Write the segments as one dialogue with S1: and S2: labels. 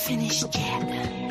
S1: Finish chapter.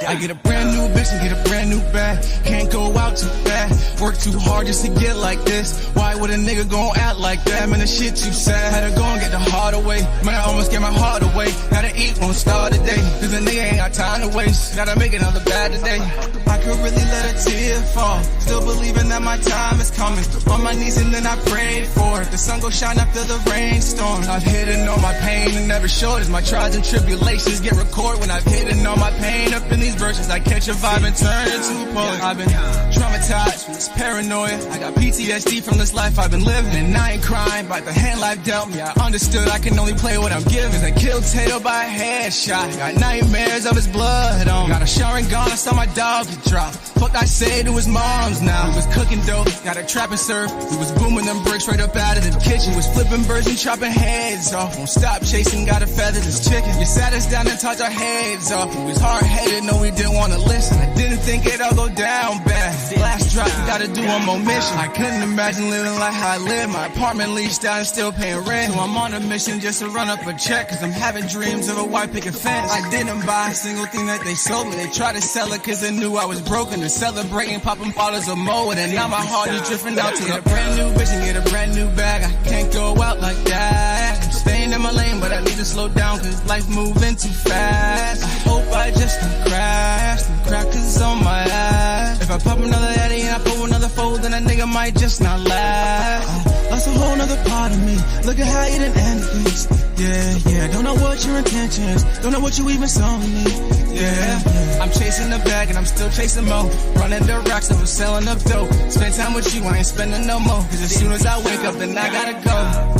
S2: I get a brand new bitch and get a brand new bag. Can't go out too fast. Work too hard just to get like this. Why would a nigga gon' act like that? Man, the shit too sad. Had to go and get the heart away. Man, I almost get my heart away. Gotta eat, won't start today. Cause a nigga ain't got time to waste. Gotta make another bad today. I could really let a tear fall. Still believing that my time is coming. On my knees and then I prayed for it. The sun gon' shine after the rainstorm. I've hidden all my pain and never showed as my trials and tribulations get recorded. When I've hidden all my pain up in these verses, I catch a vibe and turn into a poet. I've been traumatized from this paranoia. I got PTSD from this life I've been living. And I ain't crying by the hand life dealt me. I understood I can only play what I'm given. Cause I killed Tato by a headshot. Got nightmares of his blood on me. Got a shower and gun, I saw my dog get dropped. Fuck, I said it was mom's now. We was cooking dope, got a trap and serve. We was booming them bricks right up out of the kitchen. Was flipping birds and chopping heads off. Won't stop chasing, gotta feather this chicken. You sat us down and talked our heads off. We was hard-headed, no we didn't wanna listen. I didn't think it'd all go down bad. Last drop, we gotta do one more mission. I couldn't imagine living like how I live. My apartment leased out and still paying rent. So I'm on a mission just to run up a check. Cause I'm having dreams of a white picket fence. I didn't buy a single thing that they sold me. They tried to sell it cause they knew I was broken. They're celebrating, popping bottles of Moe. And now my heart is drifting out to a brand new bitch and get a brand new bag. I can't go out like that. I'm staying in my lane, but I need to slow down cause life moving too fast. I hope I just don't crash. Them crackers on my ass. If I pop another Addy and I pull another fold, then a nigga might just not last. Lost a whole nother part of me. Look at how you done ended things. Yeah. Don't know what your intentions. Don't know what you even saw in me. Yeah. I'm chasing the bag and I'm still chasing more. Running the racks and I'm selling up dope. Spend time with you, I ain't spending no more. Cause as soon as I wake up, then I gotta go.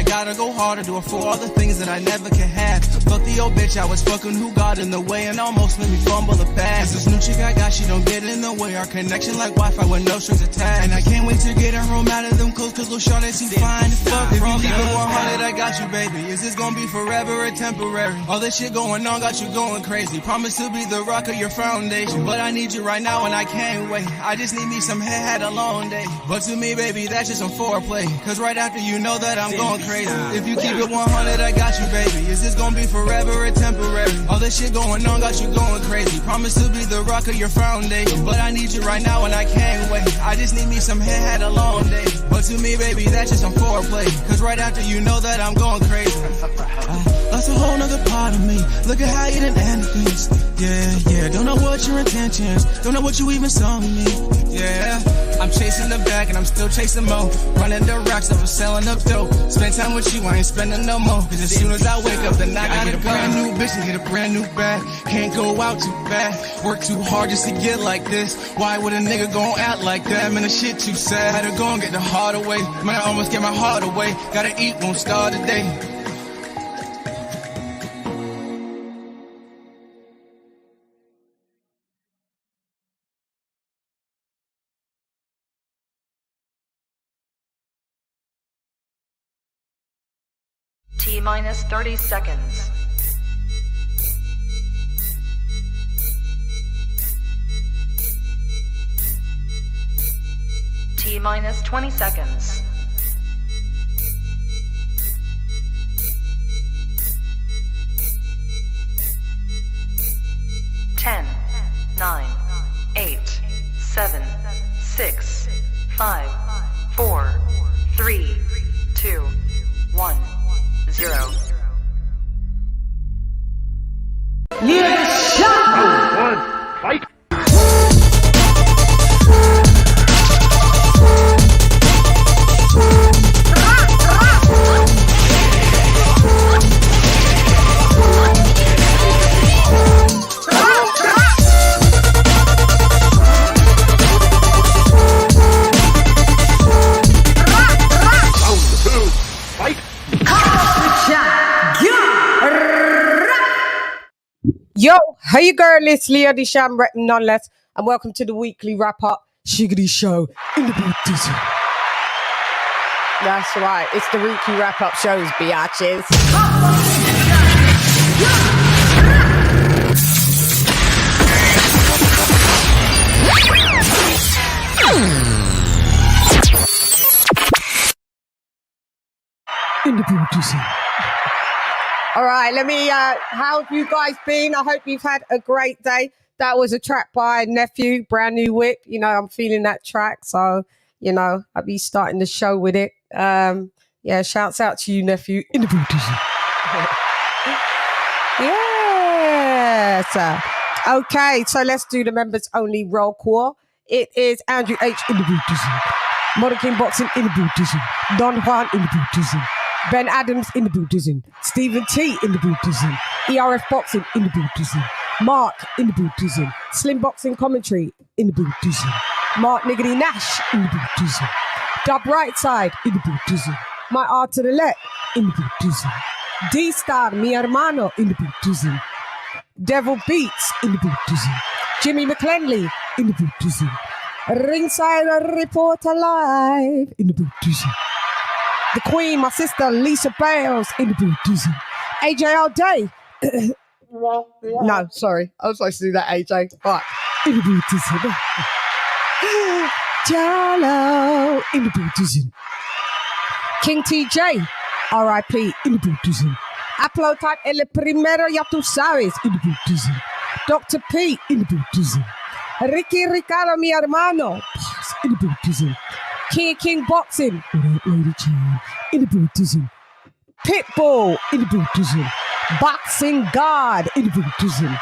S2: Gotta go harder, do it for all the things that I never can have. Fuck the old bitch I was fucking who got in the way and almost made me fumble the past. This new chick I got, she don't get in the way. Our connection like Wi-Fi with no strings attached. And I can't wait to get her home out of them clothes cause Lil' Shawty too fine to fuck. If you keep it 100, I got you, baby. Is this gonna be forever or temporary? All this shit going on got you going crazy. Promise to be the rock of your foundation. But I need you right now and I can't wait. I just need me some head, had a long day. But to me, baby, that's just some foreplay. Cause right after you know that I'm going crazy. If you keep it 100, I got you, baby. Is this gonna be forever or temporary? All this shit going on got you going crazy. Promise to be the rock of your foundation. But I need you right now and I can't wait. I just need me some head, had a long day. But to me, baby, that's just some foreplay. Cause right after you know that I'm going crazy. That's a whole nother part of me. Look at how you done ended things. Yeah. Don't know what your intentions. Don't know what you even saw in me. Yeah. I'm chasing the bag and I'm still chasing more. Running the racks up, I'm selling up dope. Spend time with you, I ain't spending no more. Cause as soon as I wake up, then I gotta get a brand new bitch and get a brand new bag. Can't go out too fast. Work too hard just to get like this. Why would a nigga gon' act like that? Man, the shit too sad. Had to go and get the heart away. Man, I almost get my heart away. Gotta eat, won't start today.
S3: T-minus 30 seconds. T-minus 20 seconds. 10, 9, 8, 7, 6, 5, 4, 3, 2, 1. 0.
S4: LadyChann! Fight!
S5: Yo, hey you girl, it's LadyChann repping none less, and welcome to the weekly wrap-up Shiggity show in the baptism. That's right, it's the weekly wrap-up shows, biatches. In the building. All right, let me, how have you guys been? I hope you've had a great day. That was a track by Nephew, Brand New Whip. You know, I'm feeling that track. So, you know, I'll be starting the show with it. Yeah, shouts out to you, Nephew. In the building. Yes. Okay, so let's do the members only roll call. It is Andrew H. in the building. Modern King Boxing in the building. Don Juan in the building. Ben Adams in the building. Stephen T in the building. ERF Boxing in the building. Mark in the building. Slim Boxing Commentary in the building. Mark Niggity Nash in the building. Dub Right Side in the building. My Art to the Left in the building. D-Star, mi hermano in the building. Devil Beats in the building. Jimmy McClenley in the building. Ringside Reporter Live in the building. The Queen, my sister Lisa Bales in the building. AJ all day. No, sorry. I was supposed to do that, AJ. Right. In the building. Jello in the building. King TJ, RIP in the building. Upload type el primero, ya tú sabes, in the building. Dr. P in the building. Ricky Ricardo, mi hermano, in the building. King Boxing, LadyChann, in the building. Pitbull, in the building. Boxing God, in the building.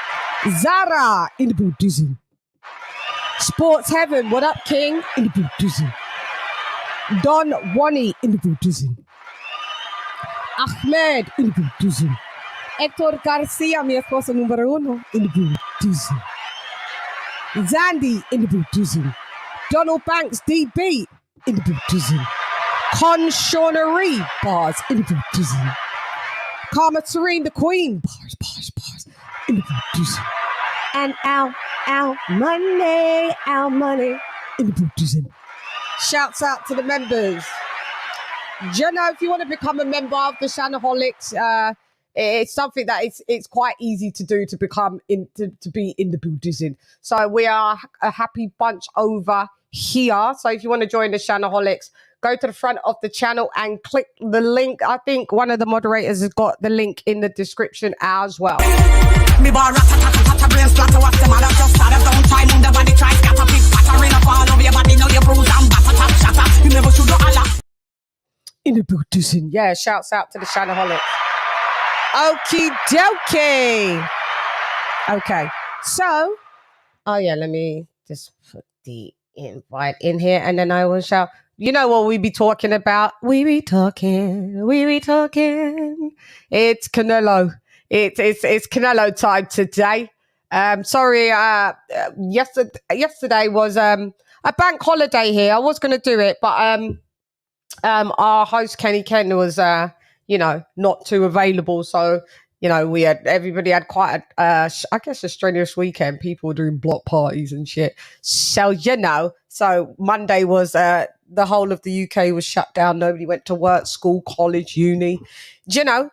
S5: Zara, in the building. Sports Heaven, what up, King, in the building. Don Wani, in the building. Ahmed, in the building. Hector Garcia, mi esposa número uno, in the building. Zandy, in the building. Donald Banks, DB, in the building. Con Shaunery, bars, in the building. Karma Serene, the Queen, bars, in the building. And our money, in the building. Shouts out to the members. Do you know, if you want to become a member of the Shannaholics, it's something that it's quite easy to do, to become to be in the building. So we are a happy bunch over here. So if you want to join the Shannaholics, go to the front of the channel and click the link. I think one of the moderators has got the link in the description as well.
S1: Me bar rat brain splatter, what's the matter? Just start up, don't try, move the body, try scatter, pick pattering up all over your body, know your bruise and batter, tap, shatter. You never should do Allah.
S5: In the building. Yeah, shouts out to the Shannaholics. Okie dokie. Okay, so, oh yeah, let me just put the invite in here and then I will shout. You know what we be talking about? We be talking. It's Canelo. It's Canelo time today. Sorry, yesterday was a bank holiday here. I was going to do it, but our host Kenny Ken was not too available. So everybody had quite a strenuous weekend. People were doing block parties and shit. So so Monday was the whole of the UK was shut down. Nobody went to work, school, college, uni.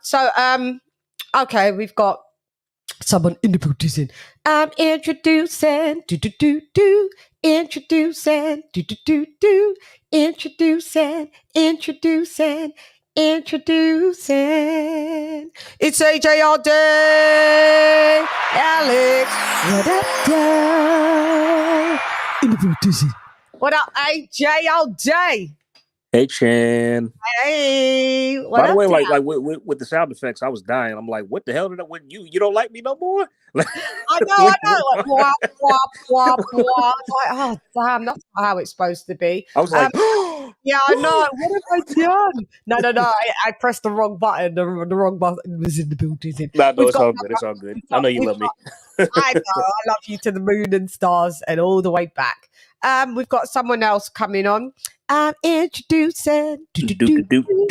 S5: So okay, we've got someone in the building. I'm introducing, introducing, introducing. It's AJ all day. Alex, what up, girl? In the building. What up, AJ all day?
S6: Hey, Chan.
S5: Hey, what
S6: By the
S5: up,
S6: way,
S5: Dad?
S6: with the sound effects, I was dying. I'm like, what the hell did I? When you don't like me no more?
S5: I know. Like, wah, wah, wah, wah. I was like, oh damn, that's not how it's supposed to be.
S6: I was like,
S5: yeah, I know. What have I done? No. I pressed the wrong button. The wrong button was in the building.
S6: no, it's all good. It's all good. I know you love me.
S5: I know. I love you to the moon and stars and all the way back. We've got someone else coming on. I'm introducing. Introducing.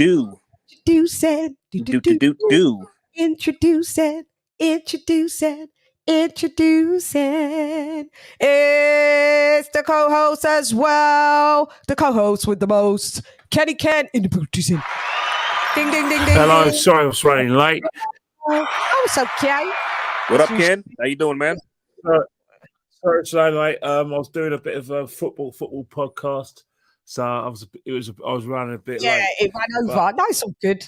S5: It's the co-host as well. The co-host with the most. Kenny Ken in the building. Ding, ding, ding, ding.
S4: Hello,
S5: ding.
S4: sorry I was running late.
S5: Oh, it's okay.
S6: What up, Ken? How you doing, man?
S7: Sorry, mate. I was doing a bit of a football podcast, so I was running a bit
S5: Yeah,
S7: late.
S5: it ran over. No, it's all good.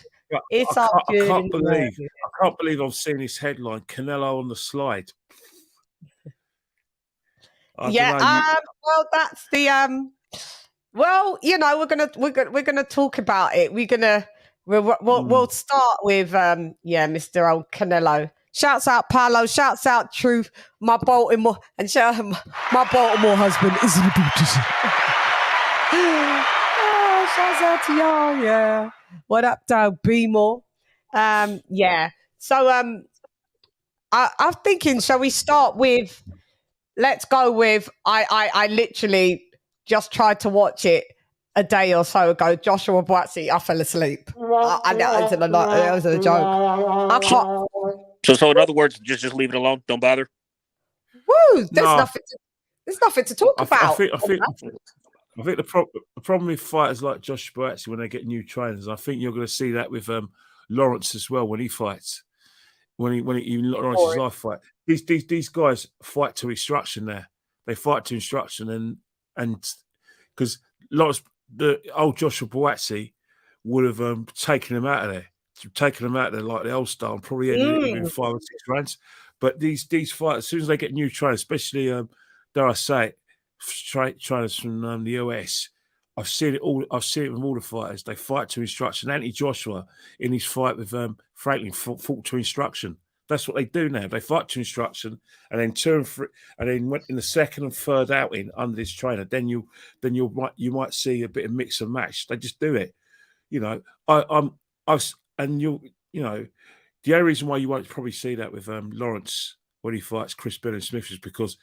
S5: It's all good.
S7: I can't believe I've seen this headline: Canelo on the slide.
S5: Well, that's the Well, you know, we're gonna talk about it. We'll start with Mr. Old Canelo. Shouts out Paolo, shouts out Truth, my Baltimore, and my Baltimore husband is in the beauty. Shouts out to y'all, yeah. What up, though, B-more? Yeah. So I'm thinking, shall we start with? Let's go with. I literally just tried to watch it a day or so ago. Joshua Boatsy, I fell asleep. That was a joke. I can't.
S6: So in other words, just leave it alone. Don't bother.
S5: Woo! There's nothing to talk about.
S7: I think the problem with fighters like Josh Boatsy when they get new trainers, I think you're going to see that with Lawrence as well when he fights. When Lawrence's life fight, these guys fight to instruction. There, they fight to instruction, and because Lawrence, the old Joshua Boatsy would have taken him out of there like the old style, and probably ended it in 5 or 6 rounds. But these fighters, as soon as they get new trainers, especially dare I say it, trainers from the US, I've seen it all. I've seen it with all the fighters. They fight to instruction. Anthony Joshua in his fight with Franklin fought to instruction. That's what they do now. They fight to instruction, and then went in the second and third outing under this trainer. Then you might see a bit of mix and match. They just do it. You know, the only reason why you won't probably see that with Lawrence when he fights Chris Billion-Smith is because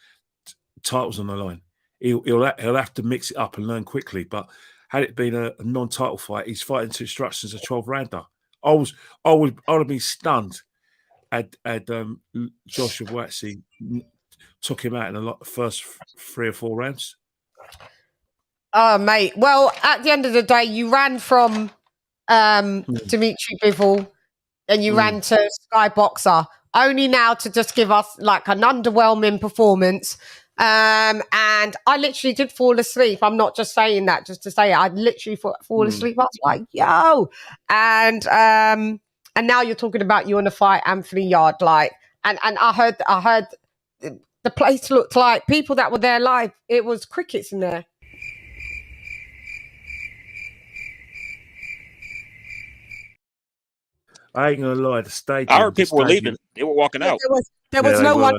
S7: titles on the line. He'll have to mix it up and learn quickly. But had it been a non-title fight, he's fighting to instructions a 12-rounder. I would have been stunned had Joshua Boatsy took him out in the first 3 or 4 rounds.
S5: Oh, mate. Well, at the end of the day, you ran from Dimitri Bivol, and you ran to Sky Boxer, only now to just give us like an underwhelming performance. And I literally did fall asleep. I'm not just saying that just to say it. I literally fall asleep. I was like, yo. And now you're talking about you want to fight Anthony Yard, like, and I heard the place looked like people that were there live. It was crickets in there.
S7: I ain't gonna lie, the stadium.
S6: I heard people were leaving. They were walking out.
S5: There was no one.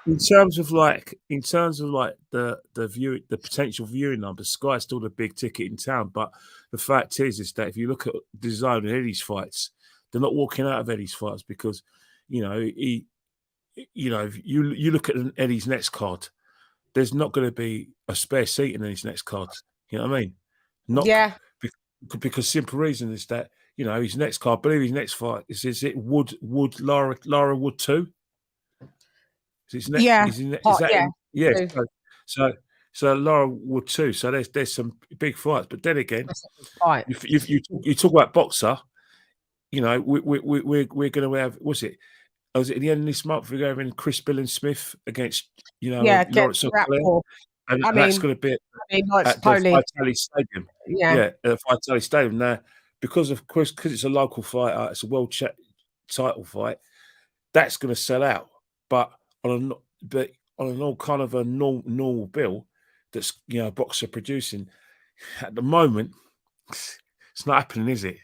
S7: In terms of the potential viewing numbers, Sky's still the big ticket in town. But the fact is that if you look at DAZN and Eddie's fights, they're not walking out of Eddie's fights because, if you look at Eddie's next card, there's not going to be a spare seat in his next card. You know what I mean? Because simple reason is that his next card. I believe his next fight is it Wood Lara Wood 2. So Lara Wood 2. So there's some big fights. But then again, if you talk about BOXEO, we're going to have was it at the end of this month we're having Chris Billion-Smith against Lawrence O'Connor. And that's going to be at the Vitali Stadium. At the Vitali Stadium. Now, because it's a local fight, it's a world title fight, that's going to sell out. But on an all kind of a normal bill that's BOXEO producing, at the moment, it's not happening, is it?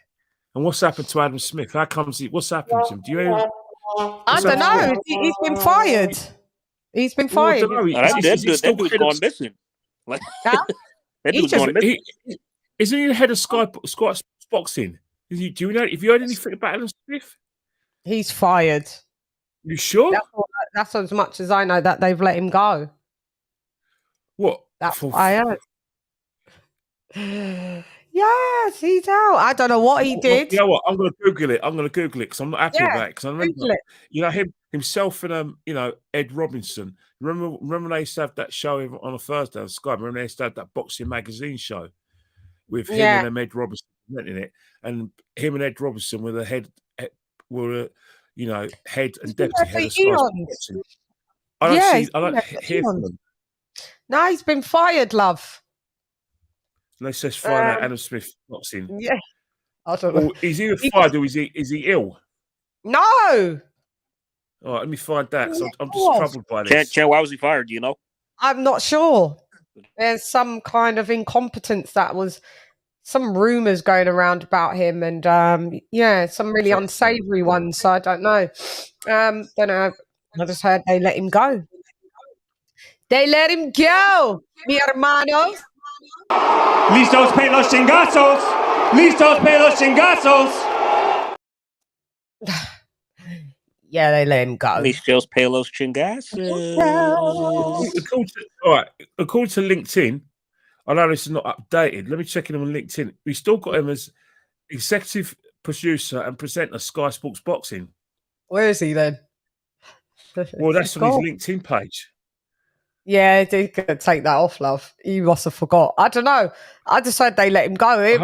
S7: And what's happened to Adam Smith? How comes what's happened to him? Do you hear?
S5: I don't know. He's been fired. He's been fired.
S6: That dude's gone missing. That dude's gone missing.
S7: Isn't he the head of Sky Boxing? Do you know? Have you heard anything about Adam Smith?
S5: He's fired.
S7: You sure?
S5: That's as much as I know that they've let him go.
S7: What?
S5: That's what I heard. Yes, he's out. I don't know what he did.
S7: You know what? I'm going to Google it. Because I'm not happy about it. Because I remember, himself and Ed Robinson. Remember when they used to have that show on a Thursday on Sky? Remember they used to have that boxing magazine show? with him
S5: Yeah.
S7: and Ed Robinson presenting it, and him and Ed Robinson were the head and deputy head of Sky Sports Boxing. I don't hear from them.
S5: No, he's been fired, love.
S7: And they says flying out Adam Smith boxing.
S5: Yeah. I don't know.
S7: Well, is he fired or is he ill?
S5: No.
S7: All right, let me find that. So I'm just troubled by this.
S6: Chan, why was he fired? Do you know?
S5: I'm not sure. There's some kind of incompetence some rumors going around about him, and some really unsavory ones. So I don't know. Don't know. I just heard they let him go. They let him go, mi hermanos.
S8: Listos pe los chingazos. Listos pe los chingazos.
S5: Yeah, they let him go.
S6: Listos pe los chingazos.
S7: According to LinkedIn, I know this is not updated. Let me check in on LinkedIn. We still got him as executive producer and presenter Sky Sports Boxing.
S5: Where is he then?
S7: Well, that's on his LinkedIn page.
S5: Yeah, they could take that off, love. You must have forgot. I don't know. I just heard they let him go.
S7: I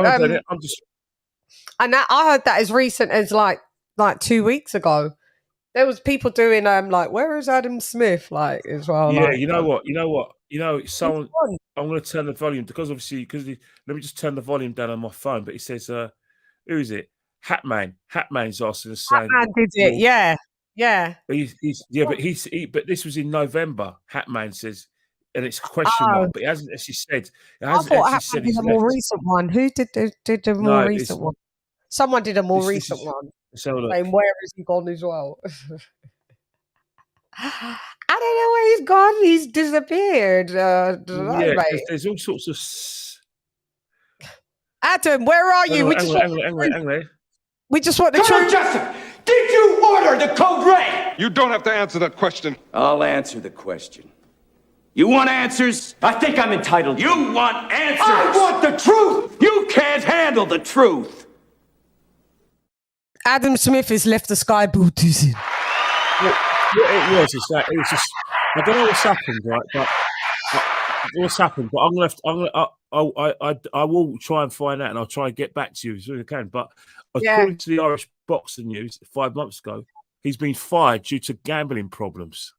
S5: heard that as recent as like 2 weeks ago. There was people doing like, where is Adam Smith? Like as well.
S7: Yeah,
S5: like,
S7: you know what? Someone. I'm going to turn the volume because let me just turn the volume down on my phone. But he says, "Who is it? Hatman. Hatman's asking us saying."
S5: Hatman did it. Yeah. Yeah.
S7: But this was in November. Hatman says, and it's a question mark, but he hasn't actually said.
S5: I thought Hatman did a more recent one. Who did the more recent one? Someone did a more recent one. Saying, where has he gone as well? I don't know where he's gone. He's disappeared.
S7: There's all sorts of.
S5: Adam, where are you? We just want the truth.
S8: Justin, did you order the code red?
S4: You don't have to answer that question.
S8: I'll answer the question. You want answers? I think I'm entitled. You want answers? I want the truth. You can't handle the truth.
S5: Adam Smith has left the Sky Sports.
S7: It was just. I don't know what's happened, right? But what's happened? But I will try and find out, and I'll try and get back to you as soon as I can. But according to the Irish Boxing News 5 months ago, he's been fired due to gambling problems.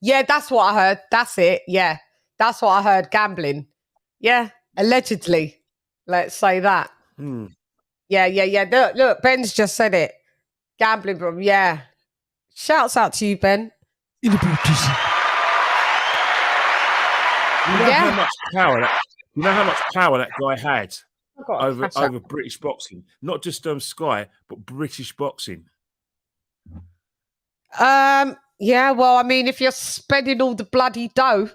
S5: Yeah, that's what I heard. That's it. Yeah, that's what I heard. Gambling. Yeah, allegedly. Let's say that. Yeah. Look, Ben's just said it. Gambling problem. Yeah. Shouts out to you, Ben.
S7: You know how much power that guy had over British boxing, not just Sky, but British boxing.
S5: Yeah. Well, I mean, if you're spending all the bloody dough,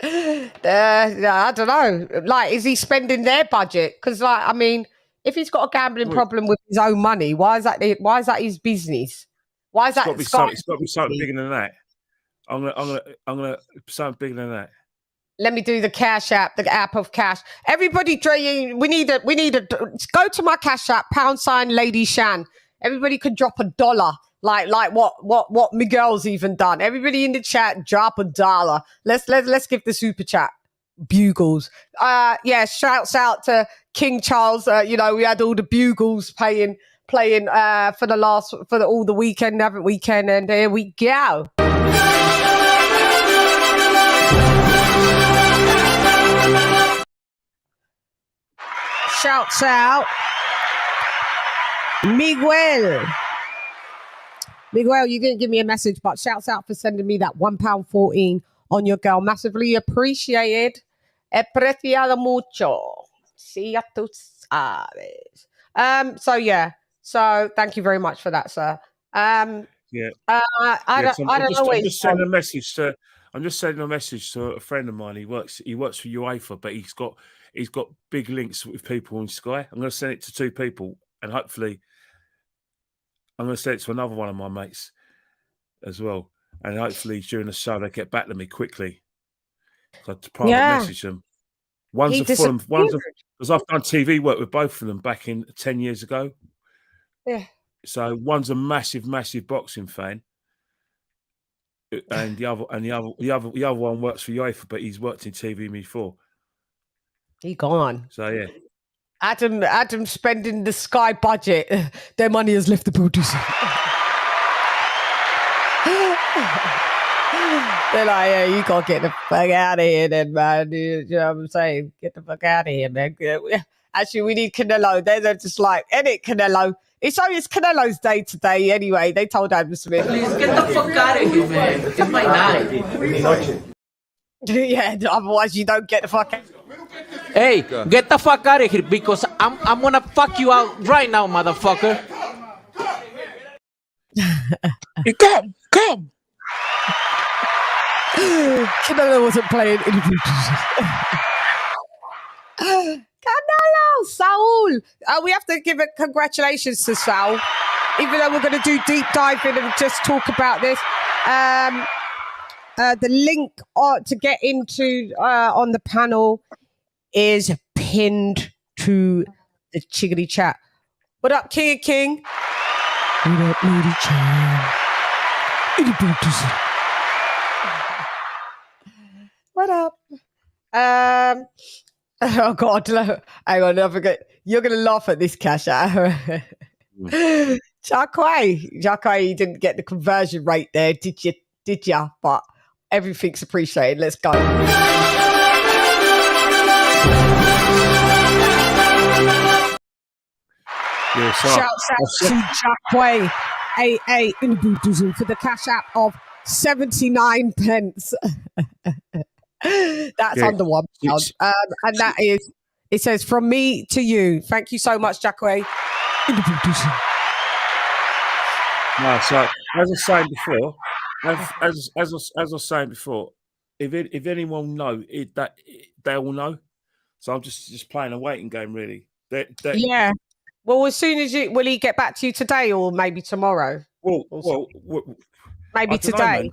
S5: I don't know. Like, is he spending their budget? Because, like, I mean, if he's got a gambling problem with his own money, why is that his business? Why is that?
S7: It's got to be something bigger than that. I'm gonna something bigger than that.
S5: Let me do the Cash App, the app of cash. Everybody, we need a go to my Cash App, # LadyChann. Everybody could drop $1, like what Miguel's even done. Everybody in the chat, drop $1. Let's give the super chat bugles. Shouts out to King Charles. We had all the bugles playing for all the weekend, every weekend, and here we go. Shouts out Miguel, you didn't give me a message, but shouts out for sending me that £1.14 on your girl. Massively appreciated. Apreciado mucho. Si ya tú sabes. So thank you very much for that, sir.
S7: I don't know. I'm just sending a message to a friend of mine. He works for UEFA, but he's got big links with people on Sky. I'm going to send it to 2 people, and hopefully I'm going to send it to another one of my mates as well. And hopefully during the show they get back to me quickly. So to private message them. One's a Fulham, because I've done TV work with both of them back in 10 years ago.
S5: Yeah.
S7: So one's a massive boxing fan, and the other one works for UEFA, but he's worked in TV before.
S5: He gone.
S7: So yeah.
S5: Adam spending the Sky budget. Their money has left the producer. They're like, yeah, you gotta get the fuck out of here then, man. You know what I'm saying? Get the fuck out of here, man. Actually, we need Canelo. They're just like, edit Canelo. It's Canelo's day today anyway. They told Adam Smith.
S9: Please get the fuck out of here, man. It's my night.
S5: Yeah, otherwise you don't get the fuck out.
S9: Hey, get the fuck out of here because I'm gonna fuck you out right now, motherfucker.
S7: Come.
S5: Canelo wasn't playing interviews. Canelo, Saul. We have to give a congratulations to Saul, even though we're going to do deep dive in and just talk about this. The link to get into on the panel is pinned to the Chiggity chat. What up, King? What up, LadyChann? What up? Oh God, hang on, I forget. You're gonna laugh at this, Cash. Jacquay, you didn't get the conversion rate there, did you? But everything's appreciated. Let's go.
S7: Yeah, so
S5: Shouts out to Jacquay AA in Buddhism for the cash app of 79 pence. That's under £1. And that is, it says, from me to you. Thank you so much, Jacquay. In the Buddhism.
S7: No, so as I was saying before, as I was saying before, if anyone know it, that they all know. So I'm just playing a waiting game, really.
S5: Yeah. Well, as soon as will he get back to you today or maybe tomorrow?
S7: Well
S5: maybe today.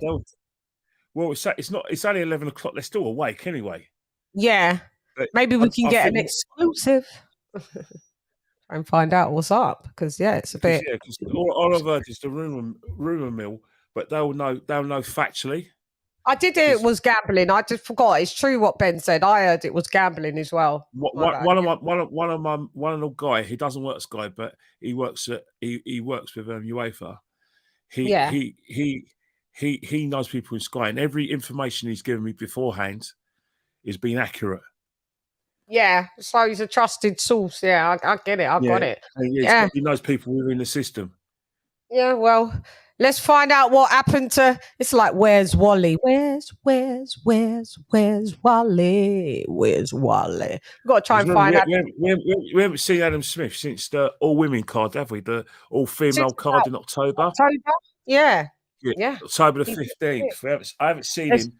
S7: It's only 11 o'clock. They're still awake anyway.
S5: Yeah. But maybe we can get an exclusive and find out what's up. Because it's a bit.
S7: Yeah, all I've heard is the rumor mill, but they'll know factually.
S5: I did hear it was gambling. I just forgot. It's true what Ben said. I heard it was gambling as well.
S7: One of the guy. He doesn't work at Sky, but he works with UEFA. He knows people in Sky, and every information he's given me beforehand has been accurate.
S5: Yeah, so he's a trusted source. Yeah, I get it. I got it.
S7: He knows people within the system. Yeah,
S5: well. Let's find out what happened to. It's like, where's Wally? Where's Wally? Where's Wally? We've got to try and find out.
S7: We haven't seen Adam Smith since the all women card, have we? The all female card in October.
S5: Yeah.
S7: October the 15th. I haven't seen him.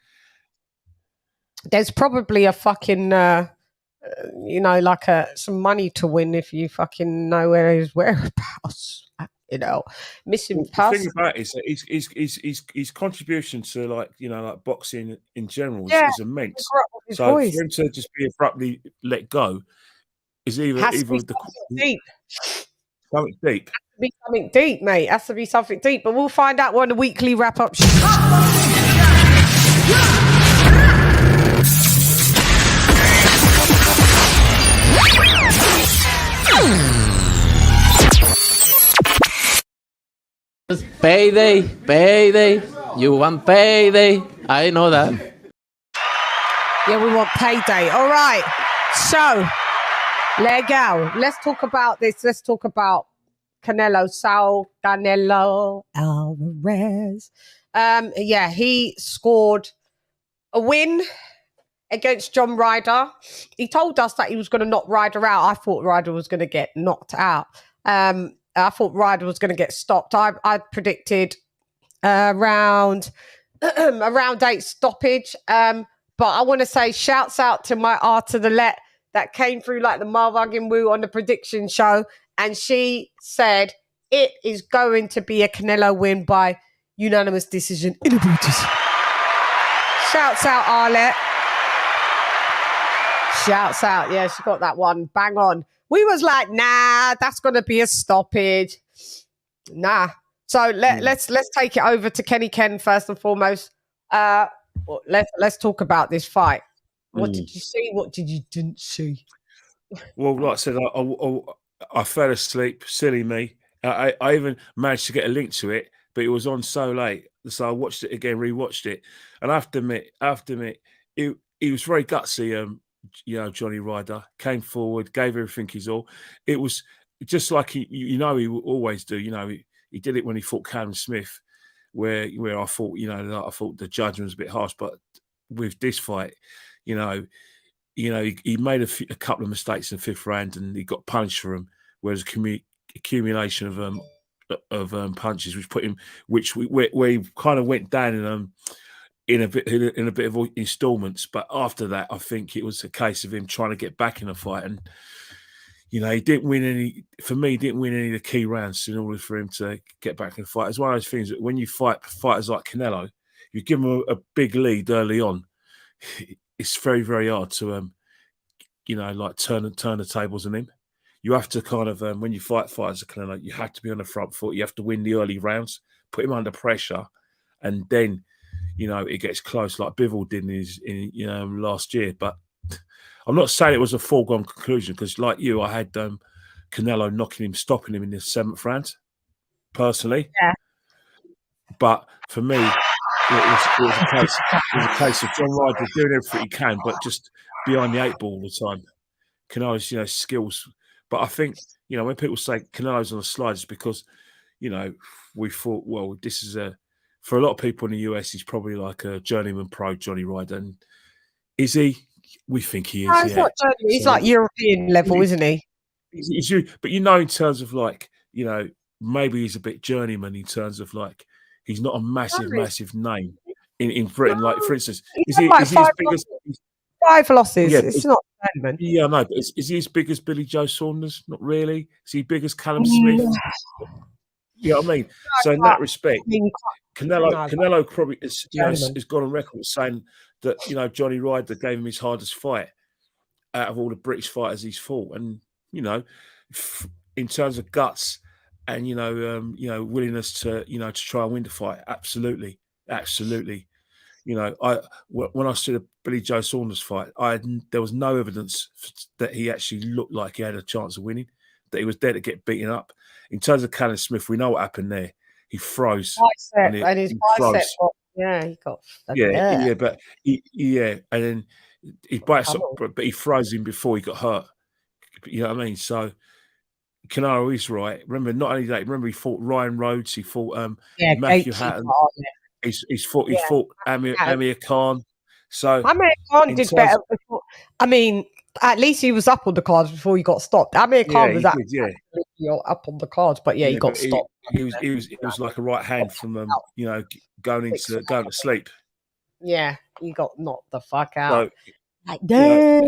S5: There's probably a fucking, some money to win if you fucking know where his whereabouts. Missing pass.
S7: The thing about it is that his contribution to like boxing in general is immense. So for him to just be abruptly let go is either
S5: something deep.
S7: Something deep.
S5: Has to be something deep, mate. Has to be something deep. But we'll find out on the weekly wrap up.
S9: Payday. You want payday? I know that.
S5: Yeah, we want payday. All right. So, legal. Let's talk about this. Let's talk about Canelo Alverez. He scored a win against John Ryder. He told us that he was going to knock Ryder out. I thought Ryder was going to get knocked out. I thought Ryder was going to get stopped. I predicted around 8 stoppage. But I want to say shouts out to my Artilette that came through like the motherfucking woo on the prediction show. And she said it is going to be a Canelo win by unanimous decision. Shouts out, Arlette. Shouts out. Yeah, she got that one. Bang on. We was like, nah, that's going to be a stoppage. Nah. So let's take it over to Kenny Ken first and foremost. Let's talk about this fight. What did you see? What did you didn't see?
S7: Well, like I said, I fell asleep. Silly me. I even managed to get a link to it, but it was on so late, so I watched it again, rewatched it, and I have to admit, he was very gutsy. Johnny Ryder came forward, gave everything his all. It was just like he will always do. He did it when he fought Callum Smith, where I thought, I thought the judgment was a bit harsh, but with this fight, he made a couple of mistakes in the 5th round, and he got punished for them. Whereas accumulation of punches, which put him, where he kind of went down in a bit of installments. But after that, I think it was a case of him trying to get back in the fight, and he didn't win any. For me, he didn't win any of the key rounds in order for him to get back in the fight. It's one of those things that when you fight fighters like Canelo, you give them a big lead early on. It's very, very hard to turn the tables on him. You have to kind of when you fight fighters like Canelo, you have to be on the front foot. You have to win the early rounds, put him under pressure, and then it gets close like Bivol did in last year. But I'm not saying it was a foregone conclusion, because like you, I had Canelo stopping him in the 7th round, personally.
S5: Yeah.
S7: But for me, it was a case of John Ryder doing everything he can, but just behind the 8 ball all the time. Canelo's, skills. But I think, when people say Canelo's on the slide, it's because, we thought, well, this is for a lot of people in the US, he's probably like a journeyman pro, Johnny Ryder. And is he? We think he is.
S5: No, he's not journeyman. He's like European level, isn't he?
S7: But in terms of maybe he's a bit journeyman in terms of he's not a massive name in Britain. Like, for instance, is he as big as
S5: 5 losses?
S7: Yeah,
S5: it's not journeyman.
S7: Yeah, no, but is he as big as Billy Joe Saunders? Not really. Is he big as Callum Smith? You know what I mean? So in that respect, Canelo probably has gone on record saying that Johnny Ryder gave him his hardest fight out of all the British fighters he's fought, and in terms of guts and willingness to to try and win the fight, absolutely. When I saw the Billy Joe Saunders fight, there was no evidence that he actually looked like he had a chance of winning, that he was there to get beaten up. In terms of Callum Smith, we know what happened there. He froze.
S5: And his bicep. Yeah, he got.
S7: And then he bites up, but he froze him before he got hurt. You know what I mean? So Canelo is right. Remember, not only that. Remember, he fought Ryan Rhodes. He fought Matthew Hatton. He's fought Amir Khan. So
S5: Amir Khan did better before. I mean, at least he was up on the cards before he got stopped. Amir Khan was actually up on the cards, but he got stopped.
S7: He was like a right hand from going to sleep.
S5: Yeah, he got knocked the fuck out.
S7: So, there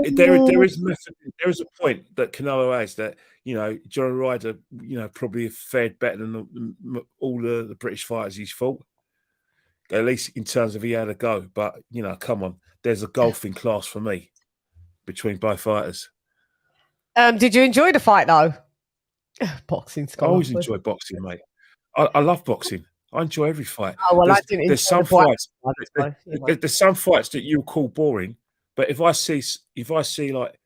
S7: is a point that Canelo has that Johnny Ryder probably fared better than all the British fighters he's fought. At least in terms of he had a go, but come on, there's a golfing class for me between both fighters.
S5: Did you enjoy the fight though? Boxing.
S7: I always enjoy boxing, mate. I love boxing. I enjoy every fight.
S5: Oh well, I didn't.
S7: There's some fights. There's some fights that you call boring, but if I see like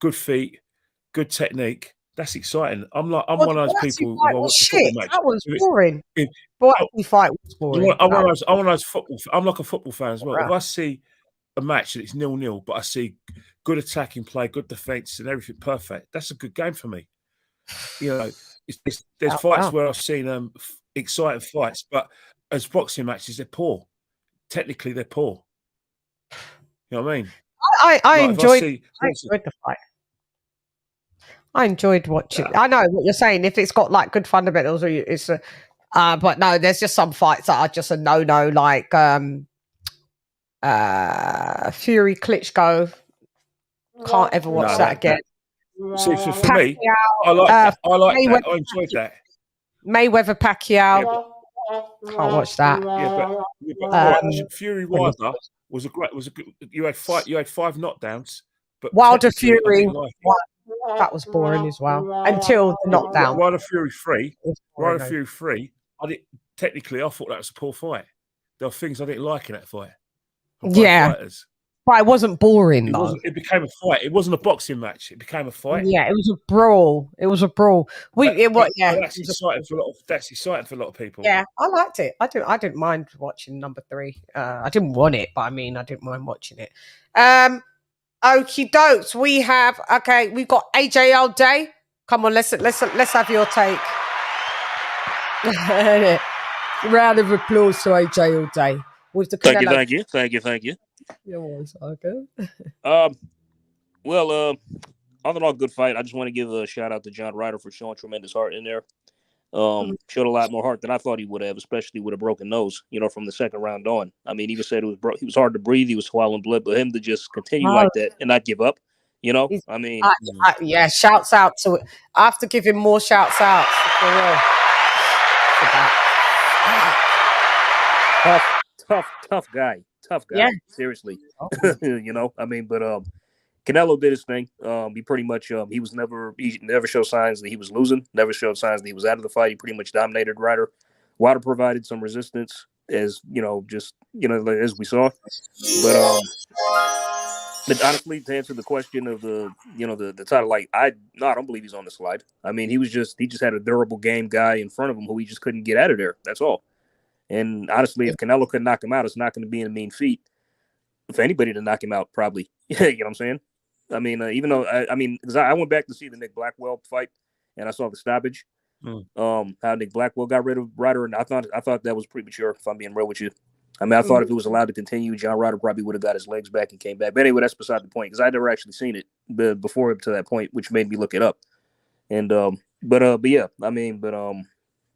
S7: good feet, good technique, that's exciting. I'm one of those people.
S5: That was boring. Boxing fight was boring.
S7: I'm one of those football. I'm like a football fan as well. If I see a match and it's 0-0, but I see good attacking play, good defense, and everything perfect, that's a good game for me. There's fights where I've seen exciting fights, but as boxing matches, they're poor. Technically, they're poor. You know what I mean?
S5: I enjoyed the fight. I enjoyed watching. I know what you're saying. If it's got like good fundamentals, but no, there's just some fights that are just a no-no, like Fury Klitschko. Can't ever watch that again.
S7: See, for me, I like that. I enjoyed that.
S5: Mayweather Pacquiao. Can't watch that.
S7: But Fury Wilder was a good. You had 5 knockdowns, but
S5: Wilder Fury. That was boring as well until the knockdown.
S7: Wilder Fury 3. I thought that was a poor fight. There were things I didn't like in that fight.
S5: Yeah. But it wasn't boring
S7: It
S5: though.
S7: wasn't. It became a fight. It wasn't a boxing match. It became a fight.
S5: Yeah, it was a brawl. It was a brawl.
S7: But
S5: Yeah,
S7: that's exciting for a lot of. That's exciting for a lot of people.
S5: yeah, I liked it. I didn't mind watching number 3. I didn't want it, but I mean, I didn't mind watching it. Okie dokes. We've got AJ all day. Come on, let's have your take. Round of applause to AJ all day with the Canelo.
S6: Thank you.
S5: You're always okay.
S6: Well, all in all, good fight. I just want to give a shout out to John Ryder for showing tremendous heart in there. Showed a lot more heart than I thought he would have, especially with a broken nose, from the second round on. I mean, he even said he was hard to breathe, he was swallowing blood, but him to just continue like that and not give up, I mean,
S5: yeah, shouts out to it. I have to give him more shouts out for real. For that.
S6: tough guy.
S5: Yeah.
S6: Seriously. I mean, but Canelo did his thing. He pretty much he never showed signs that he was losing, never showed signs that he was out of the fight. He pretty much dominated Ryder. Ryder provided some resistance as as we saw. But honestly, to answer the question of the title, I don't believe he's on the slide. I mean, he just had a durable game guy in front of him who he just couldn't get out of there. That's all. And honestly, if Canelo could knock him out, it's not going to be in a mean feat. For anybody to knock him out, probably. You know what I'm saying? I mean, even though because I went back to see the Nick Blackwell fight, and I saw the stoppage. How Nick Blackwell got rid of Ryder, and I thought that was premature. If I'm being real with you, I mean, I thought if it was allowed to continue, John Ryder probably would have got his legs back and came back. But anyway, that's beside the point because I never actually seen it before to that point, which made me look it up. And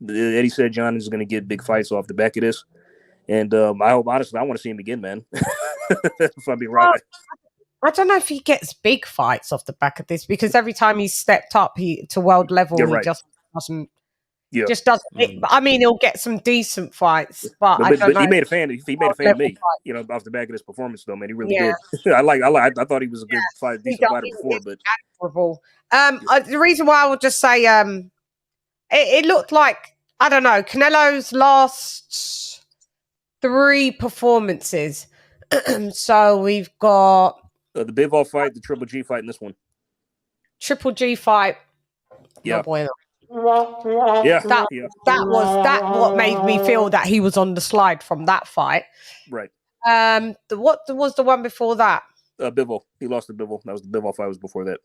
S6: Eddie said John is going to get big fights off the back of this, and I hope honestly I want to see him again, man. If I'm being right.
S5: I don't know if he gets big fights off the back of this because every time he's stepped up to world level, he just doesn't. Yeah. Just doesn't. I mean, he'll get some decent fights, but I don't know.
S6: He made a fan. He made a fan of me, off the back of this performance, though, man. He really did. I thought he was a good fight, decent fighter before, but
S5: admirable. The reason why I would just say, it looked like I don't know Canelo's last 3 performances. So we've got
S6: the Bivol fight, the Triple G fight, and this one.
S5: Triple G fight.
S6: Yeah.
S5: Oh boy.
S6: Yeah.
S5: That was what made me feel that he was on the slide from that fight.
S6: Right.
S5: What was the one before that?
S6: Bivol. He lost to Bivol. That was the Bivol fight. Was before that.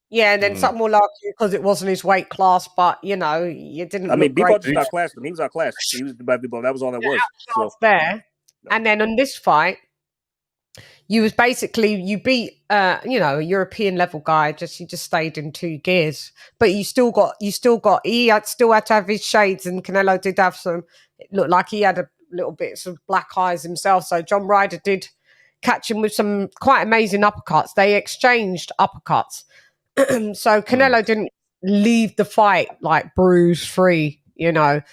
S5: Yeah, and then something more like because it wasn't his weight class, but you didn't.
S6: I mean, Bivol just outclassed him. He was outclassed. He was by Bivol. That was all that was. So
S5: there. And then on this fight, you beat a European level guy. He just stayed in 2 gears, but he still had to have his shades, and Canelo did have some. It looked like he had a little bit of black eyes himself. So John Ryder did catch him with some quite amazing uppercuts. They exchanged uppercuts, so Canelo didn't leave the fight like bruise free. Ryder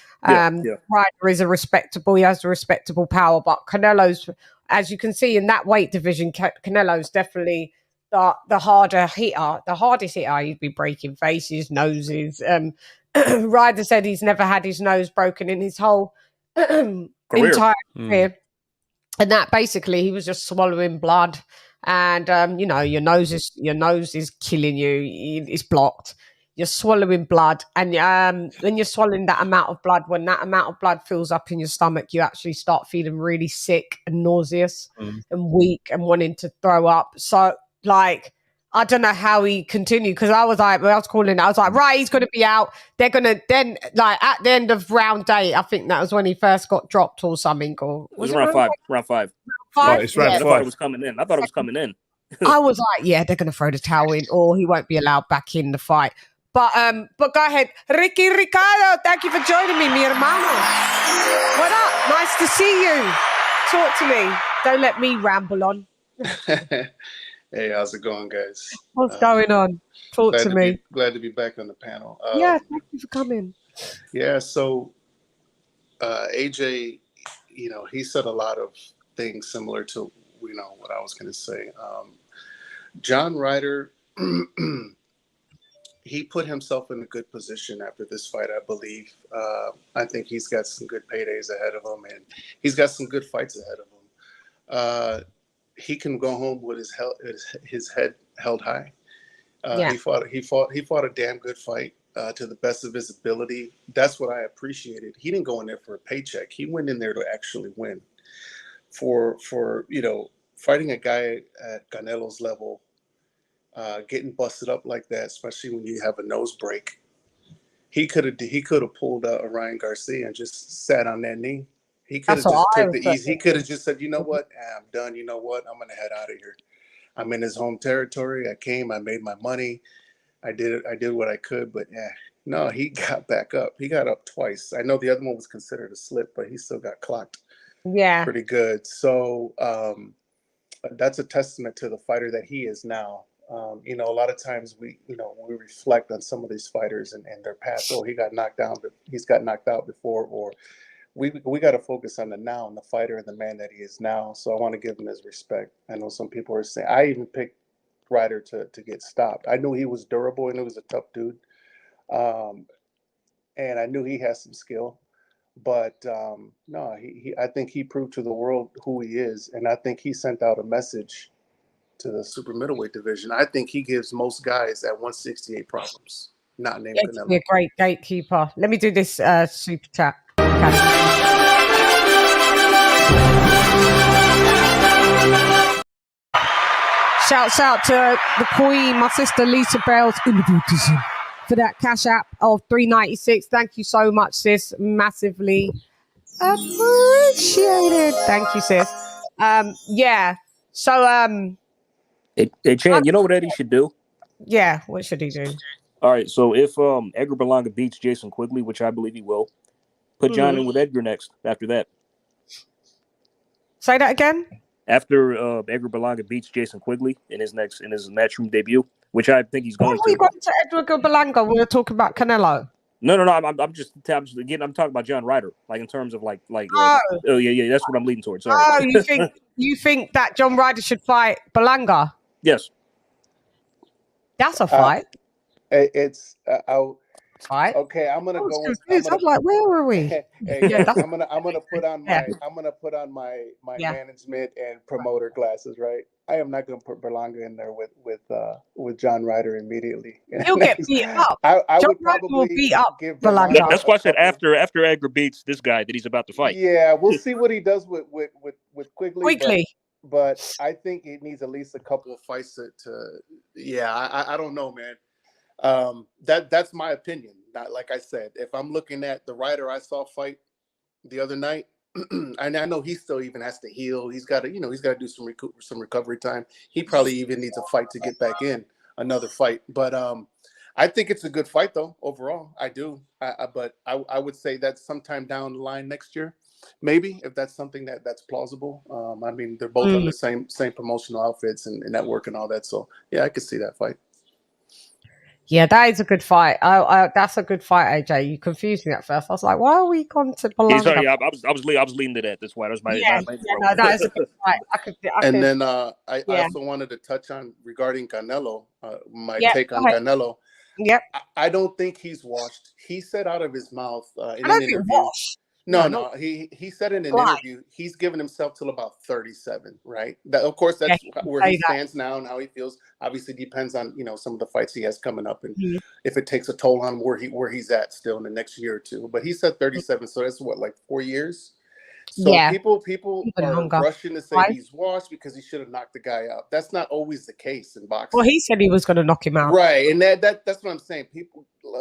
S5: is he has a respectable power, but Canelo's, as you can see in that weight division, Canelo's definitely the harder hitter, the hardest hitter. He'd be breaking faces, noses. Ryder said he's never had his nose broken in his whole entire career, and that basically he was just swallowing blood, and your nose is killing you. It's blocked. You're swallowing blood, and when you're swallowing that amount of blood, when that amount of blood fills up in your stomach, you actually start feeling really sick and nauseous and weak and wanting to throw up. So, I don't know how he continued because I was like, right, he's going to be out. They're going to then, at the end of round 8, I think that was when he first got dropped or something. Or
S6: was it round 5? Round 5.
S7: It's round 5.
S6: I thought it was coming in.
S5: I was like, yeah, they're going to throw the towel in, or he won't be allowed back in the fight. But go ahead. Ricardo, thank you for joining me, mi hermano. What up? Nice to see you. Talk to me. Don't let me ramble on.
S10: Hey, how's it going, guys?
S5: What's going on? Talk to me.
S10: Glad to be back on the panel.
S5: Yeah, thank you for coming.
S10: Yeah, so AJ, he said a lot of things similar to, what I was going to say. John Ryder, he put himself in a good position after this fight, I believe. I think he's got some good paydays ahead of him, and he's got some good fights ahead of him. he can go home with his head held high.
S5: Yeah.
S10: He fought a damn good fight to the best of his ability. That's what I appreciated. He didn't go in there for a paycheck. He went in there to actually win. For fighting a guy at Canelo's level, getting busted up like that, especially when you have a nose break. He could have pulled a Ryan Garcia and just sat on that knee. He could have just took the easy. He could have just said, you know what, I'm done. You know what, I'm gonna head out of here. I'm in his home territory. I came. I made my money. I did what I could. But no, he got back up. He got up twice. I know the other one was considered a slip, but he still got clocked.
S5: Yeah,
S10: pretty good. So that's a testament to the fighter that he is now. A lot of times we reflect on some of these fighters and their past. Oh, he got knocked down, but he's got knocked out before, or we got to focus on the now and the fighter and the man that he is now. So I want to give him his respect. I know some people are saying, I even picked Ryder to get stopped. I knew he was durable and he was a tough dude. And I knew he has some skill, but no, I think he proved to the world who he is. And I think he sent out a message to the super middleweight division. I think he gives most guys at 168 problems. Not named Canelo.
S5: He'd be a great gatekeeper. Let me do this super chat. Shouts out to the Queen, my sister Lisa Bells, in the Buddhism, for that cash app of $3.96. Thank you so much, sis. Massively appreciated. Thank you, sis. Yeah. So
S6: Hey, Chan, you know what Eddie should do?
S5: Yeah, what should he do?
S6: All right, so if Edgar Berlanga beats Jason Quigley, which I believe he will, put John in with Edgar next after that.
S5: Say that again?
S6: After Edgar Berlanga beats Jason Quigley in his matchroom debut, which I think he's going to.
S5: We got to Edgar Berlanga. We were talking about Canelo.
S6: No. I'm talking about John Ryder, like in terms of like. Oh yeah, that's what I'm leading towards. Sorry.
S5: Oh, you think that John Ryder should fight Berlanga?
S6: Yes.
S5: That's a fight.
S10: It's
S5: fight.
S10: Okay, I'm gonna go.
S5: I'm like, where were we?
S10: I'm gonna put on my management and promoter glasses, right? I am not gonna put Berlanga in there with John Ryder immediately.
S5: He'll get beat up.
S10: I
S5: John
S10: would
S5: Ryder
S10: probably
S5: will beat up
S10: give
S5: Berlanga.
S6: That's why I said after Edgar beats this guy that he's about to fight.
S10: Yeah, we'll see what he does with Quigley.
S5: Quigley.
S10: But I think he needs at least a couple of fights I don't know, man. That's my opinion. Not like I said, if I'm looking at the Ryder I saw fight the other night, and I know he still even has to heal. He's got to do some recovery time. He probably even needs a fight to get back in another fight. But I think it's a good fight though overall. I do. But I would say that's sometime down the line next year, maybe, if that's something that's plausible. I mean, they're both on the same promotional outfits and network and all that. So yeah, I could see that fight.
S5: Yeah, that is a good fight. That's a good fight, AJ. You confused me at first. I was like, why are we gone to Berlanga?
S6: Sorry, I was leaning to that. That's why. That was my
S5: no, that is a good fight.
S10: Then I also wanted to touch on regarding Canelo, my take on Canelo.
S5: Yep.
S10: I don't think he's washed. He said out of his mouth in
S5: I don't
S10: an
S5: think
S10: interview.
S5: washed.
S10: No. He said in an interview he's given himself till about 37, right? Of course, that's where he stands now and how he feels. Obviously, depends on some of the fights he has coming up and if it takes a toll on where he's at still in the next year or two. But he said 37, so that's what, like 4 years. So people are rushing to say he's washed because he should have knocked the guy out. That's not always the case in boxing.
S5: Well, he said he was going to knock him out,
S10: right? And that's what I'm saying.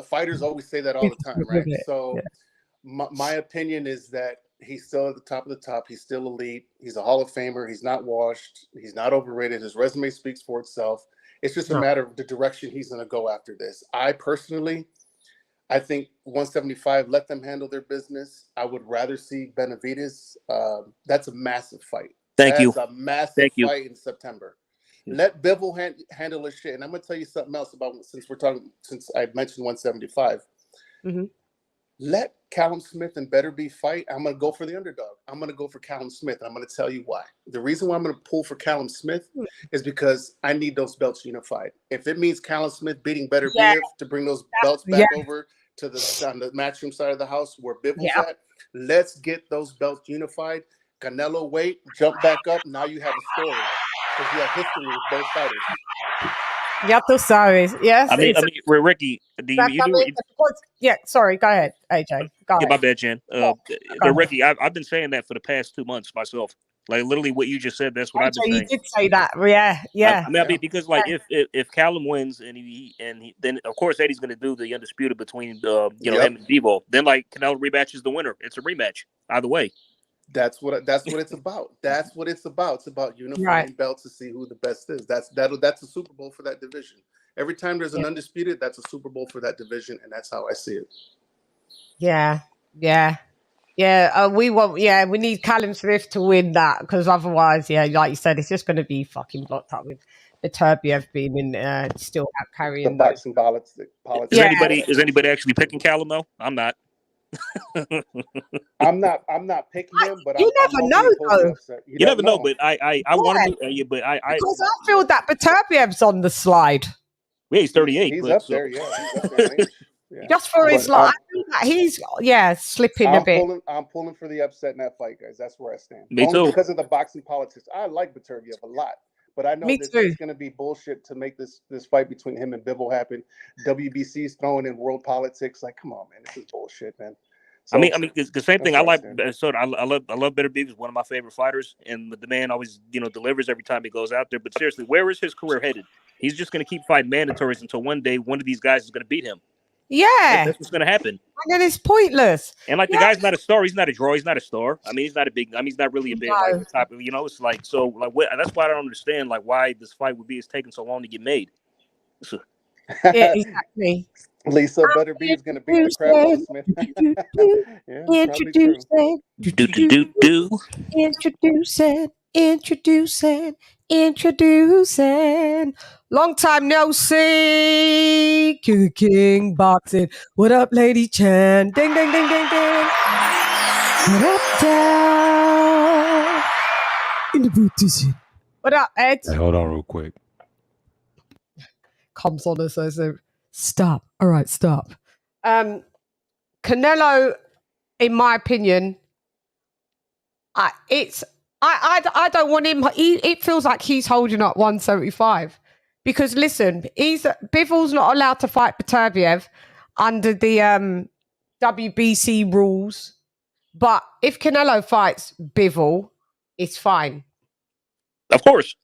S10: Fighters always say that all the time, right? So. My opinion is that he's still at the top of the top. He's still elite. He's a Hall of Famer. He's not washed. He's not overrated. His resume speaks for itself. It's just a matter of the direction he's going to go after this. I think 175, let them handle their business. I would rather see Benavidez. That's a massive fight. That's a massive fight in September. Let Bivol handle his shit. And I'm going to tell you something else since I mentioned 175. Let Callum Smith and Beterbiev fight. I'm going to go for the underdog. I'm going to go for Callum Smith. And I'm going to tell you why. The reason why I'm going to pull for Callum Smith is because I need those belts unified. If it means Callum Smith beating Beterbiev to bring those belts back over to on the matchroom side of the house where Bivol's at, let's get those belts unified. Canelo wait, jump back up. Now you have a story because you have history with both fighters.
S5: Ya tú sabes. Yes.
S6: I mean, Ricky, do you
S5: yeah. Sorry. Go ahead, AJ. Go
S6: Yeah,
S5: ahead.
S6: my bad, Jen. But Ricky, I've been saying that for the past 2 months myself. Like literally, what you just said. That's what I've been saying.
S5: You did say that. Yeah.
S6: I mean, because like if Callum wins and he then of course Eddie's going to do the undisputed between him and Devo. Then like Canelo rematches the winner. It's a rematch either way.
S10: That's what it's about. That's what it's about. It's about unifying belts to see who the best is. That's a Super Bowl for that division. Every time there's an undisputed, that's a Super Bowl for that division, and that's how I see it.
S5: Yeah. We need Callum Smith to win that because otherwise, like you said, it's just going to be fucking blocked up with Beterbiev being in still carrying
S10: the boxing politics.
S6: Is anybody actually picking Callum though? I'm not.
S10: I'm not picking him, but
S5: you never know though.
S6: You never know, but I want him to. But I
S5: because I feel that Beterbiev's on the slide.
S6: Yeah, he's 38.
S10: He's up there. Yeah, he's up there. Yeah.
S5: Just for his life, I think that he's slipping a bit.
S10: I'm pulling for the upset in that fight, guys. That's where I stand.
S6: Me
S10: Only
S6: too.
S10: Because of the boxing politics, I like Beterbiev a lot, but I know it's going to be bullshit to make this fight between him and Bivol happen. WBC's throwing in world politics. Like, come on, man, this is bullshit, man. So,
S6: I mean, the same thing. I love Beterbiev. Is one of my favorite fighters, and the man always, delivers every time he goes out there. But seriously, where is his career headed? He's just going to keep fighting mandatories until one day one of these guys is going to beat him.
S5: Yeah,
S6: that's what's going to happen.
S5: And then it's pointless.
S6: And like the guy's not a star. He's not a draw. He's not a star. I mean, he's not a big. I mean, he's not really a big like type of. It's like so. Like that's why I don't understand like why this fight is taking so long to get made.
S5: Yeah, exactly.
S10: Lisa Beterbiev is going to beat the crap out of Smith.
S5: Introducing. Long time no see. King boxing. What up, LadyChann? Ding, ding, ding, ding, ding. What up, down? In the booty. What up, Ed?
S11: Hey, hold on real quick.
S5: Comes on us as a stop. All right, stop. Canelo, in my opinion, I don't want him. It feels like he's holding up 175 because listen, Bivol's not allowed to fight Beterbiev under the WBC rules, but if Canelo fights Bivol, it's fine.
S6: Of course.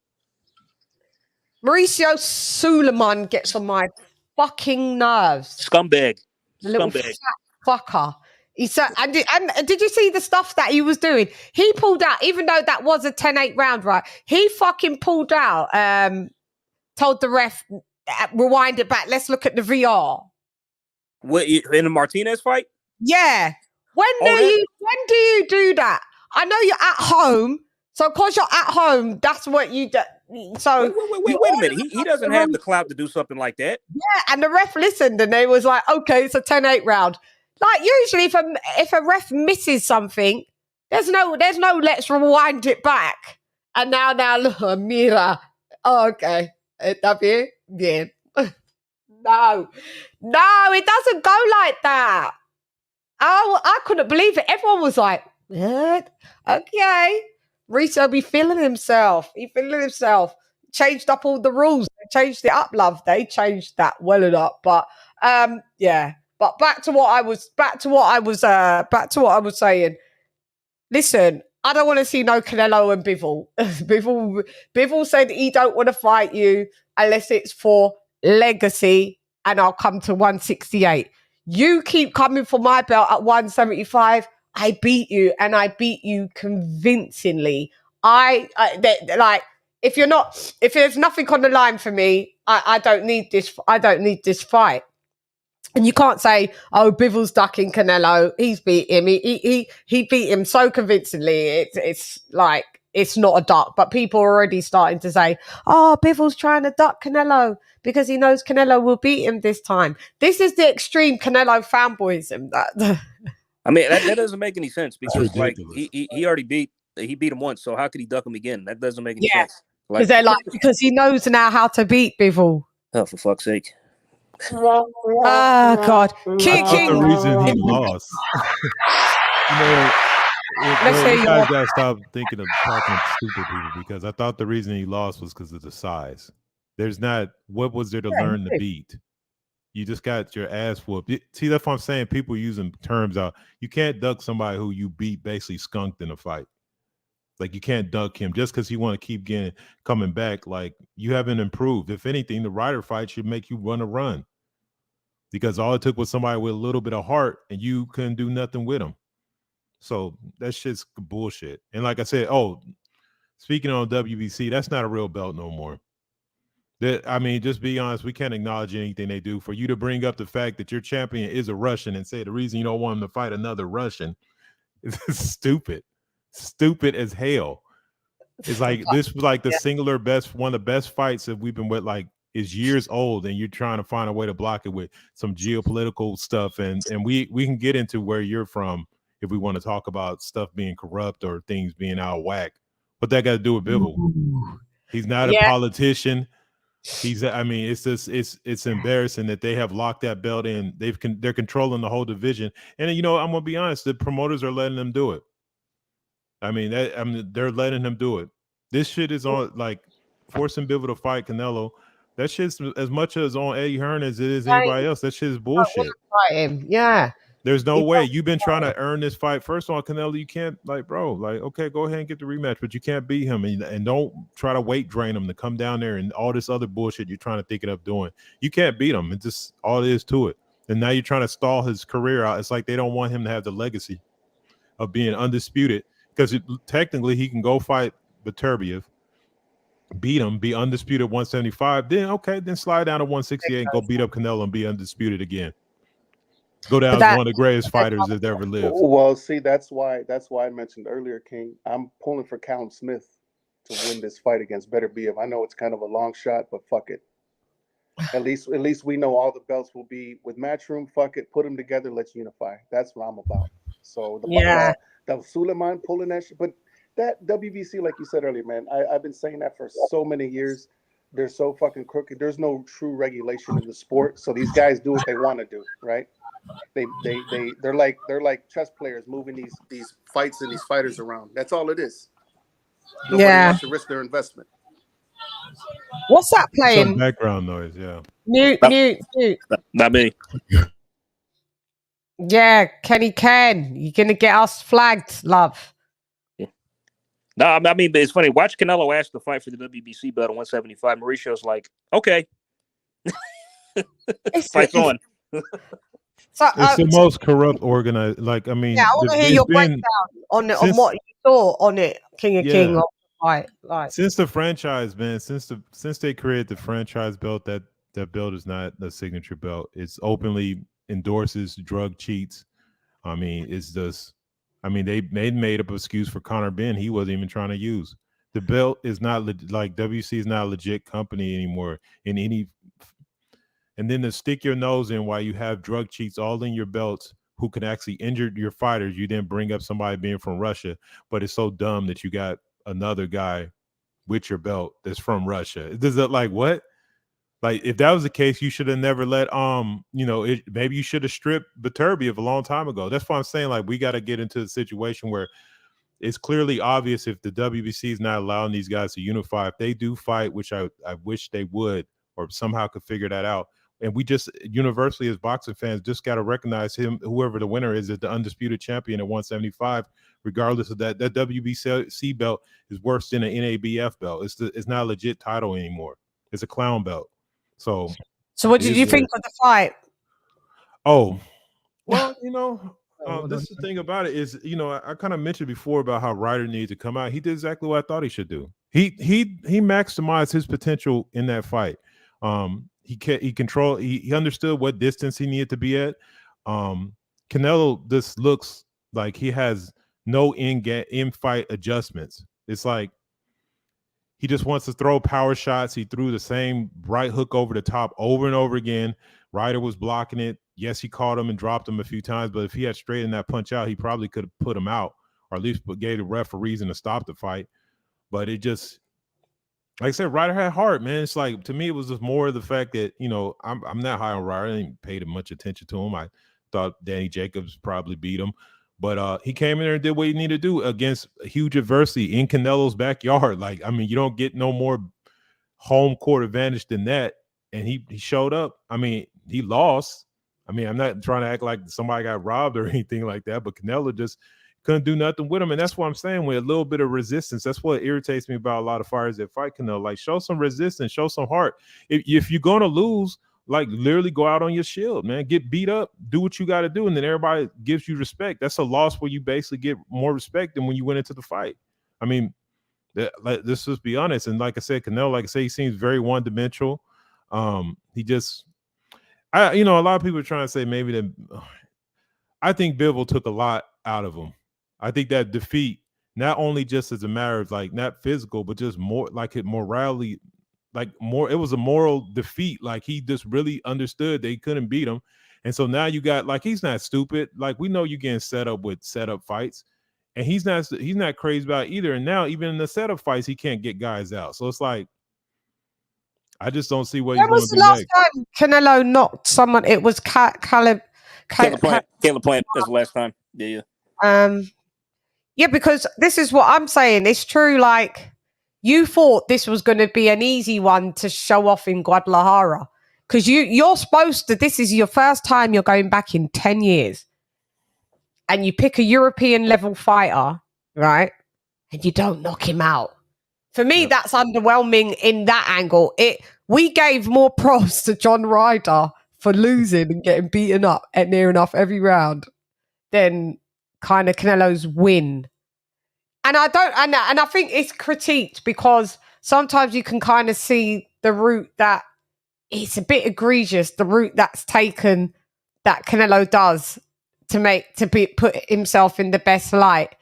S5: Mauricio Suleiman gets on my fucking nerves.
S6: Scumbag.
S5: The little fat fucker. And did you see the stuff that he was doing? He pulled out, even though that was a 10-8 round, right? He fucking pulled out, told the ref, rewind it back. Let's look at the VR.
S6: What, in the Martinez fight?
S5: Yeah. When do you do that? I know you're at home. So because you're at home, that's what you do. So
S6: wait a minute. He doesn't have the clout to do something like that.
S5: Yeah, and the ref listened and they was like, okay, it's a 10-8 round. Like usually if a ref misses something, there's no let's rewind it back. And now look, mira. Oh, okay. Está bien? Bien. No, it doesn't go like that. Oh, I couldn't believe it. Everyone was like, what? Okay. Riso be feeling himself. Changed up all the rules. They changed it up, love. They changed that well enough. But yeah. But back to what I was saying. Listen, I don't want to see no Canelo and Bivol. Bivol said he don't want to fight you unless it's for legacy, and I'll come to 168. You keep coming for my belt at 175. I beat you, and I beat you convincingly. If there's nothing on the line for me, I don't need this. I don't need this fight. And you can't say, "Oh, Bivol's ducking Canelo. He's beat him. He beat him so convincingly." It's like it's not a duck. But people are already starting to say, "Oh, Bivol's trying to duck Canelo because he knows Canelo will beat him this time." This is the extreme Canelo fanboyism.
S6: I mean, that doesn't make any sense because like he already beat him once, so how could he duck him again? That doesn't make any sense.
S5: Because he knows now how to beat Bivol.
S6: Oh, for fuck's sake!
S5: Oh God,
S11: King. The reason he lost.
S5: Let's hear
S7: You
S5: your.
S7: guys gotta stop thinking of talking to stupid people because I thought the reason he lost was because of the size. There's not what was there to learn to beat? You just got your ass whooped. See, that's what I'm saying. People using terms out. You can't duck somebody who you beat basically skunked in a fight. Like you can't duck him just because you want to keep coming back. Like you haven't improved. If anything, the Ryder fight should make you run because all it took was somebody with a little bit of heart, and you couldn't do nothing with them. So that shit's bullshit. And like I said, speaking on WBC, that's not a real belt no more. I mean, just be honest, we can't acknowledge anything they do. For you to bring up the fact that your champion is a Russian and say the reason you don't want him to fight another Russian is stupid. Stupid as hell. It's like this was like the singular best, one of the best fights that we've been with, like, is years old, and you're trying to find a way to block it with some geopolitical stuff. And we can get into where you're from if we want to talk about stuff being corrupt or things being out of whack. What that got to do with Bivol? He's not a politician. I mean, it's just it's embarrassing that they have locked that belt in. They're controlling the whole division. And I'm gonna be honest, the promoters are letting them do it. I mean, they're letting him do it. This shit is on, like, forcing Bivol to fight Canelo. That shit's as much as on Eddie Hearn as it is anybody else. That shit is bullshit.
S5: Fight him. Yeah.
S7: There's no way. You've been trying to earn this fight. First of all, Canelo, you can't, like, bro, like, okay, go ahead and get the rematch, but you can't beat him, and don't try to weight drain him to come down there and all this other bullshit you're trying to think it up doing. You can't beat him. It's just all it is to it. And now you're trying to stall his career out. It's like they don't want him to have the legacy of being undisputed, because technically he can go fight Beterbiev, beat him, be undisputed 175, then slide down to 168 and go beat up Canelo and be undisputed again. Go down as one of the greatest fighters that ever lived.
S10: Well, see, that's why I mentioned earlier, King. I'm pulling for Callum Smith to win this fight against Beterbiev. I know it's kind of a long shot, but fuck it. At least we know all the belts will be with Matchroom. Fuck it, put them together. Let's unify. That's what I'm about. So the Suleiman pulling that shit, but that WBC, like you said earlier, man, I've been saying that for so many years. They're so fucking crooked. There's no true regulation in the sport, so these guys do what they want to do, right? They're like chess players moving these fights and these fighters around. That's all it is. Nobody wants to risk their investment.
S5: What's that playing?
S7: Some background noise, yeah.
S5: Mute.
S6: Not me.
S5: Yeah, Kenny Ken, you're gonna get us flagged, love.
S6: No, I mean, but it's funny. Watch Canelo ask to fight for the WBC belt at 175. Mauricio's like, okay. Fight's on.
S5: So,
S7: it's the most corrupt organized. Like, I mean,
S5: I want to hear your breakdown on what you saw on it, King of King. Like
S7: since the franchise, man, since they created the franchise belt, that belt is not the signature belt. It's openly endorses drug cheats. I mean, it's just. I mean, they made up an excuse for Conor Benn he wasn't even trying to use. The belt is not like WC is not a legit company anymore in any. And then to stick your nose in while you have drug cheats all in your belts who can actually injure your fighters, you then bring up somebody being from Russia, but it's so dumb that you got another guy with your belt that's from Russia. Does it like what? Like, if that was the case, you should have never let maybe you should have stripped Beterbiev a long time ago. That's why I'm saying, like, we got to get into the situation where it's clearly obvious if the WBC is not allowing these guys to unify. If they do fight, which I wish they would, or somehow could figure that out. And we just universally as boxing fans just got to recognize him, whoever the winner is the undisputed champion at 175, regardless of that WBC belt is worse than an NABF belt. It's not a legit title anymore. It's a clown belt. So
S5: what did you think of the fight?
S7: Oh, well, this is the thing about it is, I kind of mentioned before about how Ryder needs to come out. He did exactly what I thought he should do. He maximized his potential in that fight. He understood what distance he needed to be at. Canelo just looks like he has no in-fight adjustments. It's like he just wants to throw power shots. He threw the same right hook over the top over and over again. Ryder was blocking it. Yes, he caught him and dropped him a few times, but if he had straightened that punch out, he probably could have put him out, or at least gave the ref a reason to stop the fight. But it just, like I said, Ryder had heart, man. It's like, to me, it was just more of the fact that, I'm not high on Ryder. I didn't pay much attention to him. I thought Danny Jacobs probably beat him.
S11: But he came in there and did what he needed to do against a huge adversity in Canelo's backyard. Like, I mean, you don't get no more home court advantage than that. And he showed up. I mean, he lost. I mean, I'm not trying to act like somebody got robbed or anything like that, but Canelo just couldn't do nothing with him. And that's what I'm saying, with a little bit of resistance. That's what irritates me about a lot of fighters that fight Canelo. Like, show some resistance, show some heart. If you're going to lose, like, literally go out on your shield, man. Get beat up, do what you got to do, and then everybody gives you respect. That's a loss where you basically get more respect than when you went into the fight. I mean, let's just be honest. And like I said, Canelo, like I say, he seems very one-dimensional. He just, a lot of people are trying to say maybe that. I think Bivol took a lot out of him. I think that defeat, not only just as a matter of like not physical, but just more like it morally, like more. It was a moral defeat. Like, he just really understood that he couldn't beat him, and so now you got, like, he's not stupid. Like, we know you're getting set up with setup fights, and he's not crazy about it either. And now even in the setup fights, he can't get guys out. So it's like, I just don't see what he's going to do next.
S5: Time Canelo knocked someone? It was Caleb
S6: Plant. That's the last time. Yeah.
S5: Yeah, because this is what I'm saying. It's true. Like, you thought this was going to be an easy one to show off in Guadalajara, because you're supposed to. This is your first time you're going back in 10 years, and you pick a European level fighter, right? And you don't knock him out. For me, that's underwhelming in that angle. We gave more props to John Ryder for losing and getting beaten up at near enough every round than kind of Canelo's win. And I think it's critiqued because sometimes you can kind of see the route that it's a bit egregious, the route that's taken that Canelo does to put himself in the best light.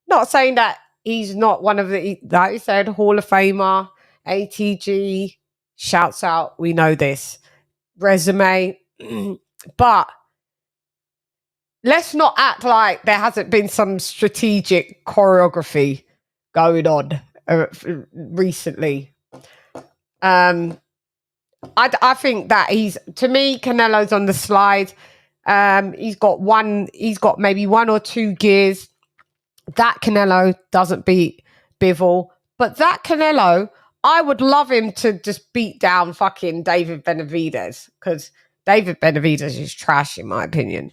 S5: Not saying that he's not one of the, like you said, Hall of Famer, ATG, shouts out, we know this, resume, but let's not act like there hasn't been some strategic choreography going on recently. I think that to me, Canelo's on the slide. He's got maybe one or two gears. That Canelo doesn't beat Bivol, but that Canelo, I would love him to just beat down fucking David Benavidez, because David Benavidez is trash in my opinion.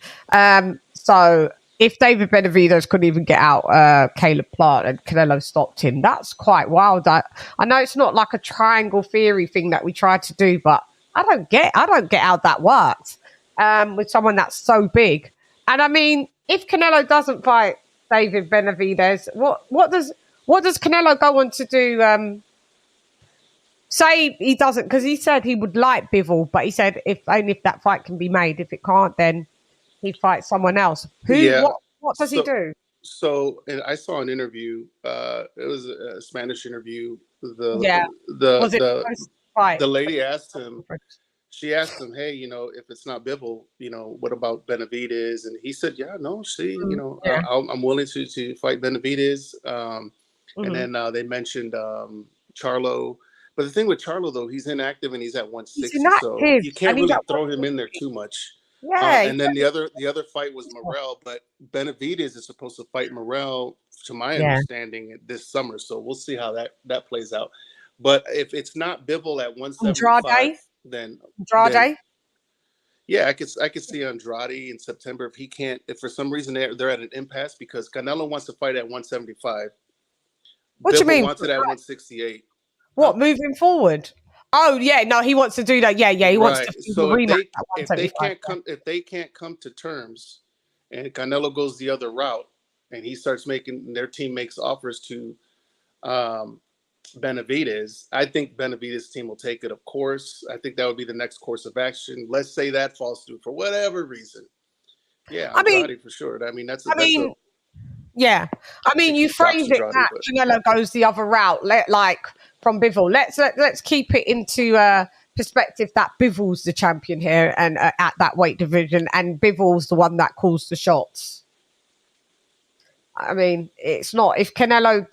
S5: So if David Benavidez couldn't even get out Caleb Plant and Canelo stopped him, that's quite wild. I know it's not like a triangle theory thing that we tried to do, but I don't get how that works with someone that's so big. And I mean, if Canelo doesn't fight David Benavidez, what does Canelo go on to do? Say he doesn't, because he said he would like Bivol, but he said only if that fight can be made. If it can't, then he'd fight someone else. What does he do?
S10: So, and I saw an interview. It was a Spanish interview. The lady asked him. She asked him, "Hey, if it's not Bivol, what about Benavidez?" And he said, "Yeah, no, see, I'm willing to fight Benavidez." And then they mentioned Charlo. But the thing with Charlo, though, he's inactive and he's at 160, so you can't really throw him in there too much.
S5: Yeah.
S10: And then the other fight was Morrell, but Benavidez is supposed to fight Morrell, to my understanding, this summer. So we'll see how that plays out. But if it's not Bivol at 175, then
S5: Andrade.
S10: Yeah, I could see Andrade in September if for some reason they're at an impasse, because Canelo wants to fight at 175.
S5: What do you mean?
S10: Wants it at 168.
S5: What, moving forward? Oh yeah, no, he wants to do that. Yeah, he wants to do the rematch.
S10: If they can't come to terms, and Canelo goes the other route, and he starts their team makes offers to Benavidez, I think Benavidez' team will take it. Of course, I think that would be the next course of action. Let's say that falls through for whatever reason. Yeah, Andrade for sure. I mean,
S5: yeah. I mean, you phrase it that Canelo goes the other route, like from Bivol. Let's keep it into perspective that Bivol's the champion here and at that weight division, and Bivol's the one that calls the shots. I mean, it's not. If Canelo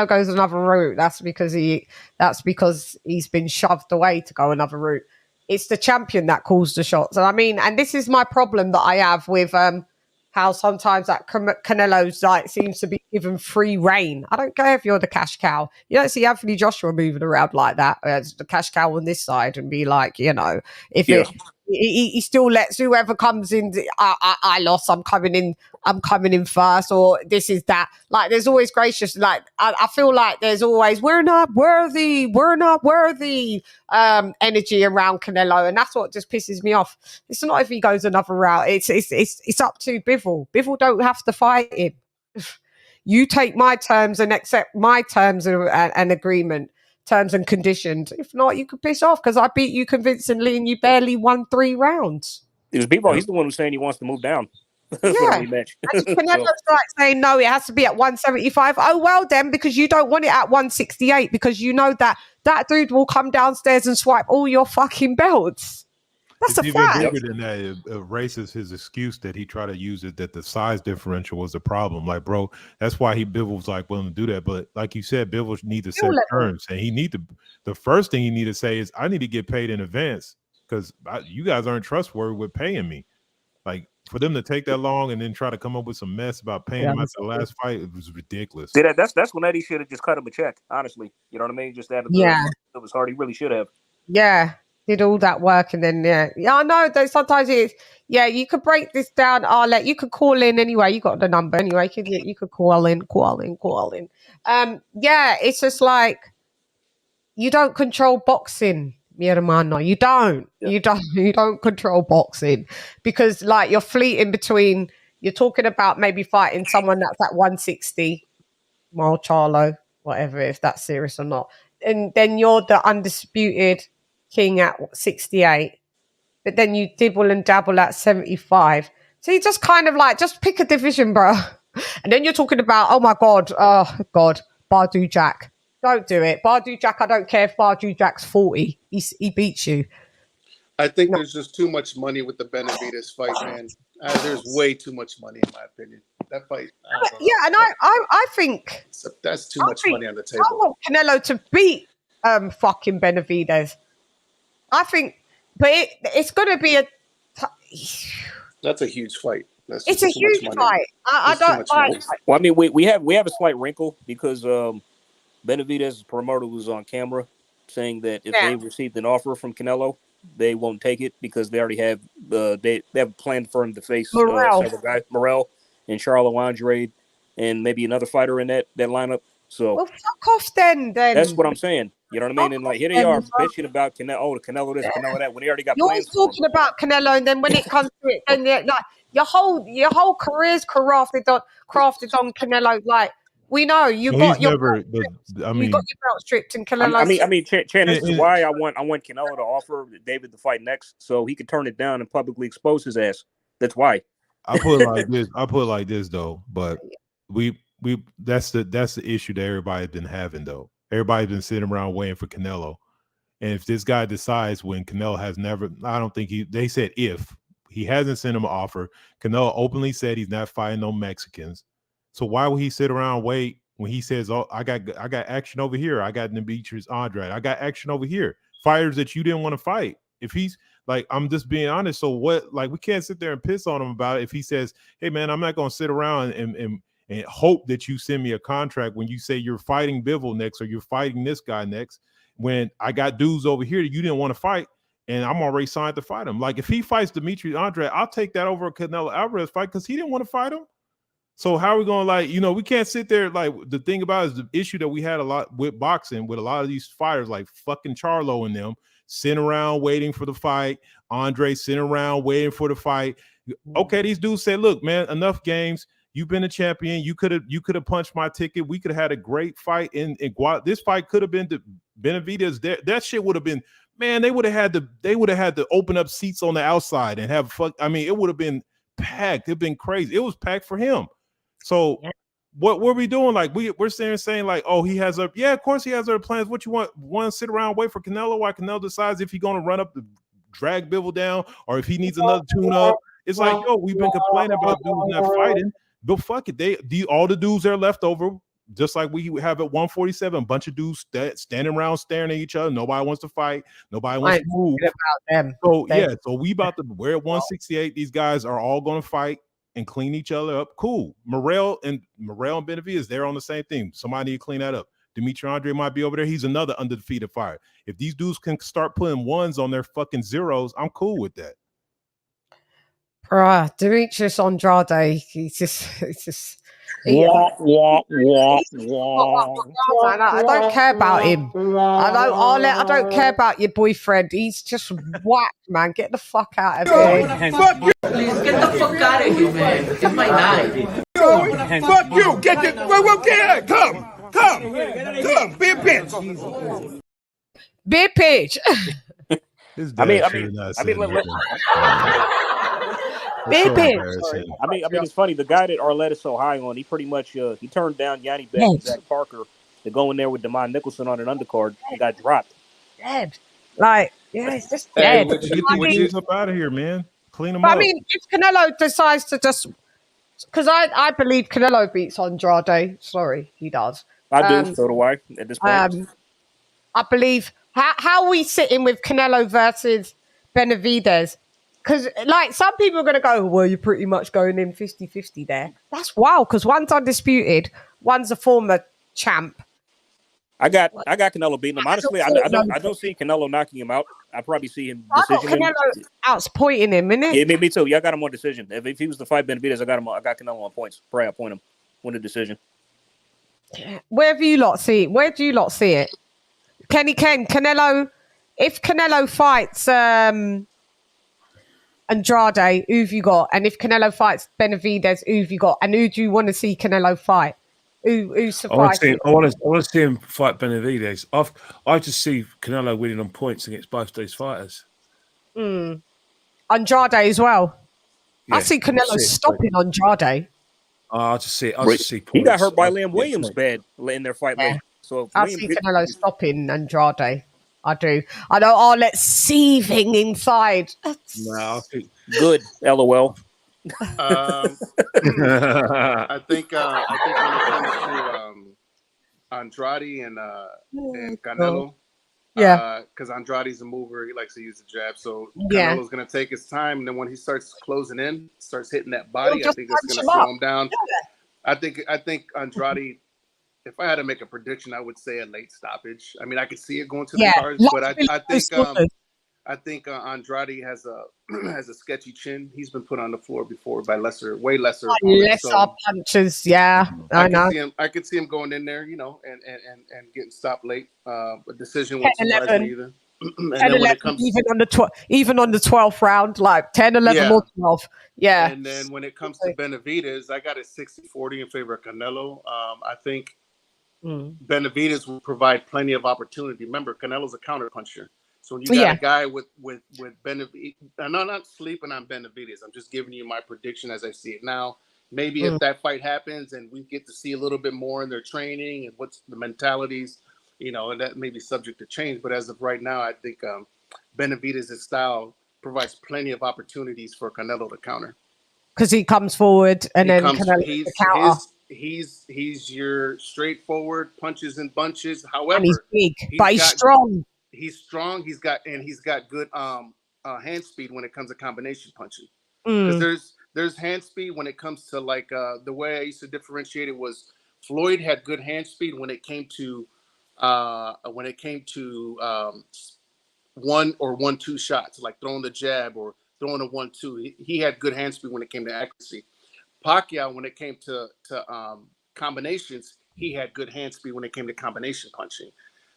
S5: goes another route, that's because he's been shoved away to go another route. It's the champion that calls the shots. And I mean, and this is my problem that I have with how sometimes that Canelo's like seems to be given free reign. I don't care if you're the cash cow. You don't see Anthony Joshua moving around like that as the cash cow on this side and be like, you know, if he still lets whoever comes in. I lost. I'm coming in first, or this is that. Like, there's always gracious. Like, I feel like there's always we're not worthy energy around Canelo, and that's what just pisses me off. It's not if he goes another route. It's up to Bivol. Bivol don't have to fight him. You take my terms and accept my terms and agreement. Terms and conditions. If not, you could piss off because I beat you convincingly and you barely won 3 rounds.
S6: It was Bivol. He's the one who's saying he wants to move down. For the rematch.
S5: Canelo's like saying no, it has to be at 175. Oh well, then, because you don't want it at 168 because you know that dude will come downstairs and swipe all your fucking belts. That's
S11: it's
S5: a
S11: even
S5: fact.
S11: bigger than that. It erases his excuse that he tried to use it that the size differential was the problem. Like, bro, that's why Bivol's like willing to do that. But like you said, Bivol need to set terms, and he need to. The first thing he need to say is, I need to get paid in advance because you guys aren't trustworthy with paying me. Like, for them to take that long and then try to come up with some mess about paying him after the last fight, it was ridiculous.
S6: See, that's when Eddie should have just cut him a check. Honestly, you know what I mean? Just added it was hard. He really should have.
S5: Yeah. Did all that work and then I know that sometimes it's you could break this down. You could call in anyway. You got the number anyway. You could call in. It's just like you don't control boxing, mi hermano. You don't. You don't control boxing because like you're fleeting between. You're talking about maybe fighting someone that's at 160, Mal Charlo, whatever, if that's serious or not, and then you're the undisputed king at 68, but then you dibble and dabble at 75. So you just kind of like, just pick a division, bro. And then you're talking about, oh God, Badu Jack. Don't do it. Badu Jack, I don't care if Badu Jack's 40. He beats you.
S10: I think there's just too much money with the Benavidez fight, man. There's way too much money, in my opinion. That fight.
S5: I think
S10: that's too much money on the table.
S5: I want Canelo to beat fucking Benavidez. I think, but it's going to be
S10: that's a huge fight.
S5: It's a huge fight. I don't like.
S6: Well, I mean, we have a slight wrinkle because Benavidez's promoter was on camera saying that if they received an offer from Canelo, they won't take it because they already have they have planned for him to face several guys, Morrell and Charlo Andrade, and maybe another fighter in that lineup. So
S5: fuck off then.
S6: That's what I'm saying. You know what I mean? And like here they are bitching about Canelo, Canelo this, Canelo that. When he already got plans.
S5: You're talking about Canelo, and then when it comes to it, then like your whole career's crafted on Canelo. Like we know you got your belt stripped, and Canelo.
S6: I mean, Chan, this is why I want Canelo to offer David the fight next, so he could turn it down and publicly expose his ass. That's why.
S11: I put it like this though, but that's the issue that everybody's been having though. Everybody's been sitting around waiting for Canelo. And if this guy decides when Canelo has never, I don't think they said if he hasn't sent him an offer, Canelo openly said he's not fighting no Mexicans. So why would he sit around and wait when he says, oh, I got action over here. I got Demetrius Andrade. I got action over here. Fighters that you didn't want to fight. If he's like, I'm just being honest. So what, like, we can't sit there and piss on him about it. If he says, hey man, I'm not going to sit around and hope that you send me a contract when you say you're fighting Bivol next or you're fighting this guy next, when I got dudes over here that you didn't want to fight and I'm already signed to fight him. Like if he fights Demetrius Andrade, I'll take that over a Canelo Alverez fight because he didn't want to fight him. So how are we going to we can't sit there. Like the thing about it is the issue that we had a lot with boxing with a lot of these fighters like fucking Charlo and them sitting around waiting for the fight. Andre sitting around waiting for the fight. Okay, these dudes said, look, man, enough games. You've been a champion. You could have punched my ticket. We could have had a great fight in this fight could have been the Benavidez. That shit would have been, man. They would have had to open up seats on the outside and have fuck. I mean, it would have been packed. It'd been crazy. It was packed for him. So what were we doing? Like we're saying like, oh, he has of course he has other plans. What you want to sit around and wait for Canelo while Canelo decides if he's gonna run up the drag Bivol down or if he needs another tune up. It's like, yo, we've been complaining about dudes not fighting. But fuck it, all the dudes that are left over, just like we have at 147, a bunch of dudes standing around staring at each other. Nobody wants to fight. Nobody wants to move.
S5: About them.
S11: So we about to. We're at 168. These guys are all going to fight. and clean each other up, cool. Morrell and Benavidez, they're on the same thing. Somebody need to clean that up. Dimitri Andre might be over there. He's another undefeated fighter. If these dudes can start putting ones on their fucking zeros, I'm cool with that.
S5: Bruh, Demetrius Andrade, he's just I don't care about him. I don't care about your boyfriend. He's just whack, man. Get the fuck out of here.
S9: Please get the fuck out of here, man. It's my night.
S4: Fuck you! Get the well, come, be a bitch.
S5: Be a bitch.
S6: I mean, it's funny. The guy that Arlette is so high on, he pretty much he turned down Yanni Beck and Zach Parker to go in there with Damon Nicholson on an undercard. He got dropped.
S5: Dead. Like, yeah, it's just dead.
S11: Get the dudes up out of here, man. Clean them up.
S5: I mean, if Canelo decides to just, because I believe Canelo beats Andrade. Sorry, he does.
S6: I do. So do I. At this point,
S5: I believe how are we sitting with Canelo versus Benavidez. Because, like, some people are going to go, well, you're pretty much going in 50-50 there. That's wild, because one's undisputed, one's a former champ.
S6: I got Canelo beating him. Honestly, I don't see Canelo knocking him out. I probably see him decision.
S5: I got Canelo outspointing him, innit?
S6: Yeah, me too. Yeah, I got him on decision. If he was to fight Benavidez, I got Canelo on points. Probably I'll point him. Win the decision.
S5: Where do you lot see it? Canelo, if Canelo fights Andrade, who have you got? And if Canelo fights Benavidez, who have you got? And who do you want to see Canelo fight? Who's surprising?
S7: I want to see him fight Benavidez. I just see Canelo winning on points against both these fighters.
S5: Andrade as well. Yeah, I see Canelo stopping Andrade.
S7: I just see points.
S6: He got hurt by Liam Williams bad in their fight.
S5: Yeah.
S6: So
S5: I see Canelo stopping Andrade. I do. I know Arlette's seething inside.
S7: No,
S6: good. LOL.
S10: I think when it comes to Andrade and Canelo, because Andrade's a mover, he likes to use the jab. So Canelo's going to take his time, and then when he starts closing in, starts hitting that body, I think that's going to slow him down. Yeah. I think Andrade. If I had to make a prediction, I would say a late stoppage. I mean, I could see it going to the cards, but I think Andrade has a sketchy chin. He's been put on the floor before by way lesser
S5: punches. Yeah, I know.
S10: I could see him going in there, and getting stopped late. A decision wouldn't surprise me either. And
S5: 10, 11, even on the 12th round, like 10, 11 or 12. Yeah.
S10: And then when it comes to Benavidez, I got it 60-40 in favor of Canelo. I think Benavidez will provide plenty of opportunity. Remember, Canelo's a counterpuncher. So when you got a guy with Benavidez, I'm not sleeping on Benavidez. I'm just giving you my prediction as I see it now. Maybe if that fight happens and we get to see a little bit more in their training and what's the mentalities, and that may be subject to change. But as of right now, I think Benavidez's style provides plenty of opportunities for Canelo to counter.
S5: Because he comes forward and Canelo counter.
S10: He's your straightforward punches and bunches. However,
S5: and he's big, but he's strong.
S10: He's strong. He's got good hand speed when it comes to combination punching. Because there's hand speed when it comes to like the way I used to differentiate it was Floyd had good hand speed when it came to 1-2 shots, like throwing the jab or throwing a 1-2. He had good hand speed when it came to accuracy. Pacquiao, when it came to combinations, he had good hand speed when it came to combination punching.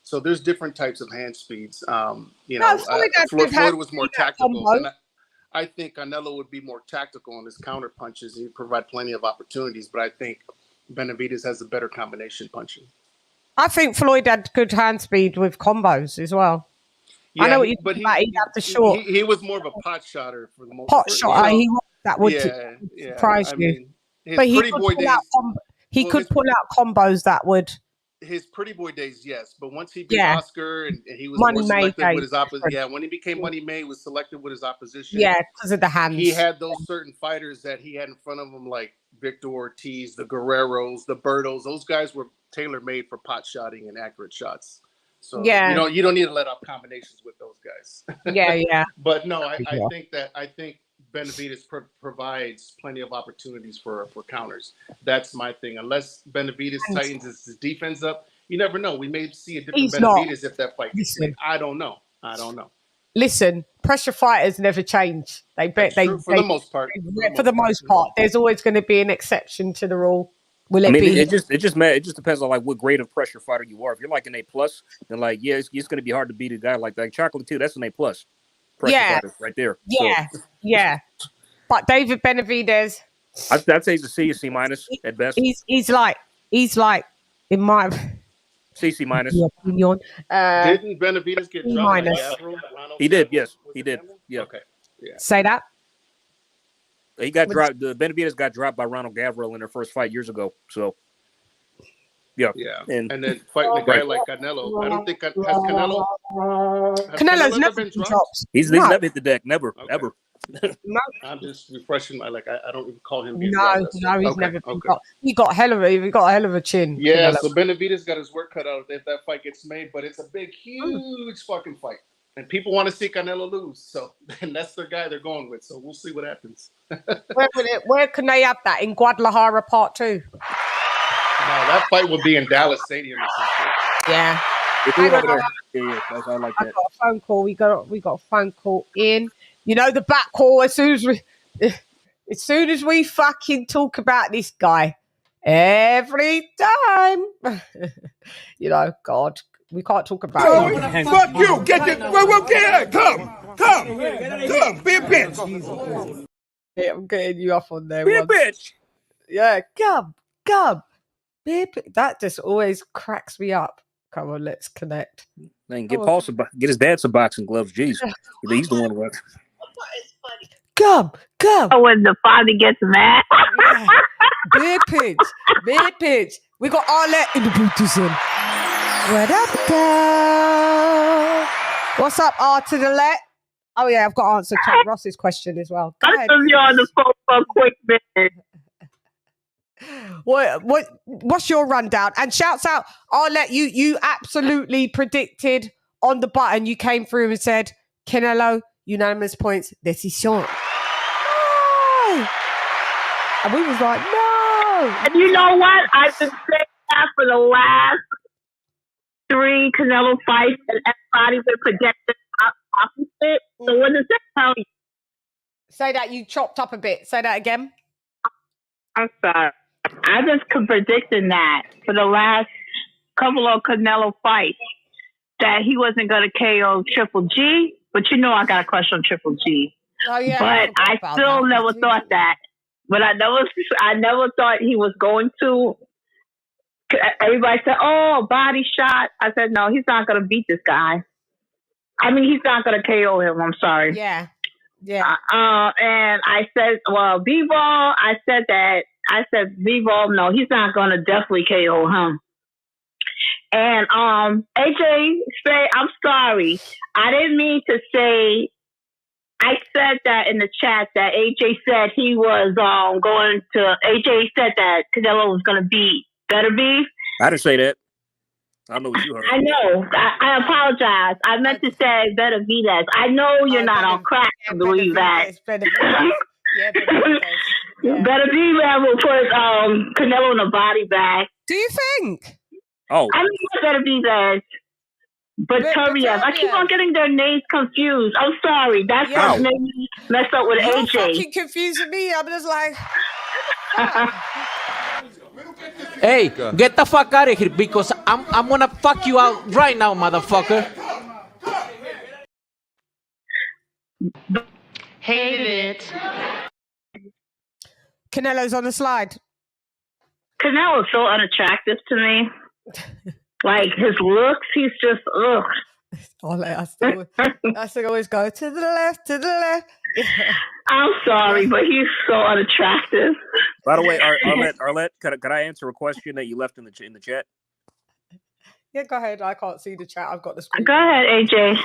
S10: So there's different types of hand speeds. Floyd was more tactical. And I think Canelo would be more tactical on his counter punches. He'd provide plenty of opportunities, but I think Benavidez has a better combination punching.
S5: I think Floyd had good hand speed with combos as well.
S10: Yeah,
S5: I know what you're talking about. He had the short.
S10: He was more of a pot shotter for the most
S5: part. Pot shot. That would surprise you. But he could pull out combos that would.
S10: His pretty boy days, yes, but once he beat Oscar and he was more selective with his opposition. Yeah, when he became Money May, was selective with his opposition.
S5: Yeah, because of the hands.
S10: He had those certain fighters that he had in front of him, like Victor Ortiz, the Guerreros, the Bertos. Those guys were tailor-made for pot shotting and accurate shots. So you don't need to let up combinations with those guys.
S5: Yeah.
S10: But no, I think Benavidez provides plenty of opportunities for counters. That's my thing. Unless Benavidez tightens his defense up, you never know. We may see a different Benavidez if that fight gets made. I don't know.
S5: Listen, pressure fighters never change. They bet they
S10: for the most part.
S5: For the most part, there's always going to be an exception to the rule. Will it be?
S6: It just depends on like what grade of pressure fighter you are. If you're like an A+, then like it's going to be hard to beat a guy like Chocolate too. That's an A+ pressure fighter right there.
S5: Yeah. But David Benavidez,
S6: I'd say he's a C, a C- at best.
S5: He's like in my
S6: C-
S5: opinion.
S10: Didn't Benavidez get dropped?
S6: He did. Yes, he did. Yeah.
S10: Okay. Yeah.
S5: Say that.
S6: He got dropped. Benavidez got dropped by Ronald Gavril in their first fight years ago. So, yeah.
S10: And then fighting a guy like Canelo. I don't think has Canelo's
S5: never been dropped.
S6: He's never hit the deck. Never, ever.
S10: No. I'm just refreshing my I don't recall him being
S5: No, he's never been dropped. He got a hell of a chin.
S10: Yeah,
S5: Canelo.
S10: so Benavidez got his work cut out if that fight gets made, but it's a big, huge fucking fight. And people want to see Canelo lose. So and that's the guy they're going with. So we'll see what happens.
S5: Where can they have that? In Guadalajara Part 2?
S10: No, that fight will be in Dallas Stadium or something.
S5: Yeah.
S6: I like
S5: I
S6: that.
S5: got a phone call. We got a phone call in. You know the back call as soon as we fucking talk about this guy every time. You know, God, we can't talk about him.
S4: Fuck you! Get it! Come! Be a bitch!
S5: Yeah, I'm getting you off on there.
S6: Be a bitch!
S5: Yeah, come! Be a bitch. That just always cracks me up. Come on, let's connect.
S6: Man, get his dad some boxing gloves. Jeez, he's the one with.
S5: Come.
S12: When the father gets mad.
S5: Big pitch. We got Arlette in the booties in. What up, girl? What's up, R to the let? Oh yeah, I've got to answer Chuck Ross's question as well. Go ahead.
S12: You're on the phone for a quick minute.
S5: What's your rundown? And shouts out, Arlette, you absolutely predicted on the button. You came through and said, Canelo, unanimous points, decision. No! And we was like, no!
S12: And you know what? I've been saying that for the last 3 Canelo fights, and everybody's been projecting opposite. So what does that tell you?
S5: Say that, you chopped up a bit. Say that again.
S12: I'm sorry. I just predicting that for the last couple of Canelo fights that he wasn't going to KO Triple G. But you know I got a crush on Triple G.
S5: Oh, yeah,
S12: but I still never thought that. But I never thought he was going to. Everybody said, "Oh, body shot." I said, "No, he's not going to beat this guy. I mean, he's not going to KO him." I'm sorry.
S5: Yeah.
S12: And I said, "Well, B-Ball." I said, B-Ball. No, he's not going to definitely KO him. And AJ say, I'm sorry. I didn't mean to say. I said that in the chat that AJ said he was going to. AJ said that Canelo was going to beat Benavidez.
S6: I didn't say that. I know what you heard.
S12: I know. I apologize. I meant to say Benavidez. I know you're not on crack to believe that. Benavidez will put Canelo in a body bag.
S5: Do you think?
S6: Oh,
S12: I mean Benavidez. But Turiev, I keep on getting their names confused. I'm sorry. That's what made me mess up with
S5: You're
S12: AJ.
S5: fucking confusing me. I'm just like...
S9: Hey, get the fuck out of here because I'm gonna fuck you out right now, motherfucker.
S3: Hate it.
S5: Canelo's on the slide.
S12: Canelo's so unattractive to me. Like his looks, he's just ugh.
S5: I still always go to the left.
S12: I'm sorry, but he's so unattractive.
S6: By the way, Arlette, could I answer a question that you left in the chat?
S5: Yeah, go ahead. I can't see the chat. I've got the screen.
S12: Go ahead, AJ.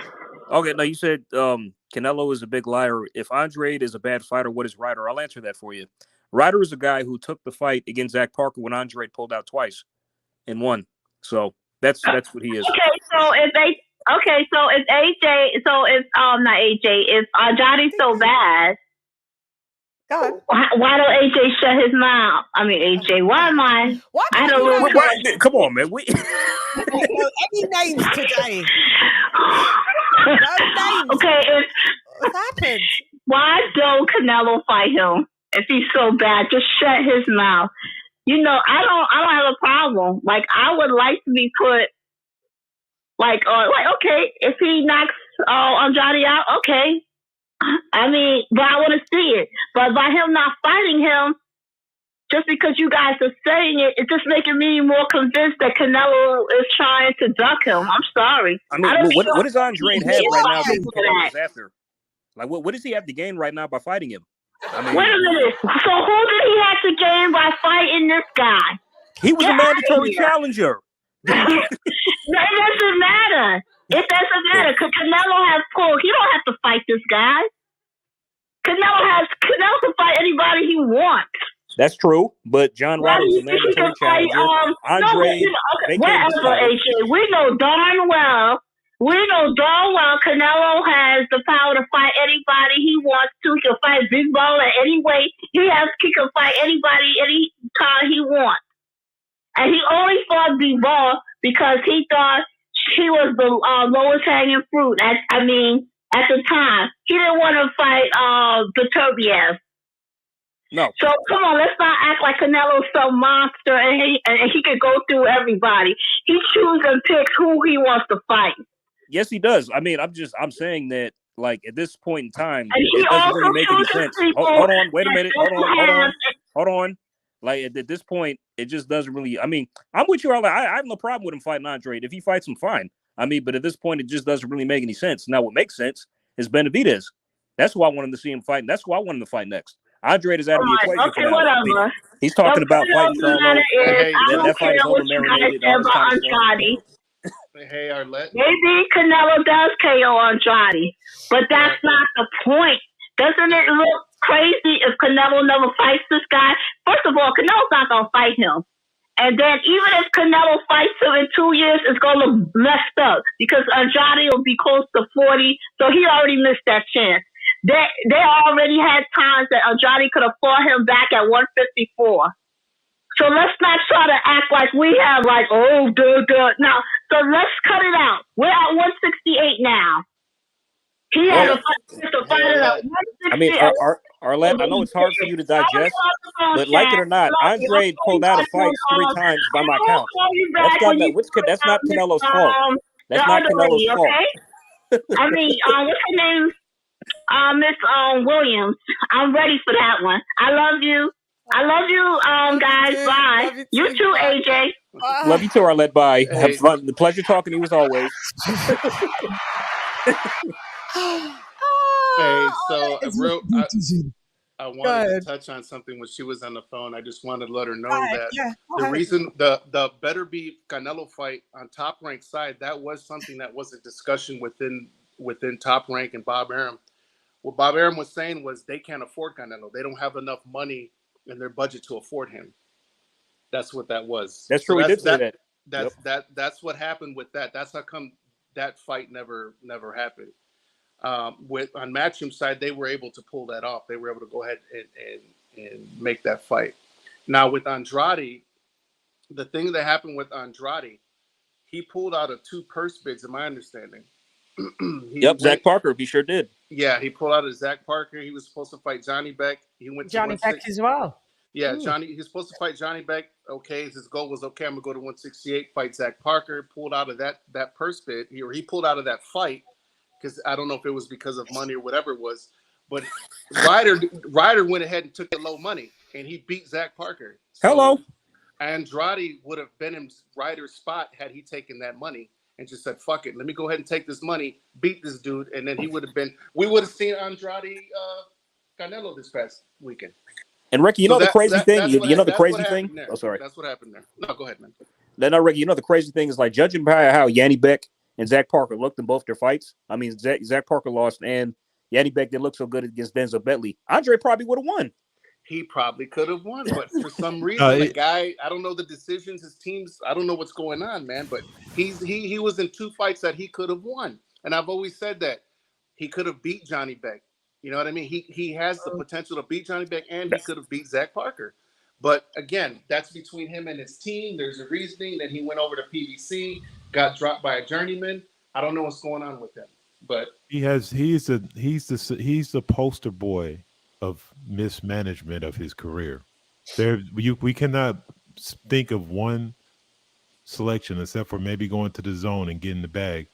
S6: Okay, no, you said Canelo is a big liar. If Andre is a bad fighter, what is Ryder? I'll answer that for you. Ryder is a guy who took the fight against Zach Parker when Andre pulled out twice and won. So that's what he is.
S12: So if AJ, so if not AJ, if Johnny's so bad,
S5: Go on.
S12: Why don't AJ shut his mouth? I mean, AJ, why am I?
S5: Why
S12: I
S5: can't
S12: don't
S5: you
S12: know.
S5: know
S6: Come on, man. We
S5: any names today? No names.
S12: Okay,
S5: What's happened?
S12: why don't Canelo fight him if he's so bad? Just shut his mouth. You know, I don't have a problem. Like, I would like to be put like okay, if he knocks Andrade out, okay. I mean, but I want to see it. But by him not fighting him, just because you guys are saying it, it's just making me more convinced that Canelo is trying to duck him. I'm sorry.
S6: I mean, what does Andrade have right now that Canelo's after? Like, what does he have to gain right now by fighting him? I mean,
S12: wait a minute. So who did he have to gain by fighting this guy?
S6: He was a mandatory challenger.
S12: No, it doesn't matter. It doesn't matter because Canelo has pulled. He don't have to fight this guy. Canelo can fight anybody he wants.
S6: That's true, but John Ryder was a mandatory challenger. Andre,
S12: whatever, AJ. We know darn well Canelo has the power to fight anybody he wants to. He can fight Big Ball in any way. He can fight anybody any time he wants. And he only fought Big Ball because he thought he was the lowest hanging fruit. At the time, he didn't want to fight Benavidez.
S6: No.
S12: So come on, let's not act like Canelo's some monster and he could go through everybody. He chooses and picks who he wants to fight.
S6: Yes, he does. I mean, I'm saying that, like, at this point in time, it doesn't really make any sense. Hold on, wait a minute. Hold on. Like, at this point, it just doesn't really. I mean, I'm with you all. I have no problem with him fighting Andrade. If he fights him, fine. I mean, but at this point, it just doesn't really make any sense. Now, what makes sense is Benavidez. That's who I wanted to see him fight. And that's who I want him to fight next. Andrade is out of the equation.
S12: Okay, whatever.
S6: He's talking about fighting Charlo. That fight is over marinated.
S10: Hey, Arlette.
S12: Maybe Canelo does KO Andrade, but that's not the point. Doesn't it look crazy if Canelo never fights this guy? First of all, Canelo's not going to fight him. And then even if Canelo fights him in 2 years, it's going to look messed up because Andrade will be close to 40, so he already missed that chance. They already had times that Andrade could have fought him back at 154. So let's not try to act like we have Now, so let's cut it out. We're at 168 now. He had a fight at 168.
S6: I mean, Arlette, I know it's hard for you to digest, but like it or not, Andrade pulled out of fights 3 times by my count. That's not Canelo's fault. That's not Canelo's fault.
S12: I mean, what's her name? Miss Williams. I'm ready for that one. I love you. Guys. Bye. You too, AJ.
S6: Love you too, Arlette. Bye. Have fun. The pleasure talking to you as always.
S10: Hey, so I wanted to touch on something when she was on the phone. I just wanted to let her know that the reason the better be Canelo fight on Top Rank side, that was something that was a discussion within Top Rank and Bob Arum. What Bob Arum was saying was they can't afford Canelo. They don't have enough money in their budget to afford him. That's what that was.
S6: That's true. He did say that.
S10: That's what happened with that. That's how come that fight never happened. On Matchroom side, they were able to pull that off. They were able to go ahead and make that fight. Now with Andrade, the thing that happened with Andrade, he pulled out of 2 purse bids, in my understanding.
S6: Zach Parker, he sure did.
S10: Yeah, he pulled out of Zach Parker. He was supposed to fight Johnny Beck. He went to
S5: Johnny Beck as well.
S10: Yeah, he was supposed to fight Johnny Beck. Okay, his goal was, okay, I'm going to go to 168, fight Zach Parker. Pulled out of that purse bid. He pulled out of that fight because I don't know if it was because of money or whatever it was. But Ryder went ahead and took the low money, and he beat Zach Parker. So
S6: Hello.
S10: Andrade would have been in Ryder's spot had he taken that money and just said, fuck it, let me go ahead and take this money, beat this dude, and then we would have seen Andrade Canelo this past weekend.
S6: And Ricky, you know the crazy thing? You know the crazy thing?
S10: There.
S6: Oh, sorry.
S10: That's what happened there. No, go ahead, man.
S6: No, Ricky, you know the crazy thing is, like, judging by how Yanni Beck and Zach Parker looked in both their fights, I mean, Zach Parker lost, and Yanni Beck didn't look so good against Denzel Bentley. Andre probably would have won.
S10: He probably could have won, but for some reason, the guy, I don't know the decisions, his teams, I don't know what's going on, man, but he was in 2 fights that he could have won. And I've always said that he could have beat Johnny Beck. You know what I mean? He has the potential to beat Johnny Beck, and he could have beat Zach Parker. But again, that's between him and his team. There's a reasoning that he went over to PBC, got dropped by a journeyman. I don't know what's going on with him, but
S11: he's the poster boy of mismanagement of his career. We cannot think of one selection except for maybe going to the zone and getting the bag,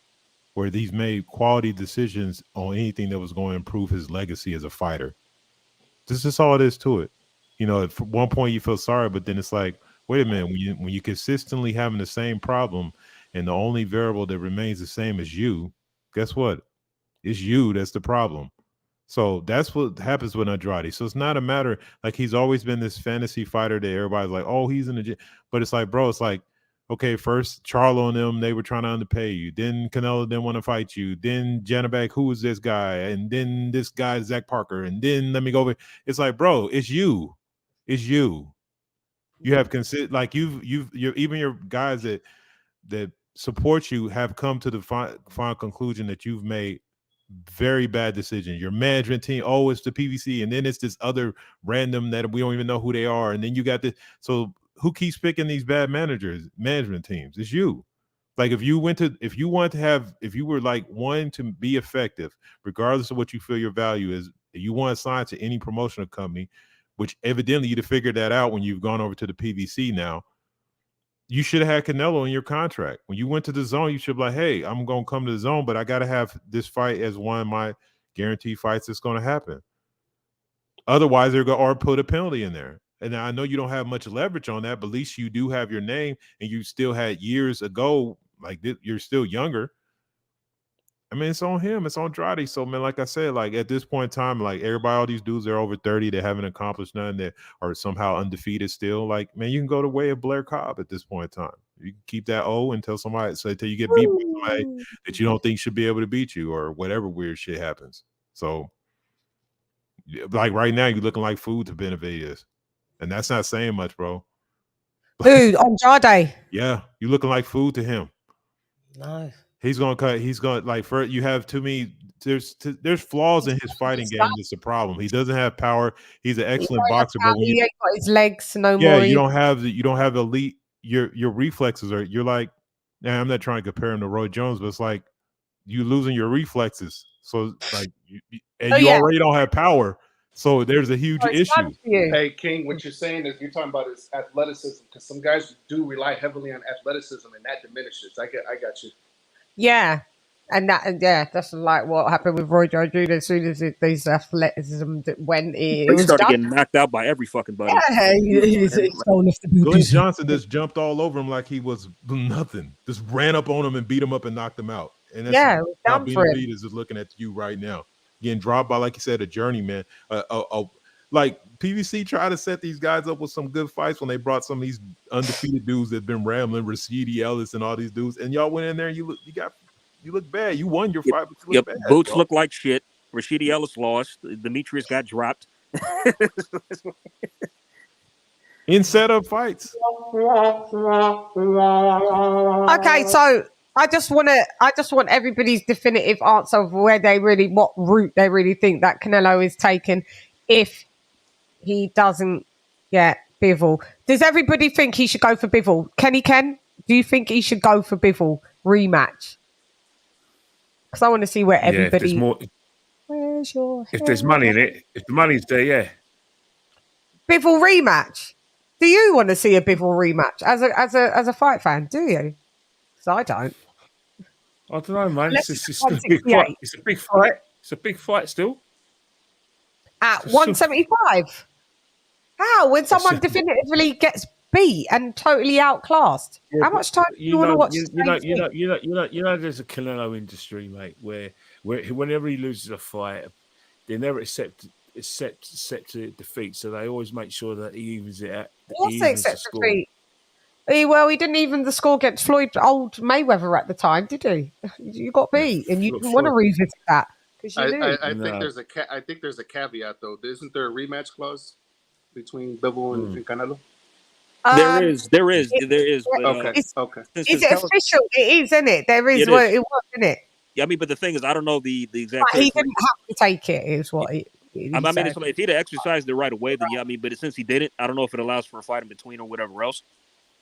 S11: where he's made quality decisions on anything that was going to improve his legacy as a fighter. This is all it is to it. You know, at one point you feel sorry, but then it's like, wait a minute, when you consistently having the same problem and the only variable that remains the same is you, guess what? It's you that's the problem. So that's what happens with Andrade. So it's not a matter, like, he's always been this fantasy fighter that everybody's like, oh, he's in the gym. But it's like, bro, it's like, okay, first Charlo and them, they were trying to underpay you. Then Canelo didn't want to fight you. Then Janabek, who is this guy? And then this guy, Zach Parker. And then let me go over. It's like, bro, it's you. It's you. You have like even your guys that support you have come to the final conclusion that you've made very bad decisions. Your management team, oh, it's the PVC, and then it's this other random that we don't even know who they are, and then you got this. So who keeps picking these bad management teams? It's you. Like if you were like wanting to be effective, regardless of what you feel your value is, if you want to sign to any promotional company, which evidently you'd have figured that out when you've gone over to the PVC now, you should have had Canelo in your contract. When you went to the zone, you should be like, hey, I'm going to come to the zone, but I got to have this fight as one of my guaranteed fights that's going to happen. Otherwise, they're going to put a penalty in there. And I know you don't have much leverage on that, but at least you do have your name, and you still had years ago, like you're still younger. I mean, it's on him. It's on Andrade. So, man, like I said, like at this point in time, like everybody, all these dudes, they're over 30. They haven't accomplished nothing. They are somehow undefeated still. Like, man, you can go the way of Blair Cobb at this point in time. You can keep that O until you get beat by somebody that you don't think should be able to beat you, or whatever weird shit happens. So, like right now, you're looking like food to Benavidez. And that's not saying much, bro.
S5: Dude, Andrade.
S11: Yeah, you're looking like food to him.
S5: No.
S11: He's gonna like, for you have too many. There's flaws in his fighting game. That's the problem. He doesn't have power. He's an excellent boxer, but when
S5: he ain't got his legs no more.
S11: Yeah, you don't have elite. Your reflexes are. You're like, now I'm not trying to compare him to Roy Jones, but it's like you losing your reflexes. So like, you already don't have power. So there's a huge issue.
S10: Hey, King, what you're saying is you're talking about his athleticism, because some guys do rely heavily on athleticism, and that diminishes. I got you.
S5: Yeah. And that's like what happened with Roy Jones Jr. As soon as these athleticism went, it was
S6: started
S5: done.
S6: getting knocked out by every fucking buddy.
S5: Yeah,
S11: Glenn Johnson just jumped all over him like he was nothing. Just ran up on him and beat him up and knocked him out. And that's
S5: it was
S11: how
S5: done for him.
S11: Benavidez is looking at you right now, getting dropped by, like you said, a journeyman. Like PVC tried to set these guys up with some good fights when they brought some of these undefeated dudes that've been rambling, Rashidi Ellis and all these dudes, and y'all went in there and you look bad. You won your fight, but you look bad.
S6: Boots look like shit. Rashidi Ellis lost. Demetrius got dropped.
S11: In setup fights.
S5: Okay, so I just want everybody's definitive answer of what route they really think that Canelo is taking if he doesn't get Bivol. Does everybody think he should go for Bivol? Ken, do you think he should go for Bivol rematch? Because I want to see where everybody. Where's your
S4: if there's money in it, if the money's there, yeah.
S5: Bivol rematch. Do you want to see a Bivol rematch as a fight fan? Do you? Because I don't.
S4: I don't know, man. It's a big fight. It's a big fight. It's a big fight still.
S5: At 175. How? When someone definitively gets beat and totally outclassed. How much time do you want to watch?
S4: You know, there's a Canelo industry, mate, where whenever he loses a fight, they never accept defeat. So they always make sure that he evens it out.
S5: What's accept defeat? Well, he didn't even the score against old Mayweather at the time, did he? You got beat, and you didn't want to revisit that because you knew.
S10: I think there's a caveat though. Isn't there a rematch clause between Bivol and Canelo?
S6: There is.
S10: Okay.
S5: Is it official? It is, isn't it? There is.
S6: It
S5: Well,
S6: is.
S5: it was, isn't it?
S6: Yeah, I mean, but the thing is, I don't know the exact.
S5: But he didn't have to take it. Is what he
S6: I mean,
S5: said.
S6: if he'd have exercised it right away, then yeah. I mean, but since he didn't, I don't know if it allows for a fight in between or whatever else.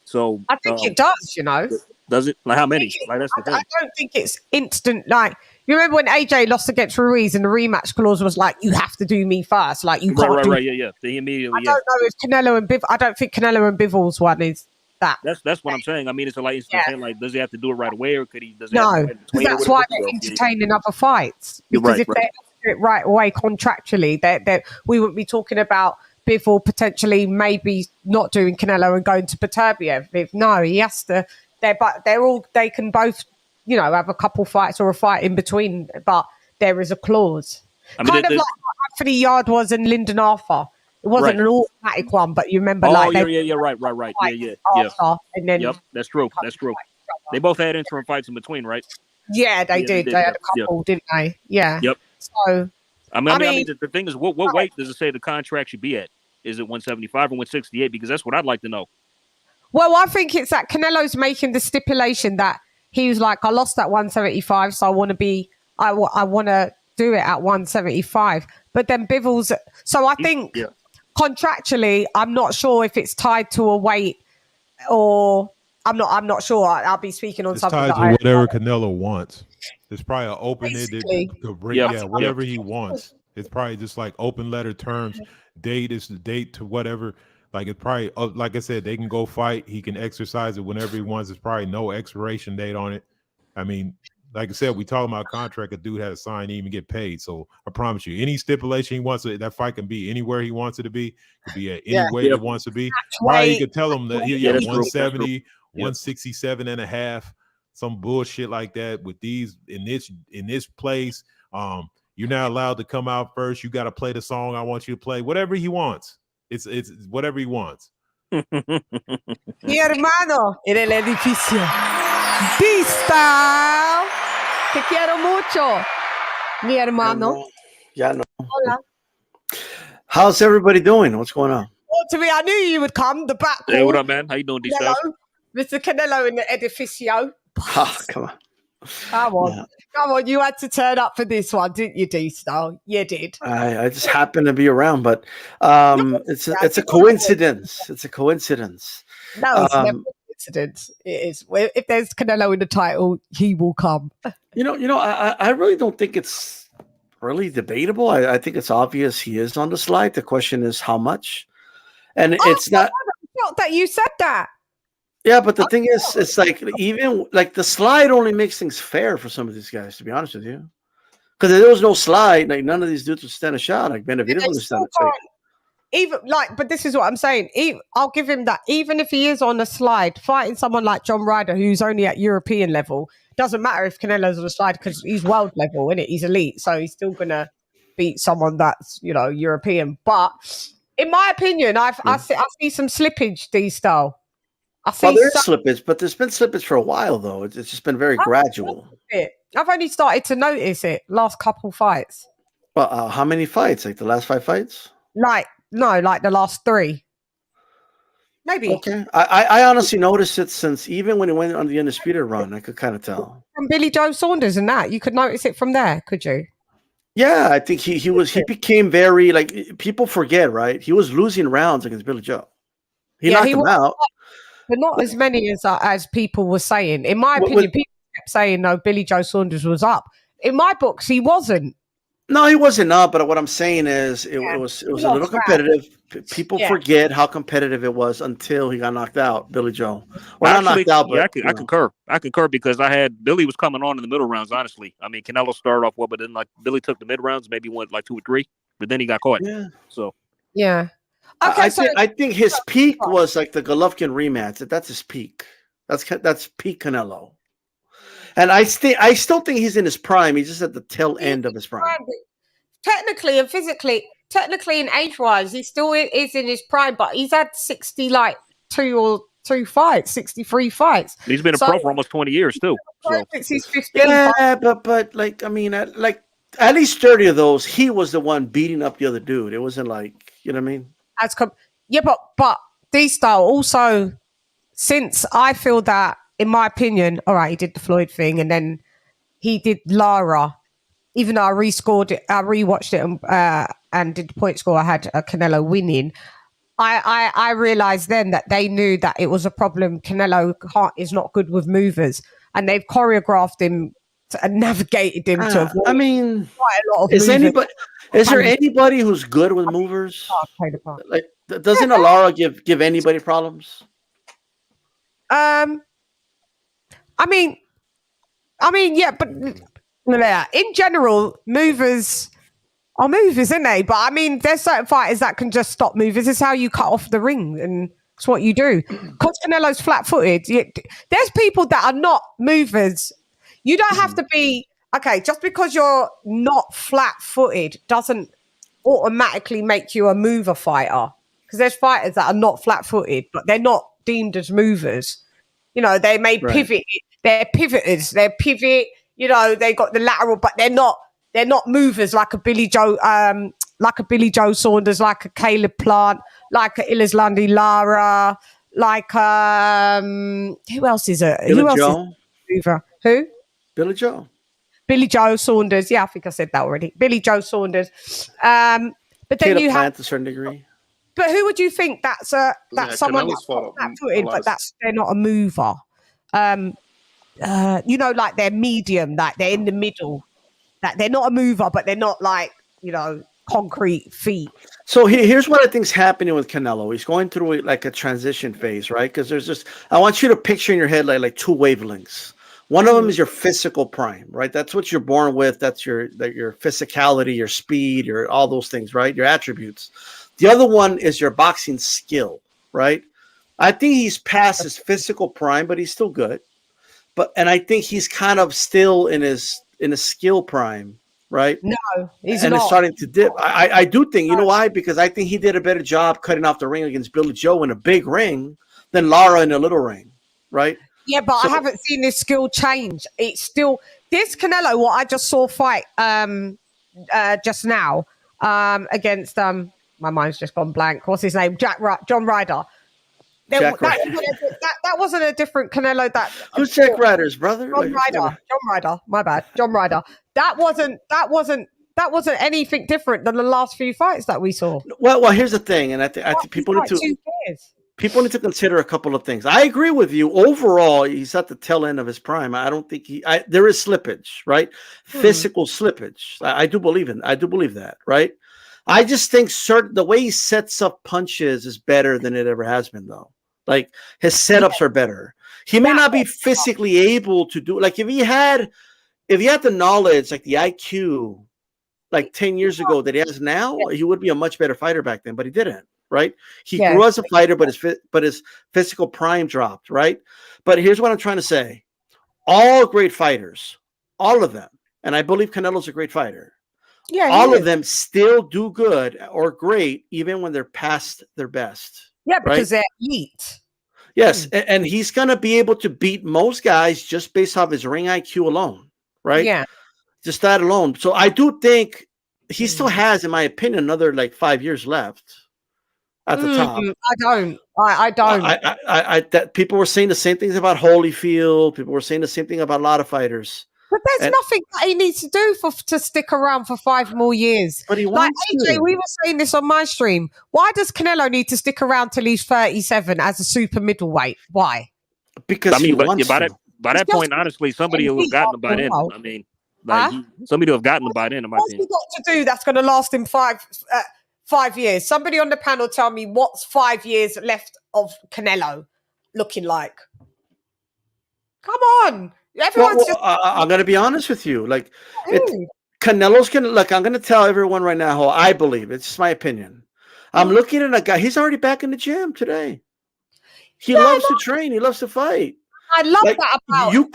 S6: So
S5: I think it does. You know,
S6: does it? Like how many? Like that's the thing.
S5: I don't think it's instant. Like you remember when AJ lost against Ruiz and the rematch clause was like, you have to do me first. Like you can't.
S6: Right. Yeah. They immediately.
S5: I don't know if Canelo and Biv. I don't think Canelo and Bivens one is that.
S6: That's what I'm saying. I mean, it's like instant. Like, does he have to do it right away, or could he? Does he
S5: No,
S6: have to
S5: because that's why they're entertaining other fights. Because if they do it right away contractually, that we wouldn't be talking about Bivol potentially maybe not doing Canelo and going to Beterbiev. No, he has to. They can both, you know, have a couple fights or a fight in between, but there is a clause. I mean, kind of like what Anthony Yard was and Lyndon Arthur. It wasn't an automatic one, but you remember, right.
S6: Yeah. Yeah.
S5: And then,
S6: that's true. They both had interim fights in between, right?
S5: Yeah, they did. They had a couple, didn't they? Yeah.
S6: Yep.
S5: So,
S6: I mean, the thing is, what weight does it say the contract should be at? Is it 175 or 168? Because that's what I'd like to know.
S5: Well, I think it's that Canelo's making the stipulation that he was like, I lost at 175, so I want to do it at 175. But then Bivens, so I think contractually, I'm not sure if it's tied to a weight or I'm not sure. I'll be speaking on something
S11: tied to whatever Canelo wants. It's probably an open-ended, whatever he wants. It's probably just like open letter terms. Date is the date to whatever. Like it's probably, like I said, they can go fight. He can exercise it whenever he wants. There's probably no expiration date on it. I mean, like I said, we talking about a contract. A dude had to sign, even get paid. So I promise you, any stipulation he wants, that fight can be anywhere he wants it to be. Could be at any way he wants to be. Probably he could tell him that 170, 167 and a half, some bullshit like that. With these in this place, you're not allowed to come out first. You got to play the song I want you to play. Whatever he wants. It's whatever he wants.
S5: Mi hermano en el edificio. Pista. Te quiero mucho. Mi hermano.
S13: Ya no.
S5: Hola.
S13: How's everybody doing? What's going on?
S5: Well, to me, I knew you would come. The back.
S6: Hey, what up, man? How you doing, D-Style?
S5: Mr. Canelo in the edificio.
S13: Oh, come on.
S5: Come on. Yeah. Come on, you had to turn up for this one, didn't you, D-Style? You did.
S13: I just happened to be around, but it's a coincidence. It's a coincidence.
S5: No, it's never a coincidence. It is. If there's Canelo in the title, he will come.
S13: I really don't think it's really debatable. I think it's obvious he is on the slide. The question is how much. And it's not
S5: that you said that.
S13: Yeah, but the thing is, it's like even like the slide only makes things fair for some of these guys, to be honest with you. Because if there was no slide, like none of these dudes would stand a shot. Like Benavidez would stand a shot.
S5: Even like, but this is what I'm saying. I'll give him that. Even if he is on a slide, fighting someone like John Ryder, who's only at European level, doesn't matter if Canelo's on a slide because he's world level, isn't it? He's elite, so he's still gonna beat someone that's European. But in my opinion, I see some slippage these style.
S13: There's slippage, but there's been slippage for a while, though. It's just been very gradual.
S5: I've only started to notice it last couple fights.
S13: Well, how many fights? Like the last 5 fights?
S5: Like the last 3. Maybe.
S13: Okay. I honestly noticed it since even when he went on the Undisputed run, I could kind of tell.
S5: From Billy Joe Saunders and that, you could notice it from there, could you?
S13: Yeah, I think he became very, like, people forget, right? He was losing rounds against Billy Joe. He knocked him out.
S5: But not as many as people were saying. In my opinion, people kept saying, no, Billy Joe Saunders was up. In my books, he wasn't.
S13: No, he wasn't up. But what I'm saying is it was a little competitive. People forget how competitive it was until he got knocked out, Billy Joe. Well, not knocked out, but
S6: I concur. I concur because Billy was coming on in the middle rounds, honestly. I mean, Canelo started off well, but then like Billy took the mid rounds, maybe went like 2 or 3, but then he got caught.
S13: Yeah.
S6: So
S5: yeah.
S13: Okay, I think his peak was like the Golovkin rematch. That's his peak. That's peak Canelo. And I still think he's in his prime. He's just at the tail end of his prime.
S5: Technically and physically, and age-wise, he still is in his prime, but he's had 62 fights, 63 fights.
S6: He's been a pro for almost 20 years too. So.
S5: Since he's 15.
S13: Yeah, but like I mean, like at least 30 of those, he was the one beating up the other dude. It wasn't like, you know what I mean?
S5: But D-Style also, since I feel that, in my opinion, all right, he did the Floyd thing, and then he did Lara. Even though I rescored it, I rewatched it and did the point score. I had Canelo winning. I realized then that they knew that it was a problem. Canelo is not good with movers, and they've choreographed him and navigated him to avoid.
S13: I mean,
S5: quite a lot of
S13: is
S5: movers.
S13: there anybody who's good with movers? Like, doesn't Lara give anybody problems?
S5: I mean, yeah, but in general, movers are movers, isn't they? But I mean, there's certain fighters that can just stop movers. It's how you cut off the ring, and it's what you do. Because Canelo's flat-footed. There's people that are not movers. You don't have to be just because you're not flat-footed doesn't automatically make you a mover fighter. Because there's fighters that are not flat-footed, but they're not deemed as movers. You know, they may pivot. They're pivoters. They're pivot. You know, they got the lateral, but they're not movers like a Billy Joe Saunders, like a Caleb Plant, like a Ilizlandi Lara, like who else is it?
S13: Billy
S5: Who else
S13: Joe?
S5: is a mover? Who?
S13: Billy Joe.
S5: Billy Joe Saunders. Yeah, I think I said that already. Billy Joe Saunders. But then
S13: Caleb
S5: you
S13: Plant
S5: have
S13: to a certain degree.
S5: But who would you think that's someone
S10: Canelo's
S5: that's
S10: fought
S5: flat-footed, but they're not a mover? You know, like they're medium, like they're in the middle. That they're not a mover, but they're not like, you know, concrete feet.
S13: So here's what I think's happening with Canelo. He's going through like a transition phase, right? Because there's just, I want you to picture in your head like two wavelengths. One of them is your physical prime, right? That's what you're born with. That's your physicality, your speed, your all those things, right? Your attributes. The other one is your boxing skill, right? I think he's past his physical prime, but he's still good. And I think he's kind of still in a skill prime, right?
S5: No, he's
S13: and
S5: not.
S13: It's starting to dip. I do think, you know why? Because I think he did a better job cutting off the ring against Billy Joe in a big ring than Lara in a little ring, right?
S5: Yeah, but I haven't seen his skill change. It's still this Canelo. What I just saw fight just now against my mind's just gone blank. What's his name? John Ryder. That wasn't a different Canelo.
S13: Who's Jack Ryder's brother?
S5: John Ryder. My bad. John Ryder. That wasn't anything different than the last few fights that we saw.
S13: Well, here's the thing, and I think people need to. People need to consider a couple of things. I agree with you. Overall, he's at the tail end of his prime. I don't think there is slippage, right? Physical slippage. I do believe that, right? I just think the way he sets up punches is better than it ever has been, though. Like his setups are better. He may not be physically able to do like if he had the knowledge, like the IQ, like 10 years ago that he has now, he would be a much better fighter back then, but he didn't. Right? He grew as a fighter, but his physical prime dropped, right? But here's what I'm trying to say. All great fighters, all of them, and I believe Canelo's a great fighter. Yeah, all of them still do good or great even when they're past their best.
S5: Yeah, because they're elite.
S13: Yes, and he's going to be able to beat most guys just based off his ring IQ alone, right?
S5: Yeah.
S13: Just that alone. So I do think he still has, in my opinion, another like 5 years left. At the top,
S5: I don't.
S13: That people were saying the same things about Holyfield. People were saying the same thing about a lot of fighters.
S5: But there's nothing that he needs to do to stick around for 5 more years.
S13: But he wants
S5: AJ, we were saying this on my stream. Why does Canelo need to stick around till he's 37 as a super middleweight? Why?
S13: Because
S6: by that point, honestly, somebody will have gotten him by then. I mean, somebody will have gotten him by then.
S5: What's he got to do that's going to last him 5 years? Somebody on the panel tell me what's 5 years left of Canelo looking like. Come on.
S13: I'm going to be honest with you. Like, Canelo's going to look. I'm going to tell everyone right now how I believe. It's just my opinion. I'm looking at a guy. He's already back in the gym today. He loves to train. He loves to fight.
S5: I love that about
S13: you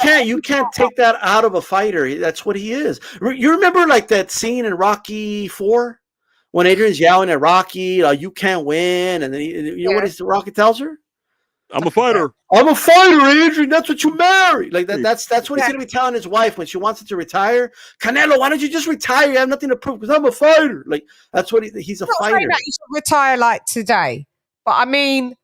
S13: can't take that out of a fighter. That's what he is. You remember like that scene in Rocky IV when Adrian's yelling at Rocky, "You can't win," and then you know what Rocky tells her?
S6: I'm a fighter.
S13: I'm a fighter, Adrian. That's what you marry. Like that. That's what he's gonna be telling his wife when she wants him to retire. Canelo, why don't you just retire? You have nothing to prove because I'm a fighter. Like that's what he's a fighter.
S5: That he should retire like today, but I mean,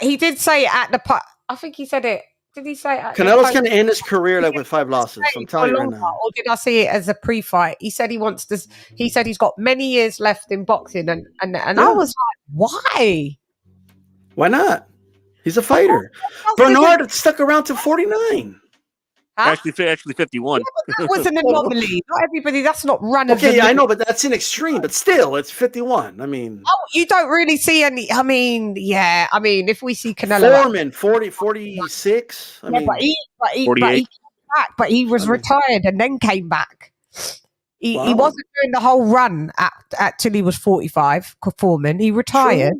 S5: he did say it at the. I think he said it Did he say?
S13: Canelo's going to end his career like with 5 losses. I'm telling you right now.
S5: Or did I see it as a pre-fight? He said he wants to. He said he's got many years left in boxing, and I was like, why?
S13: Why not? He's a fighter. Bernard stuck around to 49.
S5: Huh?
S6: Actually 51.
S5: Yeah, that was an anomaly. Not everybody. That's not run.
S13: Okay, I know, but that's an extreme. But still, it's 51. I mean,
S5: you don't really see any. I mean, yeah. I mean, if we see Canelo
S13: Foreman 46. I mean,
S5: but he came back. But he was retired and then came back. He wasn't doing the whole run at till he was 45. Foreman. He retired,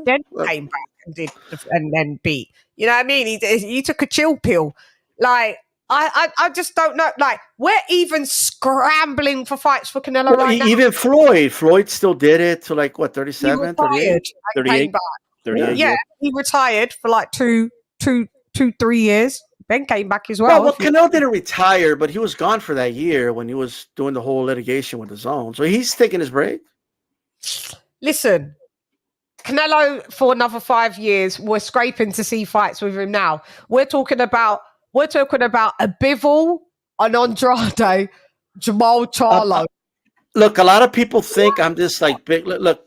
S5: then came back and did and then beat. You know what I mean? He took a chill pill, like. I just don't know. Like, we're even scrambling for fights for Canelo right now.
S13: Even Floyd still did it to like what 37, 38.
S5: Yeah, he retired for like 3 years. Ben came back as well.
S13: Well, Canelo didn't retire, but he was gone for that year when he was doing the whole litigation with the zone. So he's taking his break.
S5: Listen, Canelo for another 5 years. We're scraping to see fights with him now. We're talking about a Bivol, an Andrade, Jamal Charlo.
S13: Look, a lot of people think I'm just like big. Look.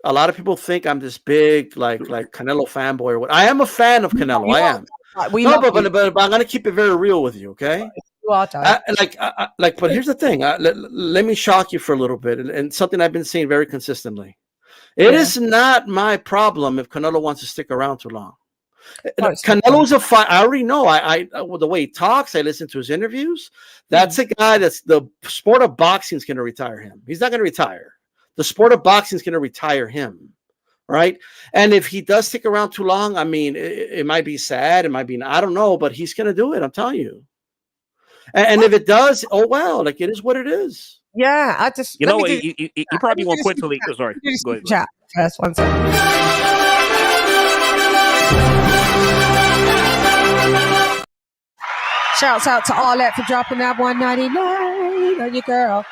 S13: A lot of people think I'm this big, like Canelo fanboy or what. I am a fan of Canelo. I am. But I'm gonna keep it very real with you, okay? But here's the thing. Let me shock you for a little bit, and something I've been saying very consistently. It is not my problem if Canelo wants to stick around too long. Canelo's a fight. I already know. I the way he talks, I listen to his interviews. That's a guy that's the sport of boxing is going to retire him. He's not going to retire. The sport of boxing is going to retire him, right? And if he does stick around too long, I mean, it might be sad. It might be, I don't know, but he's going to do it. I'm telling you. And if it does, oh well, like it is what it is.
S5: Yeah, I just
S6: you probably won't quit till he. Sorry, go ahead.
S5: Chat first, 1 second. Shouts out to Arlette for dropping that 199 on your girl.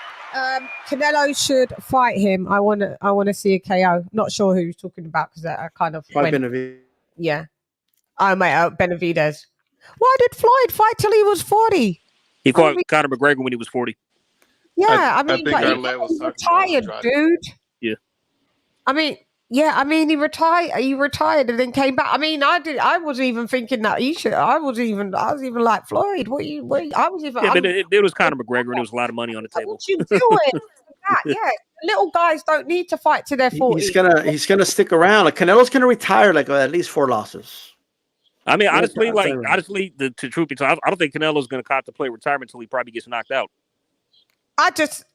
S5: Canelo should fight him. I want to see a KO. Not sure who he's talking about because I kind of
S13: Benavidez.
S5: Yeah. Oh mate, Benavidez. Why did Floyd fight till he was 40?
S6: He fought Conor McGregor when he was 40.
S5: Yeah, I mean, but he was retired, dude.
S6: Yeah.
S5: I mean, he retired and then came back. I mean, I was even thinking that he should. I was even like Floyd. It
S6: was Conor McGregor, and there was a lot of money on the table.
S5: What you doing? Yeah, little guys don't need to fight to their 40s.
S13: He's gonna stick around. Like Canelo's gonna retire like at least 4 losses.
S6: I mean, honestly, the truth be told, I don't think Canelo's gonna contemplate retirement until he probably gets knocked out.
S5: I just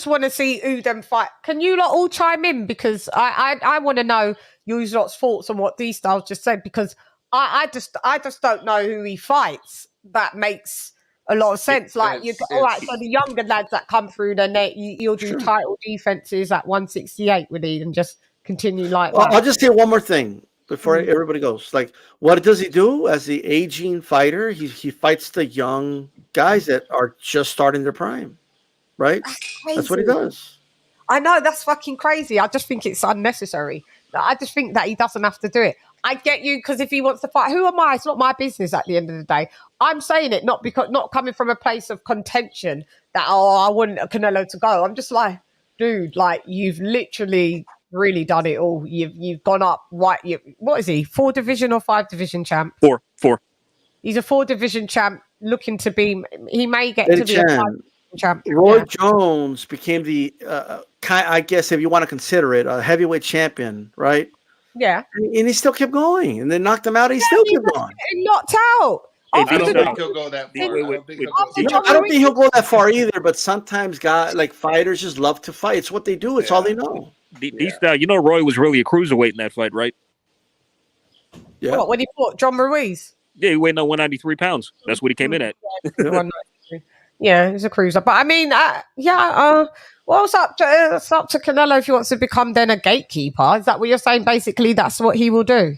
S5: want to see who them fight. Can you lot all chime in? Because I want to know you lot's thoughts on what D-Styles just said, because I just don't know who he fights. That makes a lot of sense. Like, all right, so the younger lads that come through, then you'll do title defenses at 168 with he and just continue like that.
S13: I'll just say one more thing before everybody goes. Like, what does he do as the aging fighter? He fights the young guys that are just starting their prime. Right? That's what he does.
S5: I know, that's fucking crazy. I just think it's unnecessary. I just think that he doesn't have to do it. I get you, because if he wants to fight, who am I? It's not my business at the end of the day. I'm saying it not coming from a place of contention that, I want Canelo to go. I'm just like, dude, like, you've literally really done it all. You've gone up, right? What is he? 4 division or 5 division champ?
S6: 4.
S5: He's a 4 division champ looking to be, he may get to be a 5 champ.
S13: Roy Jones became the, I guess if you want to consider it, a heavyweight champion, right?
S5: Yeah.
S13: And he still kept going, and then knocked him out. He still kept going.
S5: Knocked out.
S10: I don't think he'll go that far.
S13: I don't think he'll go that far either. But sometimes, fighters just love to fight. It's what they do. It's all they know.
S6: Roy was really a cruiserweight in that fight, right?
S13: Yeah.
S5: What, when he fought John Ruiz?
S6: Yeah, he weighed 193 pounds. That's what he came in at.
S5: Yeah, he's a cruiser. But I mean, well, it's up to Canelo if he wants to become then a gatekeeper. Is that what you're saying? Basically, that's what he will do.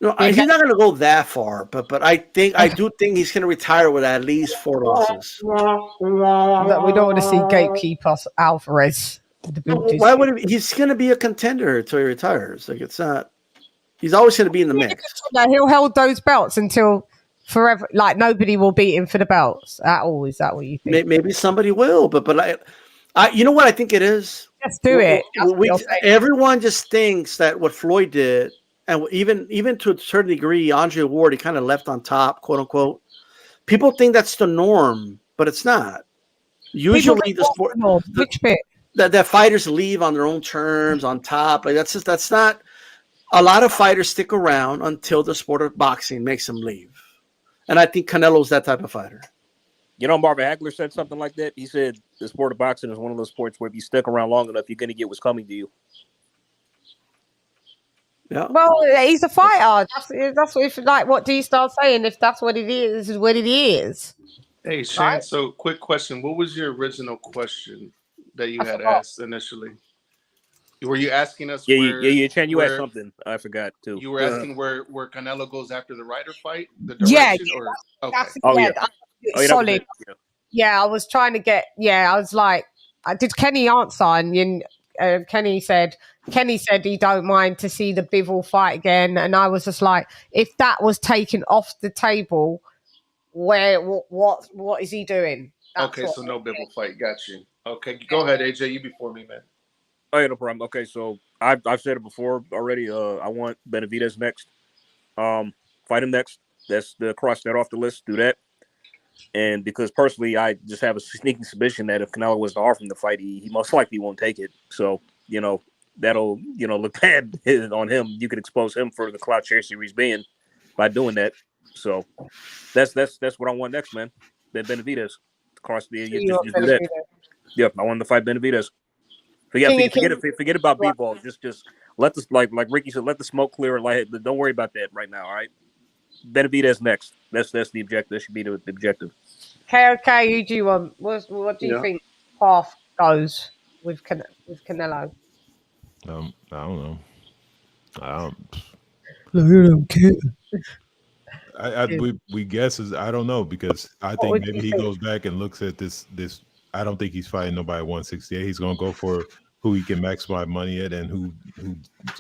S13: No, he's not going to go that far. But I do think he's going to retire with at least 4 losses.
S5: We don't want to see gatekeeper Alvarez.
S13: Why would he's going to be a contender until he retires? Like, it's not. He's always going to be in the mix.
S5: He'll hold those belts until forever. Like nobody will beat him for the belts at all. Is that what you think?
S13: Maybe somebody will, but I you know what I think it is.
S5: Let's do it.
S13: Everyone just thinks that what Floyd did, and even to a certain degree, Andre Ward, he kind of left on top, quote unquote. People think that's the norm, but it's not. Usually, the sport,
S5: which bit
S13: that fighters leave on their own terms, on top. Like that's not. A lot of fighters stick around until the sport of boxing makes them leave, and I think Canelo's that type of fighter.
S6: You know, Marvin Hagler said something like that. He said the sport of boxing is one of those sports where if you stick around long enough, you're going to get what's coming to you.
S13: Yeah.
S5: Well, he's a fighter. That's what. If like, what do you start saying? If that's what it is what it is.
S10: Hey, Shane. Right? So, quick question: what was your original question that you had asked initially? Were you asking us?
S6: Yeah. Chan, you asked something. I forgot too.
S10: You were asking where Canelo goes after the Ryder fight. The direction,
S5: Solid. Yeah, I was trying to get. Yeah, I was like, did Kenny answer? And Kenny said he don't mind to see the Bivol fight again, and I was just like, if that was taken off the table, what is he doing?
S10: Okay, so no Bivol fight. Got you. Okay, go ahead, AJ. You before me, man.
S6: Oh yeah, no problem. Okay, so I've said it before already. I want Benavidez next. Fight him next. That's the cross that off the list. Do that. And because personally, I just have a sneaking suspicion that if Canelo was to offer him the fight, he most likely won't take it. So, that'll, look bad on him. You could expose him for the clout chaser he's being by doing that. So that's what I want next, man. Benavidez. Cross the just do that. Yep, I want to fight Benavidez. Forget about B-ball. Just let this like Ricky said, let the smoke clear. Like, don't worry about that right now. All right. Benavidez next. That's the objective. That should be the objective.
S5: Okay. Who do you want? What do you think path goes with Canelo?
S11: I don't know. I
S5: don't care.
S11: We guess is I don't know because I think maybe he goes back and looks at this. I don't think he's fighting nobody at 168. He's going to go for who he can maximize money at and who's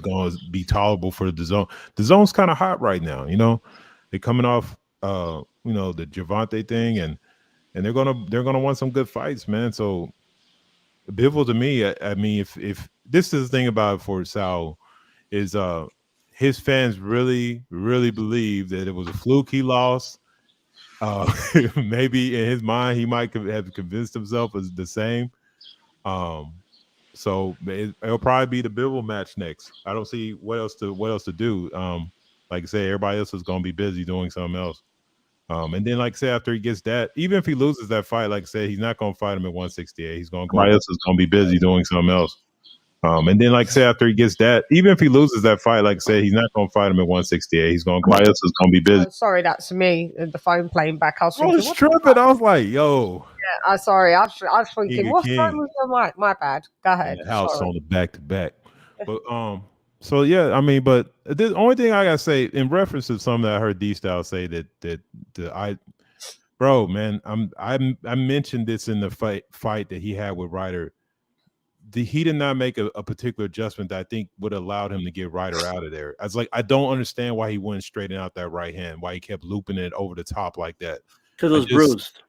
S11: going to be tolerable for the zone. The zone's kind of hot right now. They're coming off, the Javante thing, and they're gonna want some good fights, man. So, Bivol to me, I mean, if this is the thing about it for Sal, is his fans really, really believe that it was a fluke he lost. Maybe in his mind he might have convinced himself as the same. So it'll probably be the Bivol match next. I don't see what else to do. Like I say, everybody else is going to be busy doing something else. And then, like I say, after he gets that, even if he loses that fight, like I said, he's not going to fight him at 168. He's going to go. Everybody else is going to be busy doing something else. And then, like I say, after he gets that, even if he loses that fight, like I said, he's not going to fight him at 168. He's going to. Everybody else is going to be busy.
S5: Oh, sorry, that's me. The phone playing back. I was
S11: tripping. I was like, yo.
S5: Yeah, sorry. I was thinking, what's wrong with your mic? My bad. Go ahead.
S11: House on the back to back. But so yeah, I mean, but the only thing I gotta say in reference to something that I heard D-Style say bro, man, I mentioned this in the fight that he had with Ryder. He did not make a particular adjustment that I think would have allowed him to get Ryder out of there. I was like, I don't understand why he wouldn't straighten out that right hand, why he kept looping it over the top like that.
S13: Because it was bruised.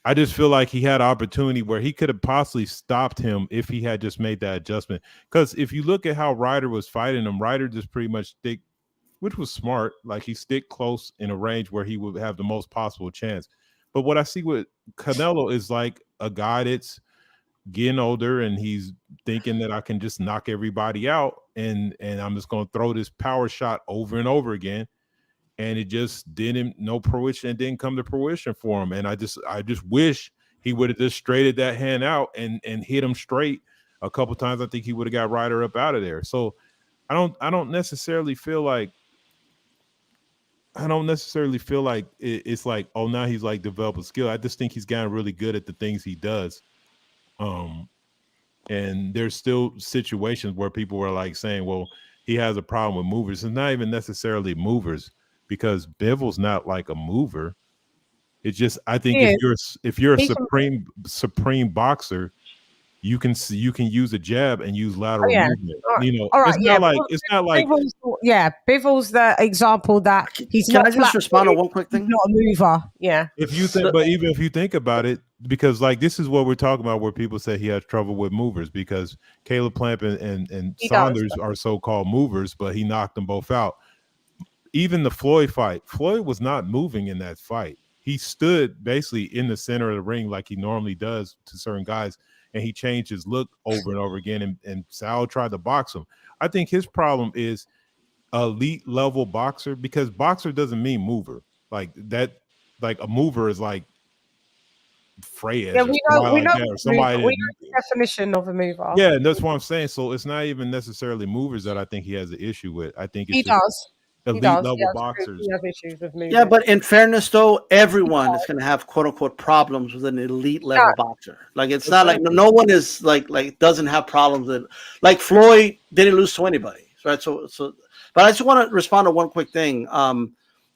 S11: I just feel like he had an opportunity where he could have possibly stopped him if he had just made that adjustment. Because if you look at how Ryder was fighting him, Ryder just pretty much stick, which was smart. Like he stick close in a range where he would have the most possible chance. But what I see with Canelo is like a guy that's getting older and he's thinking that I can just knock everybody out and I'm just going to throw this power shot over and over again. And it just didn't come to fruition for him. And I just wish he would have just straightened that hand out and hit him straight a couple times. I think he would have got Ryder up out of there. So I don't necessarily feel like it's like, oh, now he's like developed a skill. I just think he's gotten really good at the things he does. And there's still situations where people were like saying, well, he has a problem with movers. It's not even necessarily movers. Because Bivol's not like a mover. It's just I think if you're a supreme boxer, you can use a jab and use lateral movement.
S5: All right.
S11: You know,
S5: All right,
S11: it's not like
S5: Bivol's the example that he's
S13: Can
S5: not
S13: I just respond to one quick
S5: he's
S13: thing?
S5: not a mover. Yeah.
S11: if you think, but even if you think about it, because like this is what we're talking about, where people say he has trouble with movers because Caleb Plant and Saunders are so-called movers, but he knocked them both out. Even the Floyd fight, Floyd was not moving in that fight. He stood basically in the center of the ring like he normally does to certain guys, and he changed his look over and over again, and Sal tried to box him. I think his problem is elite level boxer, because boxer doesn't mean mover. Like that, like a mover is like Freyes
S5: Yeah,
S11: or somebody like that, or somebody.
S5: we know the definition of a mover.
S11: Yeah, and that's what I'm saying. So it's not even necessarily movers that I think he has an issue with. I think it's
S5: He
S11: just
S5: does.
S11: elite
S5: He does.
S11: level
S5: He has
S11: boxers.
S5: He has issues with moving.
S13: Yeah, but in fairness, though, everyone is going to have "quote unquote" problems with an elite level boxer. Like it's not like no one is like doesn't have problems with. Like Floyd didn't lose to anybody, right? So, but I just want to respond to one quick thing.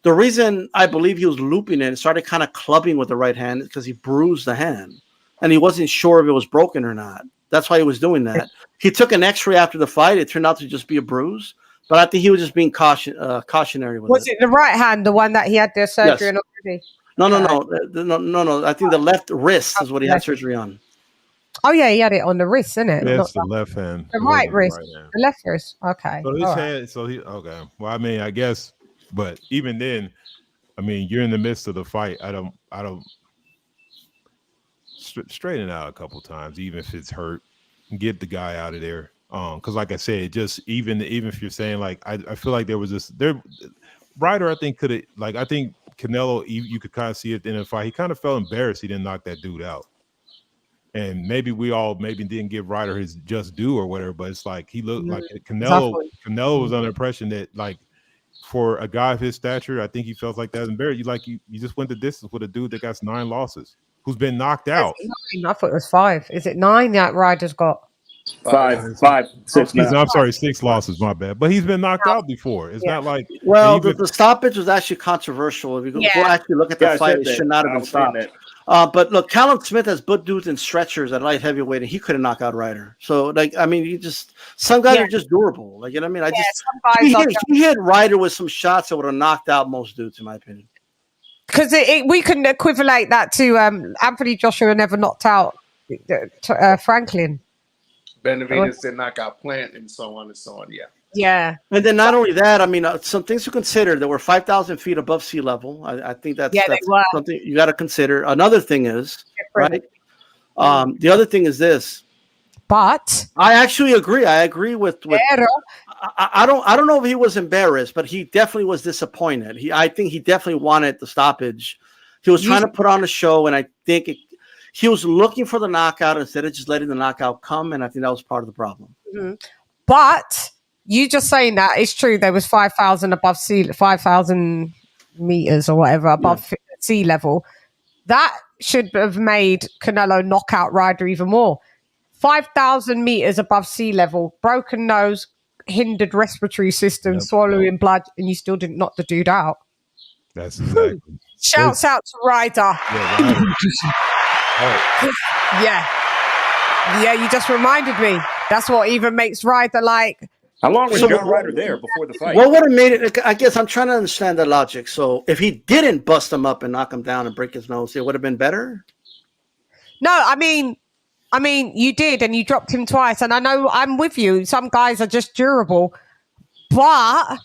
S13: The reason I believe he was looping it and started kind of clubbing with the right hand is because he bruised the hand, and he wasn't sure if it was broken or not. That's why he was doing that. He took an X-ray after the fight. It turned out to just be a bruise. But I think he was just being cautionary with it.
S5: Was it the right hand, the one that he had their surgery on already?
S13: No. I think the left wrist is what he had surgery on.
S5: Oh yeah, he had it on the wrist, isn't it?
S11: Yeah,
S5: Not
S11: it's the left hand.
S5: the
S11: It
S5: right
S11: wasn't
S5: wrist.
S11: right hand.
S5: The left wrist. Okay.
S11: So his
S5: all right.
S11: hand. So he okay. Well, I mean, I guess, but even then, I mean, you're in the midst of the fight. I don't straighten it out a couple times, even if it's hurt. Get the guy out of there. Because like I said, just even if you're saying like I feel like there was this Ryder, I think I think Canelo, you could kind of see it in the fight. He kind of felt embarrassed he didn't knock that dude out. And maybe we all didn't give Ryder his just due or whatever, but it's like he looked like Canelo was under the impression that like for a guy of his stature, I think he felt like that embarrassed. You just went the distance with a dude that got 9 losses, who's been knocked out.
S5: I thought it was 5. Is it 9 that Ryder's got?
S6: 5, 6 now.
S11: I'm sorry, 6 losses, my bad. But he's been knocked out before. It's not like
S13: the stoppage was actually controversial. If you go actually look at the fight, it should not have been stopped. But look, Callum Smith has put dudes in stretchers at light heavyweight, and he couldn't knock out Ryder. So, like, I mean, some guys are just durable. Like, you know what I mean? He hit Ryder with some shots that would have knocked out most dudes, in my opinion.
S5: Because we can equivalent that to Anthony Joshua never knocked out Franklin.
S10: Benavidez did knock out Plant, and so on and so on. Yeah.
S5: Yeah.
S13: And then not only that, I mean, some things to consider. There were 5,000 feet above sea level. I think that's something you got to consider. Another thing is, right? The other thing is this.
S5: But
S13: I actually agree. I agree with I don't know if he was embarrassed, but he definitely was disappointed. I think he definitely wanted the stoppage. He was trying to put on a show, and I think he was looking for the knockout instead of just letting the knockout come, and I think that was part of the problem.
S5: Mm-hmm. But you just saying that it's true. There was 5,000 above 5,000 meters or whatever above sea level. That should have made Canelo knock out Ryder even more. 5,000 meters above sea level, broken nose, hindered respiratory system, swallowing blood, and you still didn't knock the dude out.
S11: That's exactly.
S5: Shouts out to Ryder. Yeah, you just reminded me. That's what even makes Ryder like.
S6: How long was John Ryder there before the fight?
S13: What would have made it? I guess I'm trying to understand the logic. So if he didn't bust him up and knock him down and break his nose, it would have been better?
S5: No, I mean, you did, and you dropped him twice. And I know I'm with you. Some guys are just durable, but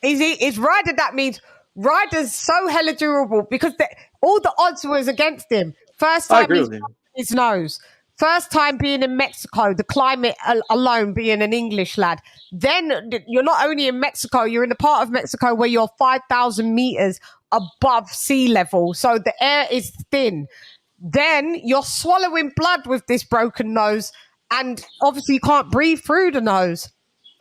S5: is Ryder? That means Ryder's so hella durable because all the odds was against him. First time he dropped his nose. First time being in Mexico, the climate alone, being an English lad. Then you're not only in Mexico, you're in a part of Mexico where you're 5,000 meters above sea level. So the air is thin. Then you're swallowing blood with this broken nose. And obviously you can't breathe through the nose.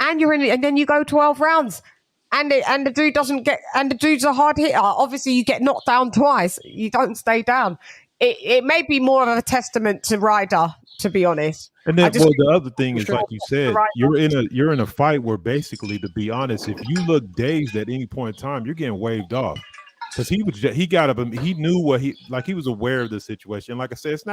S5: And and then you go 12 rounds. And the dude doesn't get, and the dude's a hard hitter. Obviously you get knocked down twice. You don't stay down. It may be more of a testament to Ryder, to be honest.
S11: And then, the other thing is, like you said, you're in a fight where basically, to be honest, if you look dazed at any point in time, you're getting waved off. because he got up and he knew what he was aware of the situation. Like I said, it's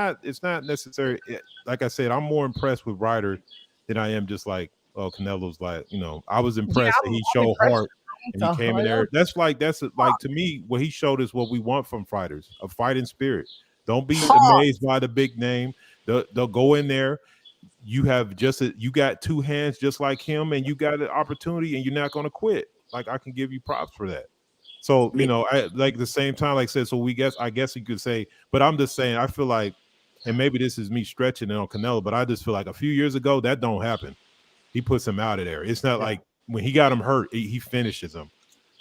S11: not necessary. Like I said, I'm more impressed with Ryder than I am just like, oh, Canelo's like, I was impressed that he showed heart and he came in there. That's like to me, what he showed is what we want from fighters, a fighting spirit. Don't be amazed by the big name. They'll go in there. You got two hands just like him, and you got an opportunity, and you're not going to quit. Like, I can give you props for that. So, I like the same time, like I said, so I guess you could say, but I'm just saying, I feel like, and maybe this is me stretching it on Canelo, but I just feel like a few years ago, that don't happen. He puts him out of there. It's not like when he got him hurt, he finishes him.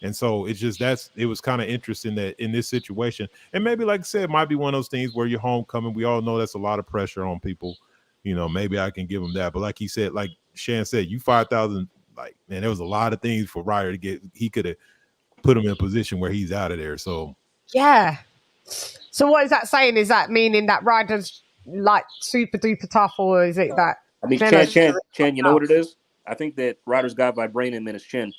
S11: And so it's just it was kind of interesting that in this situation, and maybe like I said, it might be one of those things where you're homecoming. We all know that's a lot of pressure on people. Maybe I can give him that. But like he said, like Shan said, you 5,000, like, man, there was a lot of things for Ryder to get. He could have put him in a position where he's out of there. So
S5: yeah. So what is that saying? Is that meaning that Ryder's like super duper tough, or is it that?
S6: I mean, Chan, you know what it is? I think that Ryder's got vibranium in his chin.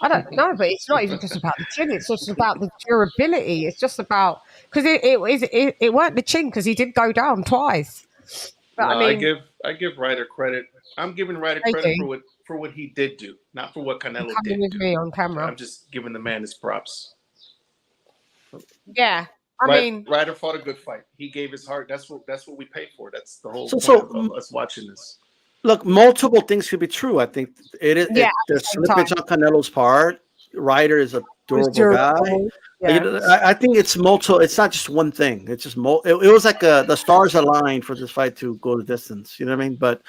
S5: I don't know, but it's not even just about the chin. It's just about the durability. It's just about because it weren't the chin because he did go down twice. But
S10: no,
S5: I mean,
S10: I give Ryder credit. I'm giving Ryder credit for what he did do, not for what Canelo did.
S5: With me on camera.
S10: I'm just giving the man his props.
S5: Yeah, I mean,
S10: Ryder fought a good fight. He gave his heart. That's what we pay for. That's the whole point of us watching this.
S13: Look, multiple things could be true. I think it is the slippage on Canelo's part. Ryder is a durable guy. Yeah. I think it's multiple. It's not just one thing. It's just it was like the stars aligned for this fight to go the distance. You know what I mean? But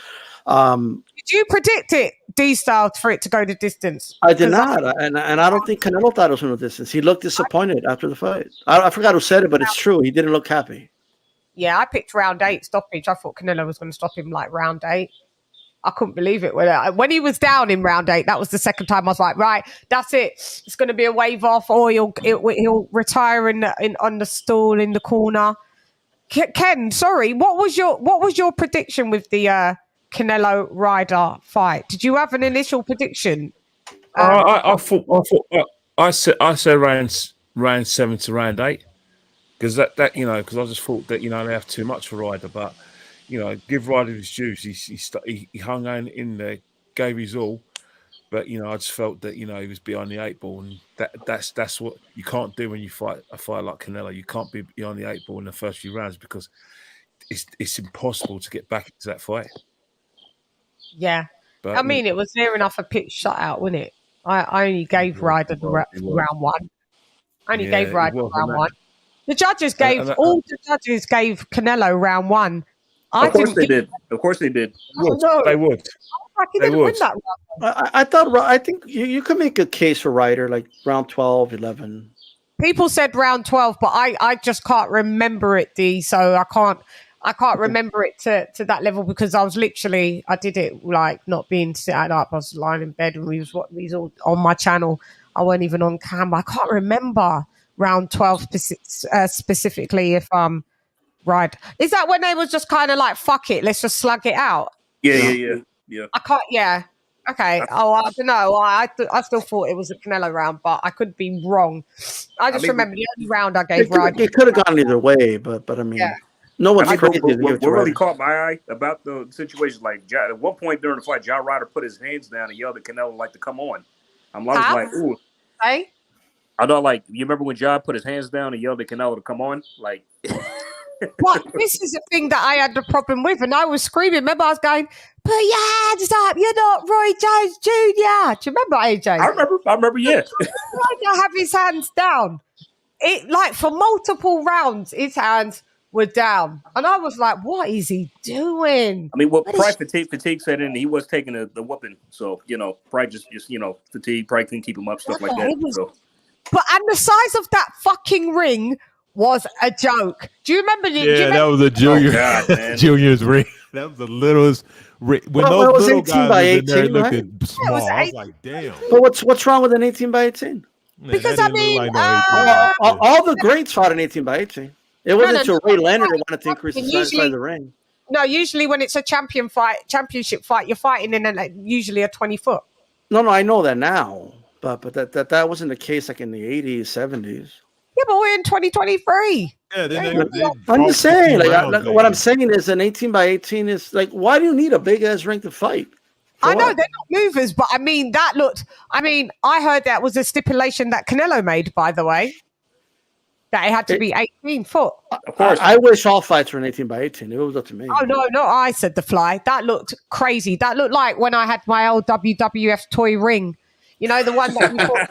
S5: did you predict it, D-style, for it to go the distance?
S13: I did not, and I don't think Canelo thought it was going to distance. He looked disappointed after the fight. I forgot who said it, but it's true. He didn't look happy.
S5: Yeah, I picked round 8 stoppage. I thought Canelo was going to stop him like round 8. I couldn't believe it. When he was down in round 8, that was the second time I was like, right, that's it. It's going to be a wave off, or he'll retire on the stool in the corner. Ken, sorry, what was your prediction with the Canelo Ryder fight? Did you have an initial prediction?
S7: I said round 7 to round 8 because because I just thought that they have too much for Ryder, but. Give Ryder his dues. He hung in there, gave his all, but I just felt that he was behind the 8 ball, and that's what you can't do when you fight a fight like Canelo. You can't be behind the 8 ball in the first few rounds because it's impossible to get back into that fight.
S5: Yeah, but I mean, it was near enough a pitch shutout, wasn't it? I only gave Ryder the round 1. I only gave Ryder round 1. The judges gave Canelo round 1.
S6: Of course they did. They would.
S5: They would. Win that round.
S13: I think you could make a case for Ryder like round 12, 11.
S5: People said round 12, but I just can't remember it, D. So I can't remember it to that level because I did it like not being sat up. I was lying in bed and we was all on my channel. I weren't even on camera. I can't remember round 12 specifically if Right. Is that when they was just kind of like, fuck it, let's just slug it out?
S6: Yeah.
S5: I can't, yeah. Okay. I don't know. I still thought it was a Canelo round, but I could be wrong. I remember the only round I gave Ryder.
S13: It could have gone either way, but I mean, no one's crazy.
S6: What really caught my eye about the situation, like at one point during the fight, John Ryder put his hands down and yelled at Canelo like to come on. I was like, ooh.
S5: Hey?
S6: I thought, like, you remember when John put his hands down and yelled at Canelo to come on? Like...
S5: But this is the thing that I had the problem with, and I was screaming. Remember, I was going, "Put your hands up! You're not Roy Jones Jr." Do you remember, AJ?
S6: I remember. Yeah.
S5: Ryder have his hands down. It like for multiple rounds, his hands were down, and I was like, "What is he doing?"
S6: I mean, Pride fatigue set in. He was taking the whooping, so Pride just fatigue. Pride couldn't keep him up, stuff like that.
S5: But and the size of that fucking ring was a joke. Do you remember?
S11: That was a junior. Oh, God, junior's ring. That was the littlest ring. When those little guys
S13: by 18,
S11: in there looking small, I was like, damn.
S13: But what's wrong with an 18 by 18?
S11: Man,
S5: because I mean,
S13: all the greats fought an 18 by 18. It wasn't until Ray Leonard wanted to increase the size of the ring.
S5: No, usually when it's a championship fight, you're fighting in usually a 20-foot.
S13: No, I know that now. but that wasn't the case like in the 80s, 70s.
S5: Yeah, but we're in 2023.
S11: Yeah,
S13: I'm just saying. Like, what I'm
S11: baby.
S13: saying is, an 18 by 18 is like, why do you need a big ass ring to fight?
S5: I know they're not movers, but I mean that looked. I mean, I heard that was a stipulation that Canelo made, by the way, that it had to be 18 foot.
S6: Of course.
S13: I wish all fights were an 18 by 18. It was up to me.
S5: Oh no, I said the fly. That looked crazy. That looked like when I had my old WWF toy ring. You know, the one that you thought.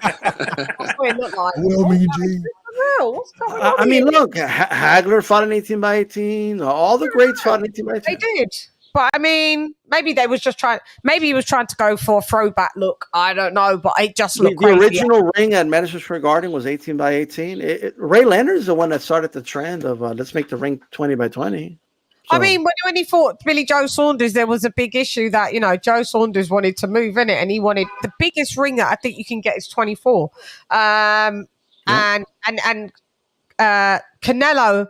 S5: That's what it looked like. What's going on?
S13: I mean, look, Hagler fought an 18 by 18. All the greats fought an 18 by 18.
S5: They did. But I mean, maybe they was just trying. Maybe he was trying to go for a throwback look. I don't know, but it just looked crazy.
S13: The original ring at Madison Square Garden was 18 by 18. Ray Leonard is the one that started the trend of let's make the ring 20 by 20. So.
S5: I mean, when he fought Billy Joe Saunders, there was a big issue that, you know, Joe Saunders wanted to move in it, and he wanted the biggest ring that I think you can get is 24. And Canelo.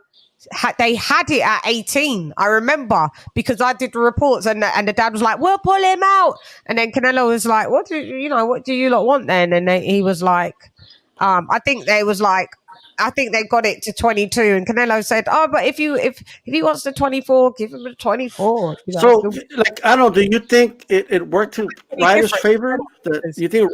S5: They had it at 18. I remember because I did the reports, and the dad was like, "We'll pull him out." And then Canelo was like, "What do you lot want then?" And he was like, "I think they got it to 22." And Canelo said, "Oh, but if he wants the 24, give him the 24." You know?
S13: So, like, I don't know. Do you think it worked in Ryder's favor? You think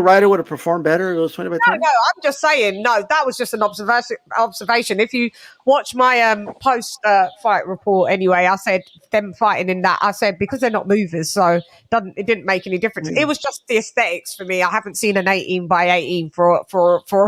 S13: Ryder would have performed better if it was 20 by 20?
S5: No, I'm just saying. No, that was just an observation. If you watch my post fight report, anyway, I said them fighting in that. I said because they're not movers, so it didn't make any difference. It was just the aesthetics for me. I haven't seen an 18 by 18 for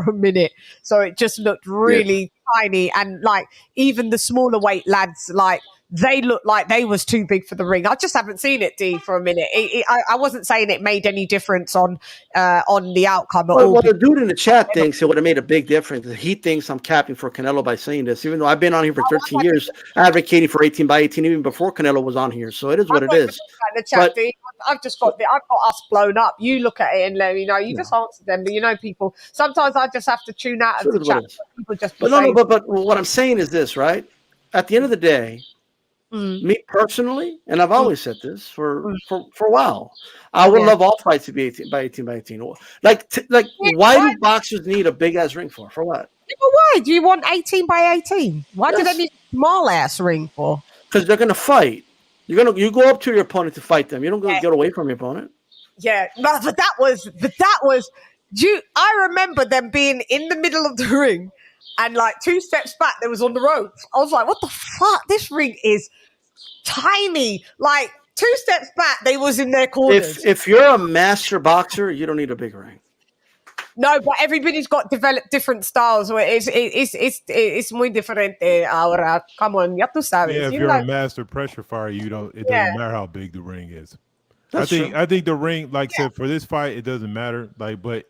S5: a minute, so it just looked really tiny, and like even the smaller weight lads, like they looked like they was too big for the ring. I just haven't seen it, D, for a minute. I wasn't saying it made any difference on the outcome at all.
S13: Well, the dude in the chat thinks it would have made a big difference. He thinks I'm capping for Canelo by saying this, even though I've been on here for 13 years advocating for 18 by 18, even before Canelo was on here. So it is what it is.
S5: The chat, D. I've got us blown up. You look at it and let me know. You just answer them, but you know, people. Sometimes I just have to tune out of the chat. People just.
S13: But what I'm saying is this, right? At the end of the day. Me personally, and I've always said this for a while, I would love all fights to be 18 by 18 by 18. Like why do boxers need a big ass ring for? For what?
S5: Why do you want 18 by 18? Why do they need a small ass ring for?
S13: Because they're gonna fight. You go up to your opponent to fight them. You don't get away from your opponent.
S5: Yeah, but that was. I remember them being in the middle of the ring, and like 2 steps back, there was on the ropes. I was like, "What the fuck? This ring is tiny." Like 2 steps back, they was in their corners.
S13: If you're a master boxer, you don't need a big ring.
S5: No, but everybody's got developed different styles. It's muy diferente ahora. Come on, ya tú sabes.
S11: Yeah, if you're a master pressure fire, it doesn't matter how big the ring is. I think the ring, like I said, for this fight, it doesn't matter. Like, but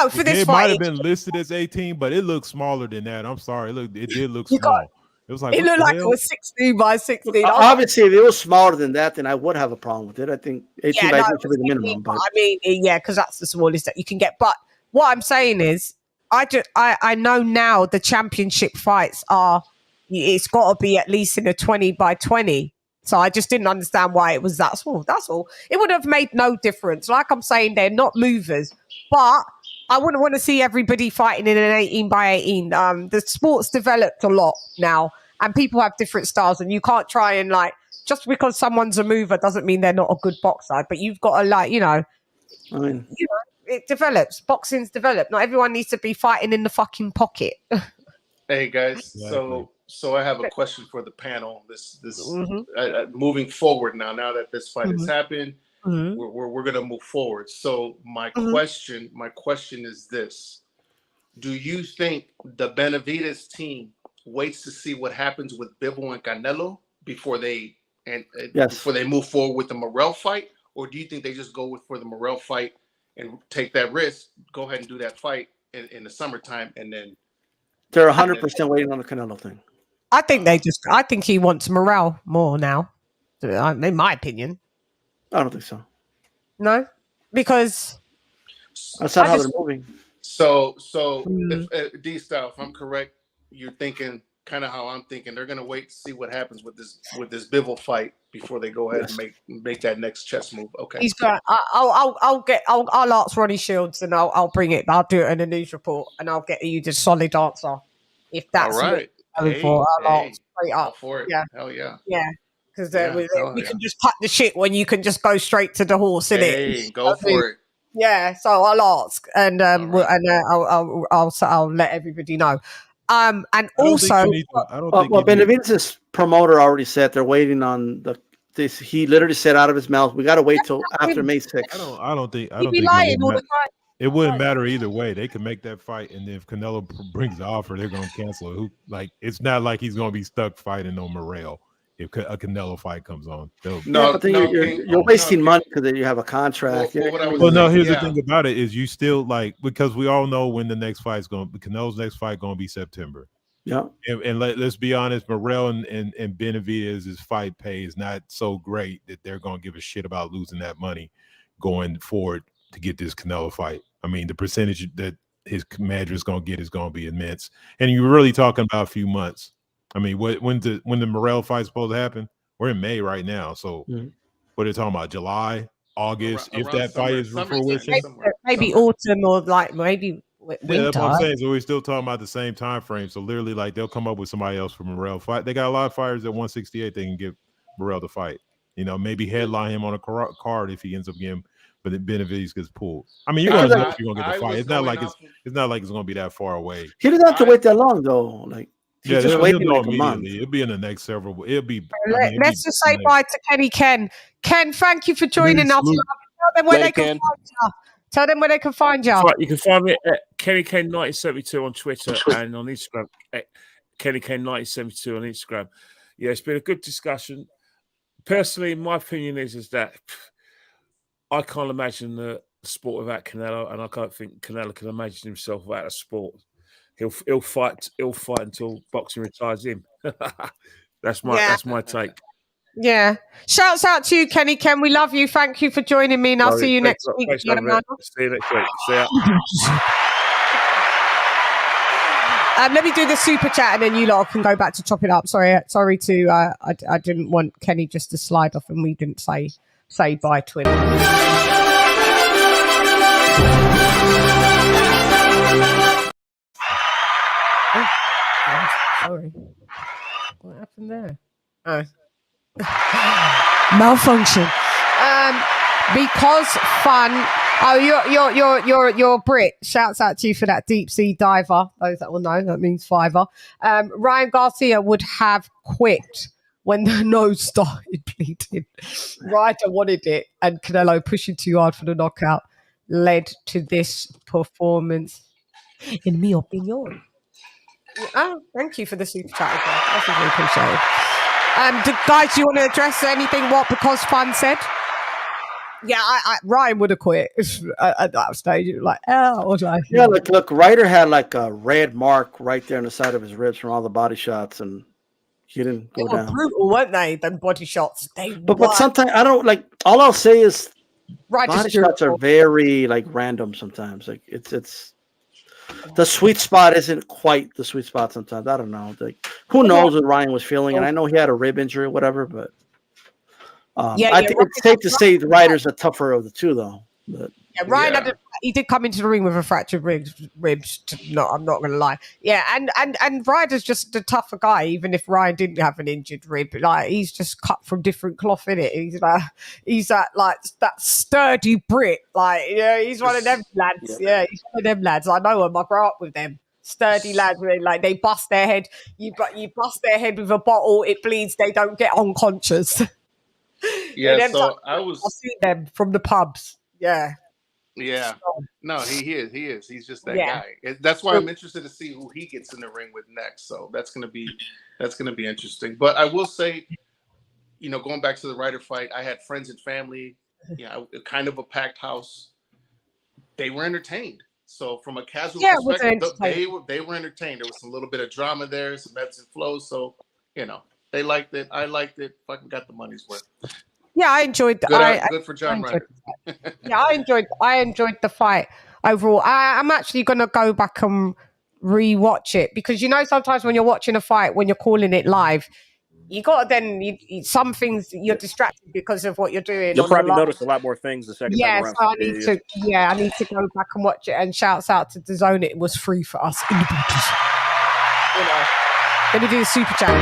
S5: for this
S11: it
S5: fight,
S11: might have been listed as 18, but it looks smaller than that. I'm sorry, it did look small. It was like
S5: it looked like it was 16 by 16.
S13: Obviously, if it was smaller than that, then I would have a problem with it. I think 18 by 18 should be the minimum. But
S5: I mean, because that's the smallest that you can get. But what I'm saying is, I know now the championship fights it's got to be at least in a 20 by 20. So I just didn't understand why it was that small. That's all. It would have made no difference. Like I'm saying, they're not movers, but I wouldn't want to see everybody fighting in an 18 by 18. The sport's developed a lot now, and people have different styles, and you can't try and just because someone's a mover doesn't mean they're not a good boxer. But you've got to it develops. Boxing's developed. Not everyone needs to be fighting in the fucking pocket.
S10: Hey guys,
S11: Exactly.
S10: so I have a question for the panel. This moving forward now that this fight has happened, we're gonna move forward. So my question is this: do you think the Benavidez team waits to see what happens with Bivol and Canelo before they move forward with the Morrell fight, or do you think they just go for the Morrell fight and take that risk, go ahead and do that fight in the summertime, and then
S13: they're 100% waiting on the Canelo thing?
S5: I think he wants morale more now, in my opinion.
S13: I don't think so.
S5: No, because
S13: that's not how they're moving.
S10: So if D-Style, if I'm correct, you're thinking kind of how I'm thinking. They're going to wait to see what happens with this Bivol fight before they go ahead and make that next chess move. Okay.
S5: He's got. I'll ask Ronnie Shields and I'll bring it. I'll do it in a news report and I'll get you the solid answer. If that's
S10: all right.
S5: What you're for, I'll ask straight up.
S10: For it.
S5: Yeah.
S10: Hell yeah.
S5: Yeah. Because we can just cut the shit when you can just go straight to the horse, innit?
S10: Go for it.
S5: Yeah. So I'll ask and I'll let everybody know. And also,
S13: Benavidez's promoter already said they're waiting on this. He literally said out of his mouth, "We got to wait till after May 6th."
S11: I don't think it wouldn't matter either way. They could make that fight, and if Canelo brings the offer, they're going to cancel it. Like it's not like he's going to be stuck fighting on Morrell if a Canelo fight comes on.
S13: But then you're wasting money because you have a contract.
S11: Well, no. Here's the thing about it is you still because we all know when the next fight's going. Canelo's next fight going to be September.
S13: Yeah,
S11: and let's be honest, Morrell and Benavidez's fight pay is not so great that they're going to give a shit about losing that money going forward to get this Canelo fight. I mean, the percentage that his manager is going to get is going to be immense, and you're really talking about a few months. I mean, when the Morrell fight's supposed to happen? We're in May right now, so what are they talking about? July, August? If that fight is for fruition,
S5: maybe autumn or maybe.
S11: Yeah, that's what I'm saying. So we're still talking about the same time frame. So literally, they'll come up with somebody else for Morrell fight. They got a lot of fighters at 168. They can give Morrell the fight. Maybe headline him on a card if he ends up getting, but then Benavidez gets pulled. I mean, you're gonna know if you're gonna get the fight. It's not like it's gonna be that far away.
S13: He doesn't have to wait that long though.
S11: He's just waiting like a month. It'll be in the next several.
S5: Let's just say bye to Kenny Ken. Ken, thank you for joining us. Tell them where they can find you. Tell them where they can find you.
S7: Right, you can find me at Kenny Ken 1972 on Twitter and on Instagram. At Kenny Ken 1972 on Instagram. Yeah, it's been a good discussion. Personally, my opinion is that I can't imagine the sport without Canelo, and I can't think Canelo can imagine himself without a sport. He'll fight until boxing retires him. That's my take.
S5: Yeah. Shouts out to you, Kenny Ken. We love you. Thank you for joining me, and I'll see you next week.
S7: See you next week. See ya.
S5: Let me do the super chat, and then you lot can go back to top it up. Sorry to I didn't want Kenny just to slide off, and we didn't say bye to him. Oh, sorry. What happened there? Oh. Malfunction. Because fun. Oh, you're Brit. Shouts out to you for that deep sea diver. Those that will know, that means fiver. Ryan Garcia would have quit when the nose started bleeding. Ryder wanted it, and Canelo pushing too hard for the knockout led to this performance. In my opinion. Oh, thank you for the super chat as well. That's really appreciated. Guys, do you want to address anything what Because Fun said? Yeah, Ryan would have quit at that stage.
S13: Look, Ryder had a red mark right there on the side of his ribs from all the body shots, and he didn't go down.
S5: Brutal, weren't they? Them body shots.
S13: But sometimes I don't all I'll say is
S5: Ryder's
S13: body shots are very random sometimes. It's the sweet spot isn't quite the sweet spot sometimes. I don't know. Who knows what Ryan was feeling? And I know he had a rib injury or whatever, but I think it's safe to say the Ryder's the tougher of the two, though. But,
S5: Ryan he did come into the ring with a fractured ribs. No, I'm not going to lie. Yeah, and Ryder's just a tougher guy, even if Ryan didn't have an injured rib. He's just cut from different cloth, innit? He's that sturdy Brit. He's one of them lads. Yeah, he's one of them lads. I know him. I grew up with them. Sturdy lads, they bust their head. You bust their head with a bottle, it bleeds. They don't get unconscious.
S10: Yeah, so I've
S5: seen them from the pubs. Yeah.
S10: Yeah, no, he is. He's just that guy. That's why I'm interested to see who he gets in the ring with next. So that's gonna be interesting. But I will say, going back to the Ryder fight, I had friends and family. Kind of a packed house. They were entertained. So from a casual perspective, they were entertained. There was some little bit of drama there, some ebbs and flows. So they liked it. I liked it. Fucking got the money's worth.
S5: Yeah, I enjoyed.
S10: Good for John Ryder.
S5: Yeah, I enjoyed the fight overall. I'm actually gonna go back and rewatch it, because sometimes when you're watching a fight, when you're calling it live, you got to then some things you're distracted because of what you're doing.
S6: You'll probably notice a lot more things the second time around.
S5: So I need to go back and watch it. And shouts out to DAZN, it was free for us in the booties. Let me do the super chat.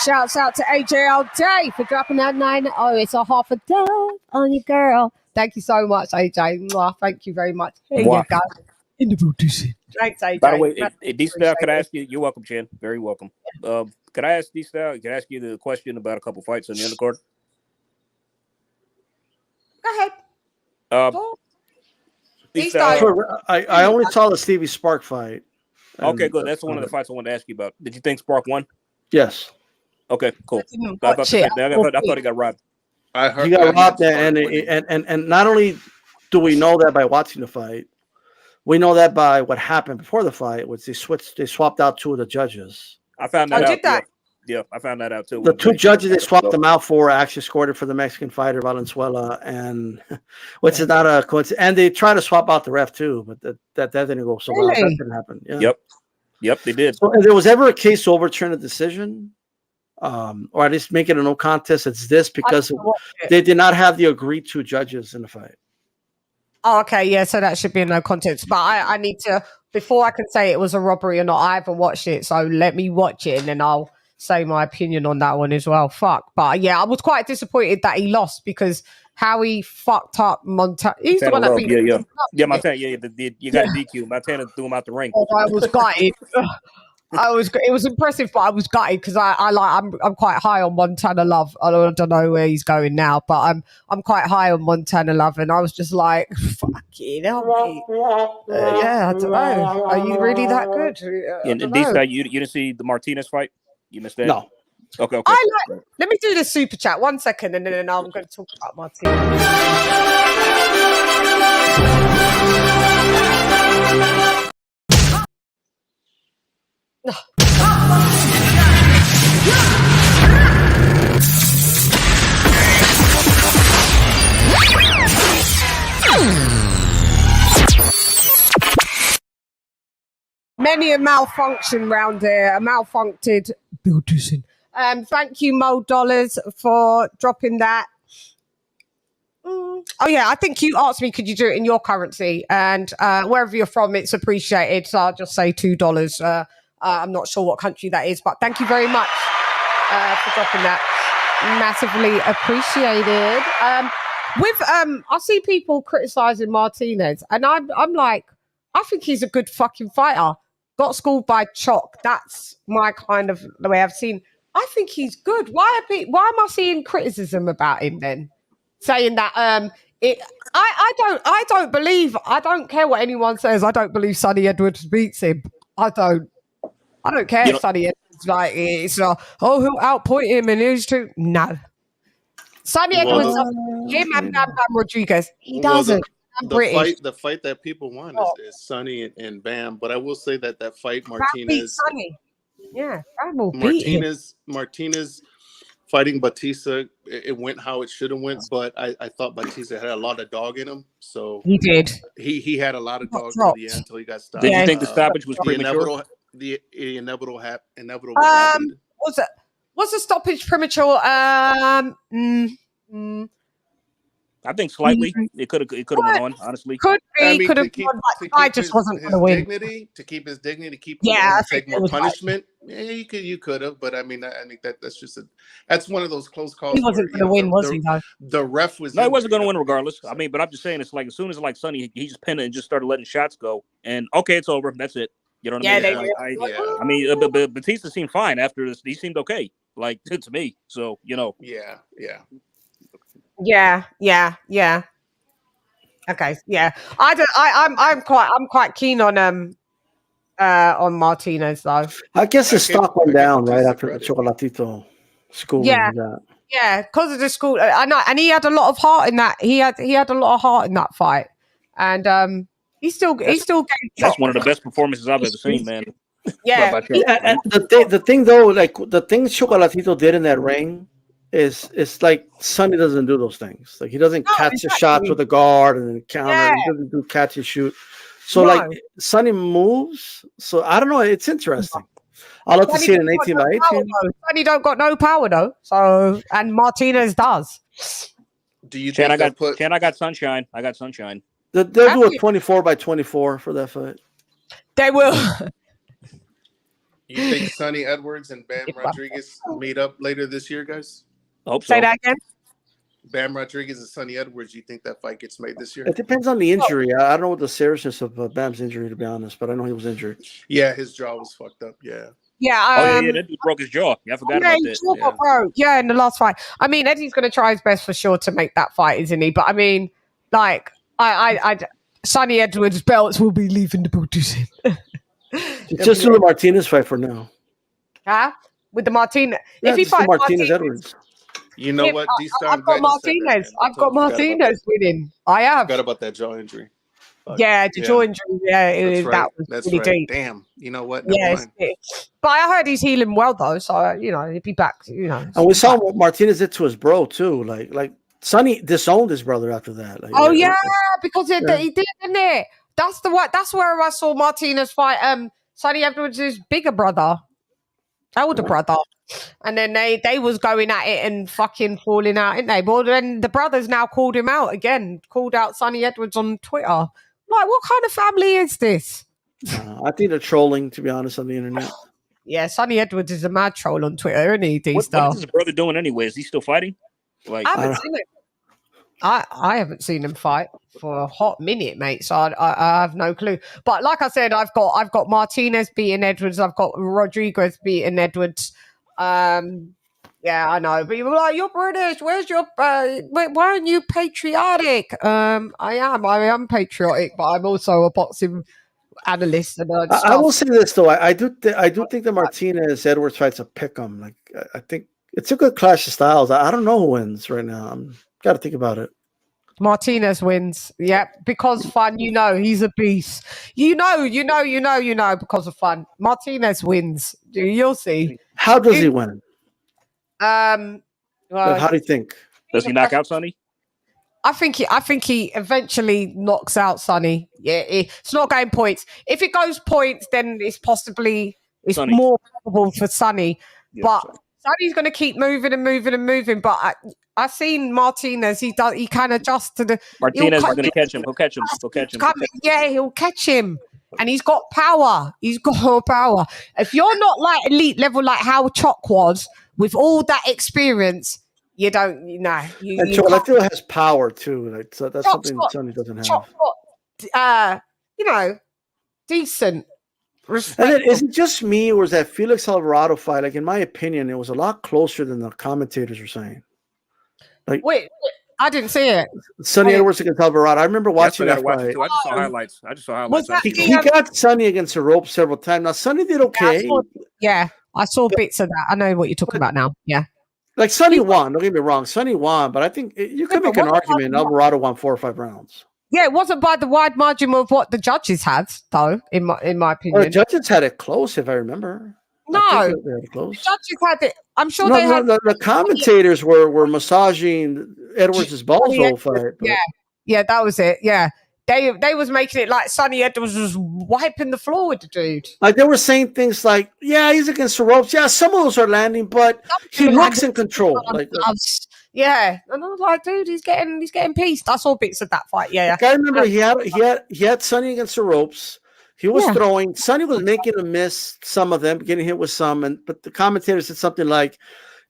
S5: Shouts out to AJ all day for dropping that 9. Oh, it's a half a day on you, girl. Thank you so much, AJ. Mwah, thank you very much. Here you go. In the booties. Thanks, AJ.
S6: By the way, D-Style, could I ask you? You're welcome, Chan. Very welcome. Could I ask D-Style? Could I ask you the question about a couple fights on the undercard?
S5: Go ahead.
S6: D-Style.
S13: I only saw the Stevie Spark fight.
S6: Okay, good. That's one of the fights I wanted to ask you about. Did you think Spark won?
S13: Yes.
S6: Okay, cool. I thought he got robbed.
S10: I
S13: he got robbed, and not only do we know that by watching the fight, we know that by what happened before the fight, which they swapped out 2 of the judges.
S6: I found that out. Yeah, I found that out too.
S13: The 2 judges they swapped them out for actually scored it for the Mexican fighter Valenzuela, and which is not a coincidence. And they tried to swap out the ref too, but that didn't go so well. That didn't happen. Yeah.
S6: Yep, they did.
S13: So if there was ever a case to overturn a decision, or at least make it a no contest, it's this, because they did not have the agreed to judges in the fight.
S5: Oh, okay, yeah, so that should be a no contest. But I need to, before I can say it was a robbery or not, I haven't watched it, so let me watch it and then I'll say my opinion on that one as well. Fuck. But yeah, I was quite disappointed that he lost, because how he fucked up Montana. He's the one that beat him.
S6: Yeah, Montana. Yeah, you got DQ. Montana threw him out the ring.
S5: Oh, I was gutted. It was impressive, but I was gutted because I'm quite high on Montana Love. I don't know where he's going now, but I'm quite high on Montana Love, and I was just like, fucking hell, mate. Yeah, I don't know. Are you really that good?
S6: And D-Style, you didn't see the Martinez fight? You missed that?
S13: No.
S6: Okay.
S5: Let me do the super chat 1 second, and then I'm going to talk about Martinez. Many a malfunction round here. A malfuncted building. Thank you, Mo Dollars, for dropping that. Oh yeah, I think you asked me, could you do it in your currency? And wherever you're from, it's appreciated. So I'll just say $2. I'm not sure what country that is, but thank you very much for dropping that. Massively appreciated. I see people criticizing Martinez, and I'm like, I think he's a good fucking fighter. Got schooled by Chalk. That's my kind of the way I've seen. I think he's good. Why am I seeing criticism about him then? Saying that I don't care what anyone says. I don't believe Sonny Edwards beats him. I don't care if Sonny Edwards like it's he'll outpoint him and he's too no. Sonny Edwards, him and Bam Rodriguez, he doesn't.
S10: The fight that people want is Sonny and Bam, but I will say that fight Martinez.
S5: Yeah, Bam will beat him.
S10: Martinez fighting Batista, it went how it should have went, but I thought Batista had a lot of dog in him. So
S5: he did.
S10: He had a lot of dog in the end until he got stopped.
S6: Did you think the stoppage was premature?
S10: The inevitable happened.
S5: Was the stoppage premature?
S6: I think slightly. It could have went on, honestly.
S5: Could be. Could have won. I just wasn't going to win.
S10: To keep his dignity, to keep take more punishment. Yeah, you could have, but I think that's one of those close calls.
S5: He wasn't going to win, was he? Though
S10: the ref was.
S6: No, he wasn't going to win regardless. I mean, but I'm just saying, it's like as soon as Sonny, he just pinned it and just started letting shots go, and okay, it's over. That's it. You know what I mean? But Batista seemed fine after this. He seemed okay, like to me. So
S10: Yeah.
S5: Okay, yeah. I'm quite keen on Martinez though.
S13: I guess his stock went down right after the Chocolatito school.
S5: Yeah, because of the school. I know, and he had a lot of heart in that. He had a lot of heart in that fight. and he's still getting
S6: That's one of the best performances I've ever seen, man.
S5: Yeah.
S13: And the thing though, like the things Chocolatito did in that ring is like Sonny doesn't do those things. Like he doesn't catch the shots with the guard and then counter. He doesn't do catch and shoot. So like Sonny moves. So I don't know. It's interesting. I'll have to see it in 18 by 18.
S5: Sonny don't got no power though. So and Martinez does.
S10: Do you
S6: Chan,
S10: think
S6: I got Sunshine. I got Sunshine.
S13: They'll do a 24 by 24 for that fight.
S5: They will.
S10: You think Sonny Edwards and Bam Rodriguez meet up later this year, guys?
S6: Hope so.
S5: Say that again.
S10: Bam Rodriguez and Sonny Edwards. You think that fight gets made this year?
S13: It depends on the injury. I don't know what the seriousness of Bam's injury, to be honest, but I know he was injured.
S10: Yeah, his jaw was fucked up. Yeah.
S5: Yeah.
S6: That dude broke his jaw. Yeah, I forgot about that.
S5: Jaw got broke. Yeah, in the last fight. I mean, Eddie's going to try his best for sure to make that fight, isn't he? But I mean, like, Sonny Edwards' belts will be leaving the booties in.
S13: Just do the Martinez fight for now.
S5: Huh? With the Martinez.
S13: Yeah,
S5: if he fights
S13: Martinez Edwards.
S10: You know what?
S5: I've got Martinez. I've got Martinez winning. I have.
S10: Forgot about that jaw injury.
S5: Yeah, the jaw injury. Yeah, that was
S10: That's
S5: really
S10: right.
S5: deep.
S10: Damn. You know what?
S5: Yes, but I heard he's healing well though, so he'll be back.
S13: And we saw what Martinez did to his bro too. Like Sonny disowned his brother after that. Like,
S5: because he did, didn't it? That's where I saw Martinez fight Sonny Edwards' bigger brother, older brother. And then they was going at it and fucking falling out, didn't they? But then the brothers now called him out again, called out Sonny Edwards on Twitter. Like, what kind of family is this?
S13: I think they're trolling, to be honest, on the internet.
S5: Yeah, Sonny Edwards is a mad troll on Twitter, isn't he?
S6: What is his brother doing anyway? Is he still fighting? Like,
S5: I haven't seen it. I haven't seen him fight for a hot minute, mate. So I have no clue. But like I said, I've got Martinez beating Edwards. I've got Rodriguez beating Edwards. Yeah, I know. But you're like, you're British. Where's your? Why aren't you patriotic? I am patriotic, but I'm also a boxing analyst. And
S13: I will say this though. I do think the Martinez Edwards fight's a pick 'em. Like I think it's a good clash of styles. I don't know who wins right now. I'm got to think about it.
S5: Martinez wins. Yep, because fun. He's a beast. You know, because of fun. Martinez wins. You'll see.
S13: How does he win?
S5: Well,
S13: how do you think?
S6: Does he knock out Sonny?
S5: I think he eventually knocks out Sonny. Yeah, it's not going points. If it goes points, then it's Sonny. More probable for Sonny. Yeah, but Sonny's going to keep moving and moving and moving. But I've seen Martinez. He can adjust to the.
S6: Martinez is going to catch him. He'll catch him.
S5: Yeah, he'll catch him. And he's got power. He's got power. If you're not like elite level like how Choc was, with all that experience, you don't, and
S13: Chocolatito has power too. Like, so that's something Sonny doesn't have.
S5: Choc got, decent.
S13: And then, is it just me, or is that Felix Alvarado fight? Like, in my opinion, it was a lot closer than the commentators were saying. Like,
S5: wait, I didn't see it.
S13: Sonny Edwards against Alvarado. I remember watching that fight.
S6: I just saw highlights.
S13: He got Sonny against the rope several times. Now, Sonny did okay.
S5: I saw bits of that. I know what you're talking about now. Yeah.
S13: Like, Sonny won. Don't get me wrong. Sonny won, but I think you could make an argument Alvarado won 4 or 5 rounds.
S5: Yeah, it wasn't by the wide margin of what the judges had, though, in my opinion.
S13: Well, the judges had it close, if I remember.
S5: No,
S13: they had it close.
S5: The judges had it. I'm sure they had.
S13: The commentators were massaging Edwards' balls the whole fight. But.
S5: Yeah, that was it. Yeah, they was making it like Sonny Edwards was wiping the floor with the dude.
S13: Like they were saying things like, "Yeah, he's against the ropes. Yeah, some of those are landing, but he looks in control."
S5: Yeah, and I was like, dude, he's getting pieced. I saw bits of that fight. Yeah,
S13: I remember he had Sonny against the ropes. He was throwing. Sonny was making him miss some of them, getting hit with some, but the commentator said something like,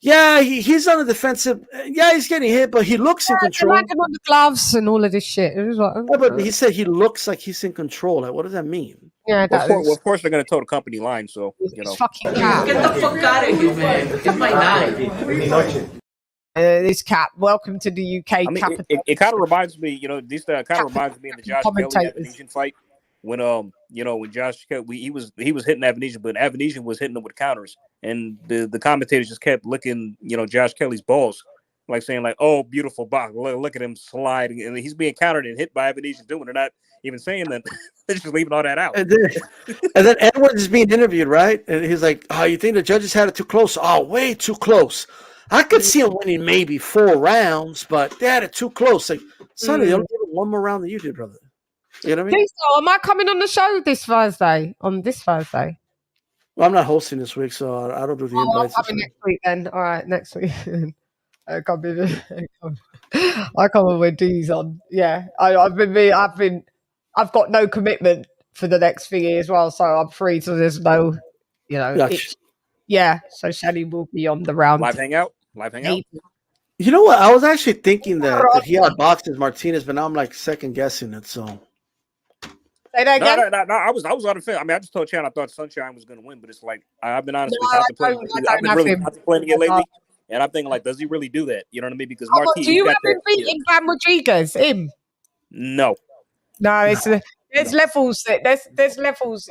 S13: "Yeah, he's on the defensive. Yeah, he's getting hit, but he looks in control."
S5: On the gloves and all of this shit. It was like,
S13: but he said he looks like he's in control. Like, what does that mean?
S5: Yeah,
S6: of course they're going to toe the company line. So
S5: it's fucking cat.
S9: Get the fuck out of here, man. It's my night.
S5: This cap. Welcome to the UK.
S6: It kind of reminds me, this kind of reminds me of the Josh Kelly Avanesian fight when when Josh Kelly he was hitting Avanesian, but Avanesian was hitting him with counters, and the commentators just kept licking Josh Kelly's balls. like saying like, "Oh, beautiful box, look at him sliding," and he's being countered and hit by Benavidez doing. They're not even saying that. They're just leaving all that out.
S13: And then Edwards is being interviewed, right? And he's like, "Oh, you think the judges had it too close? Oh, way too close. I could see him winning maybe 4 rounds, but they had it too close." Like, Sonny, they only give it one more round than you did, brother. You know what I mean?
S5: So, am I coming on the show this Thursday? On this Thursday?
S13: Well, I'm not hosting this week, so I don't do the invites.
S5: I'm coming next week then. All right, next week. I come on with D's on. Yeah, I've got no commitment for the next thingy as well, so I'm free. So there's no,
S13: Gotcha.
S5: So Shelley will be on the round.
S6: Live hangout.
S13: You know what? I was actually thinking that he outboxes Martinez, but now I'm like second guessing it. So
S5: say that again.
S6: No, I was on the fence. I mean, I just told Chan I thought Sunshine was going to win, but it's like I've been honestly contemplating. I've been really contemplating it lately, and I'm thinking like, does he really do that? You know what I mean? Because Martinez.
S5: Do you have him beating Bam Rodriguez? Him?
S6: No.
S5: There's levels. There's levels.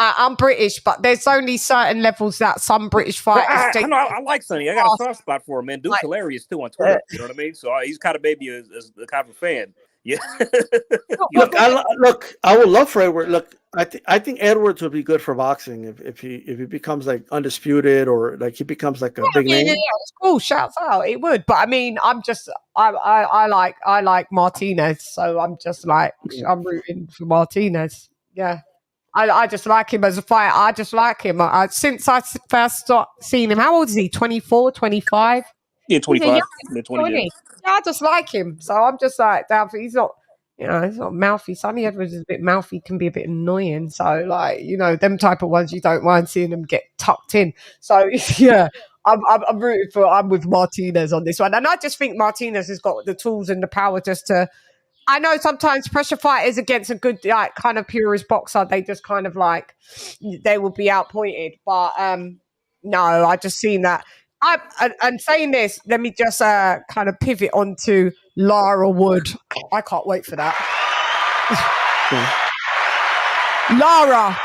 S5: I'm British, but there's only certain levels that some British fighters.
S6: I like Sonny. I got a soft spot for him, man. Dude's hilarious too on Twitter. You know what I mean? So he's kind of maybe a kind of a fan. Yeah.
S13: Look, I would love for Edwards. Look, I think Edwards would be good for boxing if he becomes like undisputed or like he becomes like a big name.
S5: Yeah, it's cool. Shouts out, it would. But I mean, I like Martinez, so I'm rooting for Martinez. Yeah. I just like him as a fighter. I just like him. Since I first seen him, how old is he? 24, 25?
S6: Yeah, 25.
S5: Yeah, I just like him. So I'm just like, he's not, he's not mouthy. Sonny Edwards is a bit mouthy, can be a bit annoying. So, like, them type of ones, you don't mind seeing them get tucked in. So, yeah, I'm rooting I'm with Martinez on this one. And I just think Martinez has got the tools and the power just to, I know sometimes pressure fighters against a good, like, kind of purist boxer, they just kind of like, they will be outpointed. But no, I just seen that. And saying this, let me just kind of pivot onto Lara Wood. I can't wait for that. Lara.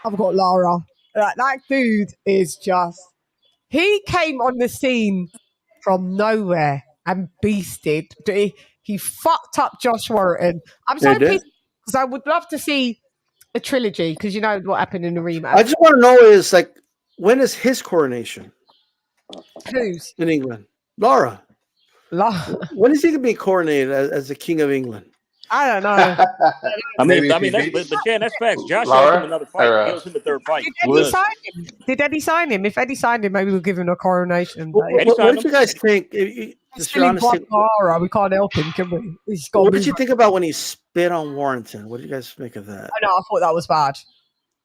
S5: I've got Lara. That dude is just, he came on the scene from nowhere and beasted. He fucked up Josh Warrington. I'm so pissed because I would love to see a trilogy because you know what happened in the rematch.
S13: I just want to know is like, when is his coronation?
S5: Whose?
S13: In England. Lara. When is he going to be coronated as the King of England?
S5: I don't know.
S6: I mean, that's facts. Josh owes him another fight. He owes him a third fight.
S5: Did Eddie sign him? If Eddie signed him, maybe we'll give him a coronation.
S13: What did you guys think?
S5: Lara, we can't help him, can we?
S13: What did you think about when he spit on Warrington? What did you guys make of that?
S5: I thought that was bad.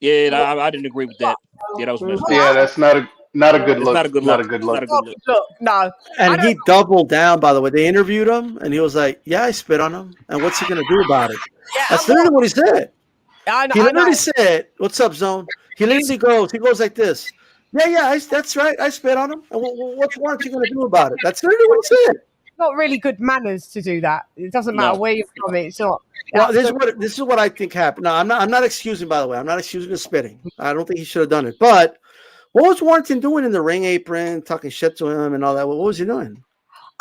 S6: Yeah, I didn't agree with that. Yeah, that was messed up.
S10: Yeah, that's not a good look.
S6: Not a good look.
S5: No.
S13: And he doubled down, by the way. They interviewed him, and he was like, yeah, I spit on him. And what's he going to do about it? Yeah, that's literally what he said. He literally said, what's up, Zone? He literally goes like this. Yeah, that's right. I spit on him. And what aren't you going to do about it? That's literally what he said.
S5: Not really good manners to do that. It doesn't matter where you're from. It's not.
S13: Well, this is what I think happened. No, I'm not excusing. By the way, I'm not excusing the spitting. I don't think he should have done it. But what was Warrington doing in the ring apron, talking shit to him and all that? What was he doing?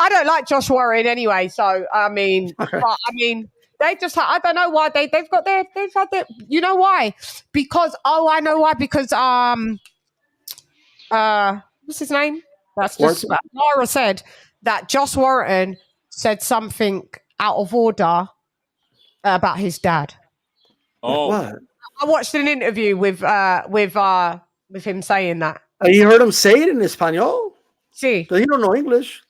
S5: I don't like Josh Warrington anyway. So I mean, they just I don't know why they've had their. You know why? Because I know why. Because what's his name? That's just Laura said that Josh Warrington said something out of order about his dad.
S13: Oh, what?
S5: I watched an interview with him saying that.
S13: You heard him say it in Espanol?
S5: See,
S13: he don't know English.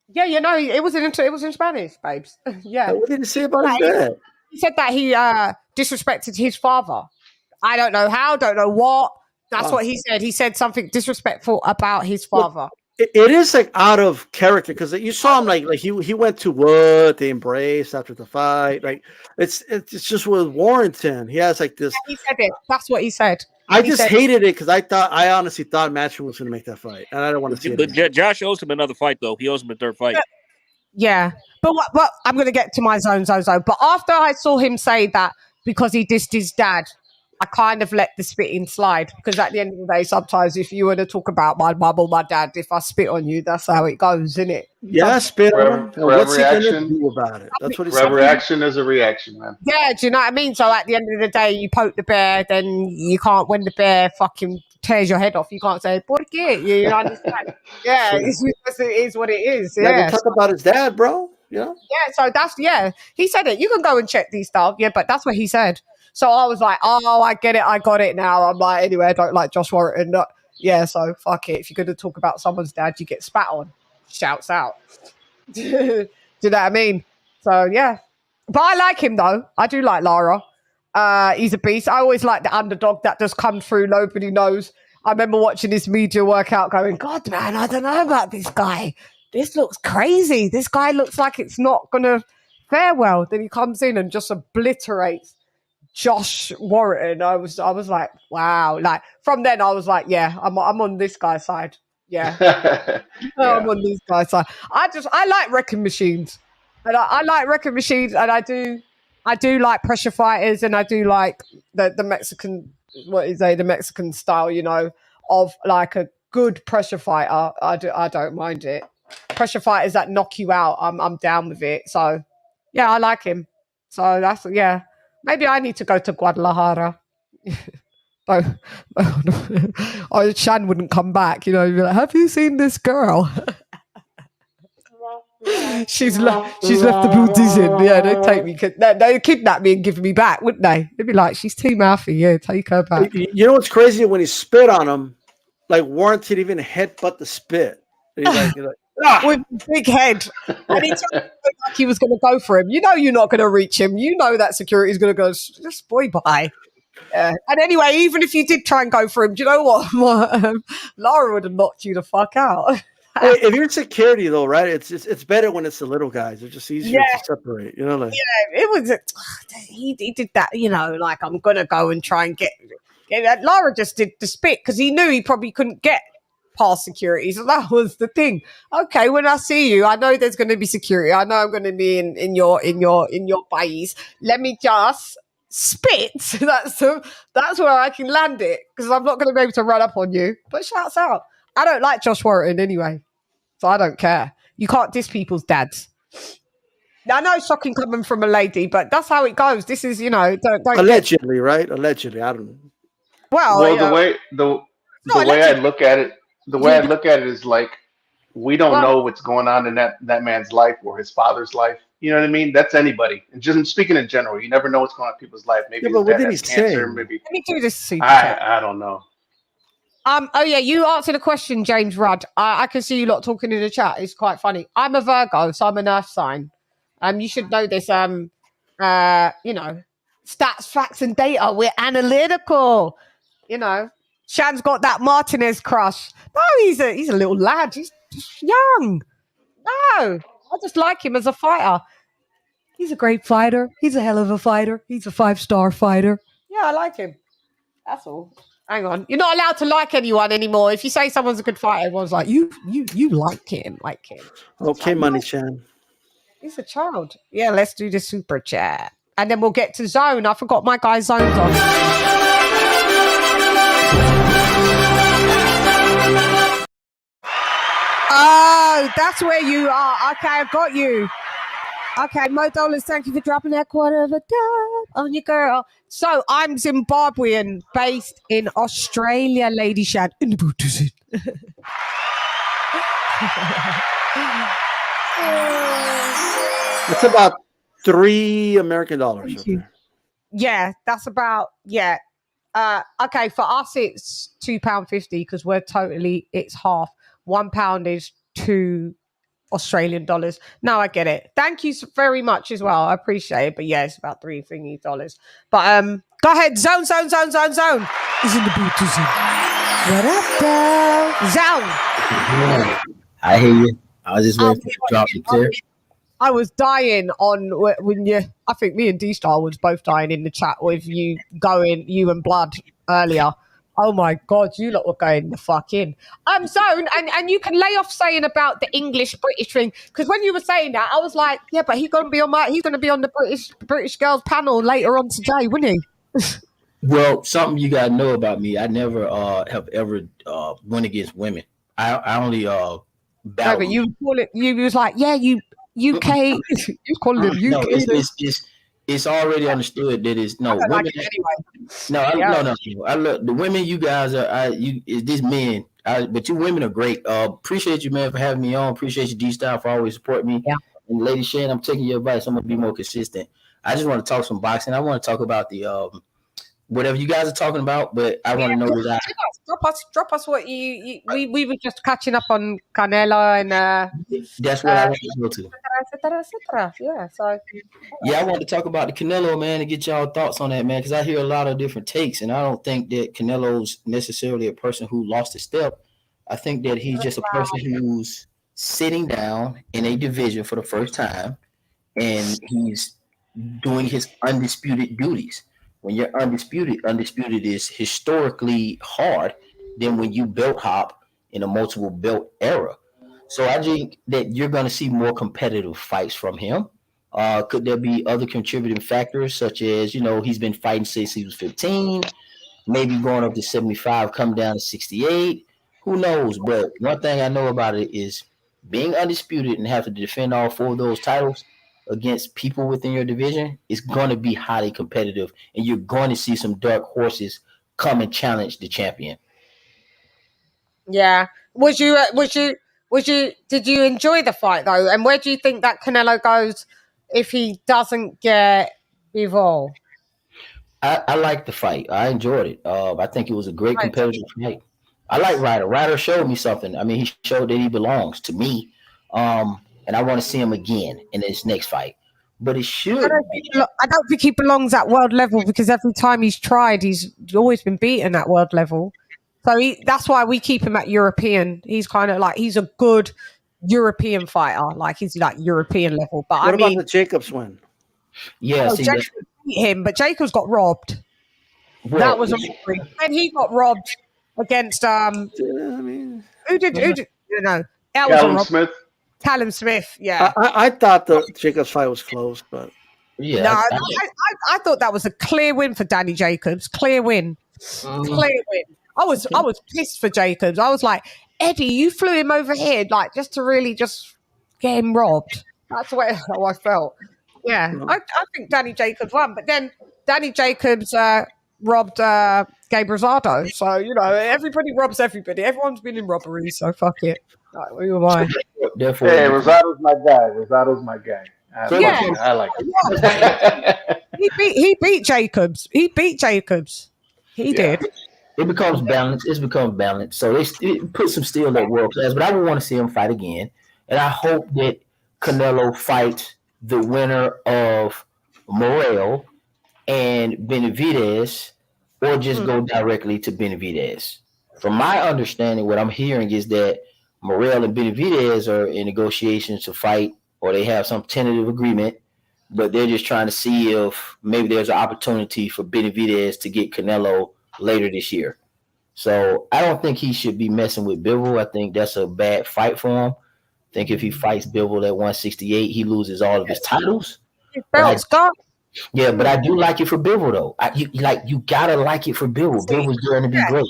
S5: Yeah, it was in Spanish, babes. Yeah.
S13: What did he say about his dad?
S5: He said that he disrespected his father. I don't know how, don't know what. That's what he said. He said something disrespectful about his father.
S13: Look, it is like out of character because you saw him like he went to Wood, they embraced after the fight. Like it's just with Warrington. He has like this.
S5: Yeah, he said it. That's what he said.
S13: I just hated it because I honestly thought Matchroom was going to make that fight, and I don't want to see it.
S6: But Josh owes him another fight, though. He owes him a third fight.
S5: Yeah, but what I'm going to get to my zone. But after I saw him say that because he dissed his dad, I kind of let the spitting slide because at the end of the day, sometimes if you were to talk about my mum or my dad, if I spit on you, that's how it goes, isn't it?
S13: Yeah, spit on him. And what's he gonna do about it? That's what he said.
S14: Reaction is a reaction, man.
S5: Yeah, do you know what I mean? So at the end of the day, you poke the bear, then you can't. When the bear fucking tears your head off, you can't say "por qué." You understand? Yeah, it's because it is what it is.
S13: Yeah, talk about his dad, bro. Yeah.
S5: Yeah, so that's he said it. You can go and check these stuff. Yeah, but that's what he said. So I was like, oh, I get it. I got it now. I'm like, anyway, I don't like Josh Warrington. Yeah, so fuck it. If you're going to talk about someone's dad, you get spat on. Shouts out. Do you know what I mean? So, yeah. But I like him, though. I do like Lara. He's a beast. I always like the underdog that just comes through. Nobody knows. I remember watching this media workout going, God, man, I don't know about this guy. This looks crazy. This guy looks like it's not going to fare well. Then he comes in and just obliterates Josh Warrington. I was like, wow. Like from then I was like, yeah, I'm on this guy's side. Yeah. I'm on this guy's side. I like wrecking machines. And I like wrecking machines, and I do like pressure fighters, and I do like the Mexican, the Mexican style, you know, of like a good pressure fighter. I don't mind it. Pressure fighters that knock you out, I'm down with it. So yeah, I like him. So that's maybe I need to go to Guadalajara. Oh, Chan wouldn't come back. You know, you'd be like, have you seen this girl? she's left the Buddhism. Yeah, they'd take me. They'd kidnap me and give me back, wouldn't they? They'd be like, she's too mouthy. Yeah, take her back.
S13: You know what's crazy? When he spit on him, like Warrington even headbutt the spit. He's like
S5: with a big head, and he took it like he was going to go for him. You know, you're not going to reach him. You know that security's going to go, just boy, bye. And anyway, even if you did try and go for him, do you know what? Lara would have knocked you the fuck out.
S13: If you're security, though, right? It's better when it's the little guys. It's just easier to separate. You know, like
S5: it was. He did that. You know, like I'm gonna go and try and get. Lara just did the spit because he knew he probably couldn't get past security. So that was the thing. Okay, when I see you, I know there's going to be security. I know I'm going to be in your base. Let me just spit. That's where I can land it because I'm not going to be able to run up on you. But shouts out. I don't like Josh Warrington anyway, so I don't care. You can't diss people's dads. Now, I know it's shocking coming from a lady, but that's how it goes. This is, you know, don't
S13: allegedly, right? Allegedly, I don't know.
S14: Well, the way I look at it. The way I look at it is like we don't know what's going on in that man's life or his father's life. You know what I mean? That's anybody. And just speaking in general, you never know what's going on in people's life. Maybe his dad has cancer. Maybe.
S5: Let me do this.
S14: I don't know.
S5: Oh yeah, you answered a question, James Rudd. I can see you lot talking in the chat. It's quite funny. I'm a Virgo, so I'm an Earth sign. You should know this. You know, stats, facts, and data. We're analytical. You know. Shan's got that Martinez crush. No, he's a little lad. He's just young. No, I just like him as a fighter. He's a great fighter. He's a hell of a fighter. He's a 5-star fighter. Yeah, I like him. That's all. Hang on. You're not allowed to like anyone anymore. If you say someone's a good fighter, everyone's like, you like him.
S13: Okay, Money Chan.
S5: He's a child. Yeah, let's do the super chat. And then we'll get to zone. I forgot my guy's zone's on. Oh, that's where you are. Okay, I've got you. Okay, Mo Dollars, thank you for dropping that quarter of a dub on your girl. So I'm Zimbabwean, based in Australia, LadyChann. In the boot, is it?
S13: It's about $3 American.
S5: Yeah, that's about okay, for us it's £2.50 because it's half. £1 is $2 Australian. Now I get it. Thank you very much as well. I appreciate it. But yeah, it's about $3 thingy dollars. But go ahead. Zone. Is in the boot. What up, girl? Zone.
S15: Yeah, I hear you. I was just waiting for you to drop it too.
S5: I was dying I think me and D-Star was both dying in the chat with you and Blood earlier. Oh my God, you lot were going the fuck in. Zone, and you can lay off saying about the English British thing, because when you were saying that, I was like, yeah, but he's gonna be on the British girls panel later on today, wouldn't he?
S15: Well, something you gotta know about me. I never have ever went against women. I only
S5: No,
S15: battle.
S5: but you call it. You was like, yeah, you UK. You call it
S15: No,
S5: UK.
S15: it's already understood that it's
S5: I
S15: no
S5: don't like
S15: women.
S5: it anyway.
S15: No,
S5: Yeah.
S15: no. I look the women. You guys are. These men. But you women are great. Appreciate you, man, for having me on. Appreciate you, D Style, for always supporting me.
S5: Yeah.
S15: And Lady Shan, I'm taking your advice. I'm gonna be more consistent. I just want to talk some boxing. I want to talk about the whatever you guys are talking about, but I want to know that
S5: Drop us what we were just catching up on Canelo and
S15: that's what I want to go to.
S5: et cetera. Yeah, so
S15: Yeah, I want to talk about the Canelo, man, and get y'all thoughts on that, man, because I hear a lot of different takes, and I don't think that Canelo's necessarily a person who lost a step. I think that he's just a person who's sitting down in a division for the first time, and he's doing his undisputed duties. When you're undisputed is historically hard than when you belt hop in a multiple belt era. So I think that you're going to see more competitive fights from him. Could there be other contributing factors, such as, he's been fighting since he was 15, maybe going up to 75, come down to 68? Who knows? But one thing I know about it is being undisputed and have to defend all four of those titles against people within your division is going to be highly competitive, and you're going to see some dark horses come and challenge the champion.
S5: yeah. Did you enjoy the fight though? And where do you think that Canelo goes if he doesn't get Bivol?
S15: I like the fight. I enjoyed it. I think it was a great competitive fight. I like Ryder. Ryder showed me something. I mean, he showed that he belongs to me. And I want to see him again in his next fight. But it should.
S5: I don't think he belongs at world level, because every time he's tried, he's always been beaten at world level. So that's why we keep him at European. He's kind of like, he's a good European fighter. Like, he's like European level. But
S13: what about the Jacobs win?
S15: Yeah,
S5: Jacobs beat him, but Jacobs got robbed.
S15: Well,
S5: that was a robbery. And he got robbed against who did that was a
S14: Smith.
S5: Callum Smith, yeah.
S13: I thought the Jacobs fight was close, but
S15: yeah.
S5: No, I thought that was a clear win for Danny Jacobs. Clear win. Clear win. I was pissed for Jacobs. I was like, Eddie, you flew him over here, like, just to really just get him robbed. That's how I felt. Yeah, I think Danny Jacobs won, but then Danny Jacobs robbed Gabe Rosado. So, everybody robs everybody. Everyone's been in robbery, so fuck it. Like, who am I?
S14: Hey, Rosado's my guy. I like it.
S5: He beat Jacobs. He did.
S15: It becomes balanced. It's become balanced. So it puts him still at world class. But I would want to see him fight again. And I hope that Canelo fights the winner of Morel and Benavidez, or just go directly to Benavidez. From my understanding, what I'm hearing is that Morel and Benavidez are in negotiations to fight, or they have some tentative agreement, but they're just trying to see if maybe there's an opportunity for Benavidez to get Canelo later this year. So I don't think he should be messing with Bivol. I think that's a bad fight for him. I think if he fights Bivol at 168, he loses all of his titles.
S5: Belts gone.
S15: Yeah, but I do like it for Bivol though. You gotta like it for Bivol. Bivol's going to be great.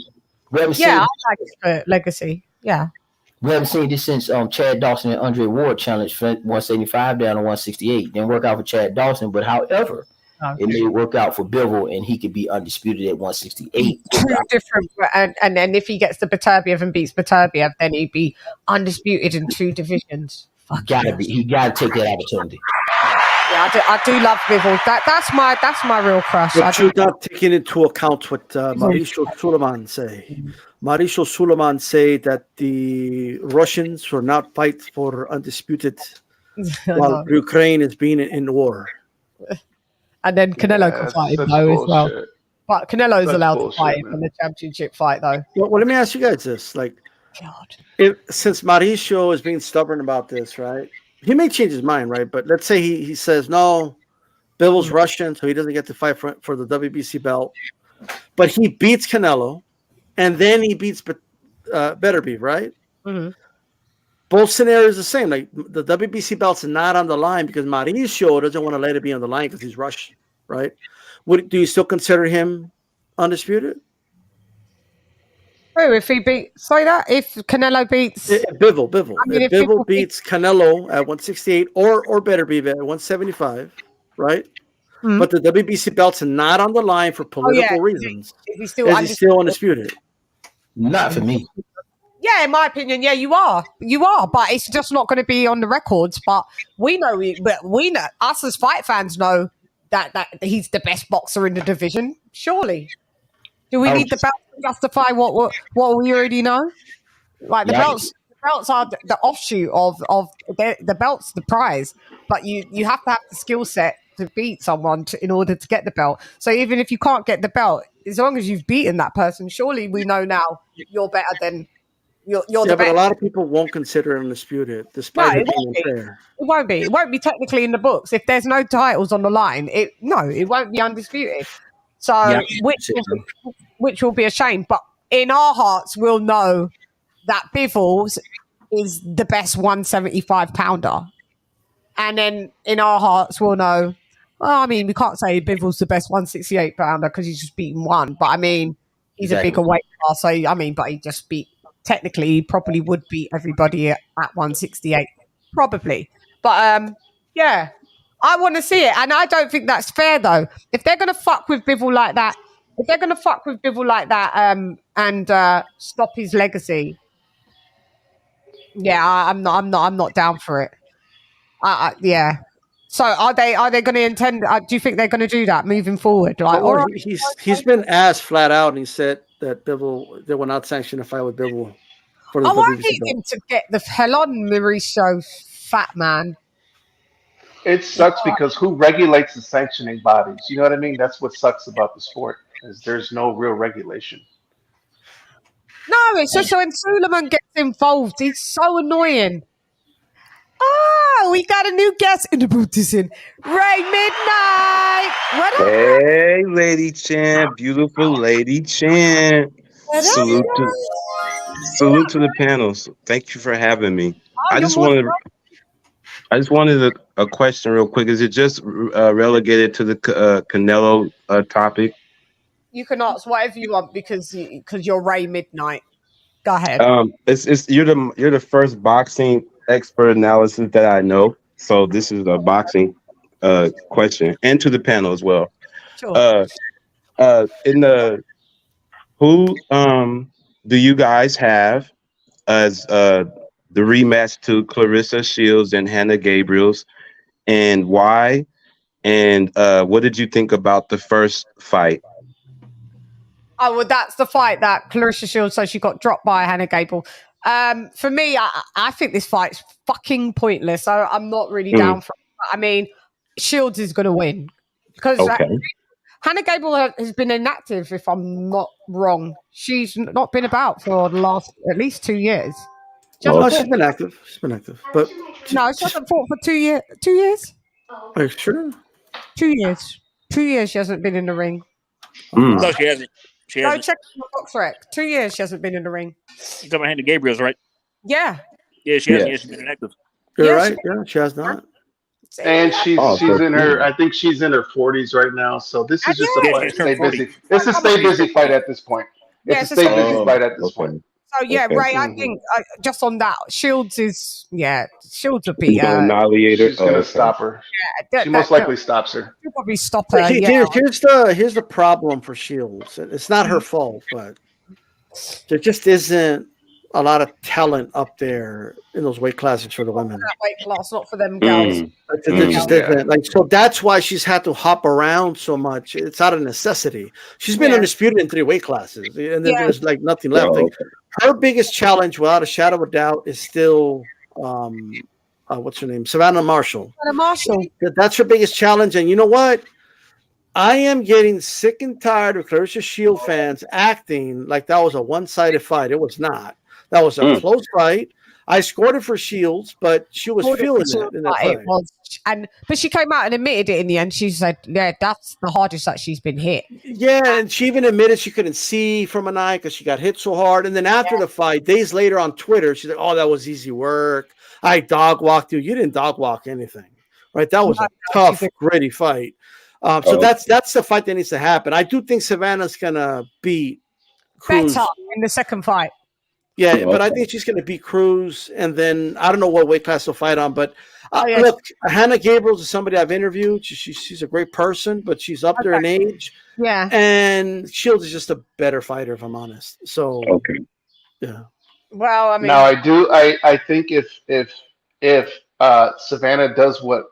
S5: I like it for legacy. Yeah.
S15: We haven't seen this since Chad Dawson and Andre Ward challenged 175 down to 168. Didn't work out for Chad Dawson, but however, it may work out for Bivol, and he could be undisputed at 168.
S5: Two different, and then if he gets the Beterbiev and beats Beterbiev, then he'd be undisputed in two divisions.
S15: He gotta take that opportunity.
S5: Yeah, I do love Bivol. That's my real crush.
S13: But you're not taking into account what Mauricio Suleiman say. Mauricio Suleiman say that the Russians will not fight for undisputed while Ukraine is being in war.
S5: And then Canelo can fight him though as well. But Canelo's allowed to fight him in the championship fight though.
S13: Well, let me ask you guys this: since Mauricio is being stubborn about this, right? He may change his mind, right? But let's say he says no, Bivol's Russian, so he doesn't get to fight for the WBC belt. But he beats Canelo, and then he beats Beterbiev, right?
S5: Mm-hmm.
S13: Both scenarios the same. Like the WBC belt's not on the line because Mauricio doesn't want to let it be on the line because he's Russian, right? Do you still consider him undisputed?
S5: Oh, if he if Canelo beats
S13: Bivol.
S5: I mean,
S13: If
S5: if
S13: Bivol beats Canelo at 168 or better be at 175, right?
S5: Hmm.
S13: But the WBC belt's not on the line for political reasons.
S5: Is he
S13: Is
S5: still
S13: he still undisputed?
S15: Not for me.
S5: Yeah, in my opinion, yeah, you are, but it's just not going to be on the records. But we know, us as fight fans know that he's the best boxer in the division. Surely, do we need the belt to justify what we already know? Like the belts are the offshoot of the belt's the prize, but you have to have the skill set to beat someone in order to get the belt. So even if you can't get the belt, as long as you've beaten that person, surely we know now you're better than. You're the
S13: but
S5: best.
S13: a lot of people won't consider him undisputed, despite it being unfair.
S5: It won't be. It won't be technically in the books if there's no titles on the line. It won't be undisputed. So which will be a shame. But in our hearts, we'll know that Bivol is the best 175 pounder, and then in our hearts, we'll know. Well, I mean, we can't say Bivol's the best 168 pounder because he's just beaten one. But I mean, he's a bigger weight class. So I mean, but he just beat. Technically, he probably would beat everybody at 168, probably. But yeah, I want to see it, and I don't think that's fair though. If they're gonna fuck with Bivol like that, and stop his legacy, yeah, I'm not down for it. Yeah. So are they going to intend? Do you think they're going to do that moving forward? Like,
S13: he's been asked flat out, and he said that Bivol they will not sanction a fight with Bivol.
S5: I need him to get the hell on, Mauricio, fat man.
S14: It sucks because who regulates the sanctioning bodies? You know what I mean? That's what sucks about the sport is there's no real regulation.
S5: No, it's just when Suleiman gets involved, he's so annoying. Oh, we got a new guest in the booth. Ray Midnight. What up?
S16: Hey, LadyChann, beautiful LadyChann. Salute to the panels. Thank you for having me. I just wanted a question real quick. Is it just relegated to the Canelo topic?
S5: You can ask whatever you want because you're Ray Midnight. Go ahead.
S16: You're the first boxing expert analysis that I know. So this is a boxing question, and to the panel as well.
S5: Sure.
S16: Who do you guys have as the rematch to Clarissa Shields and Hannah Gabriels, and why? And what did you think about the first fight?
S5: Oh, well, that's the fight that Clarissa Shields, so she got dropped by Hannah Gabriel. For me, I think this fight's fucking pointless. So I'm not really down for it. I mean, Shields is going to win because Hannah Gabriel has been inactive, if I'm not wrong. She's not been about for the last at least 2 years.
S13: She's been active. But
S5: no, she hasn't fought for 2 years. 2 years?
S13: Are you sure?
S5: 2 years. 2 years she hasn't been in the ring.
S6: No, she hasn't.
S5: Go check the box rec. 2 years she hasn't been in the ring.
S6: You're talking about Hannah Gabriel's, right?
S5: Yeah.
S6: Yeah, she hasn't. Yeah, she's been inactive.
S13: You're right. Yeah, she has not.
S14: And she's in her. I think she's in her 40s right now. So this is just a fight to stay busy. It's a stay busy fight at this point. It's a stay busy fight at this point.
S5: So yeah, Ray, I think just on that, Shields will be
S16: annihilator.
S14: She's gonna stop her.
S5: Yeah,
S14: she most likely stops her.
S5: She'll probably stop her.
S13: Here's the problem for Shields. It's not her fault, but there just isn't a lot of talent up there in those weight classes for the women.
S5: That weight class, not for them girls.
S13: There just isn't. Like, so that's why she's had to hop around so much. It's out of necessity. She's been undisputed in 3 weight classes, and then there's like nothing left. Like, her biggest challenge, without a shadow of a doubt, is still what's her name? Savannah Marshall. That's her biggest challenge. And you know what? I am getting sick and tired of Clarissa Shield fans acting like that was a one-sided fight. It was not. That was a close fight. I scored it for Shields, but she was feeling it in that fight.
S5: But she came out and admitted it in the end. She said, "Yeah, that's the hardest that she's been hit."
S13: Yeah, and she even admitted she couldn't see from an eye because she got hit so hard. And then after the fight, days later on Twitter, she's like, "Oh, that was easy work. I dog walked you. You didn't dog walk anything, right? That was a tough, gritty fight." So that's the fight that needs to happen. I do think Savannah's gonna beat Cruz
S5: better in the second fight.
S13: Yeah, but I think she's going to beat Cruz, and then I don't know what weight class she'll fight on. But look, Hannah Gabriels is somebody I've interviewed. She's a great person, but she's up there in age.
S5: Yeah,
S13: and Shields is just a better fighter, if I'm honest. So yeah.
S5: Well, I mean,
S14: now I think if Savannah does what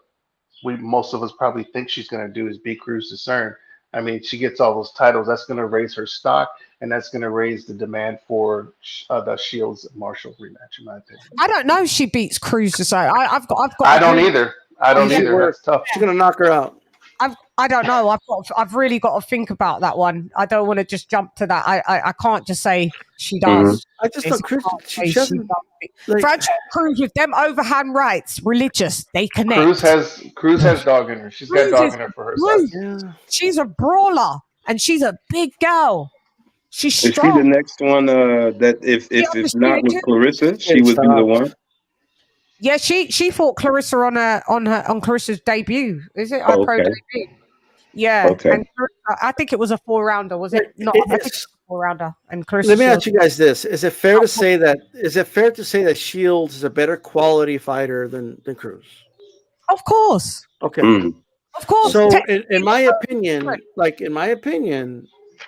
S14: most of us probably think she's going to do is beat Cruz to CERN. I mean, she gets all those titles. That's going to raise her stock, and that's going to raise the demand for the Shields Marshall rematch. In my opinion,
S5: I don't know if she beats Cruz to say. I've got.
S14: I don't either. I don't either. That's tough.
S13: She's going to knock her out.
S5: I don't know. I've really got to think about that one. I don't want to just jump to that. I can't just say she does.
S13: I just thought Cruz.
S5: Franchise Cruz with them overhand rights, religious. They connect.
S14: Cruz has dog in her. She's got dog in her for her size.
S13: Yeah.
S5: She's a brawler and she's a big girl. She's strong.
S16: Is she the next one? That if it's not with Clarissa, she would be the one.
S5: Yeah, she fought Clarissa on Clarissa's debut. Is it her pro debut? Yeah.
S16: Okay.
S5: And I think it was a 4-rounder. Was it not? I think it was a 4-rounder. And Clarissa.
S13: Let me ask you guys this: Is it fair to say that Shields is a better quality fighter than Cruz?
S5: Of course.
S13: Okay.
S5: Of course.
S13: So, in my opinion,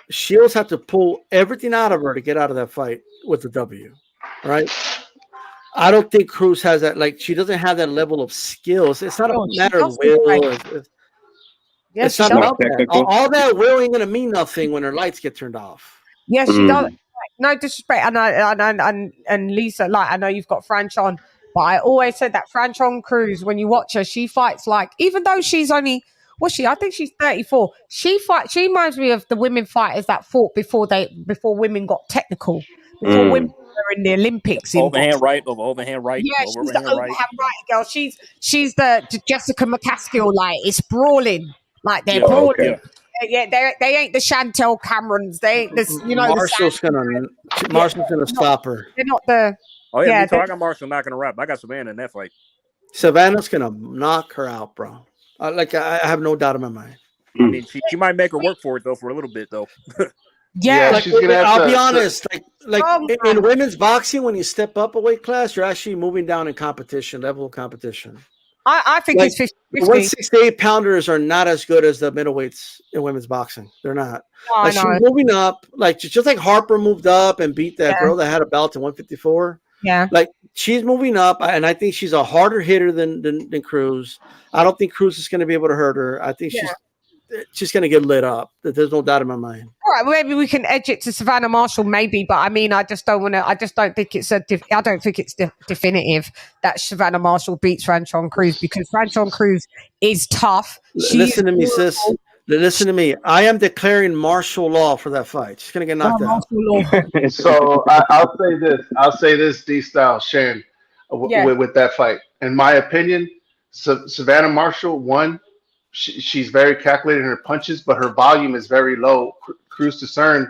S13: Shields had to pull everything out of her to get out of that fight with the W, right? I don't think Cruz has that. Like, she doesn't have that level of skills. It's not a matter of will. It's not about that. All that will ain't gonna mean nothing when her lights get turned off.
S5: Yes, she does. No disrespect, and Lisa, like, I know you've got Franch on, but I always said that Franch on Cruz, when you watch her, she fights like, even though she's only, I think she's 34. She reminds me of the women fighters that fought before women got technical, before women were in the Olympics.
S6: Overhand right. Yeah,
S5: she's the overhand right girl. She's the Jessica McCaskill. Like, it's brawling. Like, they're brawling. Okay. Yeah, they ain't the Chantel Camerons. They ain't this.
S13: Marshall's gonna stop her.
S5: They're not the.
S6: Oh yeah, I got Marshall knocking her out. I got Savannah in that fight.
S13: Savannah's gonna knock her out, bro. I have no doubt in my mind.
S6: I mean, she might make her work for it though, for a little bit though.
S5: Yeah,
S13: I'll be honest. In women's boxing, when you step up a weight class, you're actually moving down in level of competition.
S5: I think it's 50-50.
S13: 168 pounders are not as good as the middleweights in women's boxing. They're not. She's moving up, just like Harper moved up and beat that girl that had a belt in 154.
S5: Yeah,
S13: like she's moving up, and I think she's a harder hitter than Cruz. I don't think Cruz is going to be able to hurt her. I think she's going to get lit up. There's no doubt in my mind.
S5: All right, well, maybe we can edge it to Savannah Marshall, maybe, but I mean, I just don't want to. I just don't think it's definitive that Savannah Marshall beats Franchon Cruz, because Franchon Cruz is tough.
S13: Listen to me, sis. Listen to me. I am declaring martial law for that fight. She's gonna get knocked out.
S14: So I'll say this, D-Style, Shan, with that fight. In my opinion, Savannah Marshall won. She's very calculated in her punches, but her volume is very low. Cruz to CERN,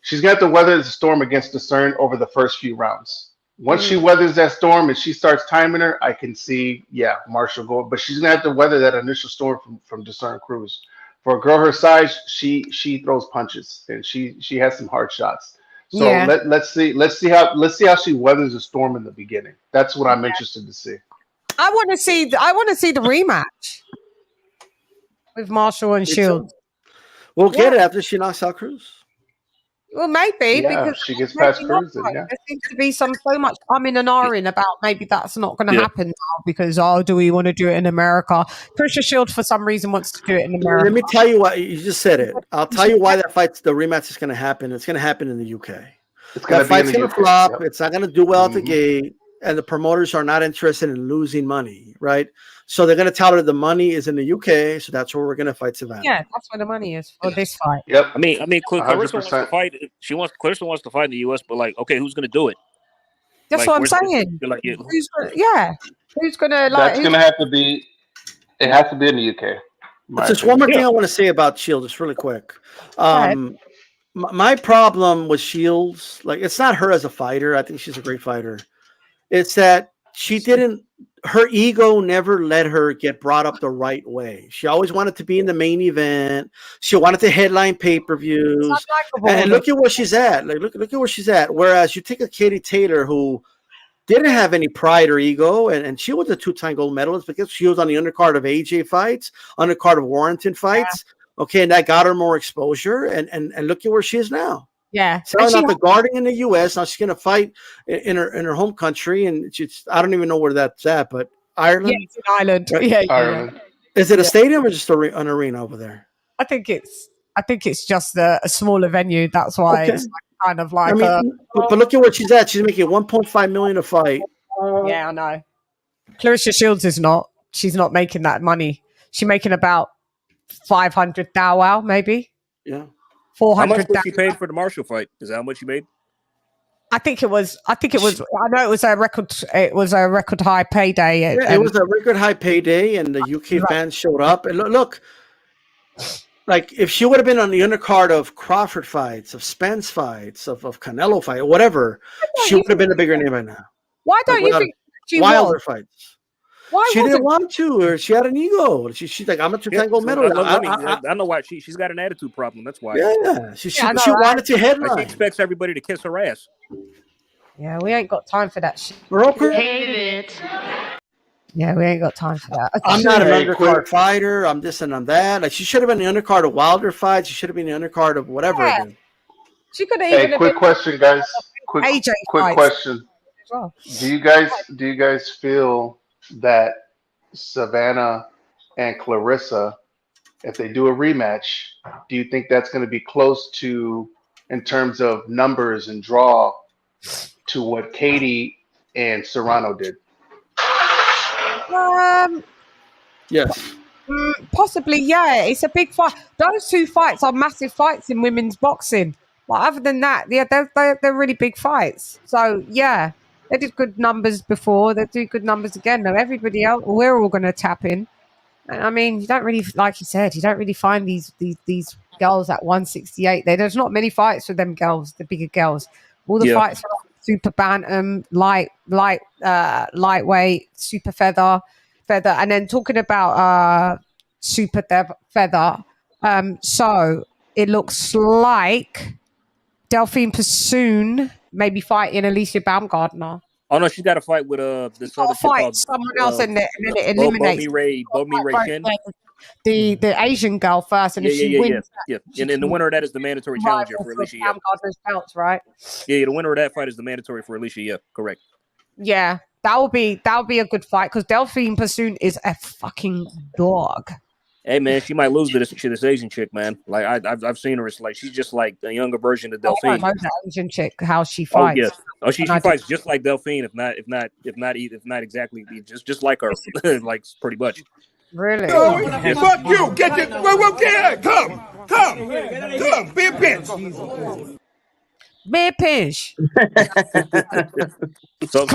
S14: she's got to weather the storm against the CERN over the first few rounds. Once she weathers that storm and she starts timing her, I can see, Marshall going. But she's gonna have to weather that initial storm from Discern Cruz. For a girl her size, she throws punches and she has some hard shots. So let's see how she weathers the storm in the beginning. That's what I'm interested to see.
S5: I want to see the rematch with Marshall and Shields.
S13: We'll get it after she knocks out Cruz.
S5: Well, maybe because
S14: she gets past Cruz.
S5: There seems to be so much umming and ahhing about maybe that's not going to happen now because do we want to do it in America? Trisha Shields for some reason wants to do it in America.
S13: Let me tell you why. You just said it. I'll tell you why the rematch is going to happen. It's going to happen in the UK. That fight's going to flop. Yep. It's not going to do well at the gate, and the promoters are not interested in losing money, right? So they're going to tell her the money is in the UK, so that's where we're going to fight Savannah.
S5: Yeah, that's where the money is for this fight.
S14: Yep.
S6: I mean, Clarissa wants to fight. Clarissa wants to fight in the US, but okay, who's going to do it?
S5: That's what I'm saying. Who's going to
S14: That's going to have to be. It has to be in the UK.
S13: Just one more thing I want to say about Shields, just really quick. My problem with Shields, it's not her as a fighter. I think she's a great fighter. It's that her ego never let her get brought up the right way. She always wanted to be in the main event. She wanted to headline pay-per-views. And look at where she's at. Like, look at where she's at. Whereas you take a Katie Taylor who didn't have any pride or ego, and she was a 2-time gold medalist because she was on the undercard of AJ fights, undercard of Warrington fights. Yeah. Okay, and that got her more exposure. And look at where she is now.
S5: Yeah,
S13: selling out the Garden in the U.S. Now she's going to fight in her home country, and I don't even know where that's at, but Ireland.
S5: Yeah, it's in Ireland. Yeah,
S14: Ireland.
S13: Is it a stadium or just an arena over there?
S5: I think it's just a smaller venue. That's why it's kind of like.
S13: But look at where she's at. She's making $1.5 million a fight.
S5: Yeah, I know. Clarissa Shields is not. She's not making that money. She's making about 500 thou maybe.
S13: Yeah.
S5: 400.
S6: How much was she paid for the Marshall fight? Is that how much she made?
S5: I think it was. I know it was a record. It was a record high payday.
S13: It was a record high payday, and the UK fans showed up. And look, like if she would have been on the undercard of Crawford fights, of Spence fights, of Canelo fight, or whatever, she would have been a bigger name right now.
S5: Why don't you think she
S13: Wilder fights?
S5: Why
S13: she didn't want to, or she had an ego. She's like, I'm a 2-time gold medalist.
S6: I know why she's got an attitude problem. That's why.
S13: Yeah, she wanted to headline.
S6: She expects everybody to kiss her ass.
S5: Yeah, we ain't got time for that shit.
S12: Hated it.
S5: Yeah, we ain't got time for that.
S13: I'm not an undercard fighter. I'm this and I'm that. Like she should have been the undercard of Wilder fights. She should have been the undercard of whatever.
S5: Yeah. She could have even.
S14: Quick question, guys. Quick question.
S5: Well.
S14: Do you guys feel that Savannah and Clarissa, if they do a rematch, do you think that's going to be close to, in terms of numbers and draw, to what Katie and Serrano did?
S13: Yes.
S5: Possibly, yeah. It's a big fight. Those two fights are massive fights in women's boxing. But other than that, yeah, they're really big fights. So, yeah. They did good numbers before. They do good numbers again. Now, everybody else, we're all going to tap in. And I mean, you don't really, like you said, you don't really find these girls at 168. There's not many fights for them girls, the bigger girls. All the fights are super bantam, lightweight, super feather. And then talking about super feather. So it looks like Delphine Pursoon maybe fighting Alicia Baumgardner.
S6: Oh no, she's got to fight with this other
S5: fight someone else and then it eliminates
S6: Bomi Ray Shin.
S5: The Asian girl first, and if she wins,
S6: and then the winner of that is the mandatory challenger for Alicia.
S5: Baumgardner's belts, right?
S6: Yeah, the winner of that fight is the mandatory for Alicia. Yeah, correct.
S5: Yeah, that will be a good fight because Delphine Pursoon is a fucking dog.
S6: Hey man, she might lose to this Asian chick, man. Like I've seen her. It's like she's just like a younger version of Delphine.
S5: I know that Asian chick, how she fights.
S6: Oh yes, she fights just like Delphine, if not exactly, just like her, like pretty much.
S5: Really?
S17: Fuck you! Get it! Come! Be a bitch.
S5: Be a pinch.
S6: So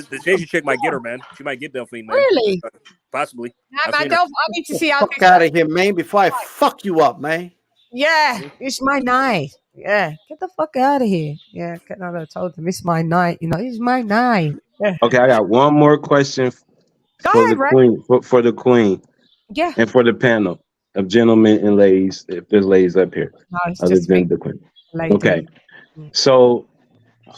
S6: this Asian chick might get her, man. She might get Delphine, man.
S5: Really?
S6: Possibly.
S5: Nah, man, I need to see how.
S13: Fuck out of here, man! Before I fuck you up, man.
S5: Yeah, it's my night. Yeah, get the fuck out of here. Yeah, I told them it's my night. You know, it's my night. Yeah.
S16: Okay, I got one more question for the queen.
S5: Yeah.
S16: And for the panel of gentlemen and ladies, if there's ladies up here,
S5: no,
S16: other than the queen.
S5: Lady.
S16: Okay. So,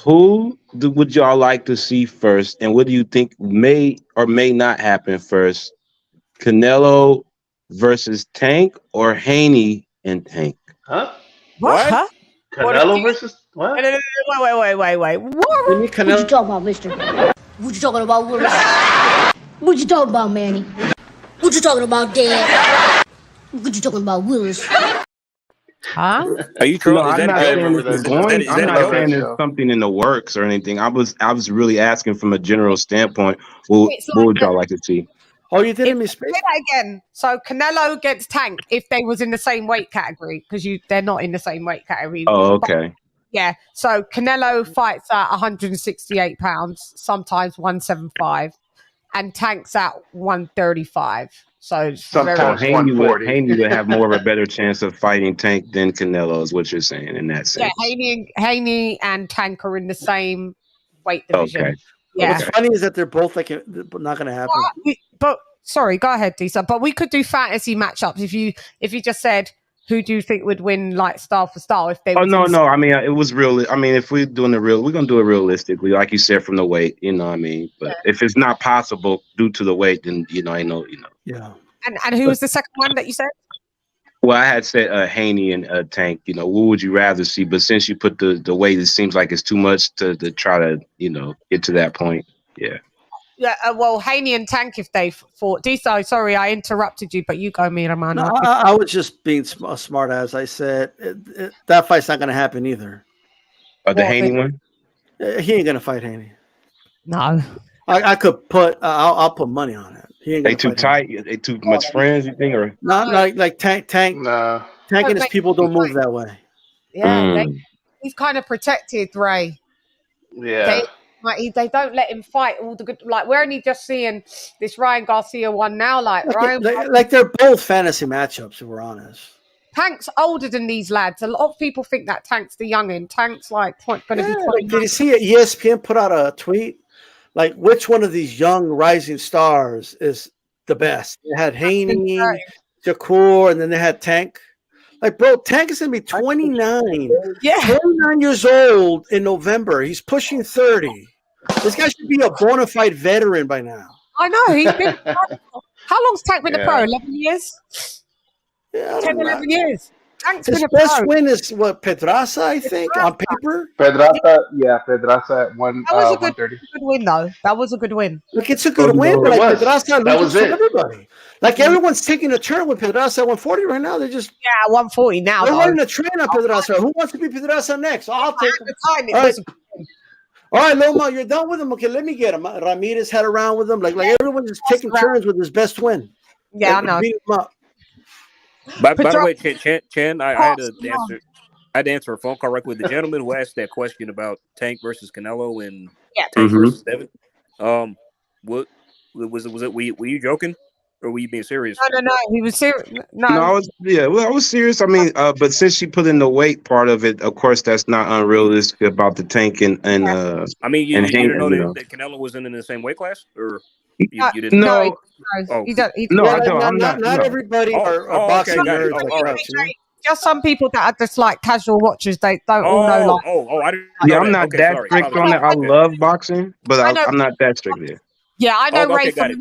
S16: who would y'all like to see first, and what do you think may or may not happen first? Canelo versus Tank, or Haney and Tank?
S14: Huh?
S5: What? Huh?
S14: Canelo versus what?
S5: Wait. What?
S18: What you talking about, mister? What you talking about, Willis? What you talking about, Manny? What you talking about, Dad? What you talking about, Willis?
S5: Huh?
S6: Are you true?
S16: I'm not saying there's something in the works or anything. I was really asking from a general standpoint. What would y'all like to see?
S13: Oh, you didn't misspeak.
S5: Say that again. So Canelo against Tank if they was in the same weight category, because they're not in the same weight category.
S16: Oh, okay.
S5: But, yeah. So Canelo fights at 168 pounds, sometimes 175, and Tank's at 135. So
S14: sometimes
S16: Haney would have more of a better chance of fighting Tank than Canelo, is what you're saying in that sense.
S5: Yeah, Haney and Tank are in the same weight division.
S16: Okay.
S5: Yeah.
S13: What's funny is that they're both like not going to happen.
S5: But sorry, go ahead, Disa. But we could do fantasy matchups if you just said who do you think would win like style for style if they.
S16: Oh no. I mean, it was real. I mean, if we're doing we're gonna do it realistically, like you said, from the weight. You know what I mean? But if it's not possible due to the weight, then I know.
S13: Yeah.
S5: And who was the second one that you said?
S16: Well, I had said Haney and Tank. What would you rather see? But since you put the weight, it seems like it's too much to try to get to that point. Yeah.
S5: Yeah. Well, Haney and Tank if they fought. Disa, sorry, I interrupted you, but you go, Miraman.
S13: No, I was just being smart as I said. That fight's not going to happen either.
S16: The Haney one?
S13: He ain't going to fight Haney.
S5: No.
S13: I could put. I'll put money on it. He ain't
S16: they too tight. They too much friends. You think, or
S13: not like Tank?
S14: Nah.
S13: Tank and his people don't move that way.
S5: Yeah, he's kind of protected, Ray.
S14: Yeah.
S5: They don't let him fight all the good. Like we're only just seeing this Ryan Garcia one now. Like
S13: they're both fantasy matchups. If we're honest.
S5: Tank's older than these lads. A lot of people think that Tank's the youngin. Tank's like going to be 29.
S13: Did you see ESPN put out a tweet? Like, which one of these young rising stars is the best? They had Haney, Shakur, and then they had Tank. Like, bro, Tank is going to be 29.
S5: Yeah.
S13: 29 years old in November. He's pushing 30. This guy should be a bona fide veteran by now.
S5: I know. He's been. How long's Tank been a pro? 11 years?
S13: Yeah,
S5: 10, 11 years. Tank's
S13: his
S5: been a
S13: best
S5: pro.
S13: win is what, Pedraza, I think, on paper.
S14: Pedraza at 130.
S5: Good win though. That was a good win.
S13: Look, it's a good win, but like Pedraza loses to
S14: it.
S13: everybody. Like everyone's taking a turn with Pedraza at 140 right now. They're just
S5: 140 now.
S13: They're running a train on Pedraza. Who wants to be Pedraza next? I'll take him. All right, Loma, you're done with him. Okay, let me get him. Ramirez had around with him. Like everyone's just taking turns with his best win.
S5: Yeah, I know.
S13: Beat him up.
S6: By the way, Chan, I had to answer a phone call right with the gentleman who asked that question about Tank versus Canelo and Tank versus Devin. What was it? Were you joking or were you being serious?
S5: No. He was serious. No,
S16: I was serious. I mean, but since she put in the weight part of it, of course, that's not unrealistic about the Tank and
S6: I mean, you didn't know that Canelo was in the same weight class, or you didn't know?
S13: Not everybody are boxing nerds like that.
S5: Just some people that are just like casual watchers. They don't all know. Like,
S6: I didn't.
S16: I'm not that strict on it. I love boxing, but I'm not that strict there.
S5: Yeah, I know Ray from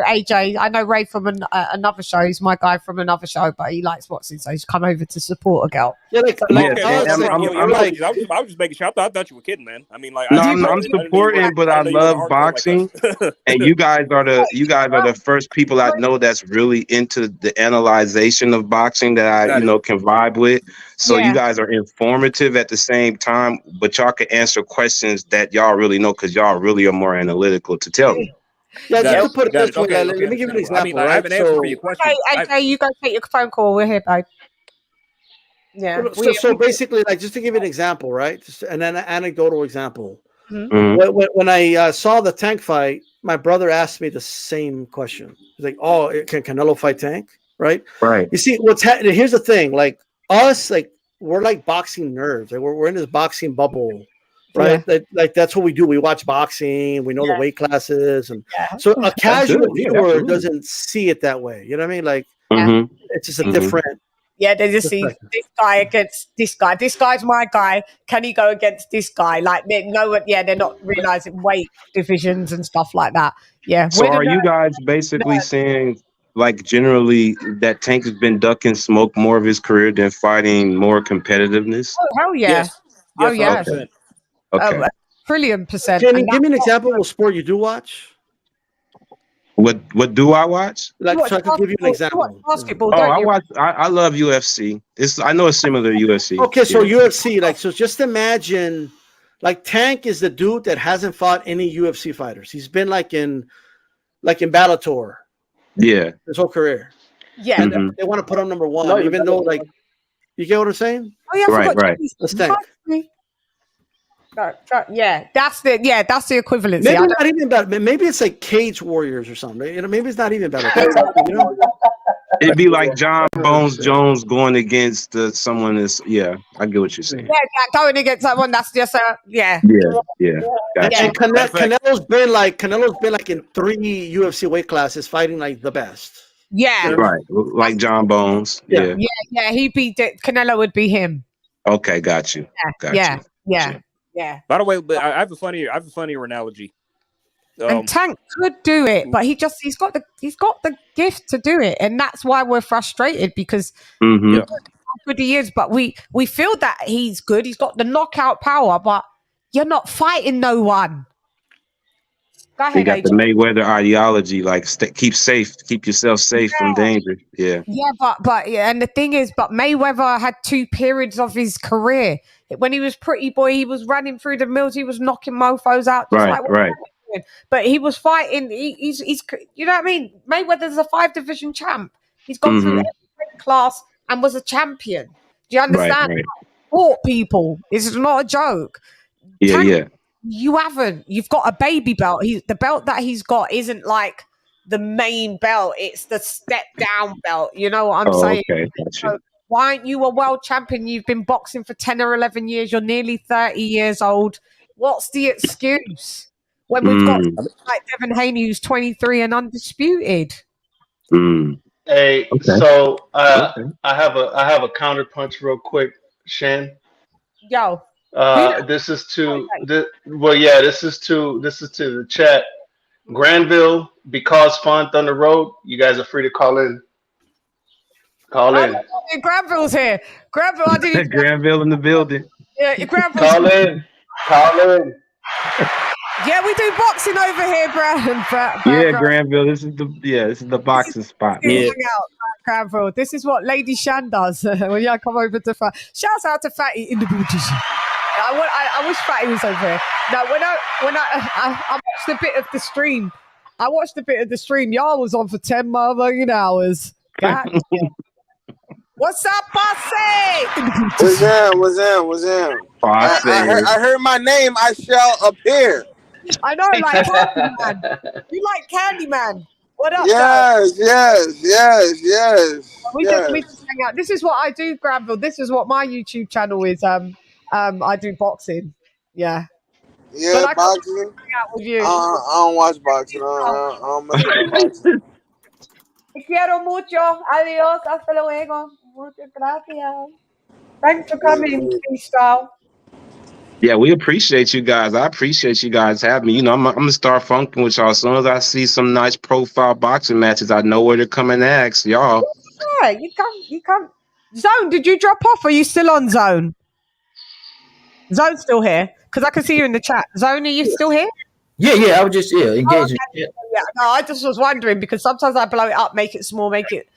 S5: AJ. I know Ray from another show. He's my guy from another show, but he likes boxing, so he's come over to support a girl.
S6: I was just making sure. I thought you were kidding, man. I mean, like,
S16: I'm supporting, but I love boxing, and you guys are the first people I know that's really into the analyzation of boxing that I can vibe with. So you guys are informative at the same time, but y'all can answer questions that y'all really know because y'all really are more analytical to tell me.
S13: Yeah, just to put it this way, let me give you an example.
S6: I mean, I have an answer for your question.
S5: Okay, you go take your phone call. We're here, babe. Yeah.
S13: So basically, like, just to give you an example, right? Just an anecdotal example.
S5: Mm-hmm.
S13: When I saw the Tank fight, my brother asked me the same question. He's like, "Oh, can Canelo fight Tank?" Right?
S16: Right.
S13: You see, what's happening? Here's the thing: like us, like we're like boxing nerds. Like we're in this boxing bubble. Right, like that's what we do. We watch boxing. We know the weight classes, and so a casual viewer doesn't see it that way. You know what I mean? Like it's just a different.
S5: Yeah, they just see this guy against this guy. This guy's my guy. Can he go against this guy? Like they're not realizing weight divisions and stuff like that. Yeah.
S16: So are you guys basically saying, like, generally that Tank has been ducking smoke more of his career than fighting more competitiveness?
S5: Oh hell yeah!
S6: Yes.
S5: Oh yeah.
S6: Okay.
S16: Okay.
S5: Trillion %.
S13: Can you give me an example of a sport you do watch?
S16: What do I watch?
S13: Like, so I can give you an example.
S5: Basketball.
S16: I watch. I love UFC. I know it's similar to UFC.
S13: Okay, so UFC, like, so just imagine, like, Tank is the dude that hasn't fought any UFC fighters. He's been like in Bellator.
S16: Yeah.
S13: His whole career.
S5: Yeah.
S13: And they want to put him number one, even though, like, you get what I'm saying?
S5: Oh yeah.
S16: Right.
S13: Let's Tank.
S5: Yeah, that's the equivalency.
S13: Maybe not even about. Maybe it's like Cage Warriors or something. You know, maybe it's not even about. You know?
S16: It'd be like John Bones Jones going against someone that's I get what you're saying.
S5: Yeah, going against someone that's just
S16: Yeah. Gotcha.
S13: And Canelo's been like in 3 UFC weight classes, fighting like the best.
S5: Yeah.
S16: Right. Like John Bones. Yeah.
S5: He beat Canelo would be him.
S16: Okay, got you.
S5: Yeah.
S6: By the way, but I have a funnier analogy.
S5: And Tank could do it, but he's got the gift to do it, and that's why we're frustrated because how good he is. But we feel that he's good. He's got the knockout power, but you're not fighting no one. Go ahead,
S16: He got
S5: AJ.
S16: the Mayweather ideology, like keep yourself safe from danger. Yeah.
S5: Yeah, but and the thing is, but Mayweather had 2 periods of his career. When he was pretty boy, he was running through the mills, he was knocking mofos out.
S16: Right.
S5: But he was fighting. He's you know what I mean. Mayweather's a 5-division champ. He's gone through every weight class and was a champion. Do you understand?
S16: Right.
S5: Fought people. It's not a joke.
S16: Yeah.
S5: You haven't. You've got a baby belt. The belt that he's got isn't like the main belt. It's the step down belt. You know what I'm saying?
S16: Okay, gotcha.
S5: So why aren't you a world champion? You've been boxing for 10 or 11 years. You're nearly 30 years old. What's the excuse? When we've got like Devin Haney, who's 23 and undisputed.
S14: Hey, so I have a counter punch real quick, Shan.
S5: Yo.
S14: This is to the chat. Granville, because fun Thunder Road. You guys are free to call in.
S5: Granville's here. Granville, I didn't.
S16: Granville in the building.
S5: Yeah, Granville's
S14: Call in.
S5: Yeah, we do boxing over here,
S16: Granville. This is the boxing spot.
S5: Hang out, Granville. This is what LadyChann does when you come over to fight. Shouts out to Fatty in the booty. I wish Fatty was over here. Now, when I watched a bit of the stream, y'all was on for 10 motherfucking hours. What's up, Bossy?
S19: What's in? I heard my name. I shall appear.
S5: I know, like Candyman. You like Candyman? What up?
S19: Yes.
S5: We just hang out. This is what I do, Granville. This is what my YouTube channel is. I do boxing. Yeah.
S19: Yeah, boxing.
S5: Hang out with you.
S19: I don't watch boxing. I don't mess with boxing.
S5: Te quiero mucho. Adiós. Hasta luego. Muchas gracias. Thanks for coming, Freestyle.
S16: Yeah, we appreciate you guys. I appreciate you guys having me. You know, I'm gonna start funking with y'all as soon as I see some nice profile boxing matches. I know where to come and ask y'all.
S5: Yeah, you come. Zone, did you drop off? Or are you still on Zone? Zone's still here because I can see you in the chat. Zone, are you still here?
S15: Yeah. I was just engaging.
S5: Oh, okay. Yeah. No, I just was wondering because sometimes I blow it up, make it small, make it.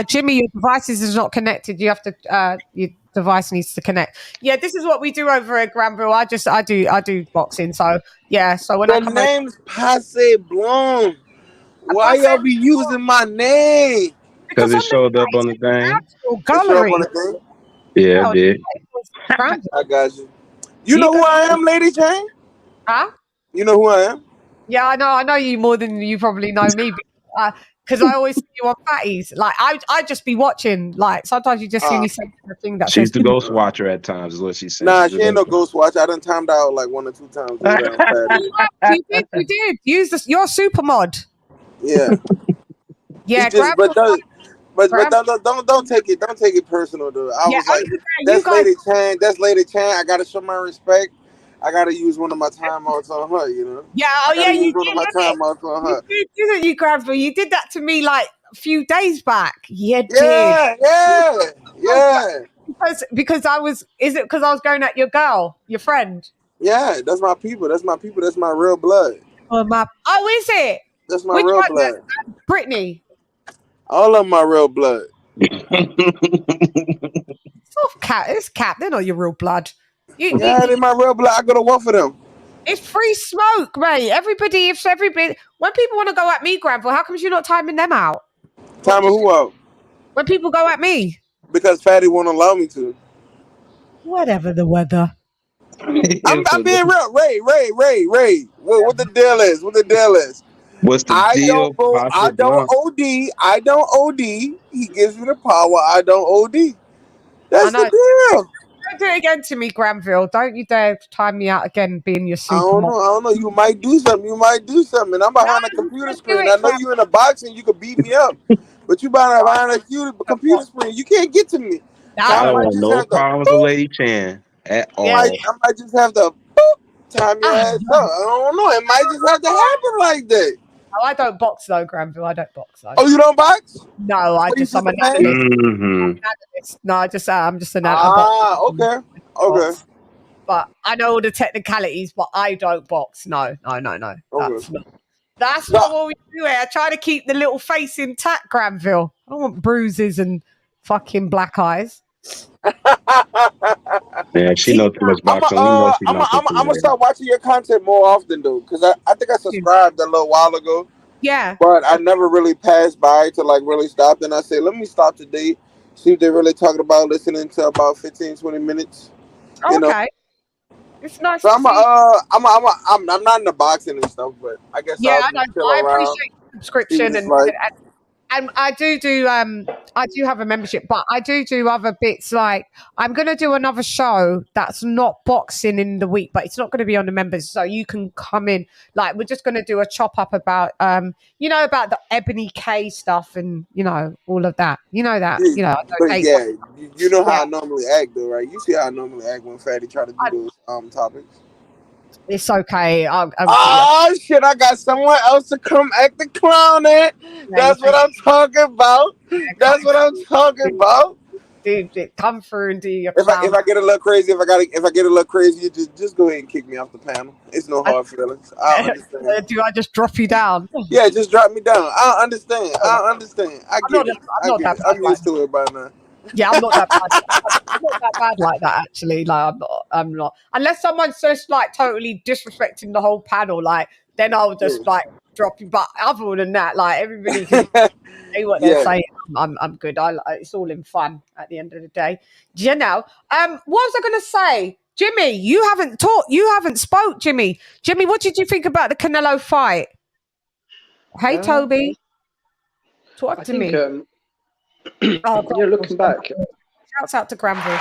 S5: Jimmy, your devices is not connected. You have to. Your device needs to connect. Yeah, this is what we do over at Granville. I do boxing. So yeah. So when
S19: the name's Passe Blonde. Why y'all be using my name?
S16: Because it showed up on the thing.
S5: Gallery.
S16: Yeah, it did.
S19: I got you. You know who I am, LadyChann?
S5: Huh?
S19: You know who I am?
S5: Yeah, I know you more than you probably know me. Because I always see you on fatties. Like I just be watching. Like sometimes you just see me say the thing that
S16: she's the ghost watcher at times, is what she said.
S19: Nah, she ain't no ghost watcher. I done timed out like 1 or 2 times.
S5: You did. Use this. You're super mod.
S19: Yeah.
S5: Yeah.
S19: But don't take it personal though. I was like, that's LadyChann. That's LadyChann. I gotta show my respect. I gotta use one of my timeouts on her, you know.
S5: Yeah, you did.
S19: One of my timeouts on her.
S5: You did, you Granville. You did that to me like a few days back.
S19: Yeah.
S5: Because I was. Is it because I was going at your girl, your friend?
S19: Yeah, that's my people. That's my real blood.
S5: Oh, is it?
S19: That's my real blood.
S5: Brittany.
S19: All of my real blood.
S5: It's cap. They're not your real blood.
S19: They're my real blood. I go to war for them.
S5: It's free smoke, mate. Everybody. When people want to go at me, Granville, how come you're not timing them out?
S19: Timing who out?
S5: When people go at me.
S19: Because Fatty won't allow me to.
S5: Whatever the weather.
S19: I'm being real. Ray. What the deal is?
S16: What's the
S19: I
S16: deal,
S19: don't go.
S16: Pasha
S19: I don't
S16: Blanc?
S19: OD. I don't OD. He gives me the power. I don't OD. That's the
S5: know.
S19: deal.
S5: Don't do it again to me, Granville. Don't you dare time me out again being your
S19: I don't
S5: supermodel.
S19: know. I don't know. You might do something. You might do something. I'm behind a computer screen. I know you in a boxing. You could beat me up, but you behind a computer screen. You can't get to me. So
S16: I
S19: I
S16: don't
S19: might
S16: want
S19: just
S16: no
S19: have to.
S16: problems with Lady Chan at
S19: I
S16: all.
S19: might just have to time your ass up. I don't know. It might just have to happen like that.
S5: Oh, I don't box though, Granville. I don't box though.
S19: Oh, you don't box?
S5: No,
S19: I'm
S5: I'm an analyst.
S16: Mm-hmm.
S5: No, I'm just an analyst.
S19: Okay. Okay.
S5: But I know all the technicalities, but I don't box. No. That's not what we do here. I try to keep the little face intact, Granville. I don't want bruises and fucking black eyes.
S16: Yeah, she knows too much boxing. We know she's not
S19: I'm gonna start watching your content more often though, because I think I subscribed a little while ago.
S5: Yeah.
S19: But I never really passed by to like really stop. And I said, let me stop today, see if they're really talking about listening to about 15, 20 minutes. You know?
S5: Okay. It's nice
S19: So
S5: to
S19: I'm not into boxing and stuff, but I guess
S5: yeah,
S19: I'll
S5: I know.
S19: just chill
S5: I
S19: around.
S5: appreciate the subscription and I do I do have a membership, but I do other bits. Like I'm going to do another show that's not boxing in the week, but it's not going to be on the members, so you can come in. Like we're just going to do a chop up about about the Ebony K stuff and all of that. You know that.
S19: But yeah, you know how I normally act though, right? You see how I normally act when Fatty try to do those topics.
S5: It's okay.
S19: Oh shit! I got someone else to come act the clown at. That's what I'm talking about. That's what I'm talking about.
S5: Dude, come through and do your
S19: If I get a little crazy, if I get a little crazy, you just go ahead and kick me off the panel. It's no hard feelings. I understand.
S5: Do I just drop you down?
S19: Yeah, just drop me down. I understand. I get it. I'm used to it by now.
S5: Yeah, I'm not that bad. I'm not that bad like that, actually. Like, I'm not. Unless someone's just like totally disrespecting the whole panel, like then I'll just like drop you. But other than that, like everybody can say what they're saying. I'm good. It's all in fun at the end of the day. What was I going to say? Jimmy, you haven't spoke, Jimmy. Jimmy, what did you think about the Canelo fight? Hey, Toby. Talk to me.
S20: Looking back.
S5: Shouts out to Granville.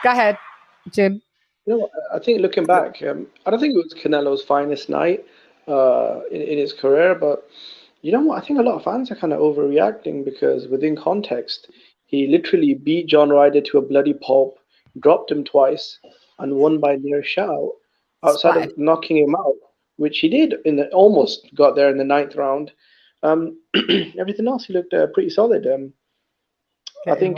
S5: Go ahead, Jim.
S20: I think looking back, I don't think it was Canelo's finest night in his career, but you know what? I think a lot of fans are kind of overreacting because within context, he literally beat John Ryder to a bloody pulp, dropped him twice, and won by near shout outside of knocking him out, which he did almost got there in the 9th round. Everything else, he looked pretty solid. I think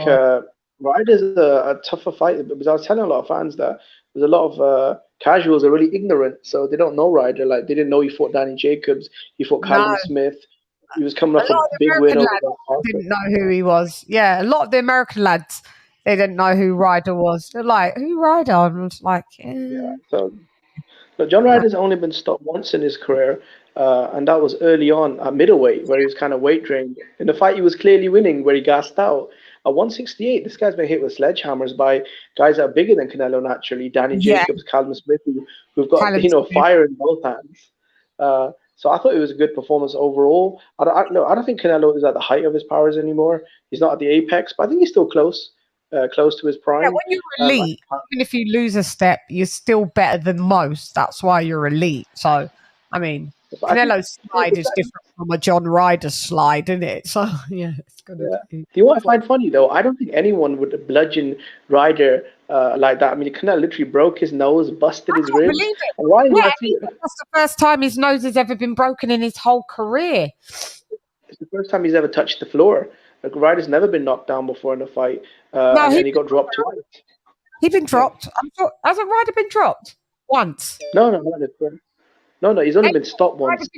S20: Ryder's a tougher fight, because I was telling a lot of fans that there's a lot of casuals are really ignorant, so they don't know Ryder. Like they didn't know he fought Danny Jacobs, he fought Callum Smith. He was coming off a big win over that.
S5: Didn't know who he was. Yeah, a lot of the American lads, they didn't know who Ryder was. They're like, who Ryder? And I was like,
S20: So, but John Ryder's only been stopped once in his career, and that was early on at middleweight, where he was kind of weight drained. In the fight he was clearly winning, where he gassed out. At 168, this guy's been hit with sledgehammers by guys that are bigger than Canelo naturally. Danny Jacobs, Callum Smith, who've got fire in both hands. So I thought it was a good performance overall. I don't think Canelo is at the height of his powers anymore. He's not at the apex, but I think he's still close to his prime.
S5: Yeah, when you're elite, even if you lose a step, you're still better than most. That's why you're elite. So, I mean, Canelo's slide is different from a John Ryder slide, isn't it? So, yeah, it's going to be.
S20: You know what I find funny, though? I don't think anyone would bludgeon Ryder like that. I mean, Canelo literally broke his nose, busted his ribs.
S5: Believe it.
S20: And why
S5: that's the first time his nose has ever been broken in his whole career.
S20: It's the first time he's ever touched the floor. Like, Ryder's never been knocked down before in a fight, and then he got dropped twice.
S5: He's been dropped. Hasn't Ryder been dropped once?
S20: No, he's only been stopped once.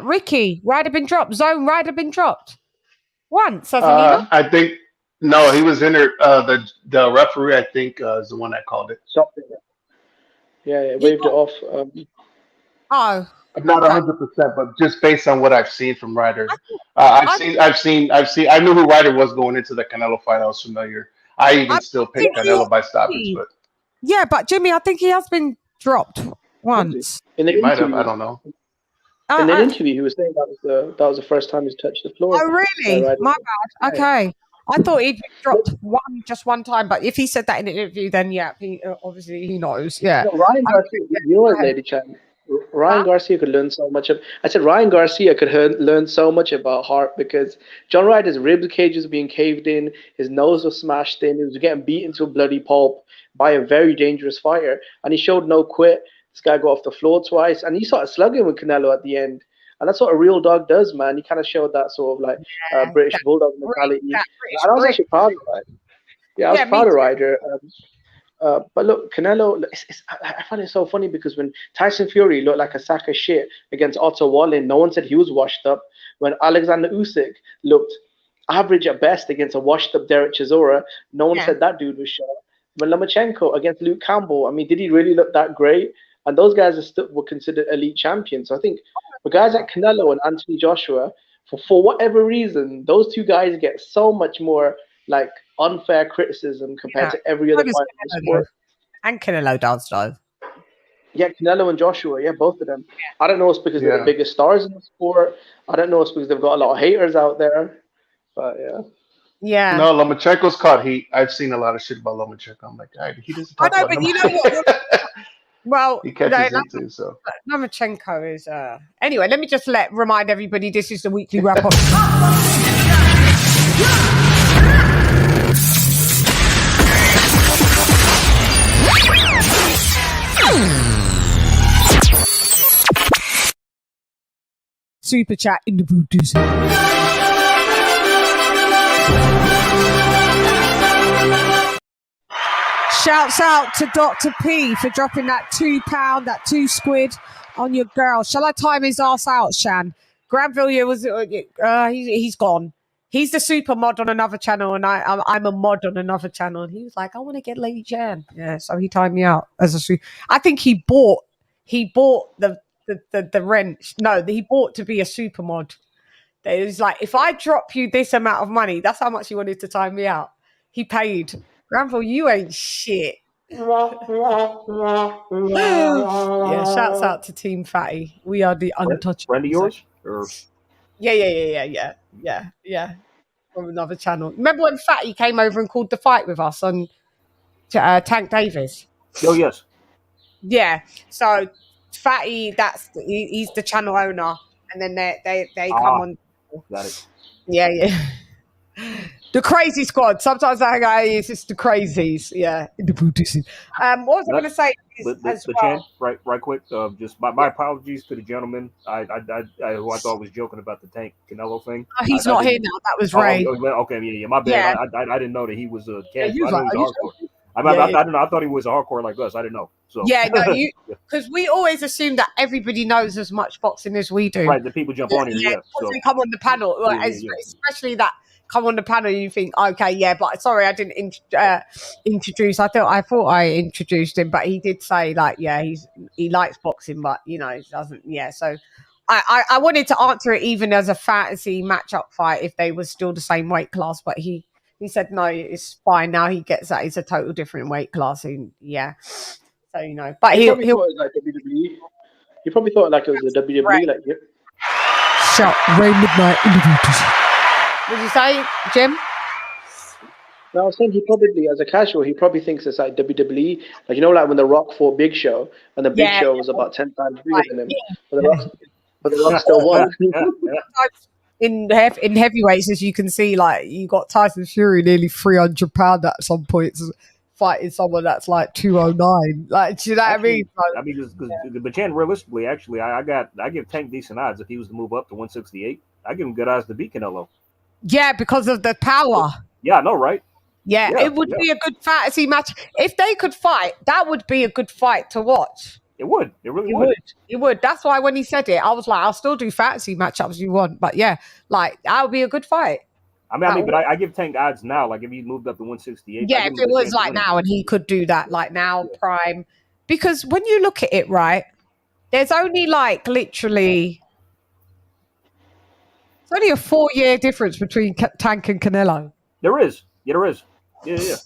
S5: Ricky, Ryder been dropped. Zone Ryder been dropped once, hasn't he?
S14: I think no, he was in there. The referee, I think, is the one that called it.
S20: Yeah, waved it off.
S14: I'm not 100%, but just based on what I've seen from Ryder, I've seen. I knew who Ryder was going into the Canelo fight. I was familiar. I even still picked Canelo by stoppage, but
S5: Yeah, but Jimmy, I think he has been dropped once.
S20: In the
S14: He might have.
S20: interview,
S14: I don't know.
S20: in the interview, he was saying that was the first time he's touched the floor.
S5: Oh, really?
S20: Ryder.
S5: My bad. Okay. I thought he'd been dropped just one time, but if he said that in an interview, then yeah, obviously he knows. Yeah.
S20: No, Ryan Garcia, you know what, LadyChann? Ryan Garcia could learn so much. I said Ryan Garcia could learn so much about heart because John Ryder's rib cage was being caved in, his nose was smashed in, he was getting beaten to a bloody pulp by a very dangerous fighter, and he showed no quit. This guy got off the floor twice, and he started slugging with Canelo at the end. And that's what a real dog does, man. He kind of showed that sort of like British bulldog mentality. And I was actually proud of Ryder. Yeah, I was proud of Ryder. But look, Canelo, I find it so funny because when Tyson Fury looked like a sack of shit against Otto Wallin, no one said he was washed up. When Alexander Usyk looked average at best against a washed up Derek Chisora, no one said that dude was shot. When Lomachenko against Luke Campbell, I mean, did he really look that great? And those guys were considered elite champions. So I think for guys like Canelo and Anthony Joshua, for whatever reason, those two guys get so much more like unfair criticism compared to every other fighter in the sport.
S5: And Canelo does, though.
S20: Yeah, Canelo and Joshua, yeah, both of them. I don't know if it's because they're the biggest stars in the sport. I don't know if it's because they've got a lot of haters out there. But yeah.
S5: Yeah.
S14: No, Lomachenko's caught heat. I've seen a lot of shit about Lomachenko. I'm like, he doesn't talk about
S5: but you know what? Well,
S14: he catches into so.
S5: Lomachenko is. Anyway, let me just remind everybody this is the weekly wrap up. Super chat in the booties. Shouts out to Dr. P for dropping that £2, that £2 on your girl. Shall I time his ass out, Shan? Granville was he's gone. He's the super mod on another channel, and I'm a mod on another channel. And he was like, I want to get LadyChann. Yeah, so he timed me out as a. I think he bought the rent. No, he bought to be a super mod. It was like, if I drop you this amount of money, that's how much he wanted to time me out. He paid. Granville, you ain't shit. Yeah, shouts out to Team Fatty. We are the untouchable.
S6: Friend of yours? Or...
S5: Yeah. From another channel. Remember when Fatty came over and called the fight with us on Tank Davis?
S6: Oh, yes.
S5: Yeah. So Fatty, he's the channel owner, and then they come on.
S6: Got it.
S5: Yeah. The crazy squad. Sometimes I go, it's just the crazies. Yeah. What was I going to say?
S6: Chan, right quick. Just my apologies to the gentleman. Who I thought was joking about the Tank Canelo thing.
S5: Oh, he's not here now. That was Ray.
S6: Okay, yeah. My bad. Yeah. I didn't know that he was a cat.
S5: Yeah,
S6: I don't know. I thought he was a hardcore like us. I didn't know. So
S5: yeah, no, because we always assume that everybody knows as much boxing as we do.
S6: Right, the people jump on here. Yeah,
S5: so they come on the panel, especially that. Come on the panel, you think, okay, yeah, but sorry, I didn't introduce. I thought I introduced him, but he did say like, yeah, he likes boxing, but he doesn't. Yeah, so I wanted to answer it even as a fantasy matchup fight if they were still the same weight class, but he said no, it's fine now. He gets that it's a total different weight class, and yeah, so but he'll
S20: thought it was like WWE. He probably thought like it was a WWE,
S5: right.
S20: like yeah.
S5: Shout Ray Midnight individuals. What did you say, Jim?
S20: No, I was saying he probably, as a casual, he probably thinks it's like WWE. Like, like when The Rock fought Big Show, and the Big Show was about 10 times bigger than him. But the Rock still won.
S5: In heavyweights, as you can see, like, you got Tyson Fury nearly 300 pounds at some points fighting someone that's like 209. Like, do you know what I mean?
S6: But Chan, realistically, actually, I give Tank decent odds if he was to move up to 168. I give him good odds to beat Canelo.
S5: Yeah, because of the power.
S6: Yeah, I know, right?
S5: Yeah, it would be a good fantasy match. If they could fight, that would be a good fight to watch.
S6: It would. It really would.
S5: It would. That's why when he said it, I was like, I'll still do fantasy matchups if you want. But yeah, like, that would be a good fight.
S6: But I give Tank odds now. Like, if he moved up to 168.
S5: Yeah, if it was like now and he could do that, like now, prime. Because when you look at it, right, there's only like literally... It's only a 4-year difference between Tank and Canelo.
S6: There is. Yeah, there is. Yeah.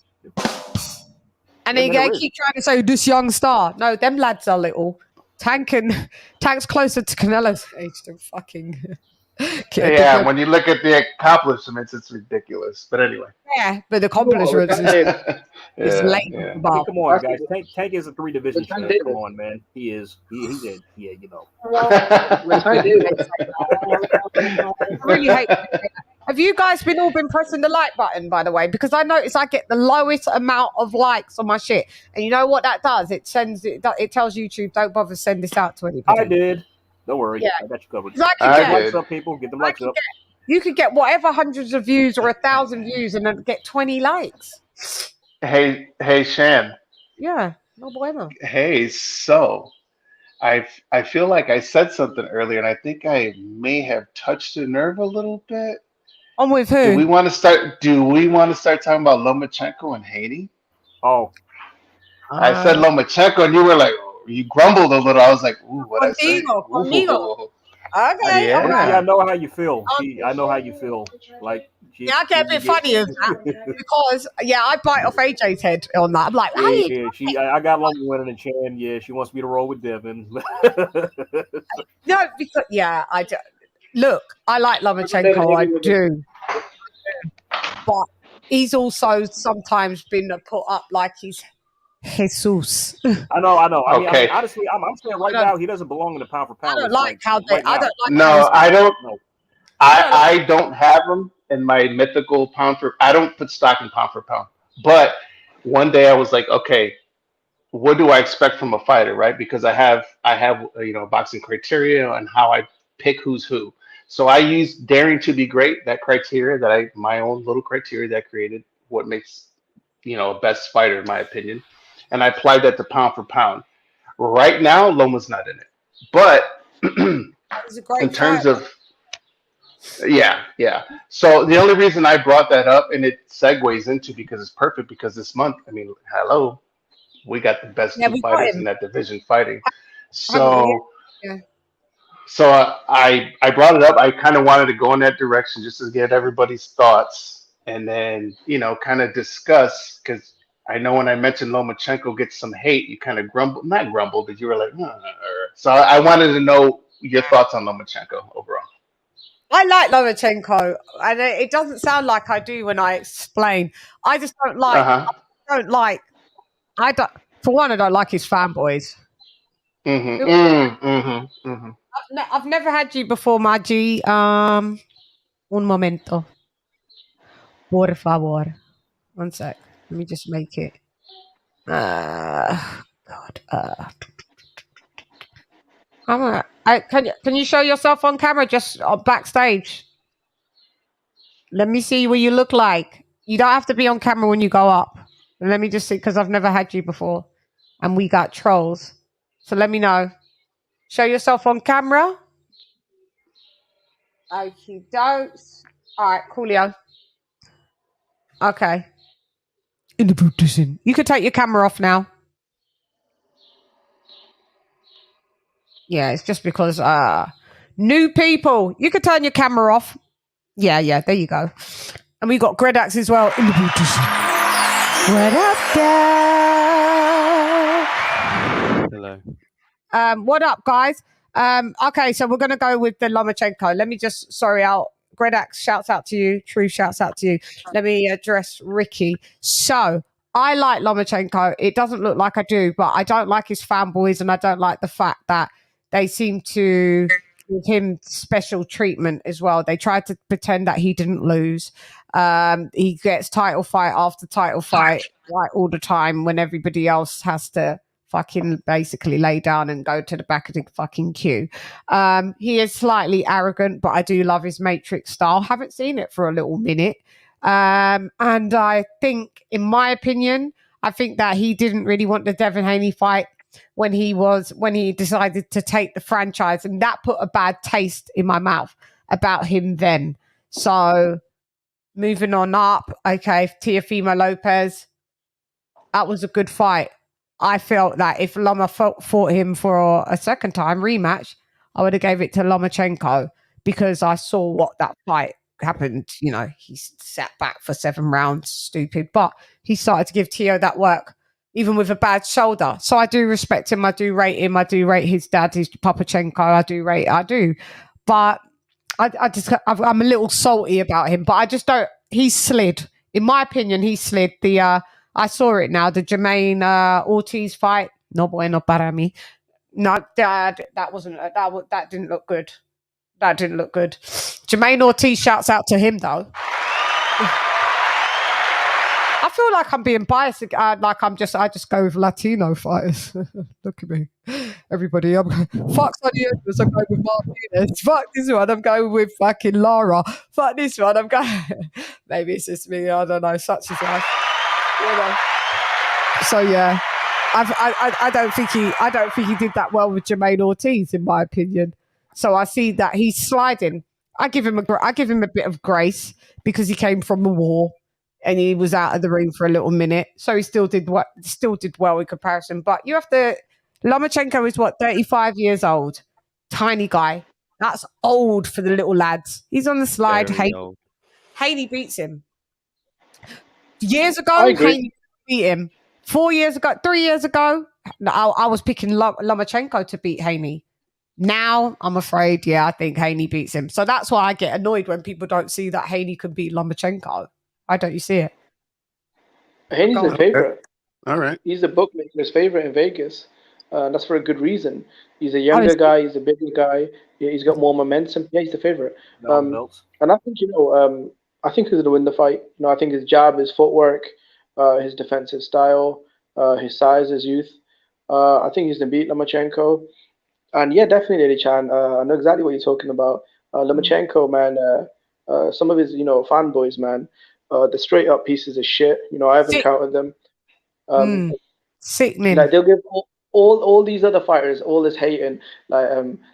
S5: And then
S6: there
S5: they keep trying to say this young star. No, them lads are little. Tank's closer to Canelo's age than fucking.
S14: Yeah, when you look at the accomplishments, it's ridiculous. But anyway.
S5: Yeah, but the accomplishments is late.
S14: Yeah.
S6: I mean, come on, guys. Tank is a 3 division champ. Come on, man. He is. He did. Yeah, you know.
S5: I really hate it. Have you guys all been pressing the like button, by the way? Because I notice I get the lowest amount of likes on my shit. And you know what that does? It tells YouTube, don't bother send this out to anybody.
S6: I did. Don't worry.
S5: Yeah.
S6: I got you covered.
S5: I
S6: get likes up, people. Get them likes up.
S5: You could get whatever hundreds of views or 1,000 views and then get 20 likes.
S14: Hey, Shan.
S5: Yeah, no bueno.
S14: Hey, so I feel like I said something earlier, and I think I may have touched a nerve a little bit.
S5: I'm with who?
S14: Do we want to start talking about Lomachenko and Haney?
S6: Oh,
S14: I said Lomachenko, and you were like, you grumbled a little. I was like, ooh, what I say?
S5: Conmigo. Okay.
S14: Yeah.
S5: Right.
S6: I know how you feel. I know how you feel. Like,
S5: I get a bit funny as that because I bite off AJ's head on that. I'm like,
S6: I got Loma winning the CHANN. Yeah, she wants me to roll with Devin.
S5: No, because I do. Look, I like Lomachenko, I do, but he's also sometimes been put up like he's Jesus.
S6: I know.
S14: Okay.
S6: I mean, honestly, I'm saying right now he doesn't belong in the pound for pound.
S5: I don't like how they. I don't like.
S14: No, I don't. I don't have him in my mythical pound for. I don't put stock in pound for pound. But one day I was like, okay, what do I expect from a fighter, right? Because I have boxing criteria and how I pick who's who. So I use daring to be great, that criteria my own little criteria that created what makes a best fighter in my opinion, and I applied that to pound for pound. Right now, Loma's not in it, but in terms of yeah. So the only reason I brought that up, and it segues into because it's perfect because this month, I mean, hello, we got the best two fighters in that division fighting. So. So I brought it up. I kind of wanted to go in that direction just to get everybody's thoughts and then, kind of discuss because I know when I mentioned Lomachenko gets some hate, you kind of not grumbled, but you were like, So I wanted to know your thoughts on Lomachenko overall.
S5: I like Lomachenko, and it doesn't sound like I do when I explain. I just don't like. For one, I don't like his fanboys. I've never had you before, Maggie. Un momento. Por favor. One sec. Let me just make it. God. Can you show yourself on camera just backstage? Let me see what you look like. You don't have to be on camera when you go up. Let me just see, because I've never had you before. And we got trolls. So let me know. Show yourself on camera. Okie dokes. All right, coolio. Okay. In the baptism. You can take your camera off now. Yeah, it's just because new people. You can turn your camera off. Yeah, there you go. And we got Gredax as well in the baptism. What up, guys?
S21: Hello.
S5: What up, guys? Okay, so we're going to go with the Lomachenko. Let me just, Gredax shouts out to you. Truth shouts out to you. Let me address Ricky. So, I like Lomachenko. It doesn't look like I do, but I don't like his fanboys, and I don't like the fact that they seem to give him special treatment as well. They tried to pretend that he didn't lose. He gets title fight after title fight like all the time when everybody else has to fucking basically lay down and go to the back of the fucking queue. He is slightly arrogant, but I do love his Matrix style. Haven't seen it for a little minute. And I think, in my opinion, I think that he didn't really want the Devin Haney fight when he decided to take the franchise, and that put a bad taste in my mouth about him then. So moving on up, okay, Teofimo Lopez, that was a good fight. I felt that if Loma fought him for a second time rematch, I would have gave it to Lomachenko because I saw what that fight happened. He sat back for 7 rounds, stupid, but he started to give Teo that work even with a bad shoulder. So I do respect him. I do rate him. I do rate his dad, his Papachenko. I do. But I'm a little salty about him. But I just don't. He slid. In my opinion, he slid. I saw it now. The Jermaine Ortiz fight. No bueno para mí. No, Dad, that didn't look good. That didn't look good. Jermaine Ortiz, shouts out to him though. I feel like I'm being biased. Like I just go with Latino fighters. Look at me, everybody. Fuck Sonny Edwards. I'm going with Martinez. Fuck this one. I'm going with fucking Lara. Fuck this one. I'm going. Maybe it's just me. I don't know. Such is life. You know. So yeah, I don't think he did that well with Jermaine Ortiz, in my opinion. So I see that he's sliding. I give him a bit of grace because he came from a war and he was out of the ring for a little minute. So he still did well in comparison. But you have to. Lomachenko is 35 years old, tiny guy. That's old for the little lads. He's on the slide. Haney beats him. Years ago, Haney beat him. 4 years ago, 3 years ago, I was picking Lomachenko to beat Haney. Now, I'm afraid, I think Haney beats him. So that's why I get annoyed when people don't see that Haney can beat Lomachenko. Why don't you see it?
S20: Haney's a favorite.
S10: All right.
S20: He's the bookmaker's favorite in Vegas. That's for a good reason. He's a younger guy. He's a bigger guy. He's got more momentum. Yeah, he's the favorite. And I think, I think he's going to win the fight. I think his jab, his footwork, his defensive style, his size, his youth. I think he's going to beat Lomachenko. And yeah, definitely, LadyChann. I know exactly what you're talking about. Lomachenko, man, some of his, fanboys, man, the straight up pieces of shit. I haven't encountered them.
S5: Sickening.
S20: Like they'll give all these other fighters all this hating. Like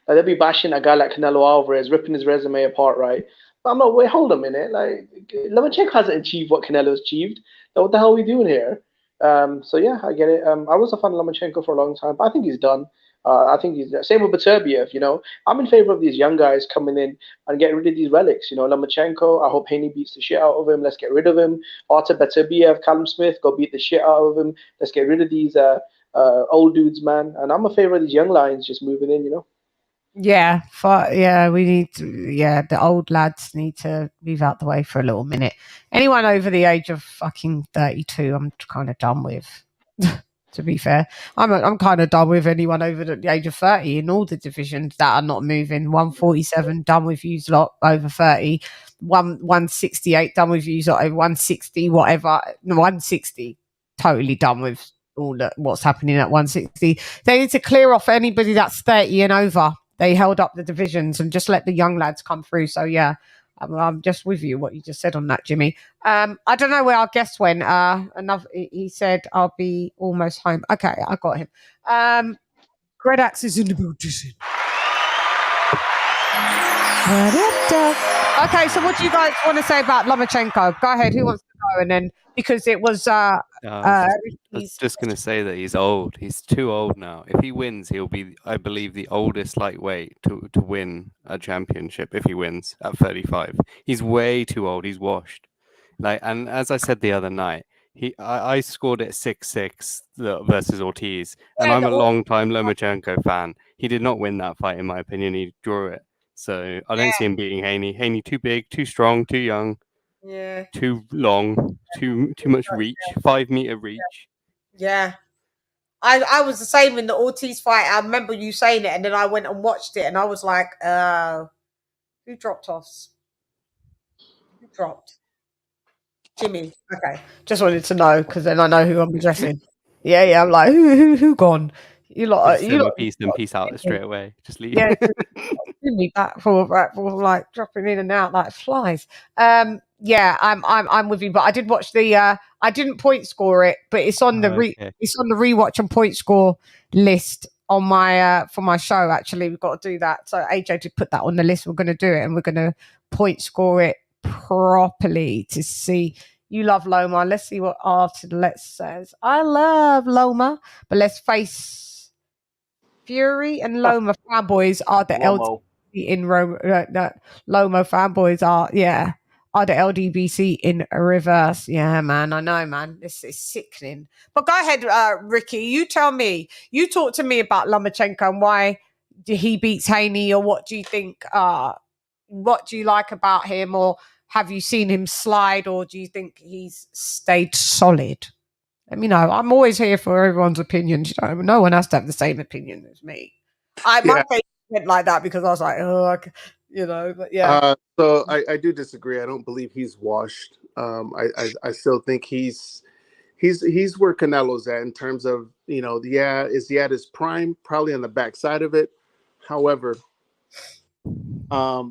S20: they'll be bashing a guy like Canelo Alvarez, ripping his resume apart, right? But I'm like, wait, hold a minute. Like Lomachenko hasn't achieved what Canelo's achieved. So what the hell are we doing here? So yeah, I get it. I was a fan of Lomachenko for a long time, but I think he's done. I think he's same with Beterbiev. I'm in favor of these young guys coming in and getting rid of these relics. Lomachenko, I hope Haney beats the shit out of him. Let's get rid of him. Artur Beterbiev, Callum Smith, go beat the shit out of him. Let's get rid of these old dudes, man. And I'm in favor of these young lions just moving in.
S5: Yeah, we need to, the old lads need to move out the way for a little minute. Anyone over the age of fucking 32, I'm kind of done with. To be fair, I'm kind of done with anyone over the age of 30 in all the divisions that are not moving. 147 done with you lot over 30. 168 done with you lot over 160, whatever. 160 totally done with all what's happening at 160. They need to clear off anybody that's 30 and over. They held up the divisions and just let the young lads come through. So yeah, I'm just with you what you just said on that, Jimmy. I don't know where our guest went. He said I'll be almost home. Okay, I got him. Gredax is in the building. Okay, so what do you guys want to say about Lomachenko? Go ahead. Who wants to go? And then because it was
S21: I was just going to say that he's old. He's too old now. If he wins, he'll be, I believe, the oldest lightweight to win a championship if he wins at 35. He's way too old. He's washed. And as I said the other night, I scored it 6-6 versus Ortiz, and I'm a long-time Lomachenko fan. He did not win that fight, in my opinion. He drew it. So I don't see him beating Haney. Haney too big, too strong, too young.
S5: Yeah.
S21: Too long, too much reach, 5 meter reach.
S5: Yeah. I was the same in the Ortiz fight. I remember you saying it, and then I went and watched it, and I was like, who dropped us? Who dropped? Jimmy. Okay. Just wanted to know, because then I know who I'm addressing. Yeah. I'm like, who gone? You lot.
S21: Peace out straight away. Just leave.
S5: Yeah. Me back for like dropping in and out like flies. Yeah, I'm with you, but I did watch the I didn't point score it, but it's on the it's on the rewatch and point score list on my for my show. Actually, we've got to do that. So AJ did put that on the list. We're going to do it, and we're going to point score it properly to see. You love Loma. Let's see what Artlet says. I love Loma, but let's face Fury and Loma fanboys are the LT in Rome. Loma fanboys are are the LDBC in reverse. Yeah, man. I know, man. This is sickening. But go ahead, Ricky. You tell me. You talk to me about Lomachenko and why he beats Haney, or what do you think? What do you like about him, or have you seen him slide, or do you think he's stayed solid? Let me know. I'm always here for everyone's opinions. You know, no one has to have the same opinion as me. My face went like that because I was like, oh, you know, but yeah.
S10: So I do disagree. I don't believe he's washed. I still think he's where Canelo's at in terms of, you know, is he at his prime? Probably on the backside of it. However, I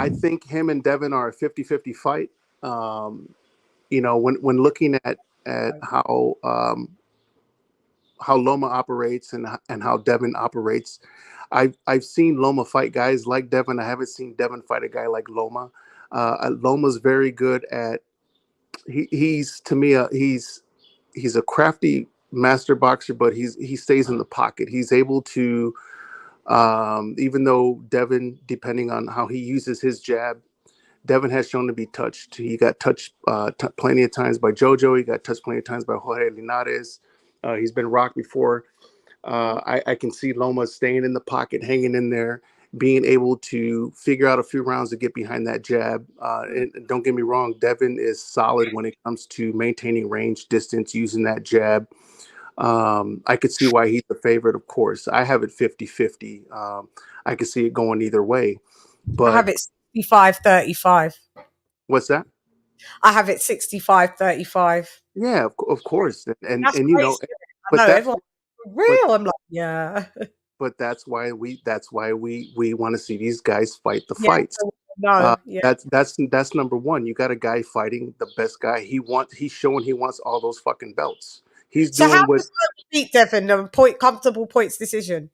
S10: think him and Devin are a 50-50 fight. You know, when looking at how Loma operates and how Devin operates, I've seen Loma fight guys like Devin. I haven't seen Devin fight a guy like Loma. Loma's very good at. He's to me he's a crafty master boxer, but he stays in the pocket. He's able to, even though Devin, depending on how he uses his jab, Devin has shown to be touched. He got touched plenty of times by JoJo. He got touched plenty of times by Jorge Linares. He's been rocked before. I can see Loma staying in the pocket, hanging in there, being able to figure out a few rounds to get behind that jab. And don't get me wrong, Devin is solid when it comes to maintaining range, distance, using that jab. I could see why he's the favorite, of course. I have it 50-50. I could see it going either way. But
S5: I have it 65-35.
S10: What's that?
S5: I have it 65-35.
S10: Yeah, of course. And
S5: That's
S10: you know,
S5: crazy.
S10: but
S5: I know
S10: that's
S5: everyone real. I'm like, yeah.
S10: But that's why we want to see these guys fight the
S5: Yeah,
S10: fights.
S5: no, yeah.
S10: That's number one. You got a guy fighting the best guy. He's showing he wants all those fucking belts. He's
S5: So
S10: doing
S5: how
S10: what
S5: does Loma beat Devin? Comfortable points decision.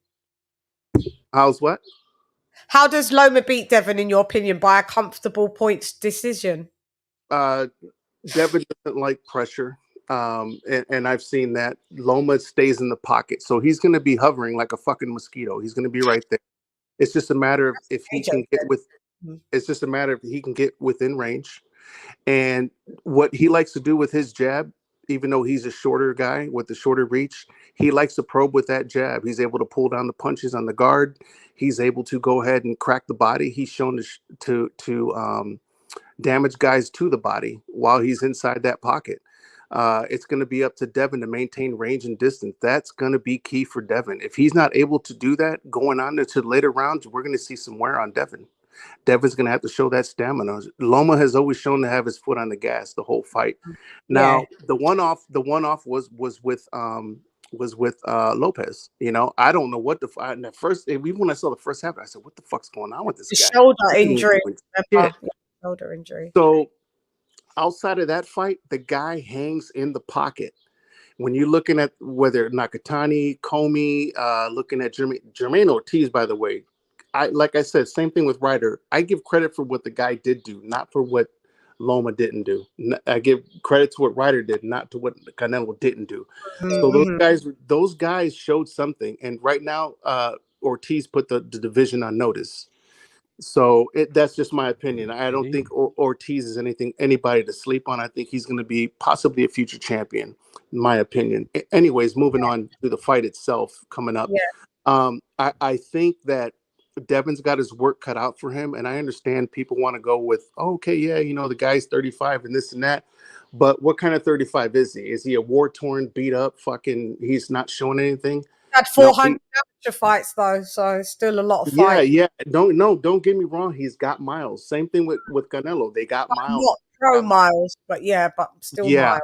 S10: how's what?
S5: How does Loma beat Devin, in your opinion, by a comfortable points decision?
S10: Devin doesn't like pressure. And I've seen that. Loma stays in the pocket. So he's gonna be hovering like a fucking mosquito. He's gonna be right there. It's just a matter of if he can get with it's just a matter of he can get within range. And what he likes to do with his jab, even though he's a shorter guy with the shorter reach, he likes to probe with that jab. He's able to pull down the punches on the guard. He's able to go ahead and crack the body. He's shown to damage guys to the body while he's inside that pocket. It's going to be up to Devin to maintain range and distance. That's going to be key for Devin. If he's not able to do that going on to the later rounds, we're going to see some wear on Devin. Devin's going to have to show that stamina. Loma has always shown to have his foot on the gas the whole fight. Now, the one off was with Lopez. You know, I don't know what the fight. At first, even when I saw the first half, I said, "What the fuck's going on with this guy?"
S5: Shoulder injury. Shoulder injury.
S10: So outside of that fight, the guy hangs in the pocket. When you're looking at whether Nakatani, Comey, looking at Jermaine Ortiz, by the way, like I said, same thing with Ryder. I give credit for what the guy did do, not for what Loma didn't do. I give credit to what Ryder did, not to what Canelo didn't do. So those guys showed something. And right now, Ortiz put the division on notice. So that's just my opinion. I don't think Ortiz is anybody to sleep on. I think he's going to be possibly a future champion, in my opinion. Anyways, moving on to the fight itself coming up. I think that Devin's got his work cut out for him, and I understand people want to go with, the guy's 35 and this and that. But what kind of 35 is he? Is he a war-torn, beat-up, fucking, he's not showing anything?
S5: Had 400 amateur fights though, so still a lot of fights.
S10: Yeah. Don't get me wrong. He's got miles. Same thing with Canelo. They got miles.
S5: Not pro miles, but still miles.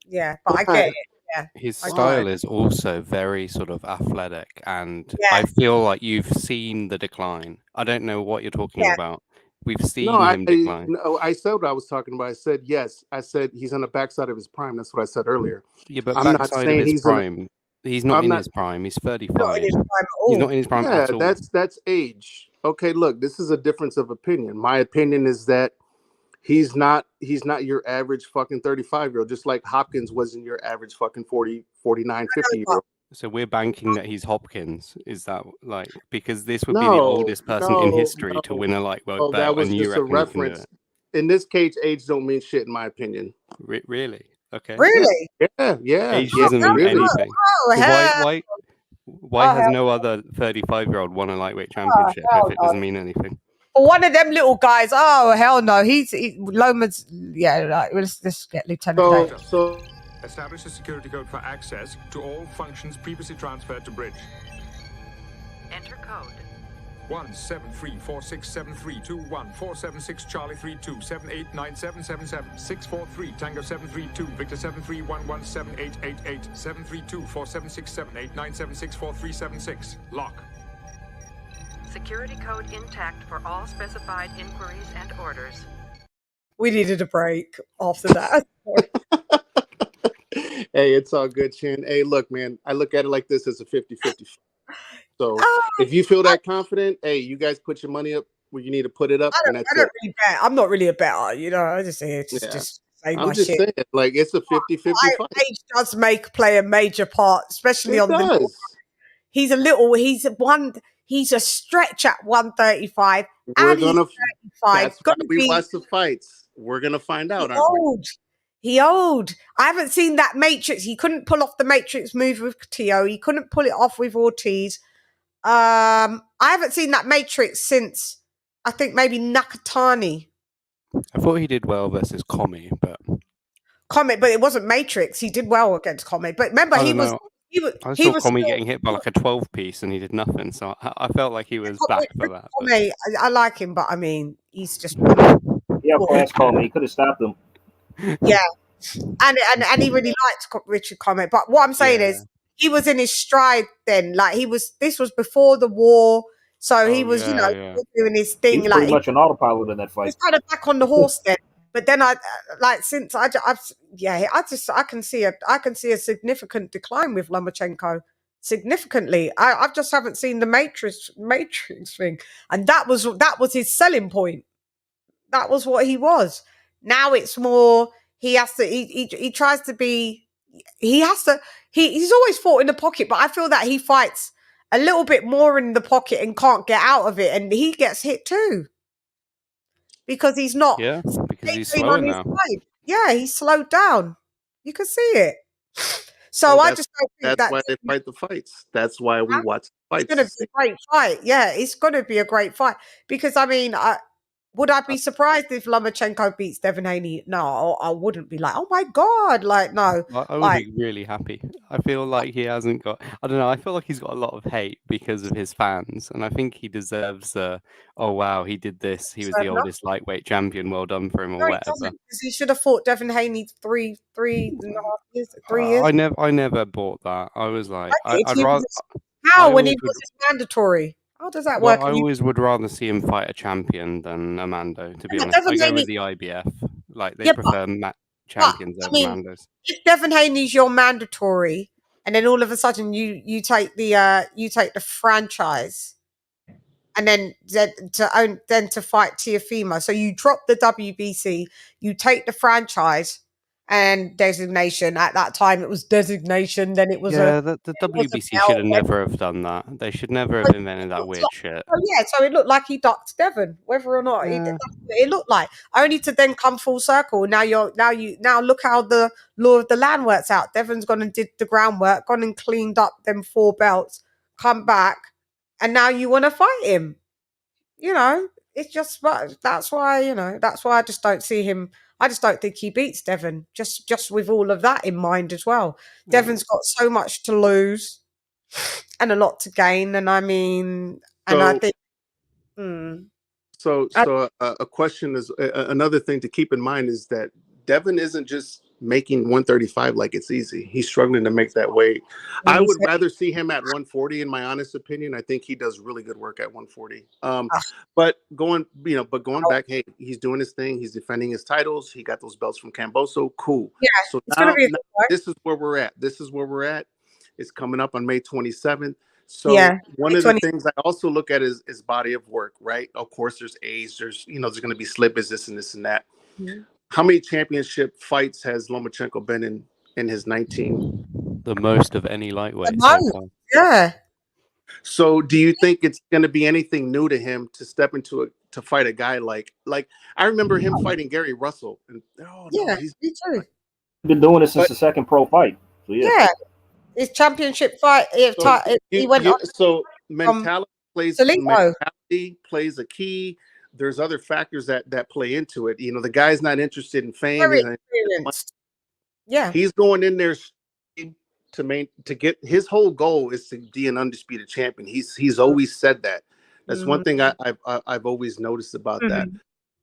S5: Yeah, but I get it. Yeah.
S21: His style is also very sort of athletic, and I feel like you've seen the decline. I don't know what you're talking about. We've seen him decline.
S10: I said what I was talking about. I said yes. I said he's on the backside of his prime. That's what I said earlier.
S21: Yeah, but I'm not saying his prime. He's not in his prime. He's 35.
S5: Not in his prime at all.
S21: He's not in his prime at all.
S10: That's age. Okay, look, this is a difference of opinion. My opinion is that he's not your average fucking 35-year-old, just like Hopkins wasn't your average fucking 40, 49, 50-year-old.
S21: So we're banking that he's Hopkins. Is that because this would be the oldest person in history to win a lightweight belt,
S10: That was
S21: and you
S10: just a
S21: reckon he can do
S10: reference.
S21: it?
S10: in this cage, age don't mean shit, in my opinion.
S21: Really? Okay.
S5: Really?
S10: Yeah.
S21: Age doesn't mean
S10: really.
S21: anything.
S5: Oh,
S21: So
S5: hell.
S21: why
S5: Oh,
S21: has
S5: hell.
S21: no other 35-year-old won a lightweight championship
S5: hell
S21: if it
S5: no.
S21: doesn't mean anything?
S5: For one of them little guys, oh hell no, Loma's. Yeah, right, let's get Lieutenant K.
S10: So
S2: establish a security code for access to all functions previously transferred to bridge.
S3: Enter code.
S2: 173467321 Charlie 32 789777 643 Tango 732 Victor 73117888 732 476789764376 lock.
S3: Security code intact for all specified inquiries and orders.
S5: We needed a break after that.
S10: Hey, it's all good, Chin. Hey, look, man, I look at it like this as a 50-50. So if you feel that confident, hey, you guys put your money up where you need to put it up, and that's it.
S5: Really bet. I'm not really a better, you know. I just say just say my
S10: I'm just
S5: shit.
S10: saying, like, it's a 50-50 fight.
S5: Age does play a major part, especially on the. He's He's a stretch at 135,
S10: We're
S5: and
S10: gonna.
S5: he's 35.
S10: That's why we watch the fights. We're gonna find out.
S5: He old. I haven't seen that Matrix. He couldn't pull off the Matrix move with Tio. He couldn't pull it off with Ortiz. I haven't seen that Matrix since I think maybe Nakatani.
S21: I thought he did well versus Commey, but
S5: it wasn't Matrix. He did well against Commey, but remember
S21: I
S5: he was
S21: Commey getting hit by like a 12 piece and he did nothing. So I felt like he was back for that.
S5: Commey, I like him, but I mean he's just
S6: past Commey. He could have stopped him.
S5: Yeah, and he really liked Richard Commey. But what I'm saying is he was in his stride then. Like this was before the war, so he was doing his thing.
S6: He was pretty much an autopilot in that fight.
S5: He's kind of back on the horse then. But then I can see a significant decline with Lomachenko. Significantly, I just haven't seen the Matrix thing, and that was his selling point. That was what he was. Now it's more he tries to be. He's always fought in the pocket, but I feel that he fights a little bit more in the pocket and can't get out of it, and he gets hit too. Because he's not.
S21: Yeah, because he's slower now.
S5: Yeah, he's slowed down. You can see it. So I just don't think
S10: that's why they fight the fights. That's why we watch the fights.
S5: It's going to be a great fight. Yeah, it's going to be a great fight. Because, I mean, would I be surprised if Lomachenko beats Devin Haney? No, I wouldn't be like, oh my God. Like, no.
S21: I would be really happy. I feel like he hasn't got, I don't know, I feel like he's got a lot of hate because of his fans. And I think he deserves oh wow, he did this. He was the oldest lightweight champion. Well done for him or whatever.
S5: Because he should have fought Devin Haney 3 and a half years. 3 years.
S21: I never bought that. I was like,
S5: I'd rather. How when he was mandatory? How does that work?
S21: I always would rather see him fight a champion than a Mando, to be honest. I go with the IBF. Like, they prefer champions over Mandos.
S5: If Devin Haney's your mandatory, and then all of a sudden you take the franchise, and then to fight Teofimo, so you drop the WBC, you take the franchise and designation. At that time, it was designation. Then it was
S21: the WBC should have never have done that. They should never have invented that weird shit.
S5: Oh yeah, so it looked like he ducked Devin, whether or not it looked like. Only to then come full circle. Now look how the law of the land works out. Devin's gone and did the groundwork, gone and cleaned up them 4 belts, come back, and now you want to fight him. You know, it's just that's why I just don't see him. I just don't think he beats Devin, just with all of that in mind as well. Devin's got so much to lose and a lot to gain. And I mean, I think...
S10: So a question is, another thing to keep in mind is that Devin isn't just making 135 like it's easy. He's struggling to make that weight. I would rather see him at 140, in my honest opinion. I think he does really good work at 140. But going back, hey, he's doing his thing. He's defending his titles. He got those belts from Camboso. Cool.
S5: Yeah.
S10: So now this is where we're at. It's coming up on May 27th. So one of the things I also look at is body of work, right? Of course, there's age. There's going to be slippage, this and that. Mm-hmm. How many championship fights has Lomachenko been in his 19?
S21: The most of any lightweight.
S5: Yeah.
S10: So do you think it's going to be anything new to him to step into to fight a guy like I remember him fighting Gary Russell, and
S5: me too.
S6: Been doing it since the second pro fight. So
S5: Yeah, his championship fight. He went on.
S10: So mentality plays a key. There's other factors that play into it. You know, the guy's not interested in fame.
S5: Very experienced. Yeah,
S10: he's going in there to get his whole goal is to be an undisputed champion. He's always said that. That's one thing I've always noticed about that.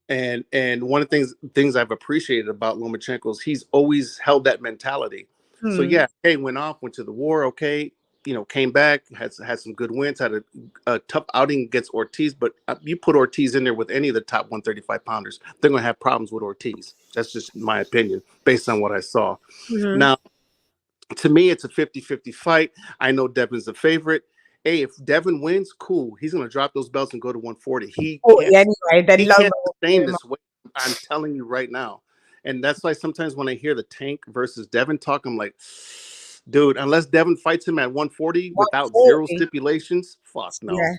S10: And one of the things I've appreciated about Lomachenko is he's always held that mentality. So yeah, went to the war. Okay, you know, came back, had some good wins, had a tough outing against Ortiz. But you put Ortiz in there with any of the top 135 pounders, they're going to have problems with Ortiz. That's just my opinion based on what I saw. Now, to me, it's a 50-50 fight. I know Devin's the favorite. Hey, if Devin wins, cool. He's going to drop those belts and go to 140. He can't sustain this weight. I'm telling you right now. And that's why sometimes when I hear the Tank versus Devin talk, I'm like, dude, unless Devin fights him at 140 without zero stipulations, fuck no.
S5: Yeah,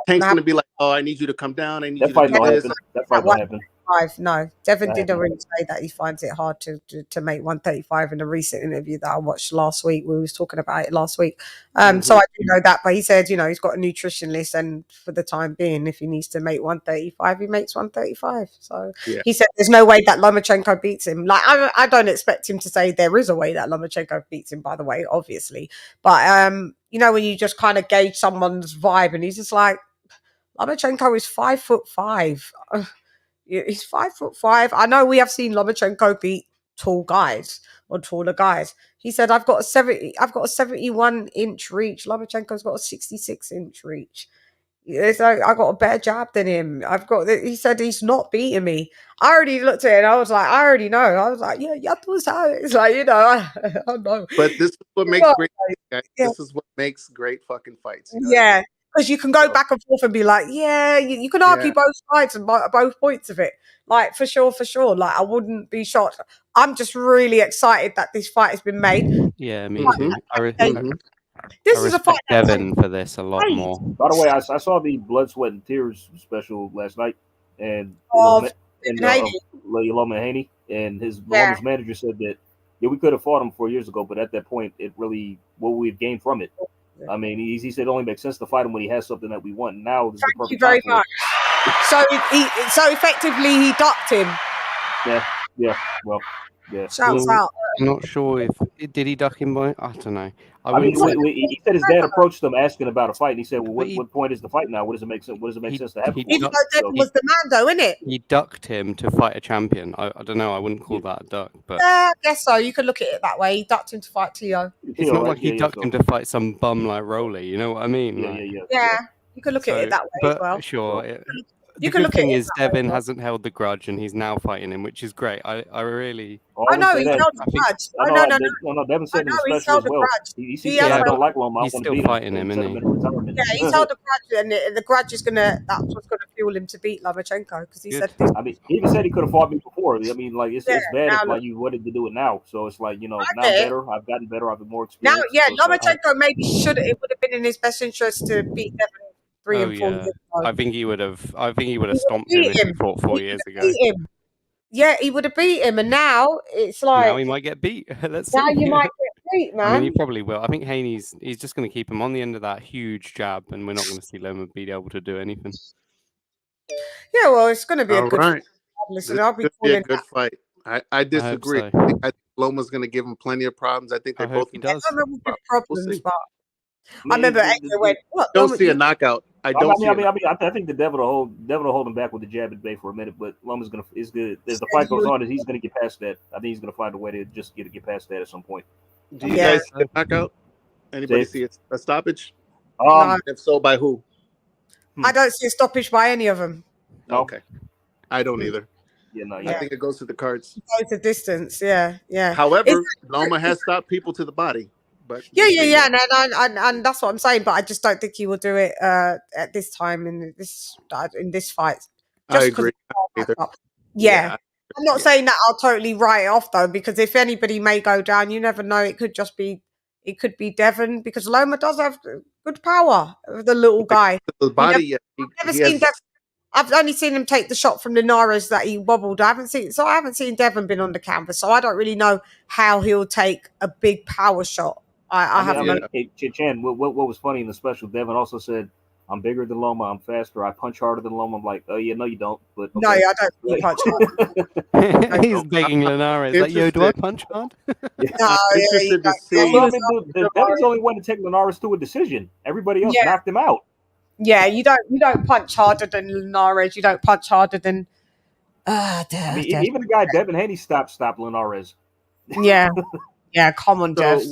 S10: Tank's going to be like, oh, I need you to come down. I need you to do this.
S11: That fight won't happen.
S5: No, Devin did already say that he finds it hard to make 135 in a recent interview that I watched last week. We was talking about it last week. So I do know that, but he said, you know, he's got a nutritionist, and for the time being, if he needs to make 135, he makes 135. So he said there's no way that Lomachenko beats him. Like I don't expect him to say there is a way that Lomachenko beats him, by the way, obviously. But you know, when you just kind of gauge someone's vibe, and he's just like, Lomachenko is 5'5". He's 5'5". I know we have seen Lomachenko beat tall guys or taller guys. He said, I've got a 71-inch reach. Lomachenko's got a 66-inch reach. It's like, I got a better jab than him. He said he's not beating me. I already looked at it and I was like, I already know. I was like, yeah, it's like, you know, I know.
S10: But this is what makes great fights, guys. This is what makes great fucking fights. You know what I mean?
S5: Because you can go back and forth and be like, yeah, you can argue both sides and both points of it. Like, for sure. Like, I wouldn't be shocked. I'm just really excited that this fight has been made.
S21: Yeah, me too.
S5: This is a fight.
S21: Devin for this a lot more.
S6: By the way, I saw the Blood, Sweat, and Tears special last night, and Loma Haney and Loma's manager said that we could have fought him 4 years ago, but at that point, what we've gained from it. I mean, he said it only makes sense to fight him when he has something that we want. Now is the perfect time. Thank you very much.
S5: So effectively, he ducked him.
S6: Yeah. Well, yeah.
S5: Shouts out.
S21: I'm not sure did he duck him by. I don't know.
S6: He said his dad approached him asking about a fight, and he said, "Well, what point is the fight now? What does it make sense? What does it make sense to have?"
S5: Even though Devin was the man, though, isn't it?
S21: He ducked him to fight a champion. I don't know. I wouldn't call that a duck, but
S5: I guess so. You could look at it that way. He ducked him to fight Tio.
S21: It's not like he ducked him to fight some bum like Rowley. You know what I mean?
S5: Yeah. You could look at it that way as well.
S21: Sure. The good thing is Devin hasn't held the grudge, and he's now fighting him, which is great. I really.
S5: I know he held the grudge.
S6: No, Devin said it was special as well. He don't like Loma.
S21: He's still fighting him, isn't he?
S5: Yeah, he's held the grudge, and the grudge is that's what's gonna fuel him to beat Lomachenko, because he said this.
S6: I mean, he even said he could have fought me before. I mean, like it's bad why you wanted to do it now. So it's like, you know, now better. I've gotten better. I've been more experienced.
S5: Now, Lomachenko maybe should. It would have been in his best interest to beat Devin. 3 and 4 years ago.
S21: I think he would have stomped him if he fought 4 years ago.
S5: Yeah, he would have beat him, and now it's like
S21: now he might get beat. Let's see.
S5: Now you might get beat, man.
S21: I mean, he probably will. I think Haney's just going to keep him on the end of that huge jab, and we're not going to see Loma be able to do anything.
S5: Yeah, well, it's going to be a good
S10: fight.
S5: Listen, I'll be
S10: a good fight. I disagree. I think Loma's going to give him plenty of problems. I think they both
S21: does.
S5: Problems, but I remember went, "What?
S10: Don't see a knockout." I
S6: think the Devil will hold him back with the jab and bait for a minute, but Loma's is good. As the fight goes on, he's going to get past that. I think he's going to find a way to just get past that at some point.
S10: Do you guys see a knockout? Anybody see a stoppage? If so, by who?
S5: I don't see a stoppage by any of them.
S10: Okay, I don't either.
S6: Yeah,
S10: I think it goes to the cards.
S5: It goes the distance. Yeah.
S10: However, Loma has stopped people to the body. But
S5: and that's what I'm saying. But I just don't think he will do it at this time in this fight.
S10: I agree.
S5: Yeah, I'm not saying that I'll totally write it off though, because if anybody may go down, you never know. It could be Devin, because Loma does have good power. The little guy.
S10: The body.
S5: I've only seen him take the shot from Linares that he wobbled. I haven't seen Devin been on the canvas, so I don't really know how he'll take a big power shot. I have no.
S6: Hey, Chan, what was funny in the special? Devin also said, "I'm bigger than Loma. I'm faster. I punch harder than Loma." I'm like, "Oh yeah, no, you don't." But okay.
S5: No, I don't really punch hard.
S21: He's begging Linares. Like, yo, do I punch hard?
S10: Interested to see.
S6: Devin's only one to take Linares to a decision. Everybody else knocked him out.
S5: Yeah, you don't punch harder than Linares. You don't punch harder than.
S6: Even the guy Devin Haney stopped Linares.
S5: Yeah, yeah. Come on, Dev.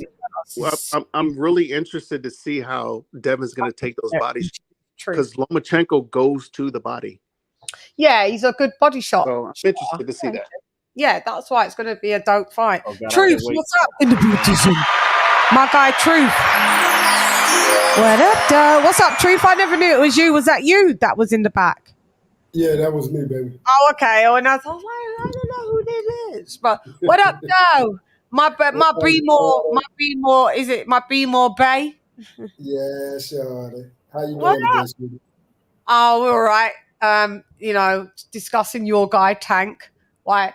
S10: I'm really interested to see how Devin's going to take those bodies because Lomachenko goes to the body.
S5: Yeah, he's a good body shot.
S10: So I'm interested to see that.
S5: Yeah, that's why it's going to be a dope fight. Truth, what's up in the beauty zone? My guy, Truth. What up, though? What's up, Truth? I never knew it was you. Was that you that was in the back?
S1: Yeah, that was me, baby.
S5: Oh, okay. Oh, and I thought, I don't know who this is. But what up, though? My be more. Is it my be more Bay?
S1: Yeah, sure. How you
S5: What
S1: doing,
S5: up?
S1: baby?
S5: Oh, all right. You know, discussing your guy Tank. Why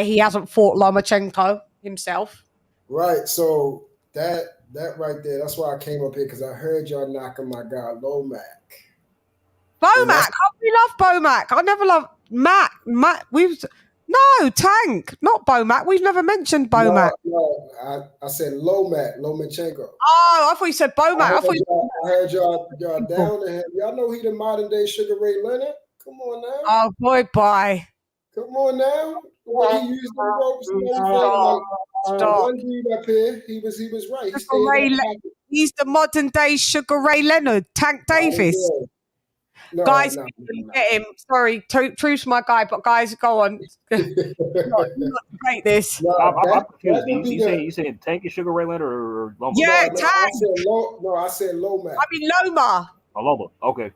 S5: he hasn't fought Lomachenko himself?
S1: Right. So that right there, that's why I came up here because I heard y'all knocking my guy Lomac.
S5: Bomac. We love Bomac. I never loved Mac. No, Tank, not Bomac. We've never mentioned Bomac.
S1: No, I said Lomachenko.
S5: Oh, I thought you said Bomac.
S1: I heard y'all down to him. Y'all know he the modern day Sugar Ray Leonard. Come on now.
S5: Oh boy, bye.
S1: Come on now. When he used the ropes and everything, like one dude up here, he was right.
S5: He's the modern day Sugar Ray Leonard, Tank Davis.
S1: No,
S5: guys,
S1: no.
S5: get him. Sorry, Truth's my guy, but guys, go on. not debate this.
S6: I'm confused. You saying Tank is Sugar Ray Leonard or Loma?
S5: Yeah, Tank.
S1: I said Loma.
S5: I mean Loma.
S6: Oh, Loma. Okay.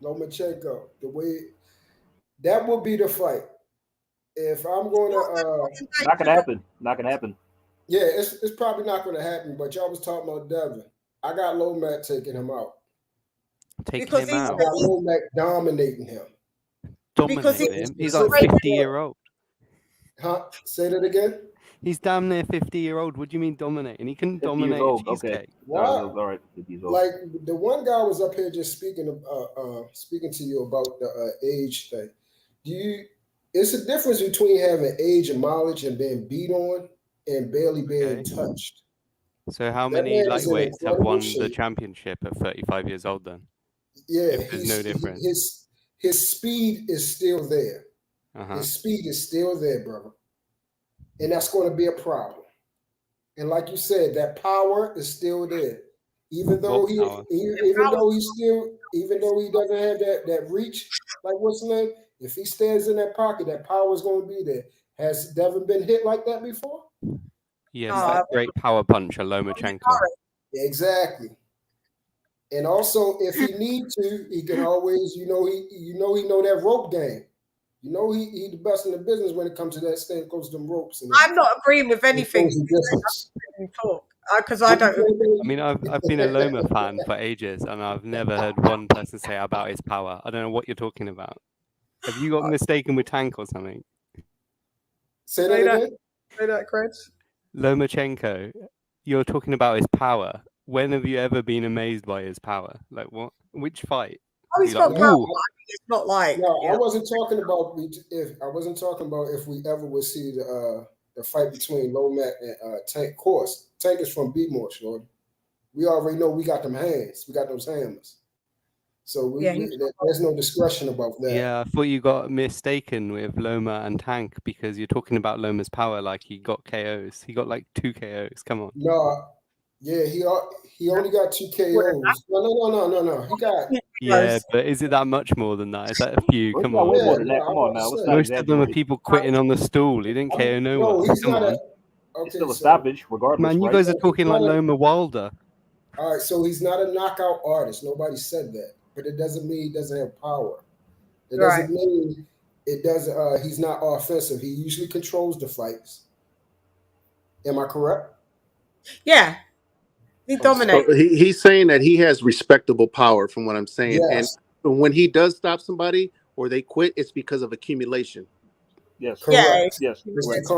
S1: Lomachenko. The way that would be the fight. If I'm going to
S6: not gonna happen. Not gonna happen.
S1: Yeah, it's probably not going to happen. But y'all was talking about Devin. I got Lomac taking him out.
S21: Taking him out.
S1: I got Lomac dominating him.
S21: Dominating him. He's like 50-year-old.
S1: Huh? Say that again.
S21: He's damn near 50-year-old. What do you mean dominating? He can dominate a cheesecake.
S6: Okay. All right.
S1: Like the one guy was up here just speaking to you about the age thing. It's a difference between having age and mileage and being beat on and barely being touched.
S21: So how many lightweights have won the championship at 35 years old then?
S1: Yeah,
S21: there's no difference.
S1: His speed is still there. His speed is still there, brother. And that's going to be a problem. And like you said, that power is still there. Even though he doesn't have that reach, like what's his name? If he stands in that pocket, that power is going to be there. Has Devin been hit like that before?
S21: Yes, that great power puncher, Lomachenko.
S1: Exactly. And also, if he need to, he can always, he know that rope game. You know he the best in the business when it comes to that stand close to them ropes. And
S5: I'm not agreeing with anything. Because I don't.
S21: I mean, I've been a Loma fan for ages, and I've never heard one person say about his power. I don't know what you're talking about. Have you got mistaken with Tank or something?
S1: Say that again.
S5: Say that, Chris.
S21: Lomachenko, you're talking about his power. When have you ever been amazed by his power? Like what? Which fight?
S5: Oh, he's got power. It's not like.
S1: No, I wasn't talking about if we ever would see the fight between Lomac and Tank. Of course, Tank is from Beatmore, shorty. We already know we got them hands. We got those hammers. So there's no discretion about that.
S21: Yeah, I thought you got mistaken with Loma and Tank because you're talking about Loma's power like he got KOs. He got like 2 KOs. Come on.
S1: No, yeah, he only got 2 KOs. No. He got.
S21: Yeah, but is it that much more than that? Is that a few? Come on.
S6: Come on now.
S21: Most of them are people quitting on the stool. He didn't KO no one. Come on.
S6: It's still a stoppage, regardless.
S21: Man, you guys are talking like Loma Wilder.
S1: All right, so he's not a knockout artist. Nobody said that. But it doesn't mean he doesn't have power. It doesn't mean it doesn't. He's not offensive. He usually controls the fights. Am I correct?
S5: Yeah, he dominates.
S10: So he's saying that he has respectable power, from what I'm saying.
S1: Yes.
S10: when he does stop somebody or they quit, it's because of accumulation.
S6: Yes.
S1: Correct.
S6: Yes.
S1: It's
S6: Correct.
S1: the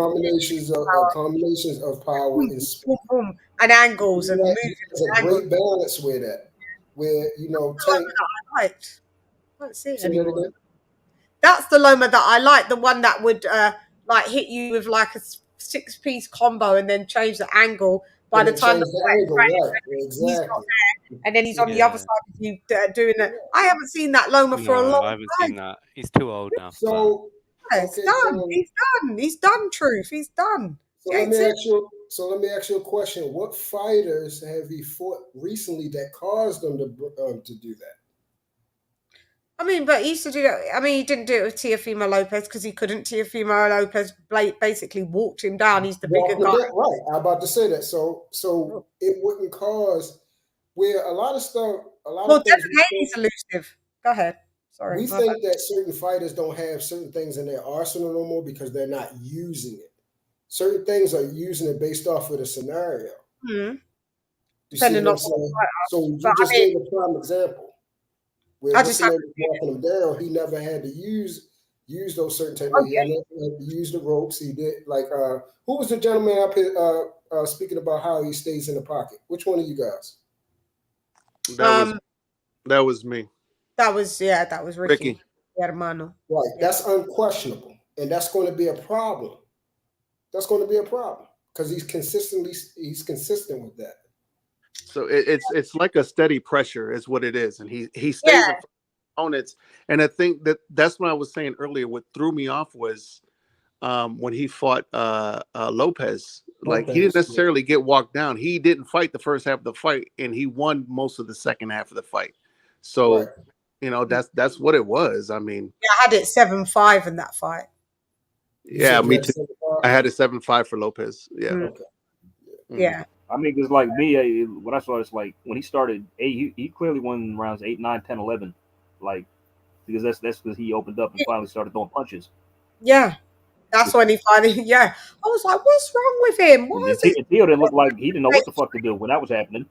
S1: combinations of power and speed.
S5: Boom, boom, and angles and moving.
S1: There's a great balance with that. Where Tank.
S5: I liked. I don't see it
S1: Say that
S5: anymore.
S1: again?
S5: That's the Loma that I like. The one that would like hit you with like a 6-piece combo and then change the angle by
S1: And
S5: the
S1: then
S5: time
S1: change the angle, right?
S5: he's not
S1: Exactly.
S5: there, and then he's on the other side of you doing it. I haven't seen that Loma for a
S21: No,
S5: long
S21: I haven't
S5: time.
S21: seen that. He's too old now.
S1: So
S5: It's done. He's done. He's done. Truth. He's done.
S1: So let me ask you a question. What fighters have he fought recently that caused them to do that?
S5: I mean, but he used to do that. I mean, he didn't do it with Teofimo Lopez because he couldn't. Teofimo Lopez basically walked him down. He's the bigger guy.
S1: Right. I'm about to say that. So it wouldn't cause where a lot of stuff.
S5: Well, Devin Haney's elusive. Go ahead. Sorry.
S1: We think that certain fighters don't have certain things in their arsenal no more because they're not using it. Certain things are using it based off of the scenario.
S5: Mm-hmm.
S1: You see what I'm saying? So you just gave a prime example. Where
S5: I just have
S1: walking him down, he never had to use those certain techniques. He never had to use the ropes. He did who was the gentleman up here speaking about how he stays in the pocket? Which one of you guys?
S10: That was me.
S5: That was Ricky. Hermano.
S1: Right. That's unquestionable. And that's going to be a problem. That's going to be a problem because he's consistent with that.
S10: So it's like a steady pressure is what it is, and he stays in opponents. And I think that's what I was saying earlier. What threw me off was when he fought Lopez. Like he didn't necessarily get walked down. He didn't fight the first half of the fight, and he won most of the second half of the fight. So that's what it was. I mean,
S5: I had it 7-5 in that fight.
S10: Yeah, me too. I had a 7-5 for Lopez. Yeah.
S1: Okay.
S5: Yeah.
S6: I mean, because like me, what I saw is like when he started, he clearly won rounds 8, 9, 10, 11. Like, because that's because he opened up and finally started throwing punches.
S5: Yeah. That's when he finally, I was like, what's wrong with him? Why is it?
S6: Theo didn't look like he didn't know what the fuck to do when that was happening.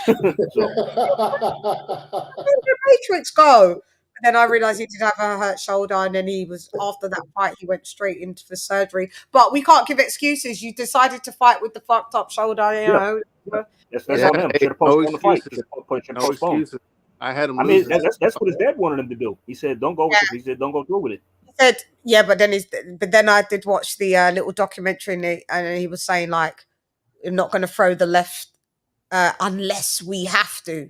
S5: Where did Matrix go? And then I realized he did have a hurt shoulder, and then after that fight, he went straight into the surgery. But we can't give excuses. You decided to fight with the fucked up shoulder, you know.
S6: That's on him. Should have postponed the fight.
S10: No excuses. I had him.
S6: I mean, that's what his dad wanted him to do. He said, "Don't go with it." He said, "Don't go through with it."
S5: He said, but then I did watch the little documentary, and he was saying like, "You're not going to throw the left unless we have to,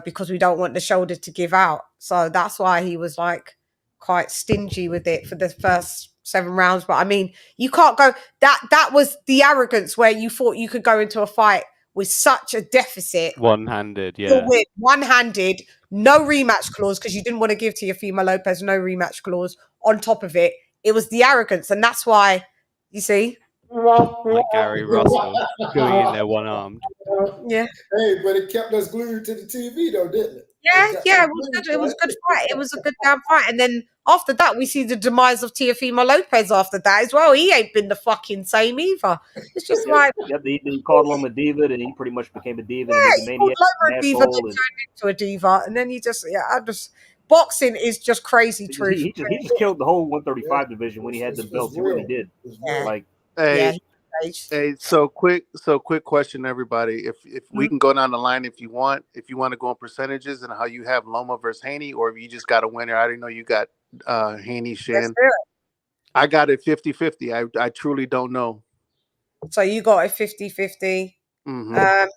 S5: because we don't want the shoulder to give out." So that's why he was like quite stingy with it for the first 7 rounds. But I mean, you can't go. That was the arrogance where you thought you could go into a fight with such a deficit.
S21: One-handed, yeah.
S5: One-handed, no rematch clause because you didn't want to give Teofimo Lopez no rematch clause. On top of it, it was the arrogance, and that's why you see.
S21: Like Gary Russell going in there one-armed.
S5: Yeah.
S1: Hey, but it kept us glued to the TV though, didn't it?
S5: Yeah, it was good. It was a good fight. It was a good damn fight. And then after that, we see the demise of Teofimo Lopez after that as well. He ain't been the fucking same either. It's just like
S6: he called Loma a diva, and he pretty much became a diva.
S5: Yeah,
S6: and
S5: he
S6: a
S5: called Loma a diva, then
S6: and
S5: turned into a diva, and then boxing is just crazy. Truth.
S6: He just killed the whole 135 division when he had the belts. He really did. Like,
S10: Hey, so quick question, everybody. If we can go down the line, if you want to go on percentages and how you have Loma versus Haney, or if you just got a winner. I didn't know you got Haney, Shan. I got it 50-50. I truly don't know.
S5: So you got it 50-50.
S10: Mm-hmm.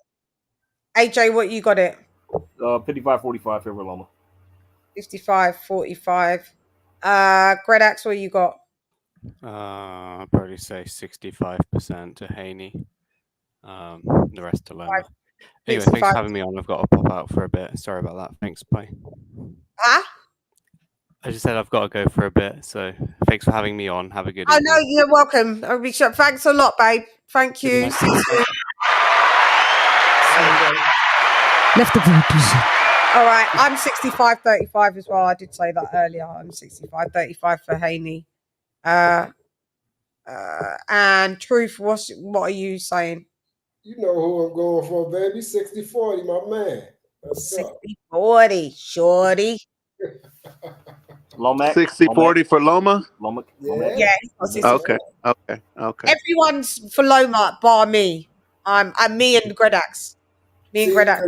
S5: AJ, what you got it?
S6: 55-45 for Loma.
S5: 55-45. Gredax, what you got?
S21: I'd probably say 65% to Haney. The rest to Loma. Anyway, thanks for having me on. I've got to pop out for a bit. Sorry about that. Thanks. Bye.
S5: Huh?
S21: I just said I've got to go for a bit. So thanks for having me on. Have a good evening.
S5: No, you're welcome. I'll be sure. Thanks a lot, babe. Thank you. See you soon. Left the vote. All right. I'm 65-35 as well. I did say that earlier. I'm 65-35 for Haney. And Truth, what are you saying?
S1: You know who I'm going for, baby. 60-40, my man.
S5: 60-40, shorty.
S6: Lomax.
S19: 60-40 for Loma.
S6: Lomax.
S5: Yeah, he's got 60.
S19: Okay.
S5: Everyone's for Loma bar me. I'm me and Gredax. Me and
S1: See,
S5: Gredax.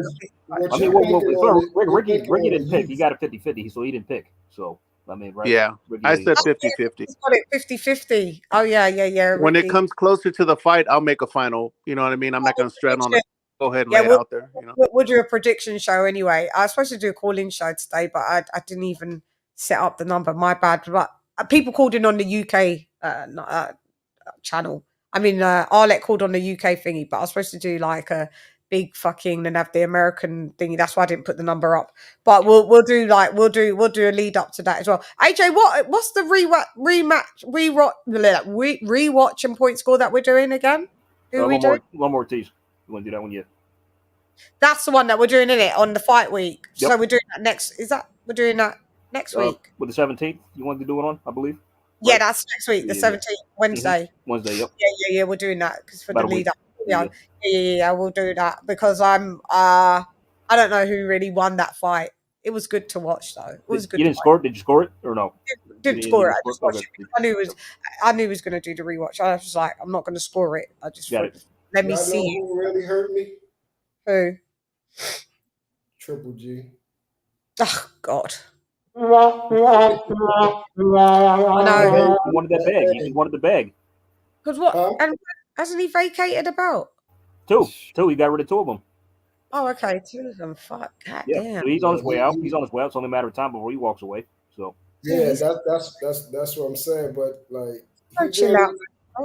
S1: what
S6: I
S1: you're
S6: mean,
S1: thinking on it, you're
S6: Ricky
S1: thinking on
S6: didn't
S1: the
S6: pick.
S1: youth.
S6: He got a 50-50, so he didn't pick. So, I mean, right?
S19: Yeah.
S6: Ricky
S19: I
S6: only-
S19: said 50-50.
S5: He's got it 50-50. Oh, yeah.
S19: When it
S5: Ricky.
S19: comes closer to the fight, I'll make a final. You know what I mean? I'm not going to stress on it. Go ahead and lay it out there. You know?
S5: We'll do a prediction show anyway. I was supposed to do a call-in show today, but I didn't even set up the number. My bad. But people called in on the UK channel. I mean, Arlette called on the UK thingy, but I was supposed to do like a big fucking and have the American thingy. That's why I didn't put the number up. But we'll do a lead up to that as well. AJ, what's the rewatch and point score that we're doing again? Who are we doing?
S6: One more tease. You want to do that one yet?
S5: That's the one that we're doing, in it, on the fight week.
S6: Yep.
S5: So we're doing that next. We're doing that next week?
S6: With the 17th, you wanted to do it on, I believe.
S5: Yeah, that's next week, the 17th, Wednesday.
S6: Mm-hmm. Wednesday, yep.
S5: Yeah, we're doing that because for
S6: About
S5: the
S6: a
S5: lead
S6: week.
S5: up. Yeah, we'll do that because I don't know who really won that fight. It was good to watch though. It was good.
S6: You didn't score it? Did you score it or no?
S5: Didn't score it. I just watched it because I knew he was going to do the rewatch. I was like, I'm not going to score it. I just
S6: Got it.
S5: let me
S1: Y'all
S5: see
S1: know who really hurt me?
S5: who.
S1: Triple G.
S5: Oh God.
S6: I know. He wanted that bag. He wanted the bag.
S5: Because what? And hasn't he vacated a belt?
S6: Two. He got rid of 2 of them.
S5: Oh, okay. 2 of them. Fuck. God
S6: Yeah.
S5: damn.
S6: So he's on his way out. He's on his way out. It's only a matter of time before he walks away. So.
S1: Yeah, that's what I'm saying. But like,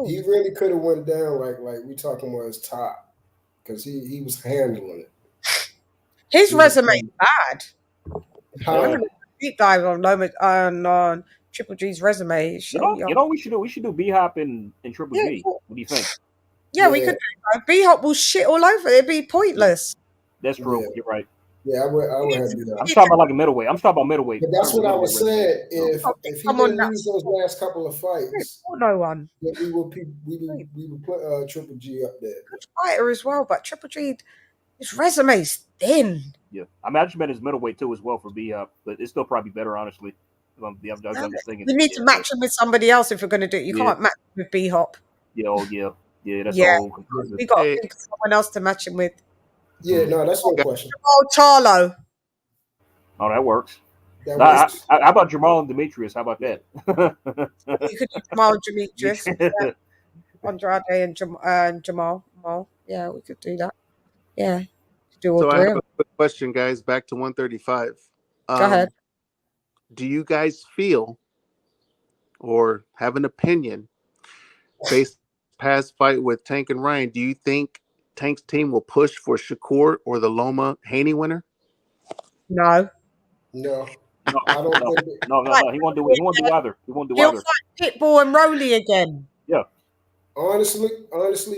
S1: he really could have went down like we talking about his top because he was handling it.
S5: His resume is bad.
S1: Huh?
S5: Deep dive on Loma on Triple G's resume.
S6: You know we should do? We should do B-Hop and Triple G. What do you think?
S5: Yeah, we could do that. B-Hop will shit all over. It'd be pointless.
S6: That's true. Yeah. You're right.
S1: Yeah, I would have B-Hop.
S6: I'm talking about like a middleweight. I'm talking about middleweight.
S1: But that's what I was saying. If he didn't lose those last couple of fights,
S5: no one.
S1: Then we would put Triple G up there.
S5: Good fighter as well, but Triple G, his resume's thin.
S6: Yeah, I mean, I just meant his middleweight too as well for B-Hop, but it's still probably better, honestly. I'm just thinking.
S5: You need to match him with somebody else if you're going to do it. You can't match him with B-Hop.
S6: Yeah, that's all.
S5: We got to think of someone else to match him with.
S1: Yeah, no, that's no question.
S5: Charlo.
S6: Oh, that works. How about Jamal and Demetrius? How about that?
S5: You could do Jamal and Demetrius. Andrade and Jamal. Yeah, we could do that. Yeah.
S19: So I have a quick question, guys. Back to 135.
S5: Go ahead.
S19: Do you guys feel or have an opinion based past fight with Tank and Ryan? Do you think Tank's team will push for Shakur or the Loma Haney winner?
S5: No.
S1: No. I don't think
S6: No. He won't do either.
S5: He'll fight Pitbull and Rolly again.
S6: Yeah.
S1: Honestly,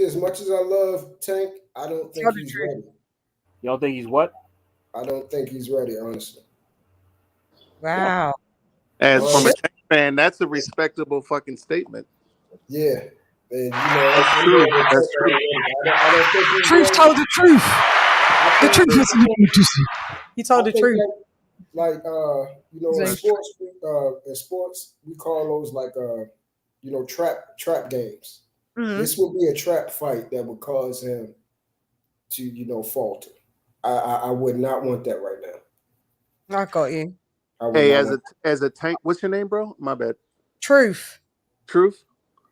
S1: as much as I love Tank, I don't think he's ready.
S6: You don't think he's what?
S1: I don't think he's ready, honestly.
S5: Wow.
S19: As from a Tank fan, that's a respectable fucking statement.
S1: Yeah. And,
S19: that's true. That's true.
S1: I don't think he's
S5: Truth
S1: ready.
S5: told the truth. The truth is he told the truth.
S1: Like in sports, we call those like trap games.
S5: Mm-hmm.
S1: This would be a trap fight that would cause him to falter. I would not want that right now.
S5: I got you.
S19: Hey, as a Tank, what's your name, bro? My bad.
S5: Truth.
S19: Truth.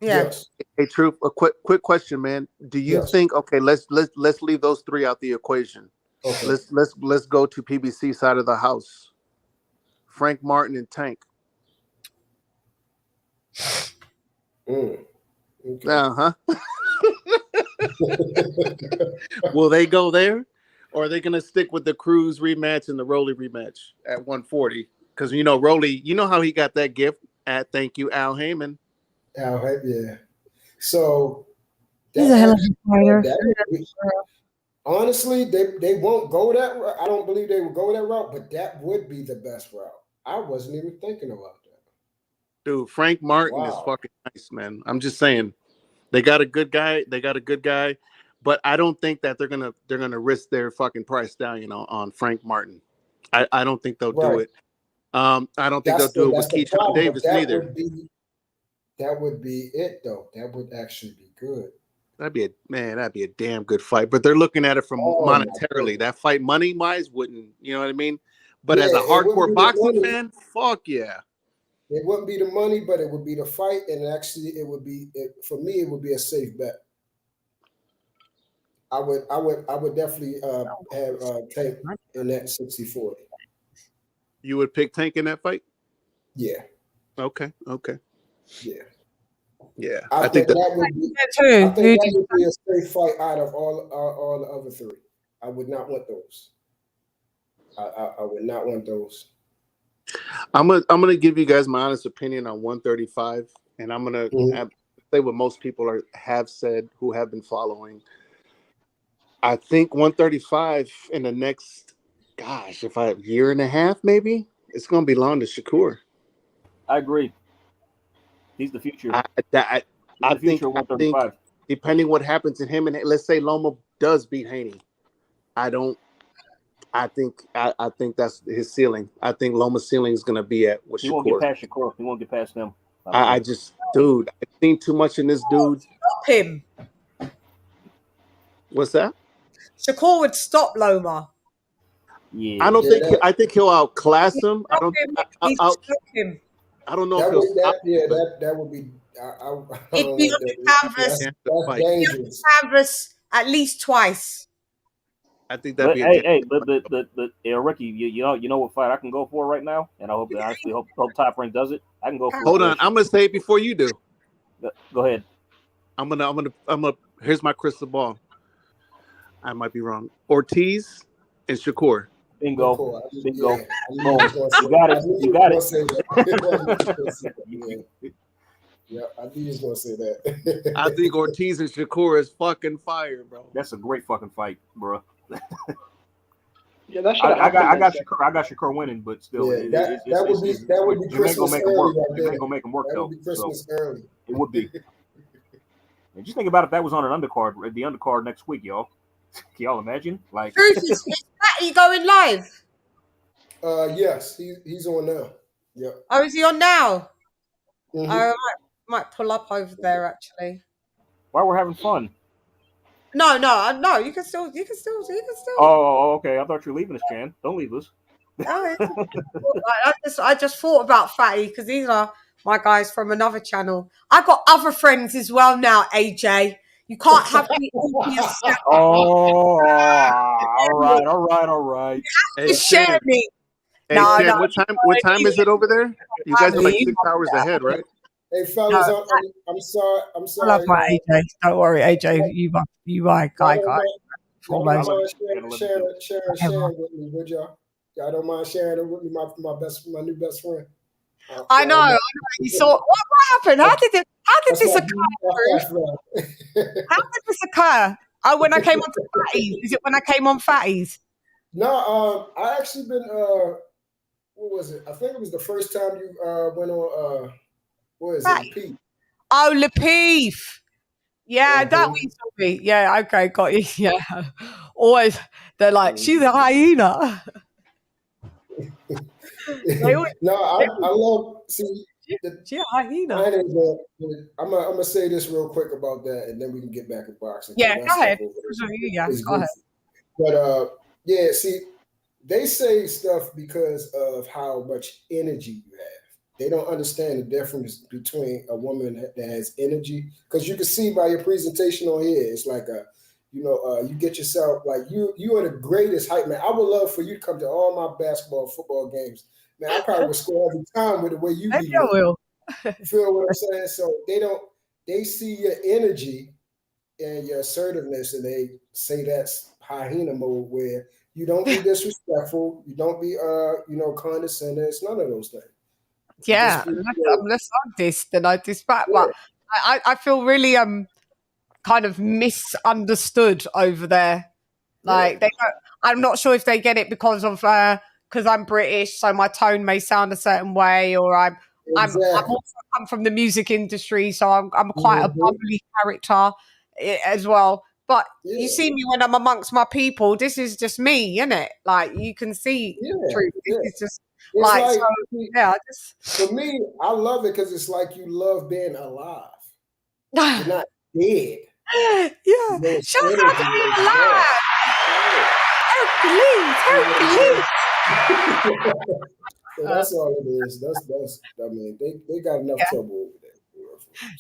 S5: Yeah.
S1: Yes.
S19: Hey, Truth. A quick question, man. Do you think? Okay, let's leave those 3 out the equation.
S1: Okay.
S19: Let's go to PBC side of the house. Frank Martin and Tank.
S1: Okay.
S19: Will they go there, or are they gonna stick with the Cruz rematch and the Rolly rematch at 140? Because Rolly, how he got that gift at thank you Al Heyman.
S1: Yeah. So
S5: he's a hell of a fighter.
S1: Honestly, they won't go that route. I don't believe they would go that route, but that would be the best route. I wasn't even thinking about that.
S19: Dude, Frank Martin is fucking nice, man. I'm just saying, they got a good guy. But I don't think that they're gonna risk their fucking price down, on Frank Martin. I don't think they'll do it. I don't think they'll do it with Keyshawn Davis neither.
S1: That would be it, though. That would actually be good.
S19: That'd be a damn good fight. But they're looking at it from monetarily. That fight money wise wouldn't, you know what I mean? But as a hardcore boxing fan, fuck yeah.
S1: It wouldn't be the money, but it would be the fight, and actually, it would be for me. It would be a safe bet. I would definitely have Tank in that 60-40.
S19: You would pick Tank in that fight?
S1: Yeah.
S19: Okay.
S1: Yeah.
S19: Yeah.
S1: I think that would be a safe fight out of all the other three. I would not want those. I would not want those.
S19: I'm gonna give you guys my honest opinion on 135, and I'm gonna say what most people have said who have been following. I think 135 in the next, year and a half, maybe it's gonna belong to Shakur.
S6: I agree. He's the future.
S19: I think depending what happens to him, and let's say Loma does beat Haney, I think that's his ceiling. I think Loma's ceiling is going to be at with Shakur.
S6: He won't get past Shakur. He won't get past him.
S19: I've seen too much in this dude.
S5: Stop him.
S19: What's that?
S5: Shakur would stop Loma.
S19: Yeah. I think he'll outclass him. I don't know if he'll stop him.
S1: That would be.
S5: It'd be on the canvas.
S1: That's dangerous.
S5: Canvas at least twice.
S19: I think that'd be
S6: Ricky, you know what fight I can go for right now, and I hope Top Rank does it. I can go for.
S19: Hold on, I'm gonna say it before you do.
S6: Go ahead.
S19: I'm gonna. Here's my crystal ball. I might be wrong. Ortiz and Shakur.
S6: Bingo.
S1: Yeah.
S6: Boom. You got it.
S1: Yeah, I knew he was gonna say that.
S19: I think Ortiz and Shakur is fucking fire, bro.
S6: That's a great fucking fight, bro.
S20: Yeah, that's.
S6: I got Shakur winning, but still,
S1: that would be Christmas early.
S6: It ain't gonna make him work though.
S1: That would be Christmas early.
S6: It would be. And just think about if that was on an undercard, the undercard next week, y'all. Can y'all imagine? Like,
S5: is Patty going live?
S1: Yes, he's on now. Yeah.
S5: Oh, is he on now?
S1: Mm-hmm.
S5: I might pull up over there actually.
S6: While we're having fun.
S5: No. You can still.
S6: Oh, okay. I thought you were leaving us, Chan. Don't leave us.
S5: I just thought about Fatty because these are my guys from another channel. I got other friends as well now, AJ. You can't have me all to yourself.
S6: Oh, all right.
S5: You share me.
S19: Hey, Chan, what time is it over there? You guys are like 6 hours ahead, right?
S1: Hey, fellas, I'm sorry.
S5: I love my AJ. Don't worry, AJ. You my guy.
S1: Foremost. Sharing with me, would y'all? Y'all don't mind sharing it with me, my new best friend.
S5: I know. You saw what happened? How did this occur? How did this occur? Oh, when I came on Fatties. Is it when I came on Fatties?
S1: No, I actually been what was it? I think it was the first time you went on what is it? Pete.
S5: Oh, Lapeef. Yeah, that we saw me. Yeah, okay, got you. Yeah. Always they're like, she's a hyena.
S1: I love see
S5: hyena.
S1: I'm gonna say this real quick about that, and then we can get back to boxing.
S5: Yeah, go ahead. Go ahead.
S1: But yeah, see, they say stuff because of how much energy you have. They don't understand the difference between a woman that has energy, because you can see by your presentation on here, it's like you get yourself like you are the greatest hype man. I would love for you to come to all my basketball, football games. Man, I probably would score every time with the way you
S5: be. Will.
S1: Feel what I'm saying? So they see your energy and your assertiveness, and they say that's hyena mode, where you don't be disrespectful, you don't be condescending. It's none of those things.
S5: Yeah, unless I'm dissed, then I diss back. But I feel really kind of misunderstood over there. Like they don't, I'm not sure if they get it because I'm British, so my tone may sound a certain way, or I'm also come from the music industry, so I'm quite a bubbly character as well. But you see me when I'm amongst my people. This is just me, isn't it? Like you can see truth. This is just
S1: It's
S5: so, yeah, I just
S1: for me, I love it because it's like you love being alive. You're not dead.
S5: Yeah.
S1: You know, it's
S5: Shout out to
S1: energy,
S5: being
S1: it's
S5: alive. Hercules.
S1: So that's all it is. That's. I mean, they got enough trouble over there.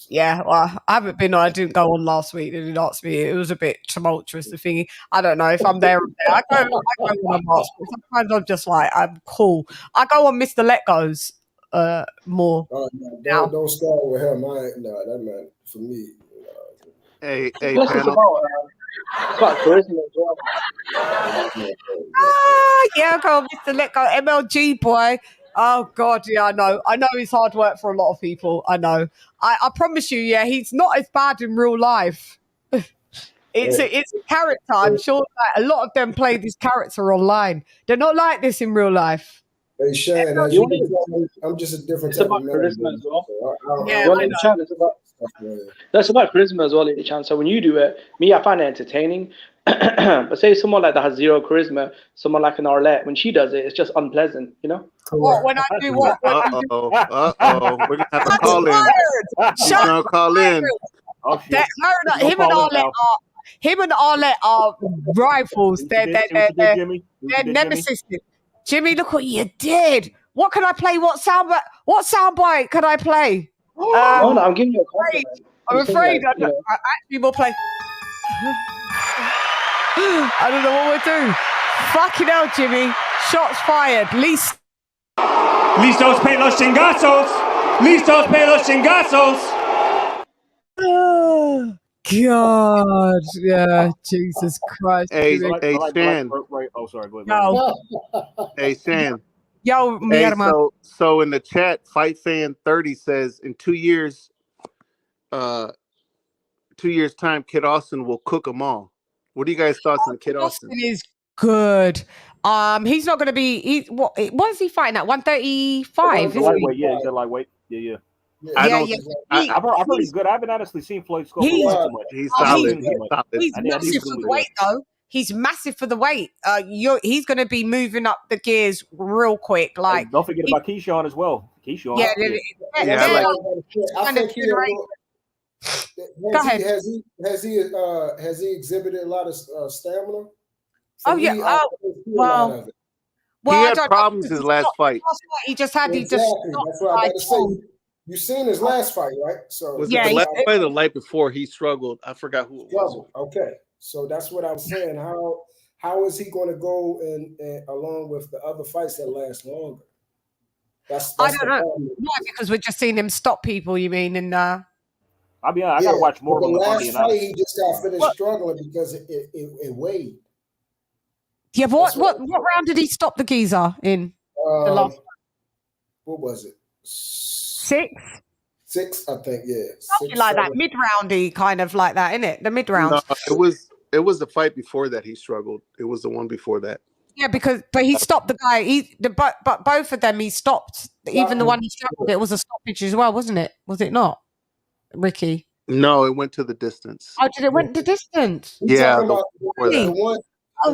S5: Yeah, well, I haven't been. I didn't go on last week. They didn't ask me. It was a bit tumultuous. The thingy. I don't know if I'm there. Or there. I go when I'm asked. Sometimes I'm just like, I'm cool. I go on Mr. Let Go's more.
S1: No, don't start with him. That man for me.
S19: Hey,
S20: Plus, it's
S19: panel.
S20: about charisma as well.
S5: Yeah, I go on Mr. Let Go. MLG boy. Oh God, yeah, I know. I know he's hard work for a lot of people. I know. I promise you, yeah, he's not as bad in real life. It's a character. I'm sure that a lot of them play this character online. They're not like this in real life.
S1: Hey, Shan, as you can tell, I'm just a different type of man.
S20: Charisma as well.
S5: Yeah,
S20: LadyChann, that's about charisma as well, LadyChann. So when you do it, I find it entertaining. But say someone like that has zero charisma, someone like an Arlette, when she does it, it's just unpleasant, you know?
S5: When I do what?
S19: Uh-oh. We're going to have to call in. He's going to call in.
S5: Him and Arlette are rivals. They're nemesis. Jimmy, look what you did. What can I play? What soundbite can I play?
S20: No, I'm giving you a compliment.
S5: I'm afraid I actually will play. I don't know what we'll do. Fucking hell, Jimmy. Shots fired.
S8: Listos pe los chingazos. Listos pe los chingazos.
S5: Oh, God. Yeah, Jesus Christ.
S19: Hey,
S8: Shan. Oh, sorry. Go ahead.
S19: Hey, Shan.
S5: Yo, mi
S19: hey,
S5: hermano.
S19: so in the chat, Fight Fan 30 says in 2 years, 2 years time, Kid Austin will cook them all. What do you guys thoughts on Kid Austin?
S5: Is good. He's not going to be. What is he fighting at? 135.
S8: Lightweight, yeah, he's at lightweight. Yeah. I've heard he's good. I haven't honestly seen Floyd Scope too much.
S19: He's solid.
S5: He's massive for the weight, though. He's massive for the weight. He's going to be moving up the gears real quick. Like,
S8: don't forget about Keyshawn as well. Keyshawn.
S1: I think
S5: Go ahead.
S1: Has he exhibited a lot of stamina?
S19: He had problems his last fight.
S5: He just had.
S1: Exactly. That's what I'm about to say. You seen his last fight, right? So
S19: was it the last fight or the night before he struggled? I forgot who it was.
S1: Okay, so that's what I'm saying. How is he going to go and along with the other fights that last longer? That's
S5: I don't know. Why? Because we're just seeing him stop people. You mean? And
S8: I gotta watch more of
S1: the
S8: him.
S1: last fight, he just got finished struggling because it weighed.
S5: Yeah, but what round did he stop the geezer in? The last
S1: what was it?
S5: 6?
S1: 6, I think. Yeah,
S5: something like that. Mid-roundy, kind of like that, isn't it? The mid-round.
S19: No, it was the fight before that he struggled. It was the one before that.
S5: Yeah, but he stopped the guy. But both of them he stopped. Even the one he struggled, it was a stoppage as well, wasn't it? Was it not, Ricky?
S19: No, it went to the distance.
S5: Oh, did it went the distance?
S19: Yeah.
S1: The one.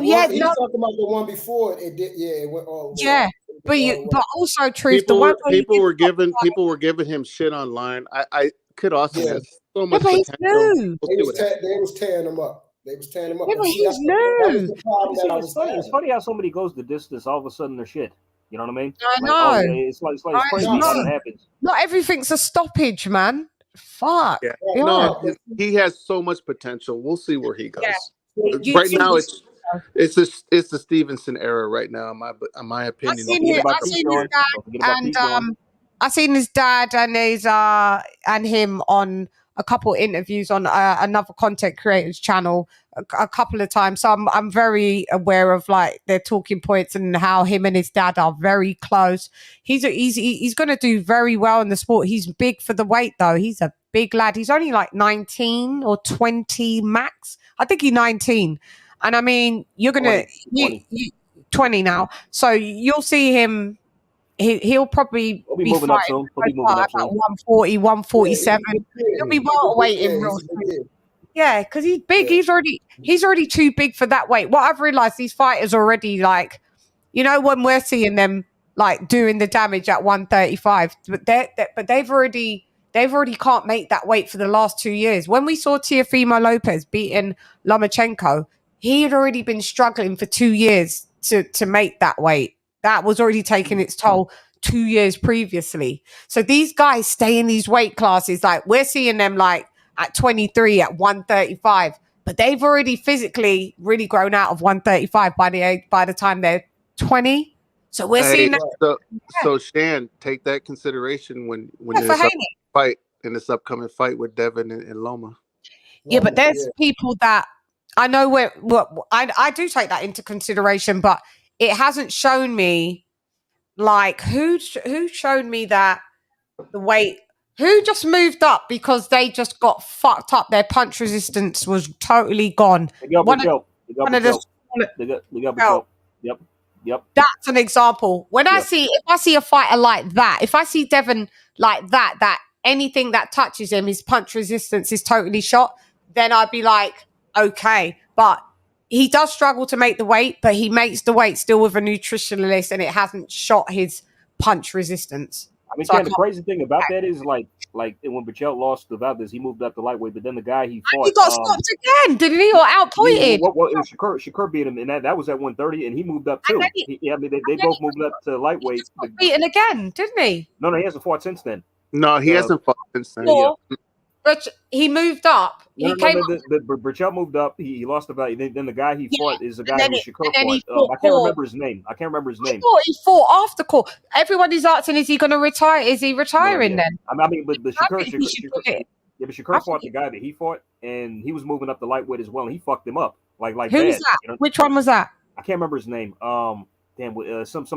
S1: He's
S5: no.
S1: talking about the one before it did. Yeah, it went all the way.
S5: Yeah, but also, truth.
S19: People were giving him shit online. I could also have so much
S5: but he's
S19: potential.
S5: new.
S1: They was tearing him up. Yeah,
S5: but he's new.
S8: It's funny how somebody goes the distance, all of a sudden they're shit. You know what I mean?
S5: I know.
S8: It's crazy how that happens.
S5: Not everything's a stoppage, man. Fuck.
S19: Yeah. No, he has so much potential. We'll see where he goes.
S5: Yeah.
S19: Right now, it's the Stevenson era right now, in my opinion.
S5: I've seen his dad and him on a couple of interviews on another content creators channel a couple of times. So I'm very aware of like their talking points and how him and his dad are very close. He's going to do very well in the sport. He's big for the weight though. He's a big lad. He's only like 19 or 20 max. I think he's 19. And I mean, you're going to 20 now. So you'll see him. He'll probably be fighting about 140, 147. He'll be welterweight in real soon. Yeah, because he's big. He's already too big for that weight. What I've realized, these fighters already like, you know, when we're seeing them like doing the damage at 135. But they've already can't make that weight for the last 2 years. When we saw Teofimo Lopez beating Lomachenko, he had already been struggling for 2 years to make that weight. That was already taking its toll 2 years previously. So these guys stay in these weight classes. Like we're seeing them like at 23, at 135, but they've already physically really grown out of 135 by the time they're 20. So we're seeing that.
S19: So Shan, take that consideration when in this upcoming fight with Devin and Loma.
S5: Yeah, but there's people that I know I do take that into consideration, but it hasn't shown me like who showed me that the weight, who just moved up because they just got fucked up. Their punch resistance was totally gone.
S6: Yep.
S5: That's an example. When if I see a fighter like that, if I see Devin like that anything that touches him, his punch resistance is totally shot, then I'd be like, okay. But he does struggle to make the weight, but he makes the weight still with a nutritionalist, and it hasn't shot his punch resistance.
S6: I mean,
S5: So
S6: the crazy thing about that is like when Bichel lost to Valdez, he moved up to lightweight, but then the guy he fought,
S5: he got stopped again, didn't he? Or outpointed?
S6: Well, it was Shakur beat him, and that was at 130, and he moved up too. They both moved up to lightweight.
S5: He got beaten again, didn't he?
S6: No, he hasn't fought since then.
S19: No, he hasn't fought since then.
S5: But he moved up.
S6: Bichel moved up. He lost the value. Then the guy he fought is the guy who Shakur fought. I can't remember his name. I
S5: thought he fought after court. Everybody's asking, is he going to retire? Is he retiring then?
S6: I mean, but Shakur fought the guy that he fought, and he was moving up the lightweight as well, and he fucked him up like
S5: who's
S6: bad.
S5: that?
S6: You know?
S5: Which one was that?
S6: I can't remember his name. Some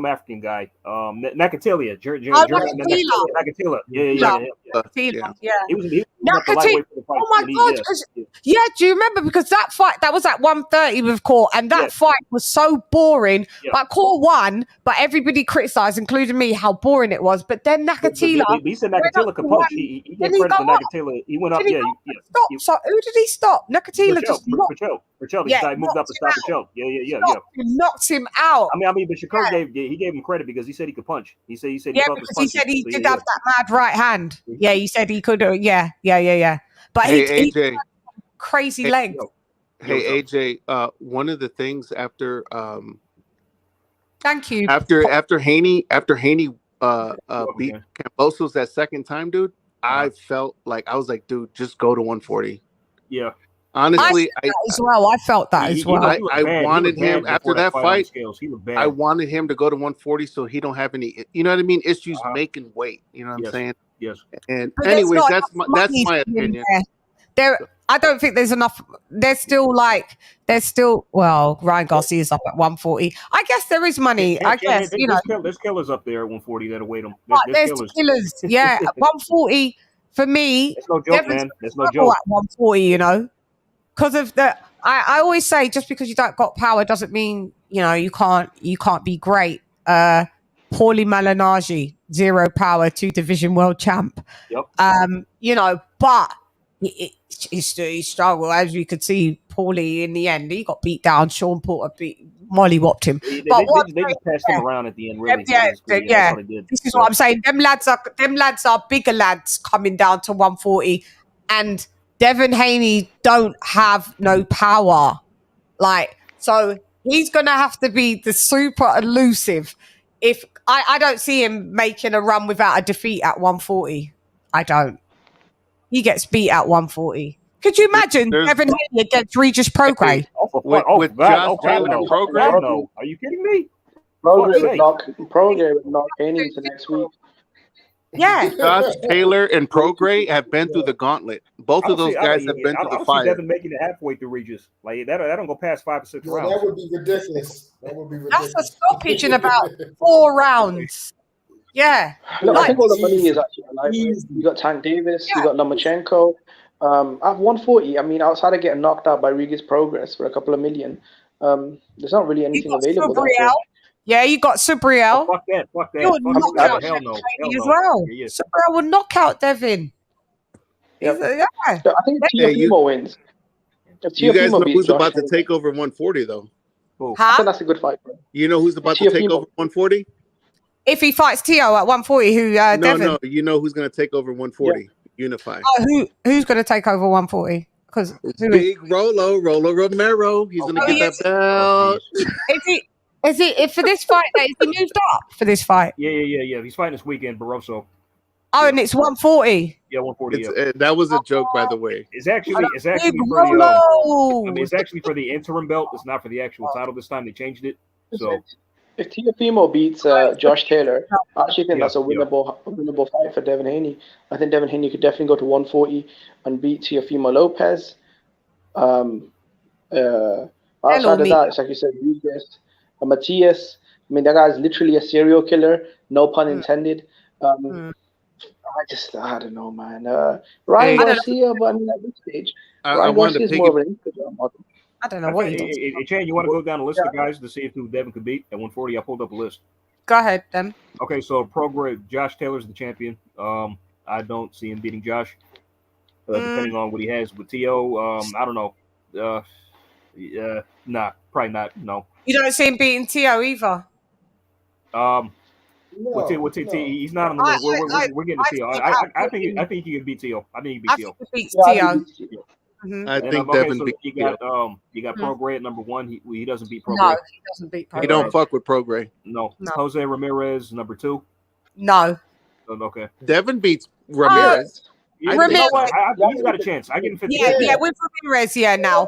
S6: African guy. Nakatila. Nakatila. Yeah. He was
S5: Nakatila. Oh my God. Yeah, do you remember? Because that fight, that was at 130 with Core, and that fight was so boring. Like Core won, but everybody criticized, including me, how boring it was. But then Nakatila.
S6: He said Nakatila could punch. He gave credit to Nakatila. He went up.
S5: Stop. So who did he stop? Nakatila just knocked.
S6: Bichel. He moved up to stop Bichel. Yeah.
S5: Knocked him out.
S6: I mean, but Shakur gave him credit because he said he could punch. He said
S5: because he said he did have that mad right hand. Yeah, he said he could. Yeah. But
S19: hey,
S5: he
S19: AJ,
S5: crazy legs.
S19: Hey AJ, one of the things after
S5: thank you
S19: after Haney beat Cambosos that second time, dude, I felt like I was like, dude, just go to 140.
S6: Yeah.
S19: Honestly,
S5: I felt that as well.
S19: I wanted him after that fight. I wanted him to go to 140 so he don't have any, you know what I mean, issues making weight. You know what I'm saying?
S6: Yes.
S19: And anyways, that's my opinion.
S5: I don't think there's enough. There's still Ryan Garcia's up at 140. I guess there is money.
S6: There's killers up there at 140 that'll wait them.
S5: There's killers. Yeah, 140 for me.
S6: It's no joke, man. There's no joke
S5: at 140. You know. Because of the, I always say, just because you don't got power doesn't mean you can't be great. Paulie Malignaggi, 0 power, 2 division world champ.
S6: Yep.
S5: But he struggled, as we could see. Paulie in the end, he got beat down. Sean Porter molly whopped him.
S6: They just passed him around at the end. Really.
S5: Yeah. This is what I'm saying. Them lads are bigger lads coming down to 140, and Devin Haney don't have no power. So he's going to have to be the super elusive. If I don't see him making a run without a defeat at 140. I don't. He gets beat at 140. Could you imagine Devin Haney against Regis Prograis?
S19: With Josh Taylor and Prograis?
S6: No. Are you kidding me?
S20: Prograis would knock Haney into next week.
S5: Yeah.
S19: Josh Taylor and Prograis have been through the gauntlet. Both of those guys have been through the fire.
S6: Devin making it halfway through Regis. Like that don't go past 5 or 6 rounds.
S1: That would be ridiculous.
S5: That's a stoppage in about 4 rounds. Yeah.
S20: Look, I think all the money is actually alive. You got Tank Davis, you got Lomachenko. At 140, I mean, outside of getting knocked out by Regis Prograis for a couple of million, there's not really anything available.
S5: Yeah, you got Subriel.
S6: Fuck that.
S5: You would knock out
S6: hell no.
S5: as well.
S6: Yeah.
S5: Subriel would knock out Devin.
S20: Yep. I think Teofimo wins.
S19: You guys know who's about to take over 140, though?
S20: I think that's a good fight, bro.
S19: You know who's about to take over 140?
S5: If he fights Tio at 140, who Devin?
S19: No, you know who's going to take over 140? Unify.
S5: Who's going to take over 140? Because
S19: Big Rolo Romero. He's going to get that belt.
S5: Is he for this fight? Is he moved up for this fight?
S6: Yeah. He's fighting this weekend, Barroso.
S5: Oh, and it's 140.
S6: Yeah, 140.
S19: That was a joke, by the way.
S6: It's actually for the. It's actually for the interim belt. It's not for the actual title. This time they changed it. So
S20: if Teofimo beats Josh Taylor, I actually think that's a winnable fight for Devin Haney. I think Devin Haney could definitely go to 140 and beat Teofimo Lopez. Outside of that, it's like you said, Matias. I mean, that guy's literally a serial killer. No pun intended. I don't know, man. Ryan Garcia, but I mean, at this stage, Ryan Garcia is more of an Instagram model.
S5: I don't know what he does.
S6: Hey, Chan, you want to go down a list of guys to see if who Devin could beat at 140? I pulled up a list.
S5: Go ahead, then.
S6: Okay, so prograde Josh Taylor's the champion. I don't see him beating Josh, depending on what he has with Tio. I don't know. Nah, probably not. No.
S5: You don't see him beating Tio either.
S6: With T, he's not on the list. We're getting to Tio. I think he can beat Tio. I think he can beat Tio.
S5: He beats Tio.
S19: I think Devin beat
S6: Tio. You got Prograde at number 1. He doesn't beat Prograde.
S5: No, he doesn't beat Prograde.
S19: He don't fuck with Prograde.
S6: No. Jose Ramirez number 2.
S5: No.
S6: Okay.
S19: Devin beats Ramirez.
S6: He's got a chance. I give him 50.
S5: Yeah, with Ramirez, now.
S6: I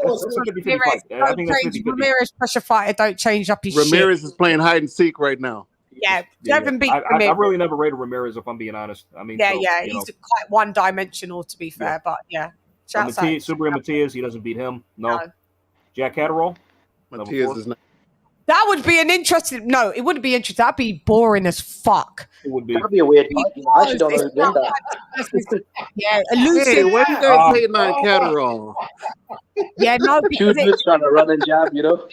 S6: think that's 50-50.
S5: Ramirez pressure fighter don't change up his
S19: Ramirez is playing hide and seek right now.
S5: Yeah, Devin beat
S6: Ramirez. I really never rated Ramirez, if I'm being honest. I mean,
S5: he's quite one-dimensional, to be fair, but yeah.
S6: Subriel Matias, he doesn't beat him. No. Jack Catterall.
S19: Matias is not.
S5: That would be an interesting. No, it wouldn't be interesting. That'd be boring as fuck.
S6: It would be.
S20: That'd be a weird fight. I actually don't know who's in that.
S5: Yeah, elusive.
S19: Hey, why you guys hating on Catterall?
S5: Yeah, no, because
S20: Dude's trying to run and jab, you know.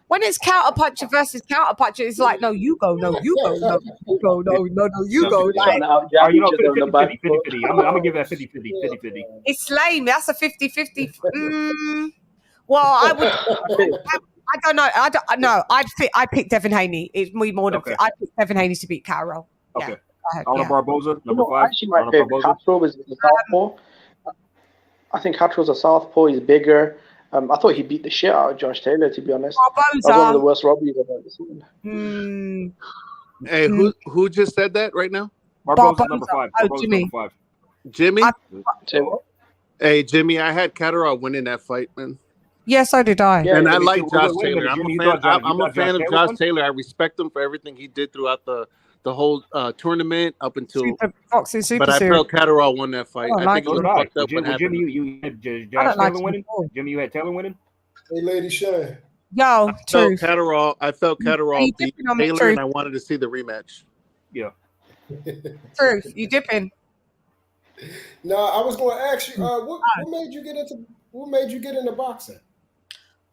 S5: When it's counterpuncher versus counterpuncher, it's like, no, you go, no, you go, no, you go, no, you go.
S6: Like, 50-50. I'm going to give that 50-50.
S5: It's lame. That's a 50-50. Well, I don't know. I'd pick Devin Haney. It's more than I'd pick Devin Haney to beat Carol.
S6: Okay. Arnold Barboza, number 5.
S20: Actually, my favorite Castro is the southpaw. I think Castro's a southpaw. He's bigger. I thought he beat the shit out of Josh Taylor, to be honest. That's one of the worst robberies I've ever seen.
S19: Hey, who just said that right now?
S6: Barboza, number 5.
S5: Jimmy.
S19: Jimmy? Hey, Jimmy, I had Catterall winning that fight, man.
S5: Yes, so did I.
S19: And I like Josh Taylor. I'm a fan of Josh Taylor. I respect him for everything he did throughout the whole tournament up until
S5: boxing super.
S19: But I felt Catterall won that fight. I think it was fucked up what happened.
S6: Jimmy, you had Josh Taylor winning. Jimmy, you had Taylor winning.
S1: Hey, LadyChann.
S5: Yo,
S19: I felt Catterall beat Taylor, and I wanted to see the rematch.
S6: Yeah.
S5: Truth, you dipping?
S1: No, I was going to ask you, what made you get into boxing?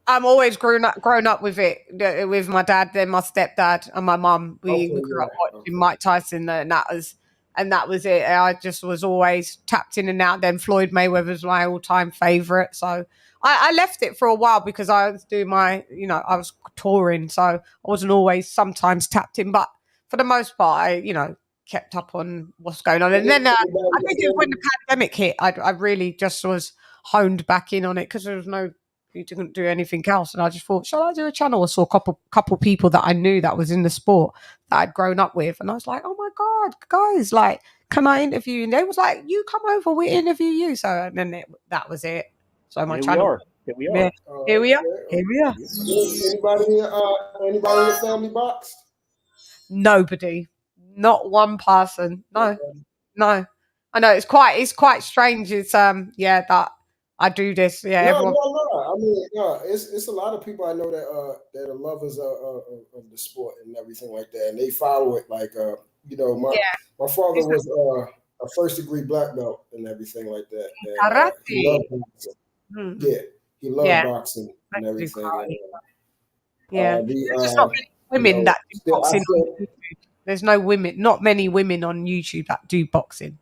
S5: I'm always grown up with it, with my dad, then my stepdad, and my mum. We grew up watching Mike Tyson, and that was it. I just was always tapped in and out. Then Floyd Mayweather's my all-time favorite. So I left it for a while because I was doing I was touring, so I wasn't always sometimes tapped in. But for the most part, I kept up on what's going on. And then I think it was when the pandemic hit, I really just was honed back in on it because there was you didn't do anything else, and I just thought, shall I do a channel? I saw a couple people that I knew that was in the sport that I'd grown up with, and I was like, oh my god, guys, like, can I interview you? And they was like, you come over, we interview you. So and then that was it. So my channel.
S6: Here we are.
S5: Here we are.
S1: Anybody in your family box?
S5: Nobody, not one person. No. I know it's quite strange. It's that I do this. Yeah, everyone.
S1: No. I mean, it's a lot of people I know that are lovers of the sport and everything like that, and they follow it. Like, my father was a first-degree black belt and everything like that. And, he loved boxing. Yeah, he loved boxing and everything.
S5: There's not many women that do boxing. There's not many women on YouTube that do boxing.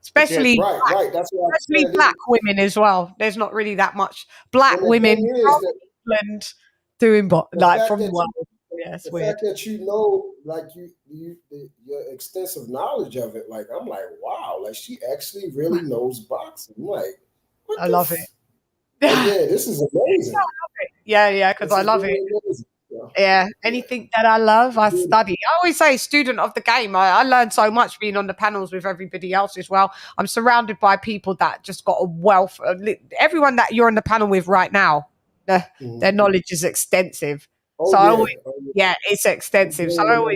S5: Especially black women as well. There's not really that much black women from England doing from the world. it's
S1: the
S5: weird.
S1: fact that you know, like your extensive knowledge of it, like I'm like, wow, like she actually really knows boxing. I'm like, what
S5: I love it.
S1: Yeah, this is amazing.
S5: Yeah, because I love it. Yeah, anything that I love, I study. I always say student of the game. I learn so much being on the panels with everybody else as well. I'm surrounded by people that just got a wealth. Everyone that you're on the panel with right now, their knowledge is extensive. So I always, it's extensive. So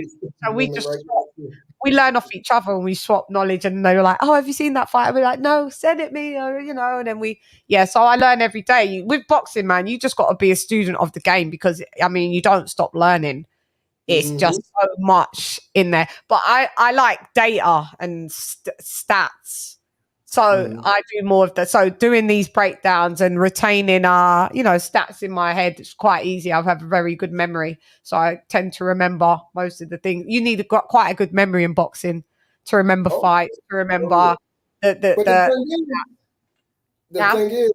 S5: we learn off each other and we swap knowledge. And they were like, "Oh, have you seen that fight?" And we're like, "No, send it me," or and then so I learn every day. With boxing, man, you just got to be a student of the game because I mean, you don't stop learning. It's just so much in there. But I like data and stats. So I do more of that. So doing these breakdowns and retaining stats in my head, it's quite easy. I have a very good memory. So I tend to remember most of the things. You need quite a good memory in boxing to remember fights, to remember
S1: The thing is,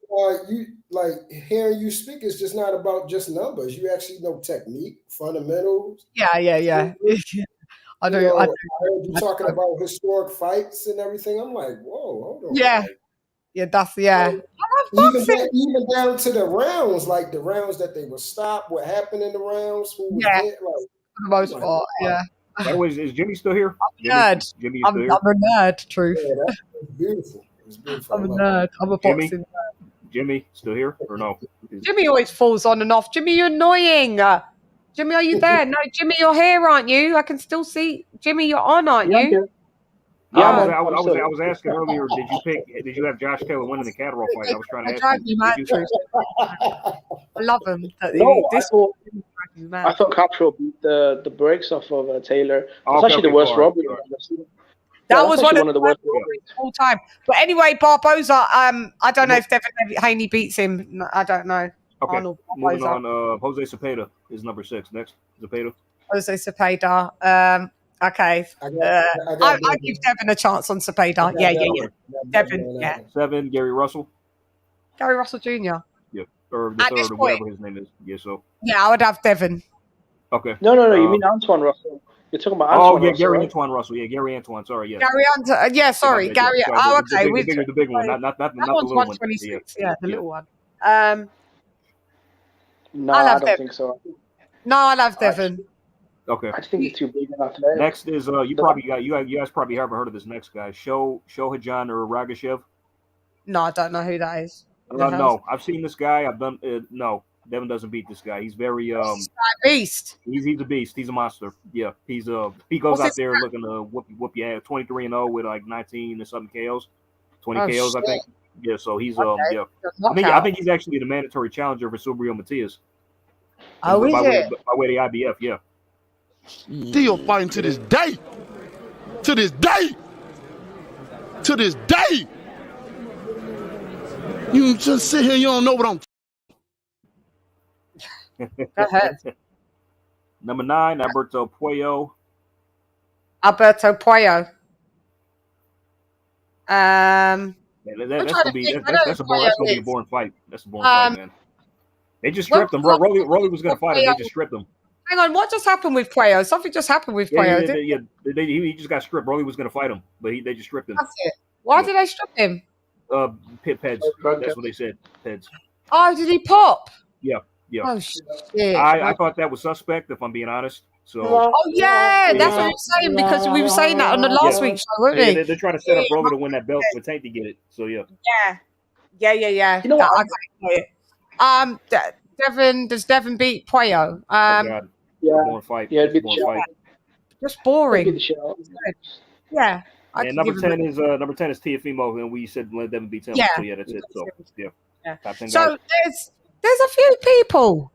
S1: you like hearing you speak is just not about just numbers. You actually know technique, fundamentals.
S5: Yeah. I do.
S1: I heard you talking about historic fights and everything. I'm like, whoa, hold on.
S5: Yeah.
S1: Like,
S5: That's
S1: even down to the rounds, like the rounds that they were stopped, what happened in the rounds, who was there, like,
S5: for the most part, yeah.
S8: By the way, is Jimmy still here?
S5: I'm
S8: Jimmy
S5: I'm a nerd, truth.
S1: Yeah, that was beautiful. It was beautiful.
S5: I'm a nerd. I'm a boxing nerd.
S8: Jimmy still here or no?
S5: Jimmy always falls on and off. Jimmy, you're annoying. Jimmy, are you there? No, Jimmy, you're here, aren't you? I can still see. Jimmy, you're on, aren't you?
S8: I was asking earlier. Did you have Josh Taylor winning the Catterall fight? I was trying to ask you.
S5: I love him.
S20: No, I thought Catterall beat the brakes off of Taylor. That's actually the worst robbery I've ever seen.
S5: That was one of the worst robberies of all time. But anyway, Barboza, I don't know if Devin Haney beats him. No, I don't know.
S8: Okay,
S5: Arnold
S8: moving
S5: Barboza.
S8: on. Jose Cepeda is number 6. Next, Cepeda.
S5: Jose Cepeda. Okay. I give Devin a chance on Cepeda. Yeah. Devin, yeah.
S8: 7, Gary Russell.
S5: Gary Russell Jr.
S8: Yeah, or the third, or whatever his name is. Yeah, so.
S5: Yeah, I would have Devin.
S8: Okay.
S20: No. You mean Antoine Russell? You're talking about Antoine Russell,
S8: Gary
S20: right?
S8: Antoine Russell. Yeah, Gary Antoine. Sorry, yeah.
S5: Gary sorry, Gary. Oh, okay.
S8: The big one, not the
S5: that
S8: little
S5: one's
S8: one.
S5: 126. Yeah, the little one.
S20: No,
S5: I'll
S20: I don't think so.
S5: No, I'll have Devin.
S8: Okay.
S20: I think he's too big enough today.
S8: Next is you guys probably haven't heard of this next guy, Shohajan or Ragashev.
S5: No, I don't know who that is.
S8: No, I've seen this guy. I've done no. Devin doesn't beat this guy. He's very
S5: beast.
S8: He's a beast. He's a monster. Yeah, he goes out there looking to whoop you ass. 23-0 with like 19 or something KOs, 20 KOs I think. Yeah, so he's yeah. I think he's actually the mandatory challenger for Subriel Matias.
S5: Oh, is it?
S8: By way of the IBF, yeah.
S17: Still fighting to this day. To this day. To this day. You just sit here, you don't know what I'm.
S5: Go ahead.
S8: Number 9, Alberto Puello.
S5: That's a boring
S8: fight. That's a boring fight, man. They just stripped him. Rolly was going to fight him. They just stripped him.
S5: Hang on, what just happened with Puello? Something just happened with Puello.
S8: He just got stripped. Rolly was going to fight him, but they just stripped him.
S5: That's it. Why did they strip him?
S8: Peds. That's what they said. Peds.
S5: Oh, did he pop?
S8: Yeah.
S5: Oh shit!
S8: I thought that was suspect, if I'm being honest. So.
S5: Oh yeah, that's what we were saying because we were saying that on the last week's show, weren't we?
S8: They're trying to set up Rolly to win that belt for Tank to get it. So yeah.
S5: Yeah.
S20: You know what?
S5: Does Devin beat Puello?
S8: More fight.
S20: Yeah,
S5: just boring. Yeah.
S8: And number 10 is Tiafimo, and we said let Devin beat him.
S5: Yeah.
S8: So yeah, that's it. So yeah. Top 10
S5: so
S8: guys.
S5: there's a few people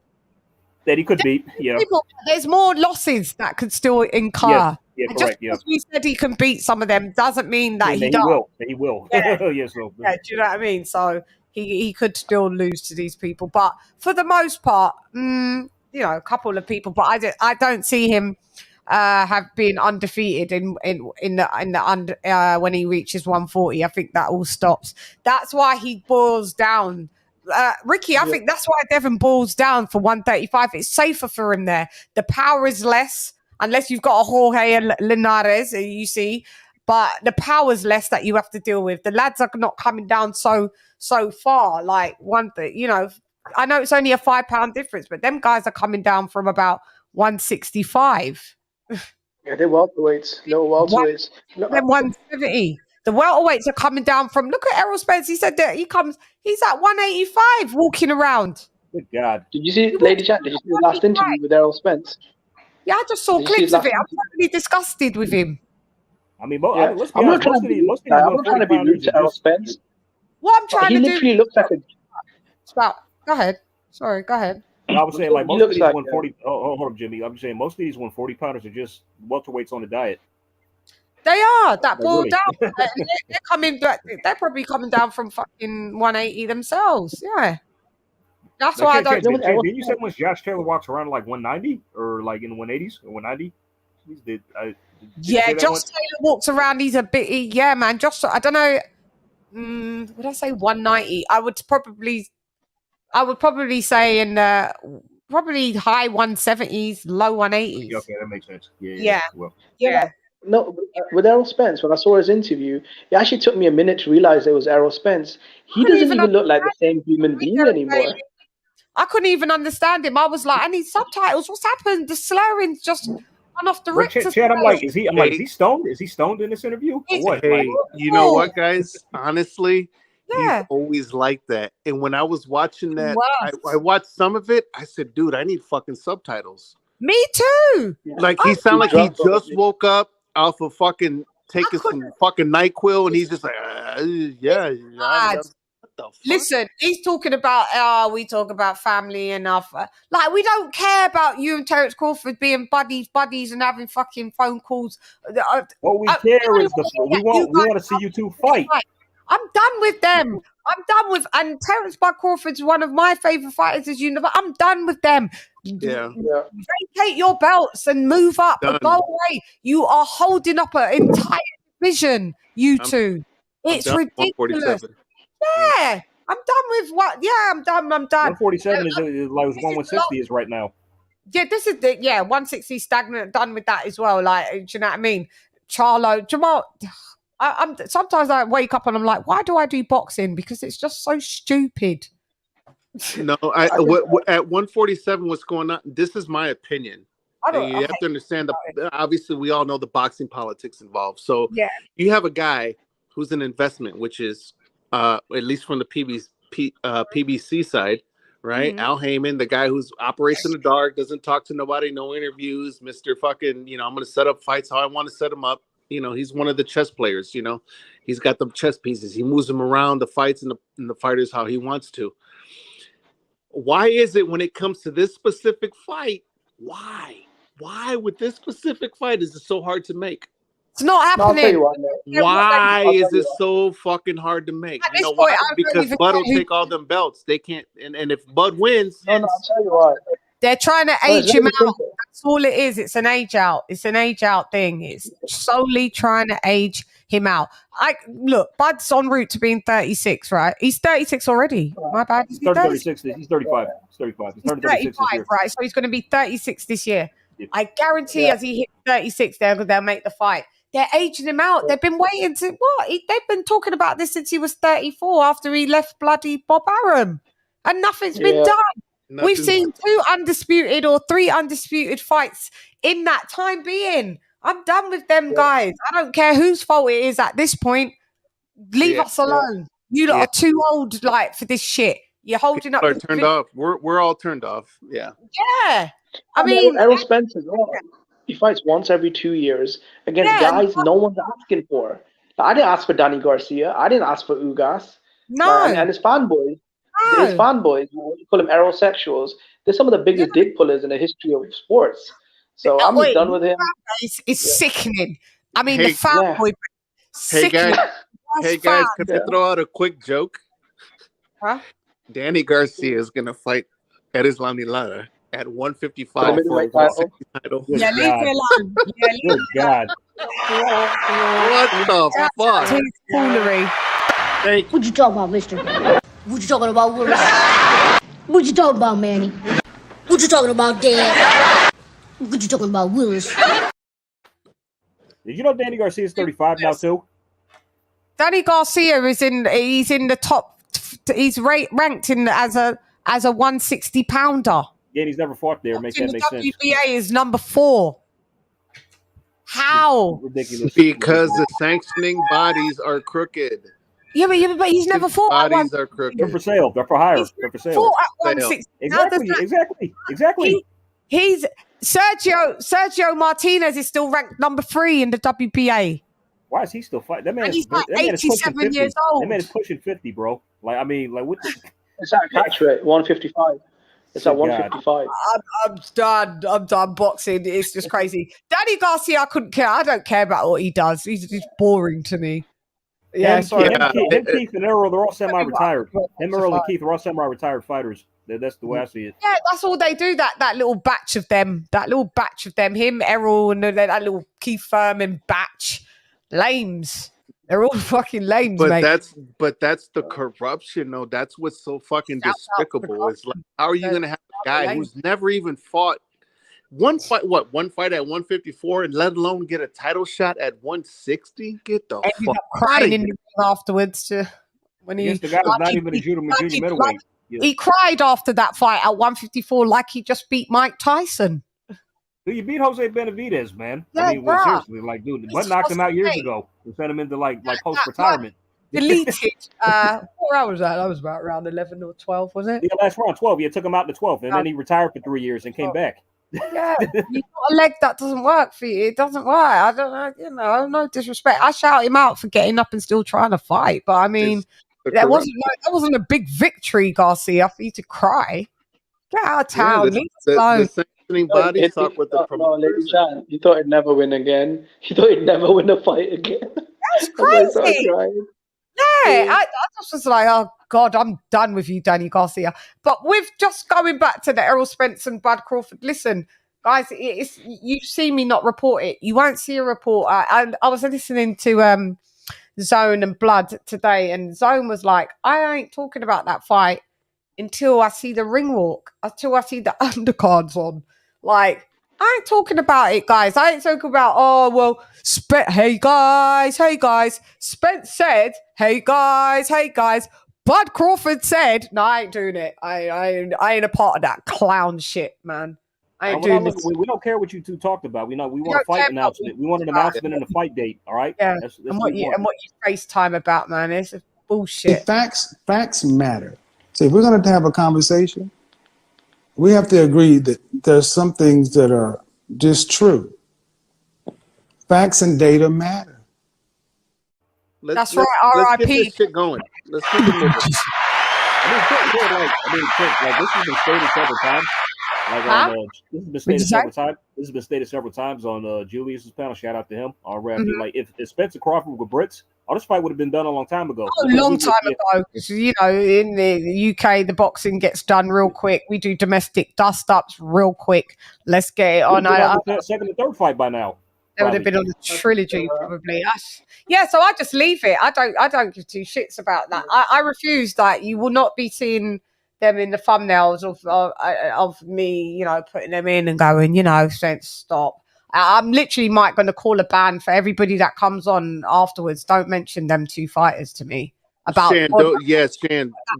S8: that he could beat. Yeah.
S5: There's more losses that could still incur.
S8: Yeah,
S5: and
S8: correct.
S5: Just because we said he can beat some of them doesn't mean that he does.
S8: He will.
S5: Yeah.
S8: So.
S5: Yeah, do you know what I mean? So he could still lose to these people, but for the most part, a couple of people. But I don't see him have been undefeated in the when he reaches 140. I think that all stops. That's why he boils down Ricky, I think that's why Devin balls down for 135. It's safer for him there. The power is less, unless you've got a Jorge and Linares, you see. But the power's less that you have to deal with. The lads are not coming down so far. Like I know it's only a £5 difference, but them guys are coming down from about 165.
S20: Yeah, they're welterweights. They're welterweights.
S5: Then 170. The welterweights are coming down from. Look at Errol Spence. He said that he's at 185 walking around.
S8: Good God!
S20: Did you see LadyChann? Did you see the last interview with Errol Spence?
S5: Yeah, I just saw clips of it. I'm totally disgusted with him.
S8: I mean,
S20: let's be honest. I'm not trying to be rude to Errol Spence.
S5: What I'm trying to do.
S20: He literally looks like a.
S5: Go ahead. Sorry, go ahead.
S8: I was saying, like, most of these 140. Oh, hold up, Jimmy. I'm saying most of these 140 pounders are just welterweights on the diet.
S5: They are that ball down. They're coming. They're probably coming down from fucking 180 themselves. Yeah, that's why I don't.
S8: Did you say once Josh Taylor walks around like 190 or like in the 180s or 190?
S5: Yeah, Josh Taylor walks around. He's a bit. Yeah, man. Josh. I don't know. Would I say 190? I would probably say in probably high 170s, low 180s.
S8: Okay, that makes sense.
S5: Yeah.
S8: Well.
S5: Yeah.
S20: No, with Errol Spence, when I saw his interview, it actually took me a minute to realize it was Errol Spence. He doesn't even look like the same human being anymore.
S5: I couldn't even understand him. I was like, I need subtitles. What's happened? The slurring's just gone off the rip.
S8: Chad, I'm like, is he stoned? Is he stoned in this interview? Or what?
S19: Hey, you know what, guys? Honestly, he's always like that. And when I was watching that, I watched some of it. I said, dude, I need fucking subtitles.
S5: Me too.
S19: Like he sounded like he just woke up off of fucking taking some fucking NyQuil, and he's just like, what the fuck?
S5: Listen, he's talking about, we talk about family enough. Like, we don't care about you and Terence Crawford being buddies and having fucking phone calls.
S8: What we care is we want to see you two fight.
S5: I'm done with them. And Terence Bud Crawford's one of my favorite fighters, as you know. I'm done with them.
S19: Yeah.
S5: Vacate your belts and move up. Go away. You are holding up an entire division, you two. It's ridiculous. Yeah. I'm done with what? Yeah, I'm done.
S8: 147 is like 160 is right now.
S5: Yeah, this is 160 stagnant. Done with that as well. Like, do you know what I mean? Charlo, Jamal. I'm sometimes I wake up and I'm like, why do I do boxing? Because it's just so stupid.
S19: No, at 147, what's going on? This is my opinion. You have to understand obviously we all know the boxing politics involved. So you have a guy who's an investment, which is at least from the PBC side, right? Al Heyman, the guy who's operates in the dark, doesn't talk to nobody, no interviews, Mr. Fucking, I'm going to set up fights how I want to set them up. He's one of the chess players, he's got the chess pieces. He moves them around the fights and the fighters how he wants to. Why is it when it comes to this specific fight, why with this specific fight is it so hard to make?
S5: It's not happening.
S19: Why is it so fucking hard to make? You know why? Because Bud will take all them belts. They can't, and if Bud wins,
S20: I'll tell you why.
S5: They're trying to age him out. That's all it is. It's an age out. It's an age out thing. It's solely trying to age him out. Look, Bud's en route to being 36, right? He's 36 already. My bad.
S8: He's 36. He's 35. He's 35. He's turning 36 this year.
S5: Right? So he's going to be 36 this year. Yeah. I guarantee as he hits 36, they'll make the fight. They're aging him out. They've been waiting to what? They've been talking about this since he was 34 after he left bloody Bob Arum. And nothing's been done. We've seen 2 undisputed or 3 undisputed fights in that time being. I'm done with them guys. I don't care whose fault it is at this point. Leave us alone. You lot are too old for this shit. You're holding up.
S19: People are turned off. We're all turned off. Yeah.
S5: Yeah. I mean,
S20: Errol Spence as well. He fights once every 2 years against guys no one's asking for. I didn't ask for Danny Garcia. I didn't ask for Ugas.
S5: No.
S20: And his fanboys. His fanboys, you call them aerosexuals, they're some of the biggest dick pullers in the history of sports. So I'm done with him.
S5: It's sickening. I mean, the fanboy.
S19: Hey guys, can I throw out a quick joke?
S5: Huh?
S19: Danny Garcia is gonna fight Erislan Lara at 155 for a 160 title.
S5: Yeah, leave me alone.
S8: Good God.
S19: What the fuck?
S5: Foolery.
S18: What you talking about, mister? What you talking about, Willis? What you talking about, Manny? What you talking about, Dad? What you talking about, Willis?
S8: Did you know Danny Garcia is 35 now too?
S5: Danny Garcia is he's in the top. He's ranked in as a 160 pounder.
S8: Yeah, he's never fought there. Make that make sense.
S5: WBA is number 4. How?
S8: Ridiculous.
S19: Because the sanctioning bodies are crooked.
S5: Yeah, but he's never fought.
S19: Bodies are crooked.
S8: They're for sale. They're for hire. They're for sale.
S5: Fought at 160.
S8: Exactly.
S5: He's Sergio Martinez is still ranked number 3 in the WBA.
S8: Why is he still fighting? That man
S5: And
S8: is
S5: he's like 87 years old.
S8: That man is pushing 50, bro. Like, I mean, like, what?
S20: It's that catch rate, 155. It's at 155.
S5: I'm done boxing. It's just crazy. Danny Garcia, I couldn't care. I don't care about what he does. He's boring to me. Yeah, sorry.
S8: Him, Keith, and Errol, they're all semi-retired. Him, Errol, and Keith are all semi-retired fighters. That's the way I see it.
S5: Yeah, that's all they do. That little batch of them. Him, Errol, and that little Keith Thurman batch. Lames. They're all fucking lames, mate.
S19: That's the corruption, though. That's what's so fucking despicable. It's like, how are you gonna have a guy who's never even fought one fight at 154, and let alone get a title shot at 160? Get the
S5: Ended
S19: fuck
S5: up crying in the ring afterwards when he.
S8: The guy was not even a junior middleweight.
S5: He cried after that fight at 154 like he just beat Mike Tyson.
S8: Dude, you beat Jose Benavidez, man.
S5: Yeah,
S8: I mean, well, seriously, like, dude, Bud knocked him out years ago and sent him into like post-retirement.
S5: Deleted. What round was that? That was about round 11 or 12, was it?
S8: Yeah, last round 12. Yeah, took him out in the 12th, and then he retired for 3 years and came back.
S5: Yeah, you got a leg that doesn't work for you. It doesn't work. I don't know. No disrespect. I shout him out for getting up and still trying to fight, but I mean, that wasn't a big victory, Garcia, for you to cry. Get out of town.
S19: The sanctioning bodies talk with the
S20: promoters. LadyChann, you thought he'd never win again. You thought he'd never win a fight again.
S5: That's crazy. Yeah, I just was like, oh God, I'm done with you, Danny Garcia. But with just going back to the Errol Spence and Bud Crawford, listen, guys, you've seen me not report it. You won't see a report. I was listening to Zone and Blood today, and Zone was like, I ain't talking about that fight until I see the ring walk, until I see the undercards on. Like, I ain't talking about it, guys. I ain't talking about, oh, well, hey guys. Spence said, hey guys. Bud Crawford said, no, I ain't doing it. I ain't a part of that clown shit, man. I ain't doing this.
S8: We don't care what you two talked about. We want a fight announcement. We want an announcement and a fight date, all right?
S5: Yeah, and what you FaceTime about, man. It's bullshit.
S4: Facts matter. So if we're going to have a conversation, we have to agree that there's some things that are just true. Facts and data matter.
S5: That's right. R.I.P.
S19: Let's get this shit going. Let's keep it moving.
S8: This has been stated several times. This has been stated several times on Julius's panel. Shout out to him. Already, like if Spencer Crawford were Brits, this fight would have been done a long time ago.
S5: A long time ago. You know, in the UK, the boxing gets done real quick. We do domestic dust-ups real quick. Let's get it on.
S8: Second and third fight by now.
S5: They would have been on the trilogy probably. Yeah, so I just leave it. I don't give two shits about that. I refuse that. You will not be seeing them in the thumbnails of me, you know, putting them in and going, you know, since stop. I'm literally going to call a ban for everybody that comes on afterwards. Don't mention them two fighters to me.
S19: Shan,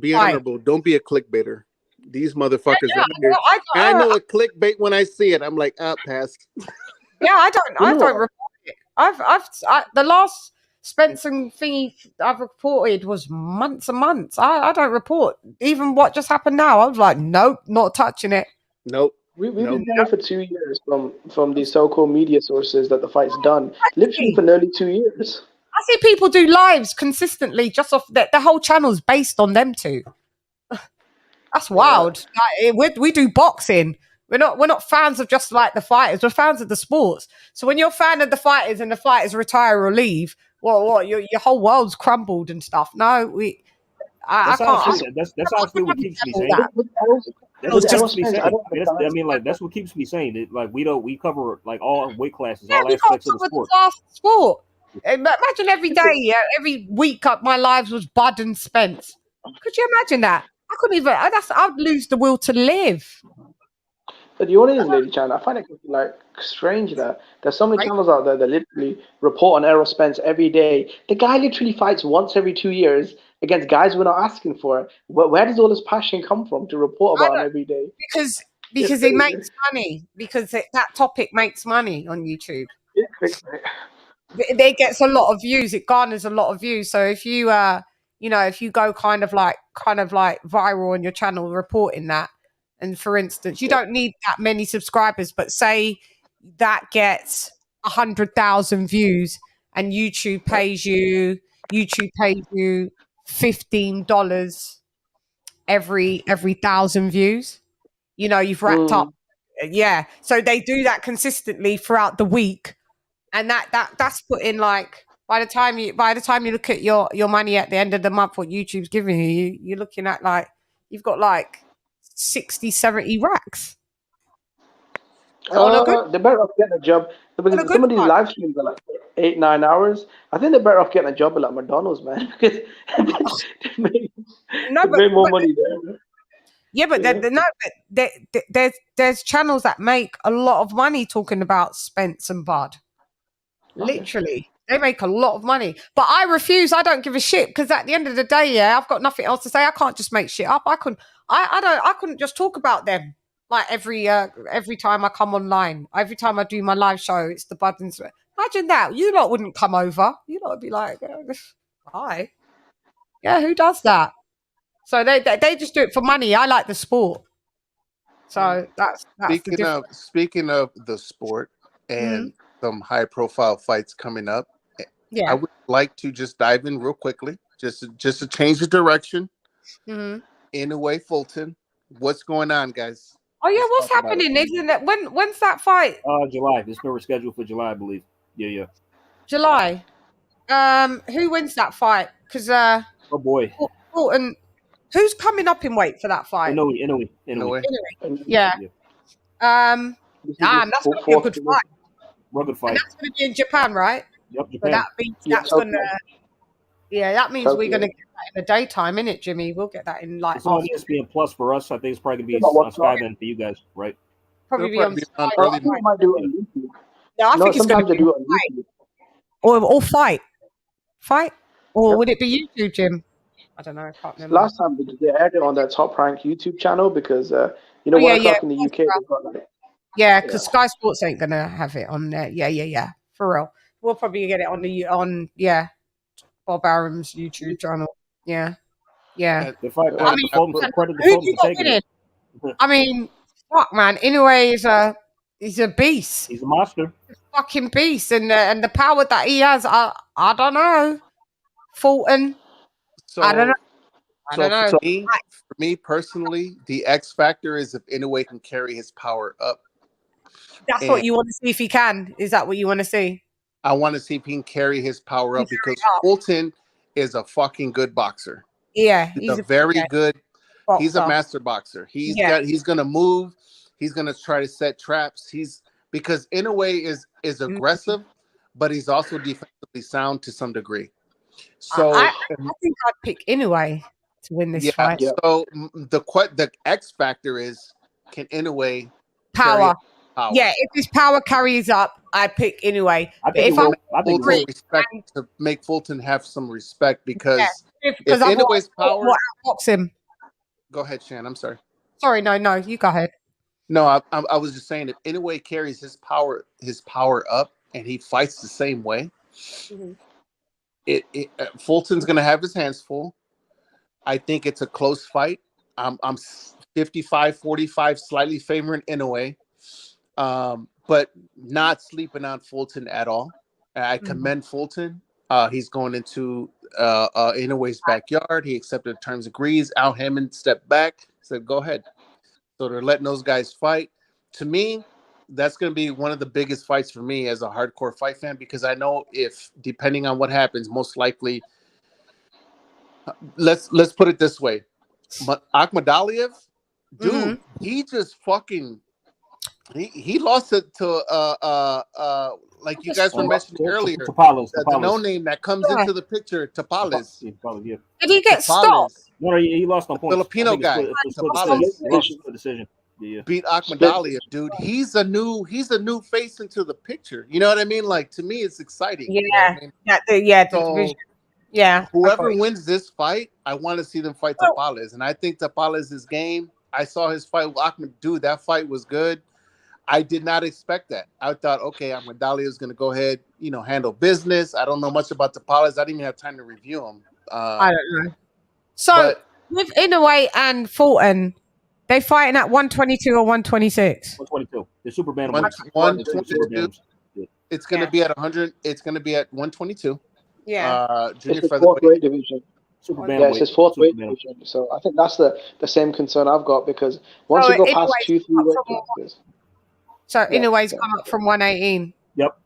S19: be honorable. Don't be a clickbaiter. These motherfuckers are here. I know a clickbait when I see it. I'm like, pass.
S5: Yeah, I don't report it. The last Spencer thingy I've reported was months and months. I don't report even what just happened now. I was like, nope, not touching it.
S19: Nope.
S20: We've been there for 2 years from these so-called media sources that the fight's done. Literally for nearly 2 years.
S5: I see people do lives consistently just off the whole channel's based on them two. That's wild. Like, we do boxing. We're not fans of just like the fighters. We're fans of the sports. So when you're a fan of the fighters and the fighters retire or leave, what your whole world's crumbled and stuff. No, I can't.
S8: That's honestly what keeps me saying. That's what keeps me saying it. Like we cover like all weight classes, all aspects of the
S5: sport. Imagine every day, every week, my lives was Bud and Spence. Could you imagine that? I couldn't even. I'd lose the will to live.
S20: But you know what it is, LadyChann? I find it like strange that there's so many channels out there that literally report on Errol Spence every day. The guy literally fights once every 2 years against guys we're not asking for. Where does all this passion come from to report about him every day?
S5: Because it makes money. Because that topic makes money on YouTube. It gets a lot of views. It garners a lot of views. So if you if you go kind of like viral on your channel reporting that, and for instance, you don't need that many subscribers, but say that gets 100,000 views and YouTube pays you $15 every 1,000 views. You've racked up. Yeah. So they do that consistently throughout the week. And that's put in like by the time you look at your money at the end of the month, what YouTube's giving you, you're looking at like you've got like 60, 70 racks.
S20: They're better off getting a job because some of these live streams are like 8-9 hours. I think they're better off getting a job at like McDonald's, man, because they make more money there.
S5: Yeah, but there's channels that make a lot of money talking about Spence and Bud. Literally, they make a lot of money. But I refuse. I don't give a shit because at the end of the day, I've got nothing else to say. I can't just make shit up. I couldn't just talk about them like every time I come online. Every time I do my live show, it's the Bud and Spence. Imagine that. You lot wouldn't come over. You lot would be like, hi. Yeah, who does that? So they just do it for money. I like the sport. So that's
S19: speaking of the sport and some high profile fights coming up.
S5: Yeah.
S19: I would like to just dive in real quickly, just to change the direction. Inoue Fulton. What's going on, guys?
S5: Oh yeah, what's happening? Isn't it? When's that fight?
S8: July. It's been rescheduled for July, I believe. Yeah.
S5: July. Who wins that fight? Because
S8: oh boy.
S5: Fulton. Who's coming up in weight for that fight?
S8: Inoue.
S5: Yeah. That's gonna be a good fight.
S8: Rugged fight.
S5: And that's gonna be in Japan, right?
S8: Yep, Japan.
S5: So that means that means we're gonna get that in the daytime, innit, Jimmy? We'll get that in like.
S8: It's on ESPN Plus for us. I think it's probably gonna be on Sky then for you guys, right?
S5: Probably be on Sky.
S20: I think we might do it on YouTube.
S5: No, I think it's gonna be
S20: do it on YouTube.
S5: Or fight, or would it be YouTube, Jim? I don't know. I can't remember.
S20: Last time they aired it on their Top Rank YouTube channel because 1 o'clock in the UK.
S5: Yeah, because Sky Sports ain't gonna have it on there. Yeah, for real. We'll probably get it on Bob Arum's YouTube channel. Yeah.
S8: The fight.
S5: I mean, fuck, man. Inoue he's a beast.
S8: He's a monster.
S5: He's a fucking beast, and the power that he has, I don't know. Fulton.
S19: So,
S5: I don't know.
S19: For me personally, the X factor is if Inoue can carry his power up.
S5: That's what you want to see if he can. Is that what you want to see?
S19: I want to see if he can carry his power up because Fulton is a fucking good boxer.
S5: Yeah,
S19: he's a very good boxer. He's a master boxer. He's gonna move. He's gonna try to set traps. Because Inoue is aggressive, but he's also defensively sound to some degree. So
S5: I think I'd pick Inoue to win this fight.
S19: So the X factor is, can Inoue
S5: power? Yeah, if his power carries up, I'd pick Inoue.
S19: I think respect to make Fulton have some respect because if Inoue's power
S5: outbox him.
S19: Go ahead, Shan. I'm sorry.
S5: Sorry, no, you go ahead.
S19: No, I was just saying if Inoue carries his power up and he fights the same way, Fulton's gonna have his hands full. I think it's a close fight. I'm 55-45, slightly favoring Inoue. But not sleeping on Fulton at all. I commend Fulton. He's going into Inoue's backyard. He accepted the terms, agrees. Al Hammond stepped back, said, "Go ahead." So they're letting those guys fight. To me, that's going to be one of the biggest fights for me as a hardcore fight fan because I know if, depending on what happens, most likely, let's put it this way, Akhmadaliev, dude, he just fucking. He lost it to
S10: like you guys were mentioning earlier,
S8: Tapales,
S10: the no name that comes into the picture, Tapales.
S8: Yeah.
S5: Did he get stopped?
S8: No, he lost on points.
S10: Filipino guy,
S8: Tapales lost the decision. Yeah.
S10: Beat Ahmadalia, dude. He's a new face into the picture. You know what I mean? Like, to me, it's exciting.
S5: Yeah,
S10: you know what I mean?
S5: the
S10: So,
S5: division. Yeah.
S10: Whoever wins this fight, I want to see them fight Tapales, and I think Tapales is game. I saw his fight with Ahmed. Dude, that fight was good. I did not expect that. I thought, okay, Ahmadalia is going to go ahead, handle business. I don't know much about Tapales. I didn't even have time to review him.
S5: I don't know. So with Inoue and Fulton, they fighting at 122 or 126?
S8: 122. The super bantamweight.
S10: 122. It's going to be at 100. It's going to be at 122.
S5: Yeah.
S10: Junior
S20: It's the
S10: featherweight
S20: fourth weight division.
S8: Super
S20: Yeah, it's his fourth weight division. So I think that's the same concern I've got, because once you go past 2-3 weight classes.
S5: So Inoue's come up from 118.
S8: Yep.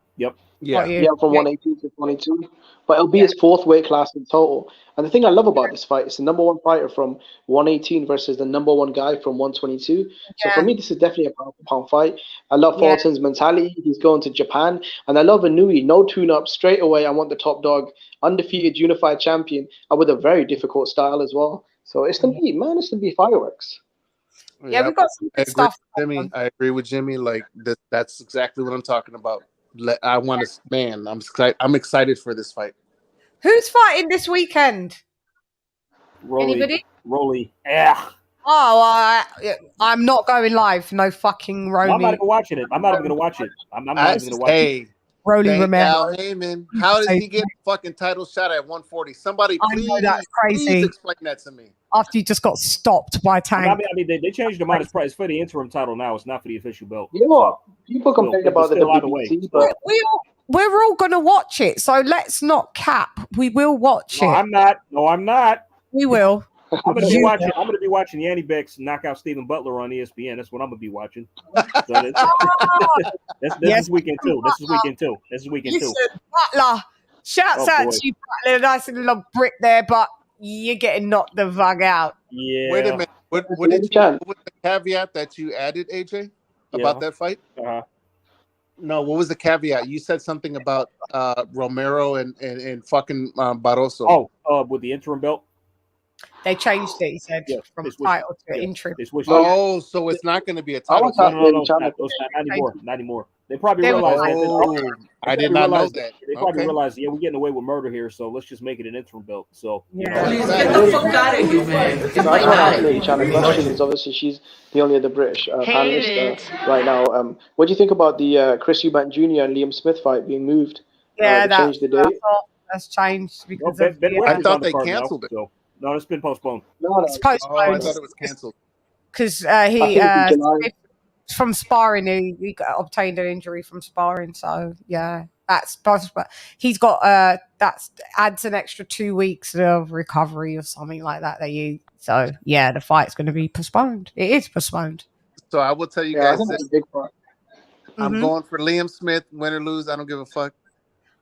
S20: Yeah, from 118 to 22. But it'll be his fourth weight class in total. And the thing I love about this fight is the number one fighter from 118 versus the number one guy from 122. So for me, this is definitely a pound-for-pound fight. I love Fulton's mentality. He's going to Japan. And I love Inoue. No tune-up. Straight away, I want the top dog. Undefeated, unified champion. And with a very difficult style as well. So it's going to be fireworks.
S5: Yeah, we've got some good stuff.
S10: Jimmy, I agree with Jimmy. Like, that's exactly what I'm talking about. I want to, man. I'm excited for this fight.
S5: Who's fighting this weekend? Anybody?
S8: Rolly. Yeah.
S5: Oh, I'm not going live. No fucking Romy.
S8: I'm not even watching it. I'm not even going to watch it. I'm not even going to watch it.
S5: Rolly Romero.
S10: Al Heyman. How did he get a fucking title shot at 140? Somebody please,
S5: that's crazy.
S10: Please explain that to me.
S5: After you just got stopped by Tank.
S8: I mean, they changed the minus price for the interim title now. It's not for the official belt.
S20: You know what? People complain about the WBC, but
S5: we're all going to watch it, so let's not cap. We will watch it.
S8: I'm not. No, I'm not.
S5: We will.
S8: I'm gonna be watching Yanni Beck's knock out Stephen Butler on ESPN. That's what I'm gonna be watching. So this weekend too. This is weekend too.
S5: Listen, Butler. Shouts out to you, Butler. Nice little brick there, but you're getting knocked the fuck out.
S8: Yeah.
S10: Wait a minute. What was the caveat that you added, AJ, about that fight? No, what was the caveat? You said something about Romero and fucking Barroso.
S8: Oh, with the interim belt.
S5: They changed it, he said, from title to interim.
S10: Oh, so it's not going to be a title.
S8: No, not anymore. They probably realized
S10: I did not know that.
S8: They probably realized, we're getting away with murder here, so let's just make it an interim belt. So,
S15: Please get the fuck out of here, man. Get the fuck out of here.
S20: LadyChann, question is obviously she's the only other British panelist right now. What do you think about the Chris Eubank Jr. and Liam Smith fight being moved?
S5: Yeah,
S20: changed the date.
S5: That's changed because
S10: I thought they canceled it.
S8: No, it's been postponed.
S5: It's postponed.
S10: I thought it was canceled.
S5: Because from sparring, he obtained an injury from sparring. So yeah, that's possible. He's got that adds an extra 2 weeks of recovery or something like that. So yeah, the fight's going to be postponed. It is postponed.
S10: So I will tell you guys
S20: this.
S10: this. I'm going for Liam Smith, win or lose. I don't give a fuck.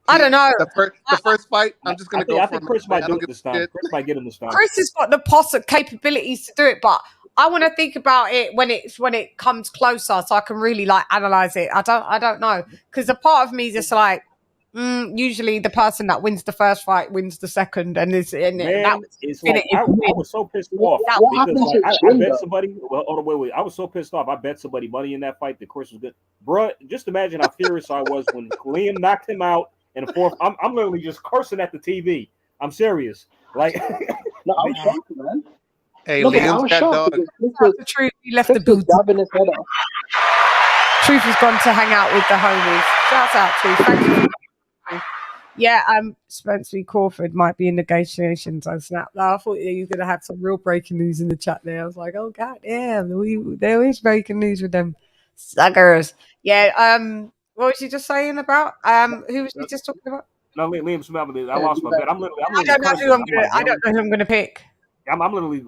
S5: I don't know.
S10: The first fight, I'm just going to go for him.
S8: I think Chris might do it this time. Chris might get him this time.
S5: Chris has got the capabilities to do it, but I want to think about it when it comes closer, so I can really analyze it. I don't know, because a part of me is just usually the person that wins the first fight wins the second, I
S8: was so pissed off because I bet somebody. Well, wait. I was so pissed off. I bet somebody money in that fight that Chris was good, bro. Just imagine how furious I was when Liam knocked him out in the fourth. I'm literally just cursing at the TV. I'm serious. Like,
S20: no, I'm shocked, man.
S10: Hey, Liam's got dog.
S5: The truth, he left the booth. Truth has gone to hang out with the homies. Shouts out, Truth. Thank you. Yeah, Spencer Crawford might be in negotiations on Snap. I thought you were going to have some real breaking news in the chat there. I was like, oh, God damn. There is breaking news with them suckers. Yeah, what was you just saying about? Who was you just talking about?
S8: No, Liam Smith. I lost my bet.
S5: I don't know who I'm going to pick.
S8: I'm literally,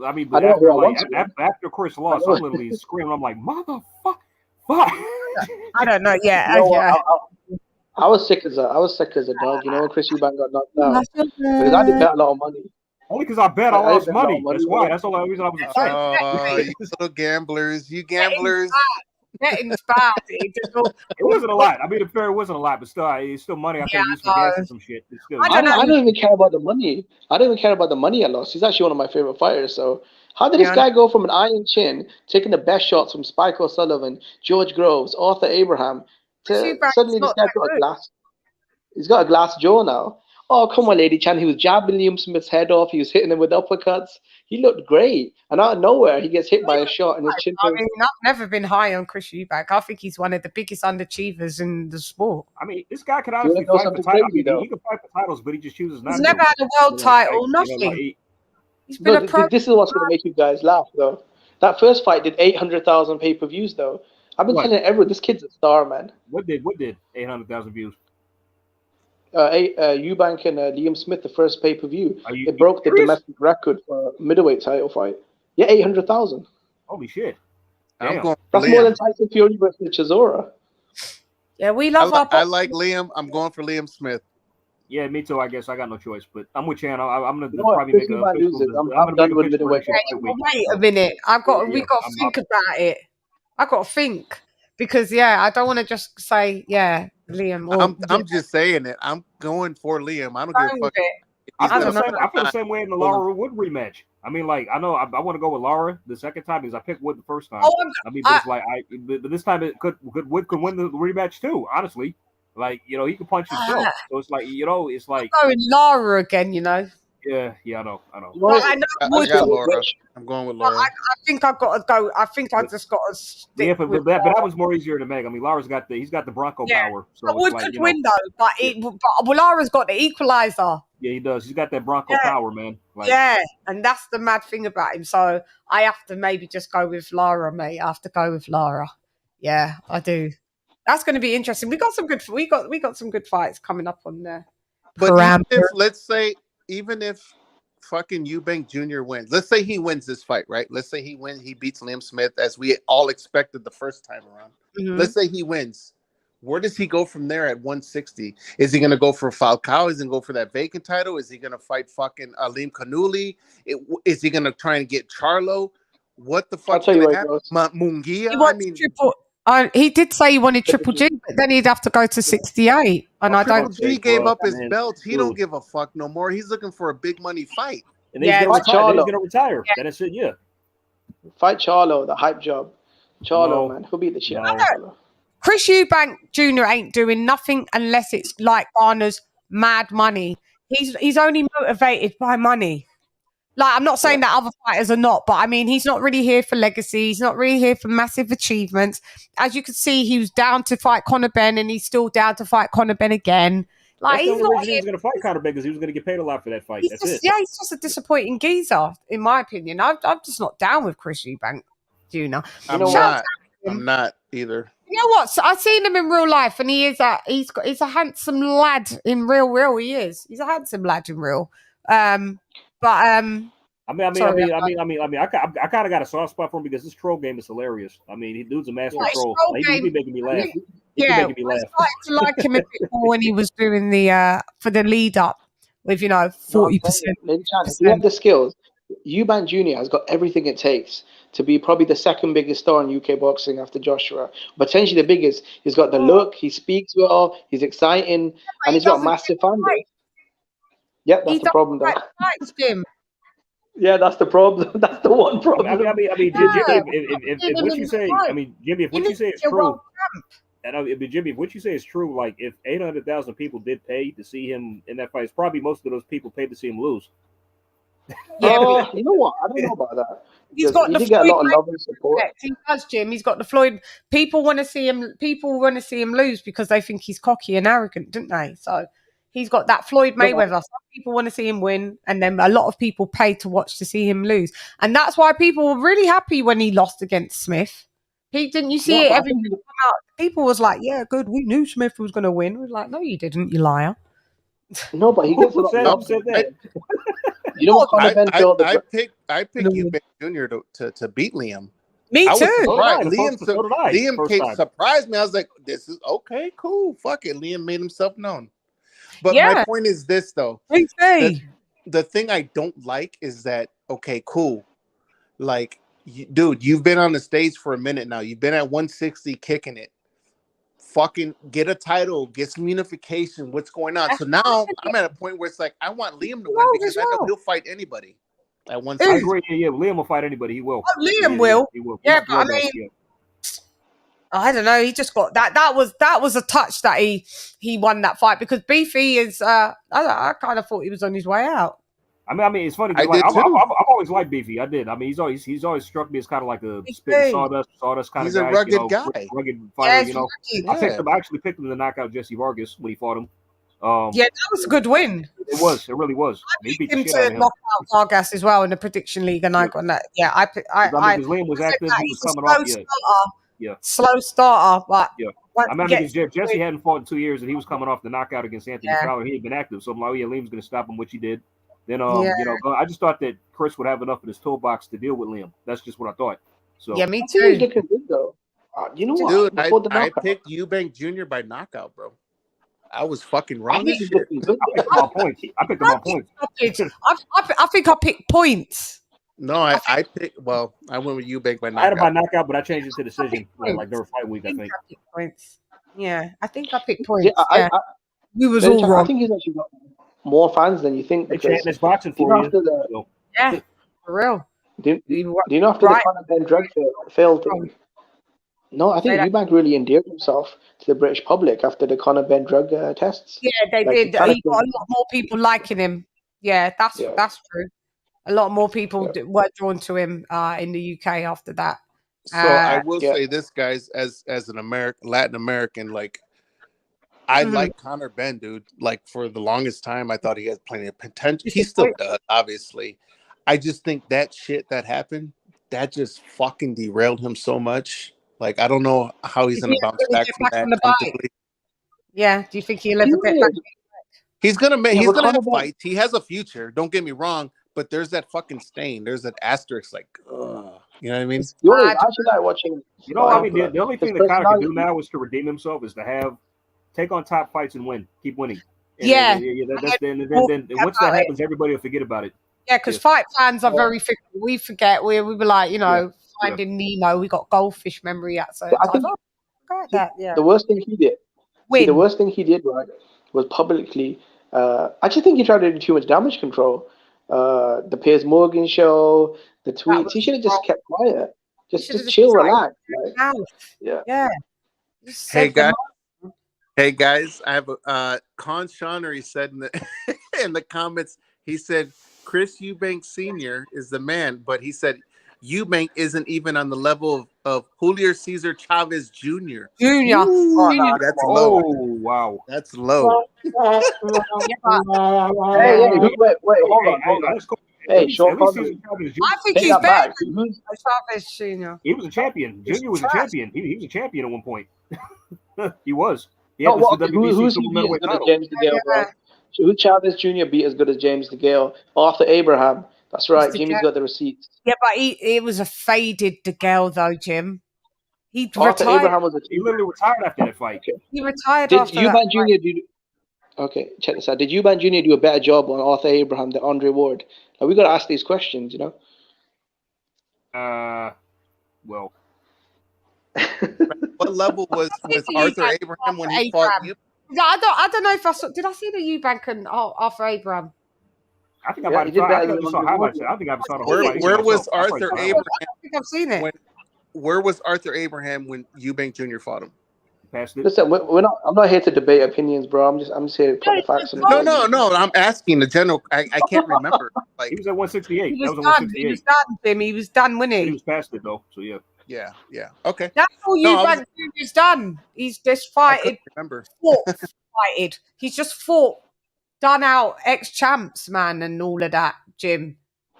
S8: after Chris lost, I'm literally screaming. I'm like, motherfucker.
S5: I don't know. Yeah.
S20: I was sick as a dog, when Chris Eubank got knocked out. Because I did bet a lot of money.
S8: Only because I bet I lost money. That's why. That's the only reason I was upset.
S10: Oh, you little gamblers. You gamblers.
S5: Betting's bad. It
S8: wasn't a lot. I mean, it wasn't a lot, but still, it's still money I could have used for gas and some shit. It's still,
S20: I don't even care about the money. I don't even care about the money I lost. He's actually one of my favorite fighters. So how did this guy go from an iron chin, taking the best shots from Spike O'Sullivan, George Groves, Arthur Abraham, to suddenly this guy's got a glass? He's got a glass jaw now. Oh, come on, LadyChann. He was jabbing Liam Smith's head off. He was hitting him with uppercuts. He looked great. And out of nowhere, he gets hit by a shot and his chin.
S5: I mean, I've never been high on Chris Eubank. I think he's one of the biggest underachievers in the sport.
S8: I mean, this guy could honestly fight for titles. He can fight for titles, but he just chooses not to.
S5: He's never had a world title, nothing. He's been a pro.
S20: This is what's going to make you guys laugh, though. That first fight did 800,000 pay-per-views, though. I've been telling everyone, this kid's a star, man.
S8: What did 800,000 views?
S20: Eubank and Liam Smith, the first pay-per-view. It broke the domestic record for a middleweight title fight. Yeah, 800,000.
S8: Holy shit.
S20: That's more than Tyson Fury versus Chisora.
S5: Yeah, we love
S19: I like Liam. I'm going for Liam Smith.
S8: Yeah, me too. I guess I got no choice, but I'm with Chan. I'm gonna
S20: probably make I'm done with middleweight.
S5: Wait a minute. We got to think about it. I got to think because I don't want to just say Liam.
S19: I'm just saying it. I'm going for Liam. I don't give a fuck.
S8: I feel the same way in the Lara Wood rematch. I mean, like I know I want to go with Lara the second time because I picked Wood the first time. I mean, but it's like but this time Wood could win the rematch too. Honestly, like he could punch himself. So it's like it's like
S5: I'm going Lara again.
S8: Yeah, I know.
S5: Well, I got
S19: Laura. I'm going with Laura.
S5: I think I've got to go. I think I just got to stick
S8: but
S5: with
S8: that was more easier to make. I mean, Lara's got the Bronco power. So
S5: Wood could win though, but Lara's got the equalizer.
S8: Yeah, he does. He's got that Bronco power, man. Like,
S5: and that's the mad thing about him. So I have to maybe just go with Lara, mate. I have to go with Lara. Yeah, I do. That's going to be interesting. We got some good fights coming up on there.
S19: But even if fucking Eubank Jr. wins, let's say he wins this fight, right? Let's say he beats Liam Smith as we all expected the first time around.
S5: Mm-hmm.
S19: Let's say he wins. Where does he go from there at 160? Is he going to go for Falcao? Is he going to go for that vacant title? Is he going to fight fucking Alim Kanuli? Is he going to try and get Charlo? What the fuck? Munguia?
S5: He did say he wanted Triple G, but then he'd have to go to 68. And
S19: Triple G gave up his belts. He don't give a fuck no more. He's looking for a big money fight.
S8: And then he's going to retire. Yeah. That's it,
S20: Fight Charlo, the hype job. Charlo, man. He'll beat the shit out of Charlo.
S5: Chris Eubank Jr. ain't doing nothing unless it's like Garner's mad money. He's only motivated by money. Like, I'm not saying that other fighters are not, but I mean, he's not really here for legacy. He's not really here for massive achievements. As you can see, he was down to fight Conor Benn, and he's still down to fight Conor Benn again. Like,
S8: he's not reason he was going to fight Conor Benn because he was going to get paid a lot for that fight. That's it.
S5: Yeah, he's just a disappointing geezer, in my opinion. I'm just not down with Chris Eubank Jr.
S19: I'm not either.
S5: You know what? So I've seen him in real life, and he's a handsome lad in real. He is. He's a handsome lad in real. I kind of got a soft spot for him because his troll game is hilarious. I mean, he dude's a master troll. He be making me laugh. I started to like him a bit more when he was doing the for the lead up with 40%.
S20: You have the skills. Eubank Jr. has got everything it takes to be probably the second biggest star in UK boxing after Joshua. Potentially the biggest. He's got the look. He speaks well. He's exciting, and he's got massive fan base. Yep, that's the problem, though. Yeah, that's the problem. That's the one problem.
S8: I mean, Jimmy, if what you say, Jimmy, if what you say is true, Jimmy, if what you say is true, like if 800,000 people did pay to see him in that fight, it's probably most of those people paid to see him lose.
S20: Yeah, you know what? I don't know about that.
S5: He's got the
S20: get a lot of love and support.
S5: He does, Jim. He's got the Floyd. People want to see him lose because they think he's cocky and arrogant, don't they? So he's got that Floyd Mayweather. Some people want to see him win, and then a lot of people pay to watch to see him lose, and that's why people were really happy when he lost against Smith. Didn't you see it? Everything come out. People was like, "Yeah, good. We knew Smith was going to win." We're like, "No, you didn't, you liar."
S20: No, but he gets a lot of love. You know what?
S19: I picked Eubank Jr. to beat Liam.
S5: Me too.
S19: Liam surprised me. I was like, "This is okay, cool. Fuck it." Liam made himself known. But my point is this, though.
S5: The
S19: thing I don't like is that, okay, cool. Like, Dude, you've been on the stage for a minute now. You've been at 160 kicking it. Fucking get a title, get some unification. What's going on? So now I'm at a point where it's like I want Liam to win because I know he'll fight anybody at 160.
S8: I agree. Yeah, Liam will fight anybody. He will.
S5: Oh, Liam will.
S8: He will.
S5: Yeah, but I mean, I don't know. He just got that. That was a touch that he won that fight because Beefy is. I kind of thought he was on his way out.
S8: I mean, it's funny. Like, I've always liked Beefy. I did. I mean, he's always struck me as kind of like a spitting sawdust kind
S19: He's
S8: of guy.
S19: He's a rugged guy.
S8: Rugged fighter.
S19: Yeah,
S8: I actually picked him to knock out Jesse Vargas when he fought him.
S5: Yeah, that was a good win.
S8: It was. It really was.
S5: I picked him to knock out Vargas as well in the prediction league, and I got that. Yeah, because
S8: Liam was active. He was coming off. Yeah.
S5: Slow starter, but
S8: yeah. I mean, because Jesse hadn't fought in 2 years, and he was coming off the knockout against Anthony Fowler. He had been active, so I'm like, Liam's going to stop him, which he did. Then, I just thought that Chris would have enough in his toolbox to deal with Liam. That's just what I thought. So
S5: yeah, me
S20: too. I think he's looking good though. You know what?
S19: Dude, I picked Eubank Jr. by knockout, bro. I was fucking wrong.
S8: I picked him on points. I
S5: think I picked points.
S19: No, I picked. Well, I went with Eubank by knockout.
S8: I had it by knockout, but I changed it to decision. Like during fight week, I think.
S5: Points. Yeah, I think I picked points.
S20: Yeah,
S5: we was all wrong.
S20: I think he's actually got more fans than you think.
S8: Because it's boxing for you.
S5: Yeah, for real.
S20: Do you know after the Conor Ben drug failed thing? No, I think Eubank really endeared himself to the British public after the Conor Ben drug tests.
S5: Yeah, they did. He got a lot more people liking him. Yeah, that's true. A lot more people were drawn to him in the UK after that.
S19: So I will say this, guys, as an Latin American, like I like Conor Ben, dude. Like for the longest time, I thought he had plenty of potential. He still does, obviously. I just think that shit that happened, that just fucking derailed him so much. Like I don't know how he's gonna bounce back from that comfortably.
S5: Yeah, do you think he'll ever get back?
S19: He's gonna have fights. He has a future. Don't get me wrong, but there's that fucking stain. There's that asterisk. Like, you know what I mean?
S20: I actually like watching.
S8: You know, I mean, the only thing that Conor can do now is to redeem himself, is to take on top fights and win, keep winning. And then once that happens, everybody will forget about it.
S5: Yeah, because fight fans are very fickle. We forget. We were like, Finding Nemo. We got goldfish memory at certain times.
S20: The worst thing he did. The worst thing he did, right, was publicly. I just think he tried to do too much damage control. The Piers Morgan show, the tweets. He should have just kept quiet. Just chill, relax. Yeah.
S19: Hey guys, I have Con Shawnery said in the comments. He said Chris Eubank Sr. is the man, but he said Eubank isn't even on the level of Julio Cesar Chavez Jr. That's low.
S8: Oh wow,
S19: that's low.
S20: Wait, hold on. Hey, short
S5: I think he's better than Chavez Jr.
S8: He was a champion. Junior was a champion. He was a champion at one point. He was.
S20: Who's he beat as good as James DeGale, bro? Who Chavez Jr. beat as good as James DeGale? Arthur Abraham. That's right. Jimmy's got the receipts.
S5: Yeah, but it was a faded DeGale though, Jim. He
S20: Arthur
S5: retired.
S20: Abraham was
S8: he literally retired after that fight.
S5: He retired
S20: Did
S5: after
S20: Eubank
S5: that
S20: Jr. do? Okay, check this out. Did Eubank Jr. do a better job on Arthur Abraham than Andre Ward? Like, we got to ask these questions, you know.
S19: Well, what level was Arthur Abraham when he fought you?
S5: I don't know if I saw. Did I see the Eubank and Arthur Abraham?
S8: I think I might have saw. I think I saw highlights. I think I saw the whole fight.
S19: Where was Arthur Abraham?
S5: I think I've seen it.
S19: Where was Arthur Abraham when Eubank Jr. fought him?
S20: Listen, we're not. I'm not here to debate opinions, bro. I'm just here to put the facts on the table.
S19: No. I'm asking the general. I can't remember. Like
S8: he was at 168.
S5: He was done. He was done, Jim. He was done winning.
S8: He was past it though. So yeah.
S19: Yeah. Okay.
S5: That's all Eubank Jr.'s done. He's just fighted. Fighted. He's just fought, done out ex-champs, man, and all of that, Jim.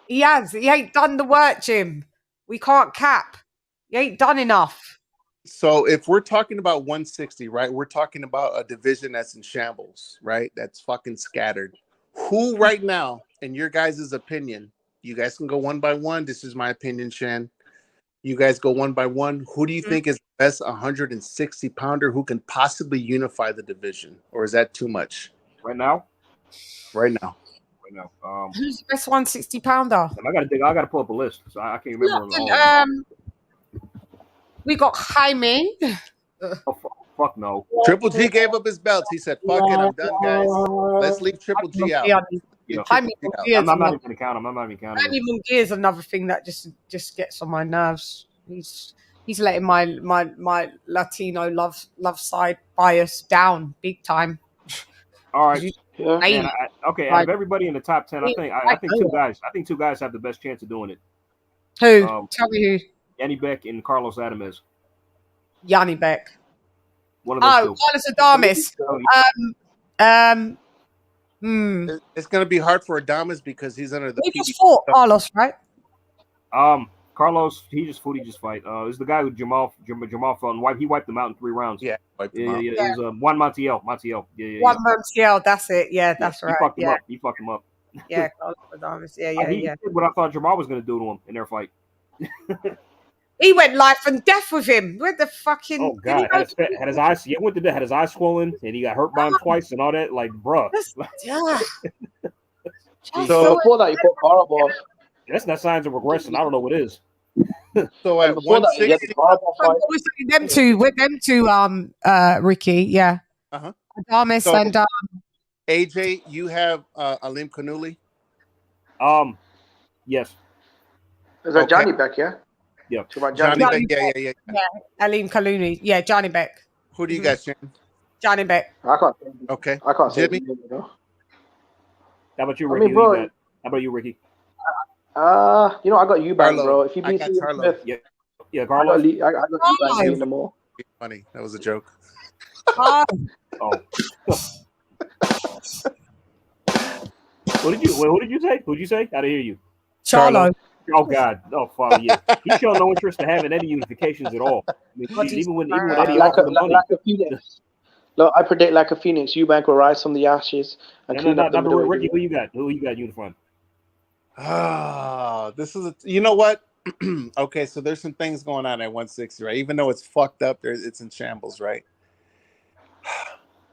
S5: He has. He ain't done the work, Jim. We can't cap. He ain't done enough.
S19: So if we're talking about 160, right, we're talking about a division that's in shambles, right? That's fucking scattered. Who right now, in your guys' opinion, you guys can go one by one. This is my opinion, Shan. You guys go one by one. Who do you think is the best 160-pounder who can possibly unify the division? Or is that too much?
S8: Right now?
S19: Right now.
S8: now.
S5: Who's the best 160 pounder?
S8: I gotta pull up a list. So I can't remember.
S5: We got Jaime.
S8: Fuck no.
S19: Triple G gave up his belts. He said, "Fuck it, I'm done, guys. Let's leave Triple G out."
S5: Jaime
S8: I'm not even gonna count him. I'm not even counting him.
S5: Jaime Munguia is another thing that just gets on my nerves. He's letting my Latino love side bias down big time.
S8: All right.
S5: Yeah.
S8: Man, okay. Out of everybody in the top 10, I think two guys. I think two guys have the best chance of doing it.
S5: Who? Tell me who.
S8: Yanni Beck and Carlos Adamez.
S5: Yanni Beck.
S8: One of those two.
S5: Carlos Adames.
S19: It's going to be hard for Adames because he's under the.
S5: He just fought Carlos, right?
S8: Carlos, he just fight. It's the guy who Jamal fought and he wiped him out in 3 rounds.
S19: Yeah,
S8: It was Juan Montiel.
S5: Juan Montiel, that's it. Yeah, that's right.
S8: He fucked him up.
S5: Yeah, Carlos Adames. Yeah.
S8: He did what I thought Jamal was going to do to him in their fight.
S5: He went life and death with him. Where the fucking?
S8: Oh God! Had his eyes. He went to had his eyes swollen, and he got hurt by him twice, and all that. Like, bruh.
S5: Yeah.
S20: So before that, you put Baraboff.
S8: That's not signs of regression. I don't know what is.
S19: So at 160,
S5: them two, Ricky, yeah. Adames and
S19: AJ, you have Alim Kanuli.
S8: Yes.
S20: Is that Johnny Beck? Yeah.
S8: Yeah.
S19: Johnny Beck. Yeah.
S5: Alim Kaluni. Yeah, Johnny Beck.
S19: Who do you guys, Jen?
S5: Johnny Beck.
S20: I can't.
S19: Okay.
S20: I can't say
S19: Jimmy.
S8: How about you, Ricky?
S20: Bro,
S8: How about you, Ricky?
S20: I got Eubank, bro. If you beat Smith,
S8: yeah, Carlos.
S20: I got Eubank in the more.
S19: Funny. That was a joke.
S8: Oh. What did you say? Who'd you say? I didn't hear you.
S5: Charlo.
S8: Oh God! Oh Father, yeah. He showed no interest in having any unifications at all. I mean, even when Eddie offered the money.
S20: Like a Phoenix. Look, I predict like a Phoenix. Eubank will rise from the ashes and clean up the middle.
S8: Ricky, who you got? Who you got uniform?
S19: This is you know what? Okay, so there's some things going on at 160, right? Even though it's fucked up, it's in shambles, right?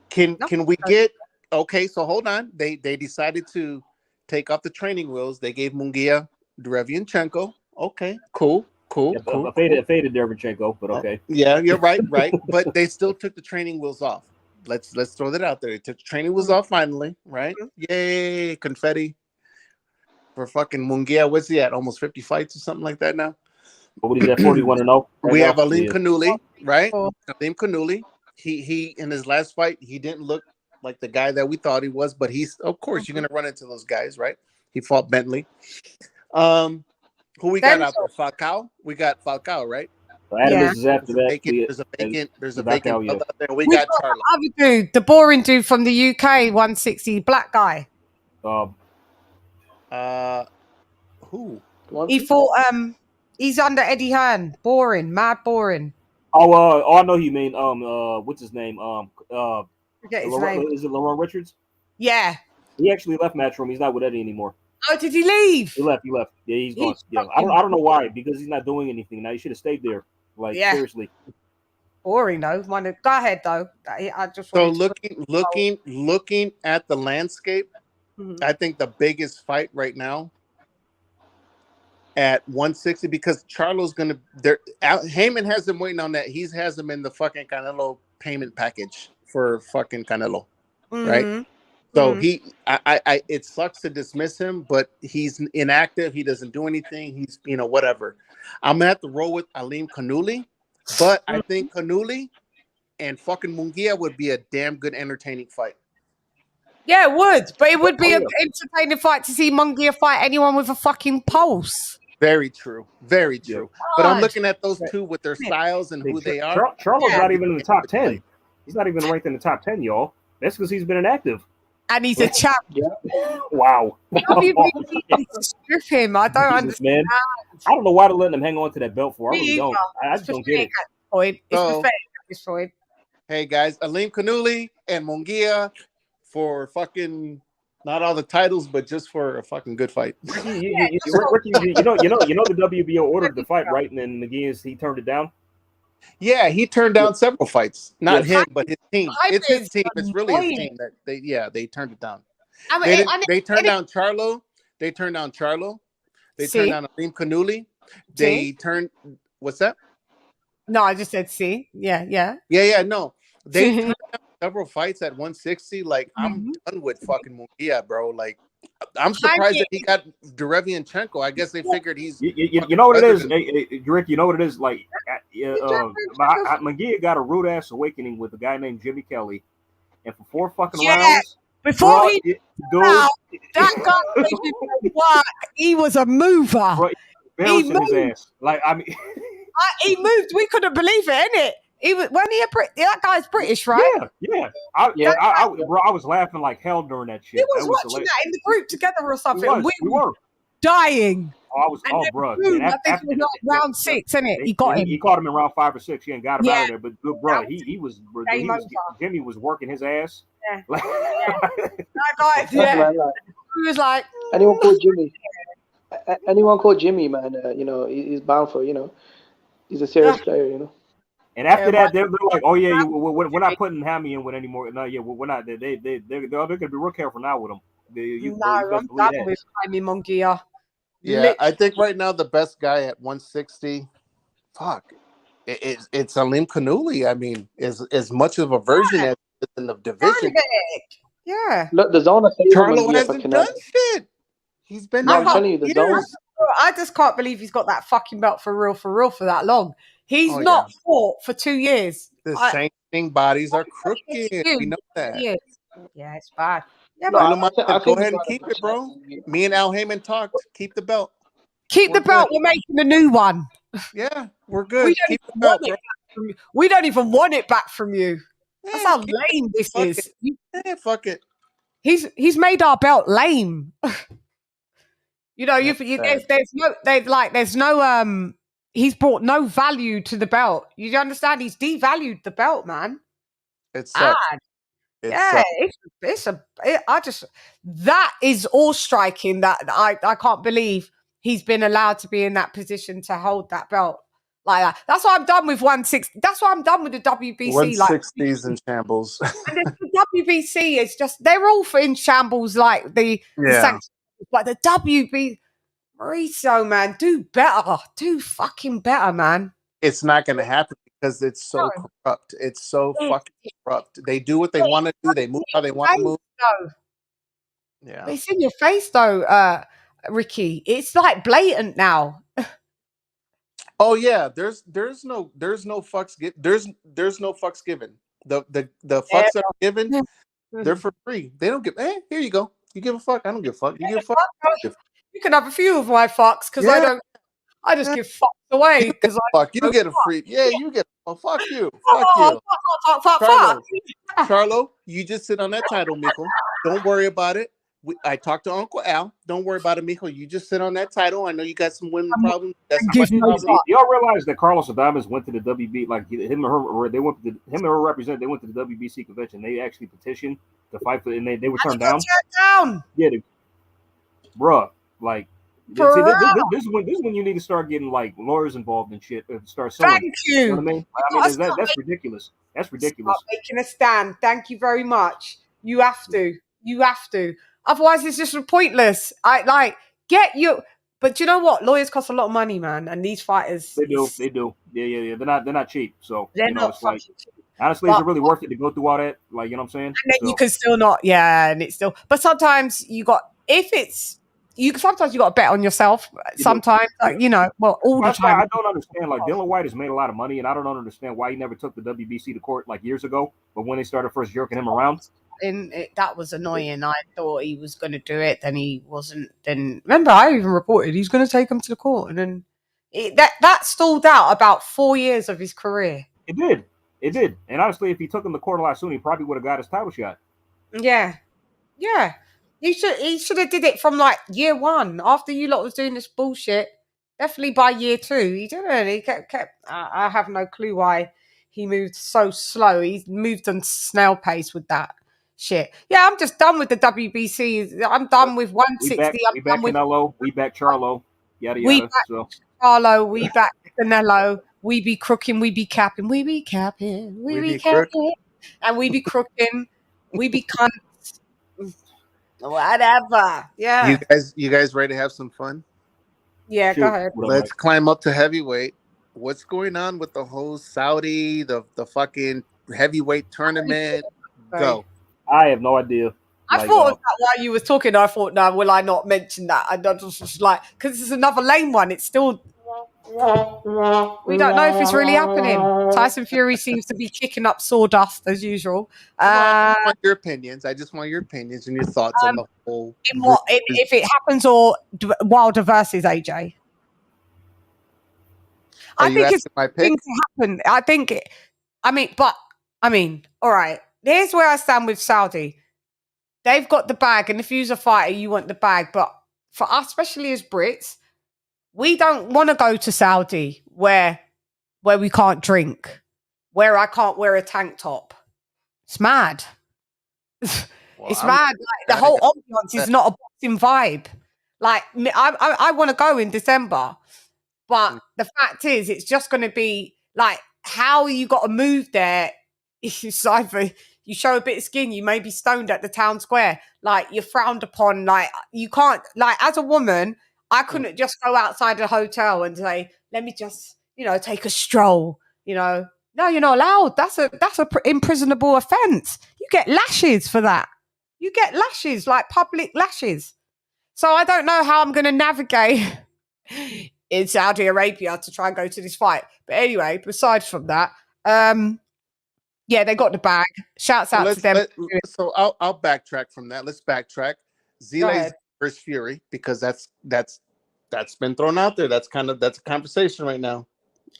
S19: Can we get okay? So hold on. They decided to take off the training wheels. They gave Munguia Derevianchenko. Okay, cool.
S8: I faded Derevianchenko, but okay.
S19: Yeah, you're right. But they still took the training wheels off. Let's throw that out there. They took the training wheels off finally, right? Yay, confetti for fucking Munguia. What's he at? Almost 50 fights or something like that now.
S8: What is that? 41-0.
S19: We have Alim Kanuli, right? Alim Kanuli. He in his last fight, he didn't look like the guy that we thought he was, but he's of course you're gonna run into those guys, right? He fought Bentley. Who we got out there? Falcao. We got Falcao, right?
S8: Adams is after that.
S19: There's a vacant out there. We got Charlo.
S5: Other dude, the boring dude from the UK, 160, black guy.
S19: Who?
S5: He fought. He's under Eddie Hearn. Boring, mad boring.
S8: Oh, I know who you mean. What's his name?
S5: Forget his name.
S8: Is it Lamar Richards?
S5: Yeah.
S8: He actually left Matchroom. He's not with Eddie anymore.
S5: Oh, did he leave?
S8: He left. Yeah, he's gone. Yeah, I don't know why. Because he's not doing anything now. He should have stayed there. Like seriously.
S5: Boring though. Go ahead though. I just
S19: so looking at the landscape. I think the biggest fight right now at 160 because Charlo's gonna. Heyman has him waiting on that. He has him in the fucking Canelo payment package for fucking Canelo, right? So it sucks to dismiss him, but he's inactive. He doesn't do anything. He's, whatever. I'm gonna have to roll with Alim Kanuli, but I think Kanuli and fucking Munguia would be a damn good entertaining fight.
S5: Yeah, it would, but it would be an entertaining fight to see Munguia fight anyone with a fucking pulse.
S19: Very true. Very true. But I'm looking at those two with their styles and who they are.
S8: Charlo's not even in the top 10. He's not even ranked in the top 10, y'all. That's because he's been inactive.
S5: And he's a champ.
S8: Wow.
S5: Strip him. I don't understand.
S8: Man. I don't know why they're letting him hang on to that belt for. I really don't. I just don't get it.
S5: It's pathetic at this point.
S19: Hey guys, Alim Kanuli and Munguia for fucking not all the titles, but just for a fucking good fight.
S8: Ricky, you know the WBO ordered the fight, right? And then McGee he turned it down.
S19: Yeah, he turned down several fights. Not him, but his team. It's his team. It's really his team that they turned it down.
S10: They turned down Charlo. They turned down Charlo. They turned down Alim Kanuli. They turned. What's that?
S5: No, I just said see. Yeah.
S10: No, they turned down several fights at 160. Like I'm done with fucking Munguia, bro. Like I'm surprised that he got Derevianchenko. I guess they figured he's.
S8: You know what it is, Rick. You know what it is. Like Munguia got a rude ass awakening with a guy named Jimmy Kelly, and for 4 fucking rounds.
S5: Before that guy work, he was a mover.
S8: Bro,
S5: he moved
S8: his ass. Like I mean,
S5: he moved. We couldn't believe it, innit? He was that guy's British, right?
S8: Yeah. I was laughing like hell during that shit.
S5: He was watching that in the group together or something.
S8: We were
S5: dying.
S8: Bro.
S5: I think it was like round 6, isn't it? He got him.
S8: He caught him in round 5 or 6. He ain't got him out of there. But bro, Jimmy was working his ass.
S5: Yeah.
S20: That guy,
S5: He was like,
S20: anyone called Jimmy, man. He's bound for. He's a serious player.
S8: And after that, they're like, "Oh yeah, we're not putting Hammy in with anymore." No, yeah, we're not. They're gonna be real careful now with him.
S5: I'm done with Jaime Munguia.
S10: Yeah, I think right now the best guy at 160, it's Alim Kanuli. I mean, is as much of a version as in the division.
S5: Yeah.
S20: Look, the zone.
S10: Charlo hasn't done shit. He's been.
S20: I'm telling you, the zone.
S5: I just can't believe he's got that fucking belt for real for that long. He's not fought for 2 years.
S10: The sanctioning bodies are crooked. We know that.
S5: Yeah, it's bad. Yeah,
S10: but go ahead and keep it, bro. Me and Al Heyman talked. Keep the belt.
S5: Keep the belt. We're making a new one.
S10: Yeah, we're good. Keep the belt, bro.
S5: We don't even want it back from you. That's how lame this is.
S10: Fuck it.
S5: He's made our belt lame. There's no he's brought no value to the belt. You understand? He's devalued the belt, man.
S10: It sucks.
S5: That is all striking. That I can't believe he's been allowed to be in that position to hold that belt like that. That's why I'm done with 160. That's why I'm done with the WBC.
S10: 160's in shambles.
S5: And the WBC is just, they're all in shambles, like the sanctions, but the WBC, Mauricio, man, do better. Do fucking better, man.
S10: It's not going to happen because it's so corrupt. It's so fucking corrupt. They do what they want to do. They move how they want to move. Yeah.
S5: It's in your face, though, Ricky. It's like blatant now.
S10: Oh yeah, there's no fucks there's no fucks given. The fucks that are given, they're for free. They don't give. Hey, here you go. You give a fuck. I don't give a fuck. You give a fuck.
S5: You can have a few of my fucks because I just give fucks away because
S10: you get a free. Yeah, you get. Oh, fuck you. Fuck you.
S5: Fuck.
S10: Charlo, you just sit on that title, Michael. Don't worry about it. I talked to Uncle Al. Don't worry about it, Michael. You just sit on that title. I know you got some women problems.
S8: Y'all realize that Carlos Adames went to the WB, like him or her, they went to him or her representative. They went to the WBC convention. They actually petitioned to fight for, and they were turned down. Yeah, bruh. Like, this is when you need to start getting like lawyers involved and shit. Start suing.
S5: Thank you.
S8: You know what I mean? That's ridiculous. That's ridiculous.
S5: Start making a stand. Thank you very much. You have to. You have to. Otherwise, it's just pointless. Get you. But you know what? Lawyers cost a lot of money, man. And these fighters,
S8: they do. Yeah. They're not cheap. So
S5: it's like,
S8: honestly, is it really worth it to go through all that? Like, you know what I'm saying?
S5: And then you can still not. Yeah, and it's still. But sometimes sometimes you got to bet on yourself. Sometimes, all the time.
S8: I don't understand. Like, Dylan White has made a lot of money, and I don't understand why he never took the WBC to court like years ago. But when they started first jerking him around,
S5: that was annoying. I thought he was going to do it, then he wasn't. Then remember, I even reported he's going to take him to the court, and then that stalled out about 4 years of his career.
S8: It did. And honestly, if he took him to court a lot sooner, he probably would have got his title shot.
S5: Yeah. He should have did it from like year 1 after you lot was doing this bullshit. Definitely by year 2, he didn't. He kept. I have no clue why he moved so slow. He moved on snail pace with that shit. Yeah, I'm just done with the WBC. I'm done with 160.
S8: We back Canelo. We back Charlo. Yada yada.
S5: We back Charlo. We back Canelo. We be crooking. We be capping. We be capping. We be capping. And we be crooking. We be cunts. Whatever. Yeah.
S19: You guys ready to have some fun?
S5: Yeah, go ahead.
S19: Let's climb up to heavyweight. What's going on with the whole Saudi, the fucking heavyweight tournament? Go.
S8: I have no idea.
S5: I thought of that while you was talking. I thought, no, will I not mention that? And I was just like, because it's another lame one. It's still, we don't know if it's really happening. Tyson Fury seems to be kicking up sawdust as usual.
S19: I want your opinions. I just want your opinions and your thoughts on the whole.
S5: If it happens or Wilder versus AJ? I think it's going to happen. I mean, all right. Here's where I stand with Saudi. They've got the bag, and if you're a fighter, you want the bag. But for us, especially as Brits, we don't want to go to Saudi where we can't drink, where I can't wear a tank top. It's mad. It's mad. Like, the whole ambiance is not a boxing vibe. Like, I want to go in December, but the fact is, it's just going to be like, how you got to move there. It's either you show a bit of skin, you may be stoned at the town square. Like, you're frowned upon. Like, you can't, like, as a woman, I couldn't just go outside a hotel and say, let me just, take a stroll, No, you're not allowed. That's a imprisonable offense. You get lashes for that. You get lashes, like public lashes. So I don't know how I'm going to navigate in Saudi Arabia to try and go to this fight. But anyway, besides from that, yeah, they got the bag. Shouts out to them.
S19: So I'll backtrack from that. Let's backtrack. Zile versus Fury, because that's been thrown out there. That's a conversation right now.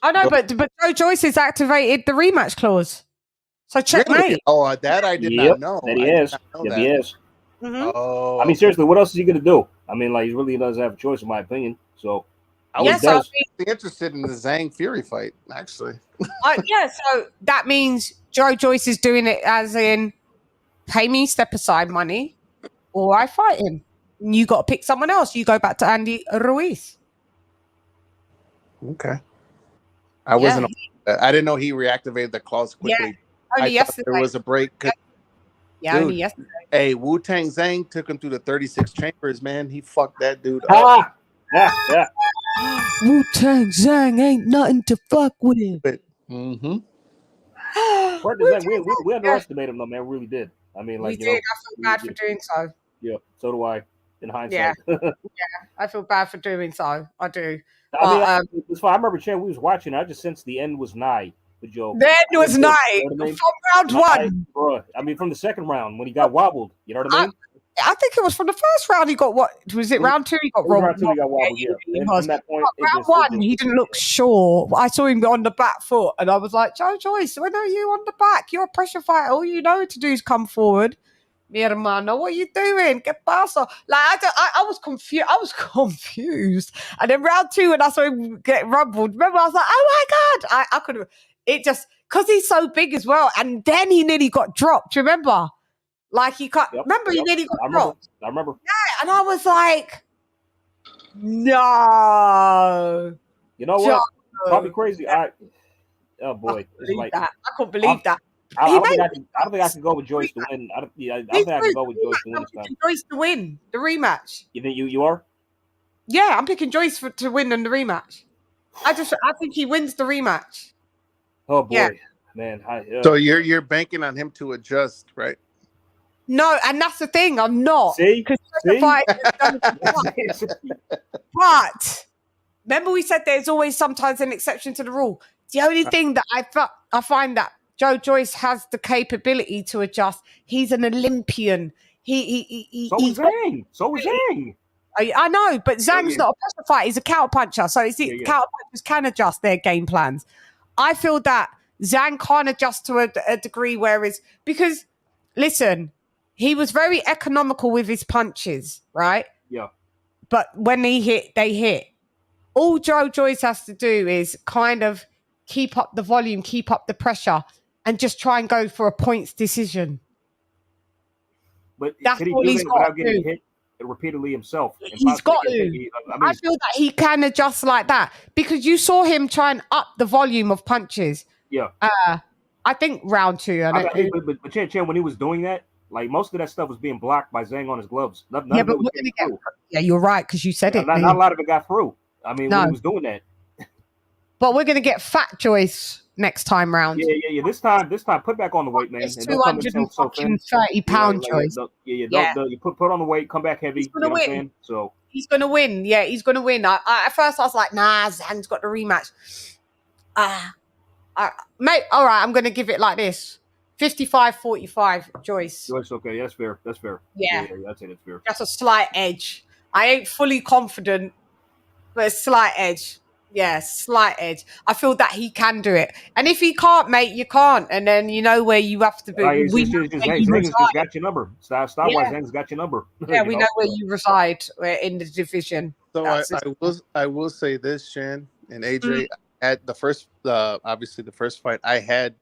S5: I know, but Joe Joyce has activated the rematch clause. So checkmate.
S19: Really? Oh, that I did not know.
S8: That he is.
S19: That.
S8: He is.
S5: Mm-hmm.
S19: Oh,
S8: I mean, seriously, what else is he going to do? I mean, like, he really doesn't have a choice, in my opinion. So
S19: I was interested in the Zhang Fury fight, actually.
S5: So that means Joe Joyce is doing it as in, pay me step aside money, or I fight him. You got to pick someone else. You go back to Andy Ruiz.
S19: Okay. I didn't know he reactivated the clause quickly.
S5: Yeah, only yesterday.
S19: There was a break.
S5: Only yesterday.
S19: Hey, Wu-Tang Zhang took him through the 36 chambers, man. He fucked that dude up.
S8: Yeah.
S5: Wu-Tang Zhang ain't nothing to fuck with.
S19: Mm-hmm.
S8: We underestimated him, though, man. We really did. I mean, like,
S5: we did. I feel bad for doing so.
S8: Yeah, so do I. In hindsight.
S5: Yeah, I feel bad for doing so. I do.
S8: I remember, Chan, we was watching. I just sensed the end was nigh. The joke.
S5: The end was nigh. From round one.
S8: Bro. I mean, from the second round when he got wobbled. You know what I mean?
S5: I think it was from the first round. He got what? Was it round two? He got wobbled.
S8: Round two, he got wobbled. Yeah. From that point,
S5: round one, he didn't look sure. I saw him on the back foot, and I was like, Joe Joyce, when are you on the back? You're a pressure fighter. All you know to do is come forward. Mi hermano, what are you doing? Get pasa. Like, I was confused. I was confused. And then round two, when I saw him get rumbled, remember, I was like, oh my God. I could have, it just, because he's so big as well. And then he nearly got dropped. Remember? Like, he got, he nearly got dropped.
S8: I remember.
S5: Yeah. And I was like, no.
S8: You know what? Probably crazy. Oh boy.
S5: I couldn't believe that.
S8: I don't think I can go with Joyce to win. I don't think I can go with Joyce to win this time.
S5: Joyce to win the rematch.
S8: You think you are?
S5: Yeah, I'm picking Joyce to win in the rematch. I think he wins the rematch.
S8: Oh boy,
S5: yeah.
S8: Man.
S19: So you're banking on him to adjust, right?
S5: No, and that's the thing. I'm not.
S8: See?
S5: But remember, we said there's always sometimes an exception to the rule. The only thing that I find that Joe Joyce has the capability to adjust. He's an Olympian. So
S8: is Zhang.
S5: I know, but Zhang's not a pressure fighter. He's a counterpuncher. So counterpunchers can adjust their game plans. I feel that Zhang can't adjust to a degree, because, listen, he was very economical with his punches, right?
S8: Yeah.
S5: But when they hit. All Joe Joyce has to do is kind of keep up the volume, keep up the pressure, and just try and go for a points decision.
S8: But
S5: that's
S8: can he
S5: all
S8: do
S5: he's
S8: it
S5: got
S8: without
S5: to
S8: getting
S5: do.
S8: hit repeatedly himself?
S5: He's got to. I feel that he can adjust like that, because you saw him try and up the volume of punches.
S8: Yeah.
S5: I think round two.
S8: But Chan, when he was doing that, Like most of that stuff was being blocked by Zhang on his gloves. None
S5: Yeah,
S8: of
S5: but
S8: it was
S5: we're
S8: getting
S5: gonna
S8: through.
S5: yeah, you're right because you said it.
S8: Not a lot of it got through. I mean, when
S5: No.
S8: he was doing that.
S5: But we're gonna get Fat Joyce next time round.
S8: Yeah. This time, put back on the weight, man,
S5: It's
S8: and don't come in so thin.
S5: 230 pound Joyce.
S8: Don't you put on the weight, come back heavy.
S5: He's
S8: You
S5: gonna
S8: know what I'm
S5: win.
S8: saying? So
S5: He's gonna win. Yeah, he's gonna win. At first, I was like, nah, Zhang's got the rematch. Mate, all right, I'm gonna give it like this: 55-45, Joyce.
S8: Joyce, okay, that's fair. That's fair.
S5: Yeah.
S8: I'd say that's fair.
S5: Just a slight edge. I ain't fully confident, but a slight edge. Yeah, slight edge. I feel that he can do it. And if he can't, mate, you can't. And then you know where you have to be.
S8: Zhang's just got your number. Style wise, Zhang's got your number.
S5: Yeah, we know where you reside in the division.
S19: So I will say this, Chan and AJ, at the first, obviously the first fight, I had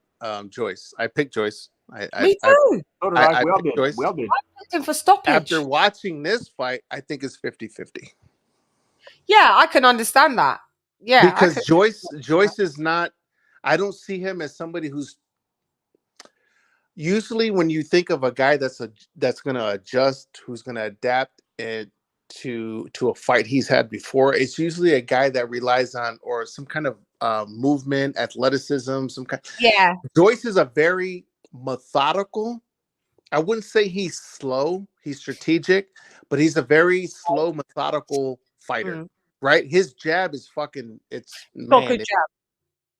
S19: Joyce. I picked Joyce.
S5: Me too.
S8: So did I. We all
S19: picked
S8: did.
S19: Joyce.
S8: We all did.
S5: I picked him for stoppage.
S19: After watching this fight, I think it's 50-50.
S5: Yeah, I can understand that. Yeah,
S19: because Joyce is not. I don't see him as somebody who's. Usually, when you think of a guy that's going to adjust, who's going to adapt and to a fight he's had before, it's usually a guy that relies on or some kind of movement, athleticism, some kind.
S5: Yeah.
S19: Joyce is a very methodical. I wouldn't say he's slow. He's strategic, but he's a very slow, methodical fighter. Right? His jab is fucking.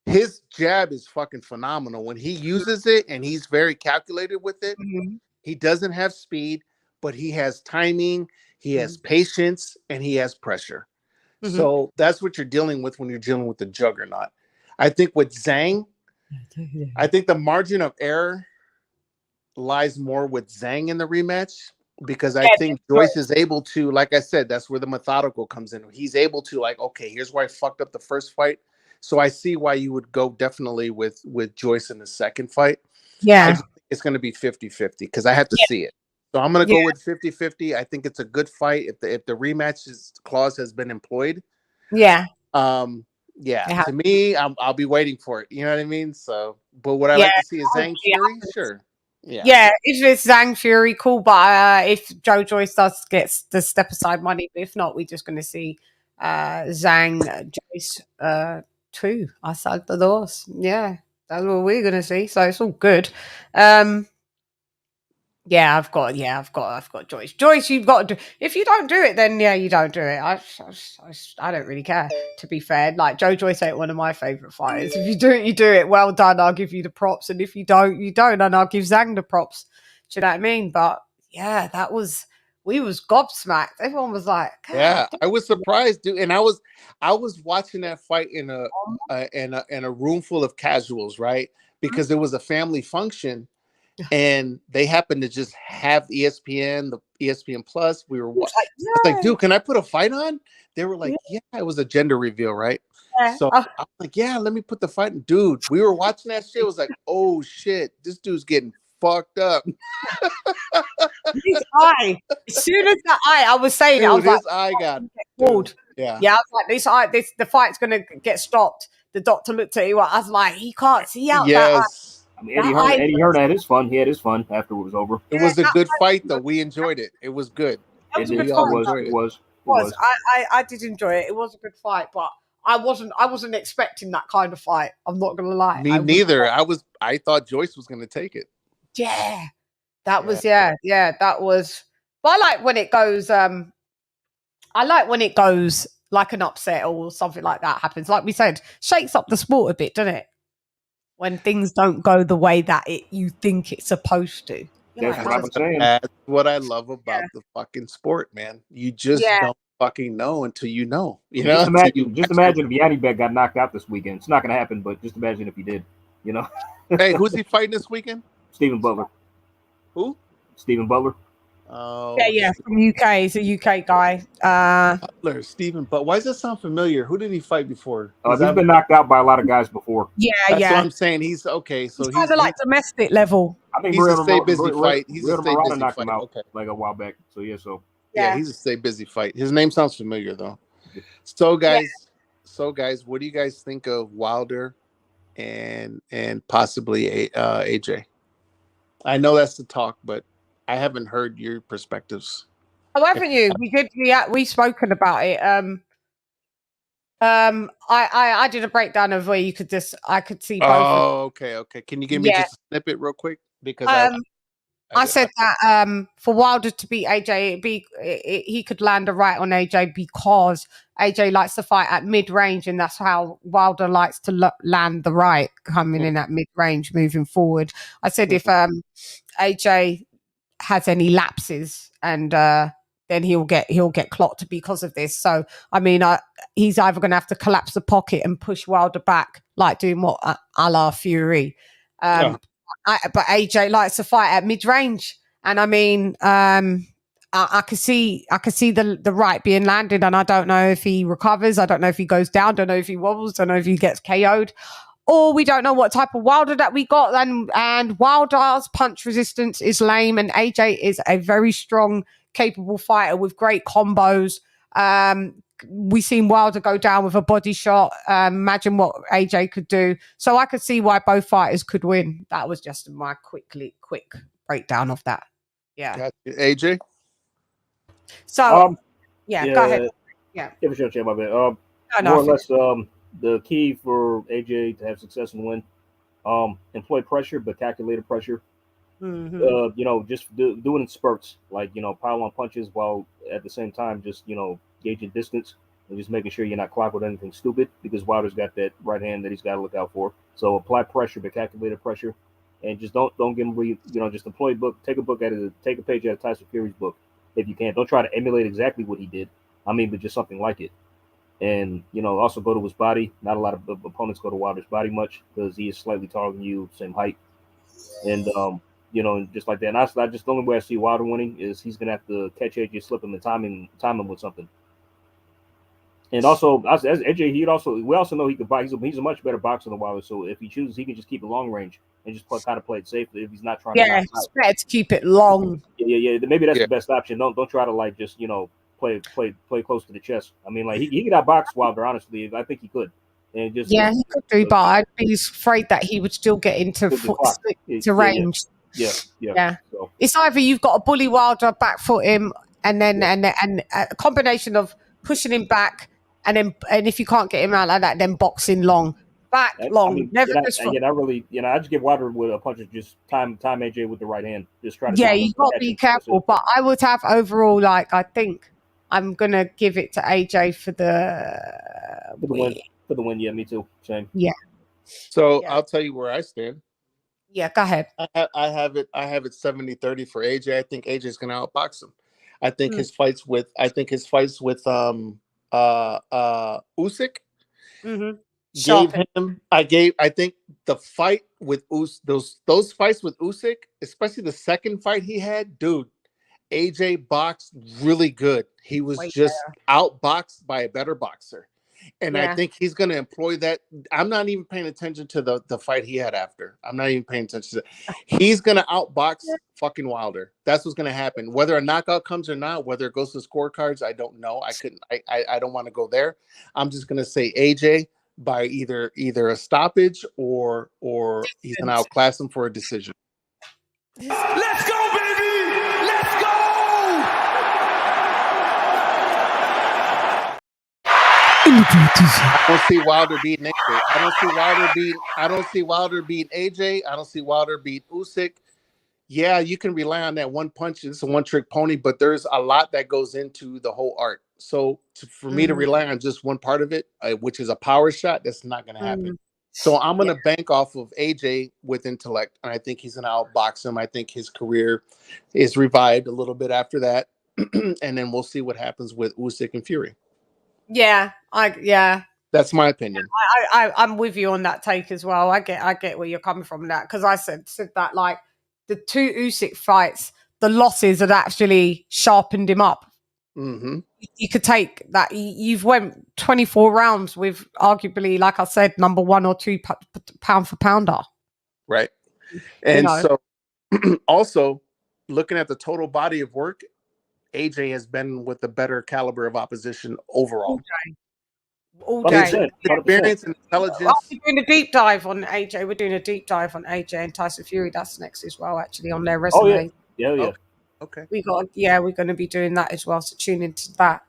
S19: His jab is fucking phenomenal. When he uses it and he's very calculated with it, he doesn't have speed, but he has timing, he has patience, and he has pressure. So that's what you're dealing with when you're dealing with the juggernaut. I think with Zhang, I think the margin of error lies more with Zhang in the rematch. Because I think Joyce is able to, like I said, that's where the methodical comes in. He's able to, like, okay, here's where I fucked up the first fight. So I see why you would go definitely with Joyce in the second fight.
S5: Yeah.
S19: I just think it's going to be 50-50 because I have to see it. So I'm going to go with 50-50. I think it's a good fight if the rematch clause has been employed.
S5: Yeah.
S19: Yeah. To me, I'll be waiting for it. You know what I mean? So, but would I like to see a Zhang Fury? Sure.
S5: Yeah, if it's Zhang Fury, cool. But if Joe Joyce does get the step aside money, but if not, we're just going to see Zhang Joyce 2. I said the doors. Yeah, that's what we're going to see. So it's all good. Yeah, I've got Joyce. Joyce, you've got to do. If you don't do it, then yeah, you don't do it. I don't really care. To be fair, like Joe Joyce ain't one of my favorite fighters. If you do it, you do it. Well done. I'll give you the props, and if you don't, you don't, and I'll give Zhang the props. Do you know what I mean? But yeah, we was gobsmacked. Everyone was like,
S19: yeah, I was surprised, dude. And I was watching that fight in a room full of casuals, right? Because it was a family function. And they happened to just have ESPN, the ESPN Plus. We were watching. Like, dude, can I put a fight on? They were like, yeah, it was a gender reveal, right?
S5: Yeah.
S19: So I'm like, yeah, let me put the fight in. Dude, we were watching that shit. It was like, oh shit, this dude's getting fucked up.
S5: His eye. As soon as the eye, I was saying,
S19: dude,
S5: I was
S19: his
S5: like,
S19: eye got
S5: pulled.
S19: Yeah.
S5: Yeah, I was like, the fight's gonna get stopped. The doctor looked at you. I was like, he can't see out that eye.
S8: I mean, Eddie Hearn had his fun. He had his fun after it was over.
S19: It was a good fight, though. We enjoyed it. It was good.
S5: It was a good
S8: fight. It was.
S5: I did enjoy it. It was a good fight, but I wasn't expecting that kind of fight. I'm not gonna lie.
S19: Me neither. I thought Joyce was gonna take it.
S5: Yeah. That was that was. But I like when it goes. I like when it goes like an upset or something like that happens. Like we said, shakes up the sport a bit, doesn't it? When things don't go the way that you think it's supposed to.
S8: That's what I'm saying.
S19: That's what I love about the fucking sport, man. You just don't fucking know until you know. You know.
S8: Just imagine if Yanni Bet got knocked out this weekend. It's not going to happen, but just imagine if he did. You know.
S19: Hey, who's he fighting this weekend?
S8: Stephen Butler.
S19: Who?
S8: Stephen Butler.
S19: Oh,
S5: yeah, from UK. He's a UK guy.
S19: Butler, Stephen. But why does that sound familiar? Who did he fight before?
S8: He's been knocked out by a lot of guys before.
S5: Yeah,
S19: That's what I'm saying. He's okay. So
S5: he's kind of like domestic level.
S8: I think
S19: he's a stay busy fight. He's a stay busy
S8: knocked
S19: fight.
S8: him out
S19: Okay.
S8: like a while back. So
S19: yeah, he's a stay busy fight. His name sounds familiar though. So guys, what do you guys think of Wilder and possibly AJ? I know that's the talk, but I haven't heard your perspectives.
S5: Oh, haven't you? We've spoken about it. I did a breakdown of where you could I could see both.
S19: Oh, okay. Can you give me just a snippet real quick? Because
S5: I said that for Wilder to beat AJ, he could land a right on AJ because AJ likes to fight at mid-range, and that's how Wilder likes to land the right, coming in at mid-range, moving forward. I said if AJ has any lapses, and then he'll get clocked because of this. So I mean, he's either going to have to collapse the pocket and push Wilder back, like doing what a la Fury. But AJ likes to fight at mid-range, and I mean, I could see the right being landed, and I don't know if he recovers. I don't know if he goes down. Don't know if he wobbles. Don't know if he gets KO'd, or we don't know what type of Wilder that we got. And Wilder's punch resistance is lame, and AJ is a very strong, capable fighter with great combos. We've seen Wilder go down with a body shot. Imagine what AJ could do. So I could see why both fighters could win. That was just my quick breakdown of that. Yeah.
S19: Got you. AJ?
S5: So, yeah, go ahead. Yeah.
S8: For sure, my bad.
S5: No,
S8: more or less, the key for AJ to have success and win, employ pressure, but calculated pressure.
S5: Mm-hmm.
S8: Just do it in spurts, like, pile on punches while at the same time just, gauging distance and just making sure you're not clocked with anything stupid, because Wilder's got that right hand that he's got to look out for. So apply pressure, but calculated pressure, and just don't get him. Just employ take a page out of Tyson Fury's book if you can. Don't try to emulate exactly what he did. I mean, but just something like it. And also go to his body. Not a lot of opponents go to Wilder's body much because he is slightly taller than you, same height, and and just like that. And I just the only way I see Wilder winning is he's gonna have to catch AJ slipping and time him with something. And also, as AJ, we also know he could box. He's a much better boxer than Wilder. So if he chooses, he can just keep it long range and just kind of play it safely. If he's not trying,
S5: it's better to keep it long.
S8: Yeah. Maybe that's the best option. Don't try to just play close to the chest. I mean, like he could outbox Wilder. Honestly, I think he could. And just
S5: he could do, but I'd be afraid that he would still get into range.
S8: Yeah. So.
S5: It's either you've got to bully Wilder, back foot him, and then and a combination of pushing him back, and if you can't get him out like that, then boxing long, long. I
S8: just give Wilder with a punch, just time AJ with the right hand. Just try to.
S5: Yeah, you got to be careful. But I would have overall, I think I'm gonna give it to AJ for the
S8: win. For the win, yeah, me too. Same.
S5: Yeah.
S19: So I'll tell you where I stand.
S5: Yeah, go ahead.
S19: I have it 70-30 for AJ. I think AJ's gonna outbox him. I think his fights with Usyk gave him. I think the fight with those fights with Usyk, especially the second fight he had, dude, AJ boxed really good. He was outboxed by a better boxer. And I think he's going to employ that. I'm not even paying attention to the fight he had after. I'm not even paying attention to that. He's going to outbox fucking Wilder. That's what's going to happen. Whether a knockout comes or not, whether it goes to scorecards, I don't know. I don't want to go there. I'm just going to say AJ by either a stoppage or he's going to outclass him for a decision.
S17: Let's go, baby! Let's go!
S19: I don't see Wilder beating AJ. I don't see Wilder beating AJ. I don't see Wilder beat Usyk. Yeah, you can rely on that one punch. It's a one-trick pony, but there's a lot that goes into the whole art. So for me to rely on just one part of it, which is a power shot, that's not going to happen. So I'm going to bank off of AJ with intellect, and I think he's going to outbox him. I think his career is revived a little bit after that, and then we'll see what happens with Usyk and Fury.
S5: Yeah,
S19: That's my opinion.
S5: I'm with you on that take as well. I get where you're coming from that, because I said that like the two Usyk fights, the losses had actually sharpened him up.
S19: Mm-hmm.
S5: You could take that. You've went 24 rounds with arguably, like I said, number 1 or 2 pound for pounder.
S19: Right. And so also looking at the total body of work, AJ has been with the better caliber of opposition overall.
S5: All day.
S19: Experience and intelligence.
S5: We're doing a deep dive on AJ. We're doing a deep dive on AJ and Tyson Fury. That's next as well, actually, on their resume.
S8: Oh, yeah.
S19: Okay.
S5: we're going to be doing that as well. So tune into that.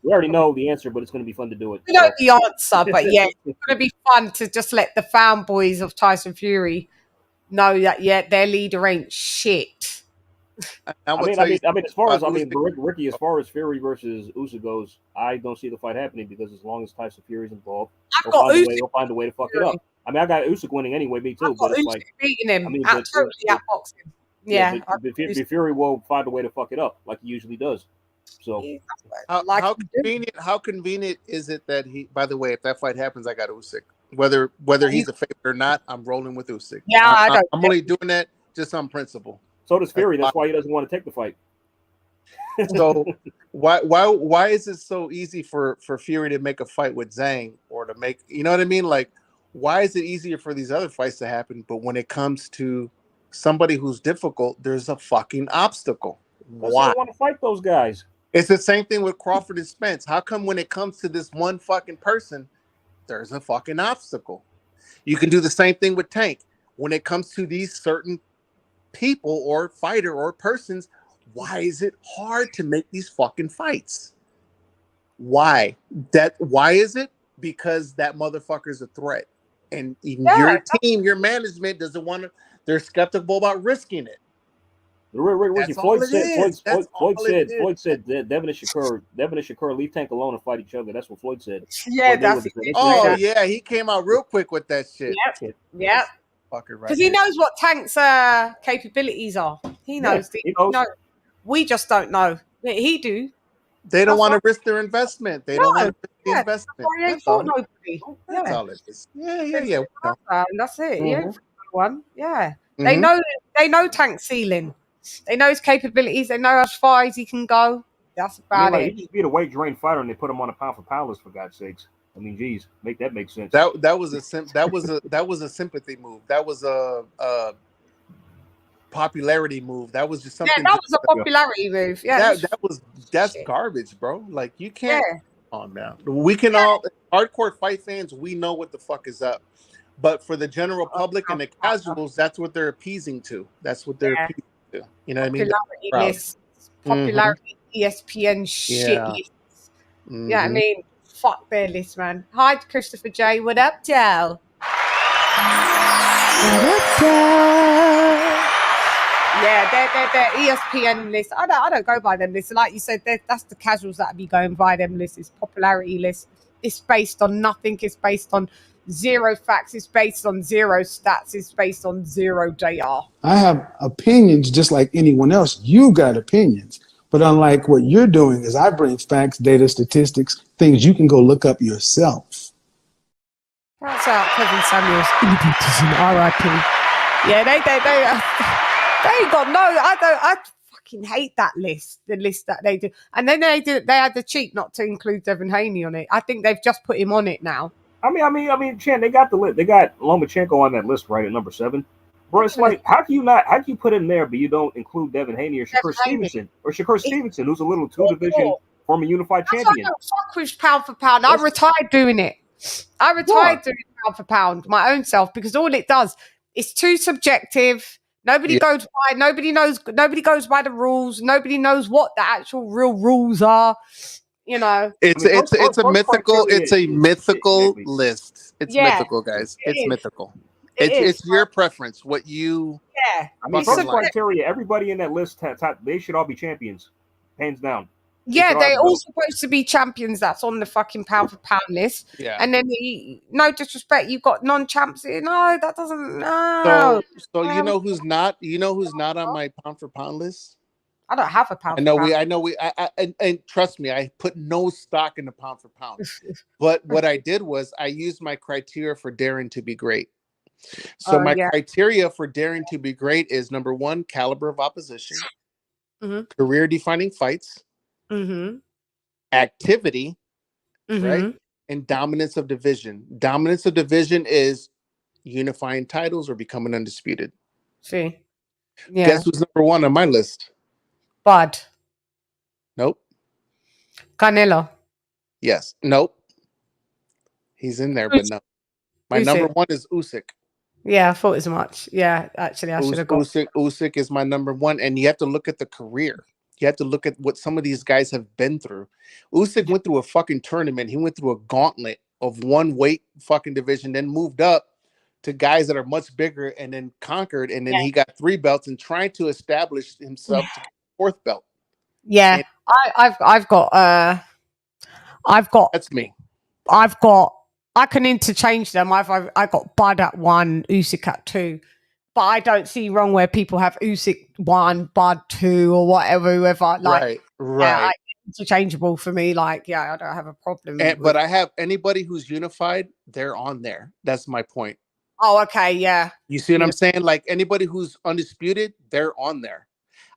S8: We already know the answer, but it's going to be fun to do it.
S5: We know the answer, but yeah, it's going to be fun to just let the fanboys of Tyson Fury know that their leader ain't shit.
S8: I mean, as far as Ricky, as far as Fury versus Usyk goes, I don't see the fight happening because as long as Tyson Fury's involved, he'll find a way to fuck it up. I mean, I got Usyk winning anyway, me too. But it's
S5: Usyk
S8: like
S5: beating him.
S8: I mean,
S5: Totally at boxing. Yeah,
S8: but Fury will find a way to fuck it up like he usually does. So
S19: how convenient is it that he? By the way, if that fight happens, I got Usyk. Whether he's a favorite or not, I'm rolling with Usyk.
S5: Yeah,
S19: I'm only doing that just on principle.
S8: So does Fury. That's why he doesn't want to take the fight.
S19: So why is it so easy for Fury to make a fight with Zhang or to make, you know what I mean? Like, why is it easier for these other fights to happen, but when it comes to somebody who's difficult, there's a fucking obstacle? Why?
S8: I want to fight those guys.
S19: It's the same thing with Crawford and Spence. How come when it comes to this one fucking person, there's a fucking obstacle? You can do the same thing with Tank. When it comes to these certain people or fighter or persons, why is it hard to make these fucking fights? Why is it? Because that motherfucker's a threat. And your team, your management doesn't want to, they're skeptical about risking it.
S8: Ricky, Floyd said that Devin and Shakur leave Tank alone and fight each other. That's what Floyd said.
S5: Yeah,
S19: yeah, he came out real quick with that shit.
S5: Yep. Because he knows what Tank's capabilities are. He knows.
S8: He knows.
S5: We just don't know. He do.
S19: They don't want to risk their investment. They don't want to risk the investment.
S5: That's all. Nobody.
S19: That's all it is. Yeah.
S5: That's it.
S19: Mm-hmm.
S5: One. Yeah.
S19: Mm-hmm.
S5: They know Tank's ceiling. They know his capabilities. They know as far as he can go. That's about it.
S8: He just beat a weight drained fighter and they put him on a pound for pound list, for God's sakes. I mean, geez, make sense.
S19: That was a sympathy move. That was a popularity move. That was just something.
S5: Yeah, that was a popularity move. Yeah,
S19: that's garbage, bro. Like, you can't. On now, we can all hardcore fight fans. We know what the fuck is up, but for the general public and the casuals, that's what they're appeasing to. That's what they're appeasing to. You know what I mean?
S5: Popularity lists, popularity ESPN shit lists. Yeah, I mean, fuck their list, man. Hi, Christopher J. What up, Joe? What up, Joe? Yeah, they're ESPN lists. I don't go by them lists. Like you said, that's the casuals that be going by them lists. It's popularity lists. It's based on nothing. It's based on zero facts. It's based on zero stats. It's based on zero data.
S4: I have opinions just like anyone else. You got opinions. But unlike what you're doing is I bring facts, data, statistics, things you can go look up yourself.
S5: That's out Kevin Samuels. R.I.P. Yeah, they ain't got no. I fucking hate that list. The list that they do, and then they had the cheat not to include Devin Haney on it. I think they've just put him on it now.
S8: I mean, Chan, they got the list. They got Lomachenko on that list, right, at number 7. Bro, it's like, how can you put in there, but you don't include Devin Haney or Shakur Stevenson, who's a little 2-division former unified champion?
S5: I don't fuck with pound for pound. I retired doing it. I retired doing pound for pound, my own self, because all it does is too subjective. Nobody goes by. Nobody knows. Nobody goes by the rules. Nobody knows what the actual real rules are. You know,
S19: it's a mythical list. It's mythical, guys. It's mythical. It's your preference. What you
S8: I mean, first criteria. Everybody in that list, they should all be champions, hands down.
S5: Yeah, they're all supposed to be champions. That's on the fucking pound for pound list.
S19: Yeah.
S5: And then, no disrespect, you've got non-champs. No, that doesn't. No.
S19: So you know who's not? You know who's not on my pound for pound list?
S5: I don't have a pound.
S19: And trust me, I put no stock in the pound for pound. But what I did was I used my criteria for daring to be great. So my criteria for daring to be great is number 1, caliber of opposition, career defining fights, activity, right, and dominance of division. Dominance of division is unifying titles or becoming undisputed.
S5: See, yeah.
S19: Guess who's number 1 on my list?
S5: Bud.
S19: Nope.
S5: Canelo.
S19: Yes. Nope. He's in there, but no. My number 1 is Usyk.
S5: Yeah, I thought as much. Yeah, actually, I should have got.
S19: Usyk is my number one, and you have to look at the career. You have to look at what some of these guys have been through. Usyk went through a fucking tournament. He went through a gauntlet of one weight fucking division, then moved up to guys that are much bigger, and then conquered, and then he got 3 belts and trying to establish himself to get the 4th belt.
S5: Yeah,
S19: And
S5: I've got
S19: that's me.
S5: I can interchange them. I got Bud at 1, Usyk at 2. But I don't see wrong where people have Usyk 1, Bud 2, or whatever, whoever. Like,
S19: right.
S5: Interchangeable for me. Like, yeah, I don't have a problem.
S19: But I have anybody who's unified, they're on there. That's my point.
S5: Oh, okay, yeah.
S19: You see what I'm saying? Like anybody who's undisputed, they're on there.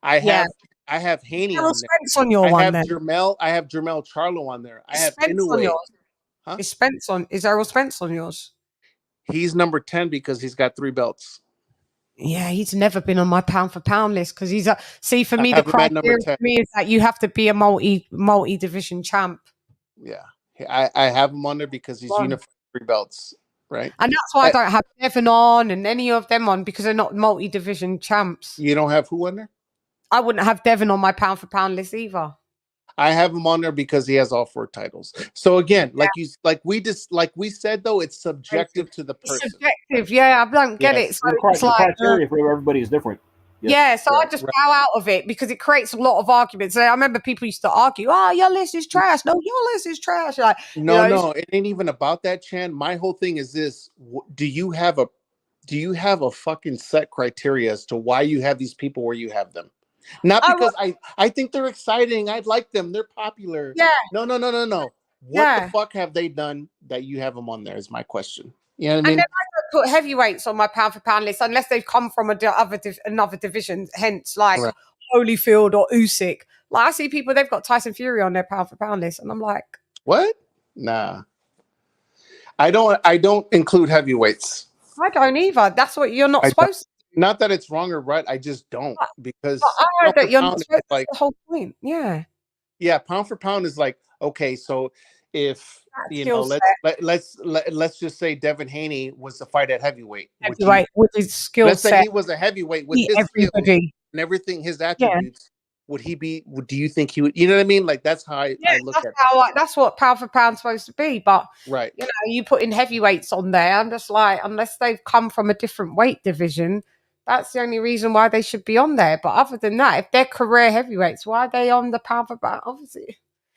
S19: I have Haney on there.
S5: On your
S19: I
S5: one,
S19: have
S5: then.
S19: I have Jermell Charlo on there. I have
S5: Spence on
S19: Inoue.
S5: yours.
S19: Huh?
S5: Is Errol Spence on yours?
S19: He's number 10 because he's got 3 belts.
S5: Yeah, he's never been on my pound for pound list because he's a. See, for me, the criteria for me is that you have to be a multi division champ.
S19: Yeah, I have him on there because he's unified 3 belts, right?
S5: And that's why I don't have Devin on and any of them on because they're not multi division champs.
S19: You don't have who on there?
S5: I wouldn't have Devin on my pound for pound list either.
S19: I have him on there because he has all 4 titles. So again, like we said though, it's subjective to the person.
S5: It's subjective, yeah. I don't get it. So
S8: the criteria for everybody is different.
S5: Yeah, so I just bow out of it because it creates a lot of arguments. I remember people used to argue, "Oh, your list is trash. No, your list is trash." Like,
S19: no, it ain't even about that, Chan. My whole thing is this: do you have a fucking set criteria as to why you have these people where you have them? Not because I think they're exciting. I like them. They're popular.
S5: Yeah.
S19: No. What the fuck have they done that you have them on there? Is my question. You know what I mean?
S5: And then I don't put heavyweights on my pound for pound list unless they've come from another division. Hence, like Holyfield or Usyk. Like I see people, they've got Tyson Fury on their pound for pound list, and I'm like,
S19: what? Nah. I don't include heavyweights.
S5: I don't either. That's what you're not supposed to.
S19: Not that it's wrong or right. I just don't because
S5: I heard that you're not supposed to. Like the whole point. Yeah.
S19: Yeah, pound for pound is like, okay, so if let's just say Devin Haney was to fight at heavyweight.
S5: With his skill set.
S19: Let's say he was a heavyweight with his skills and everything, his attributes. Would he be? Do you think he would? You know what I mean? Like that's how I look at it.
S5: That's what pound for pound's supposed to be. But
S19: right,
S5: you put in heavyweights on there. I'm just like, unless they've come from a different weight division, that's the only reason why they should be on there. But other than that, if they're career heavyweights, why are they on the pound for pound? Obviously,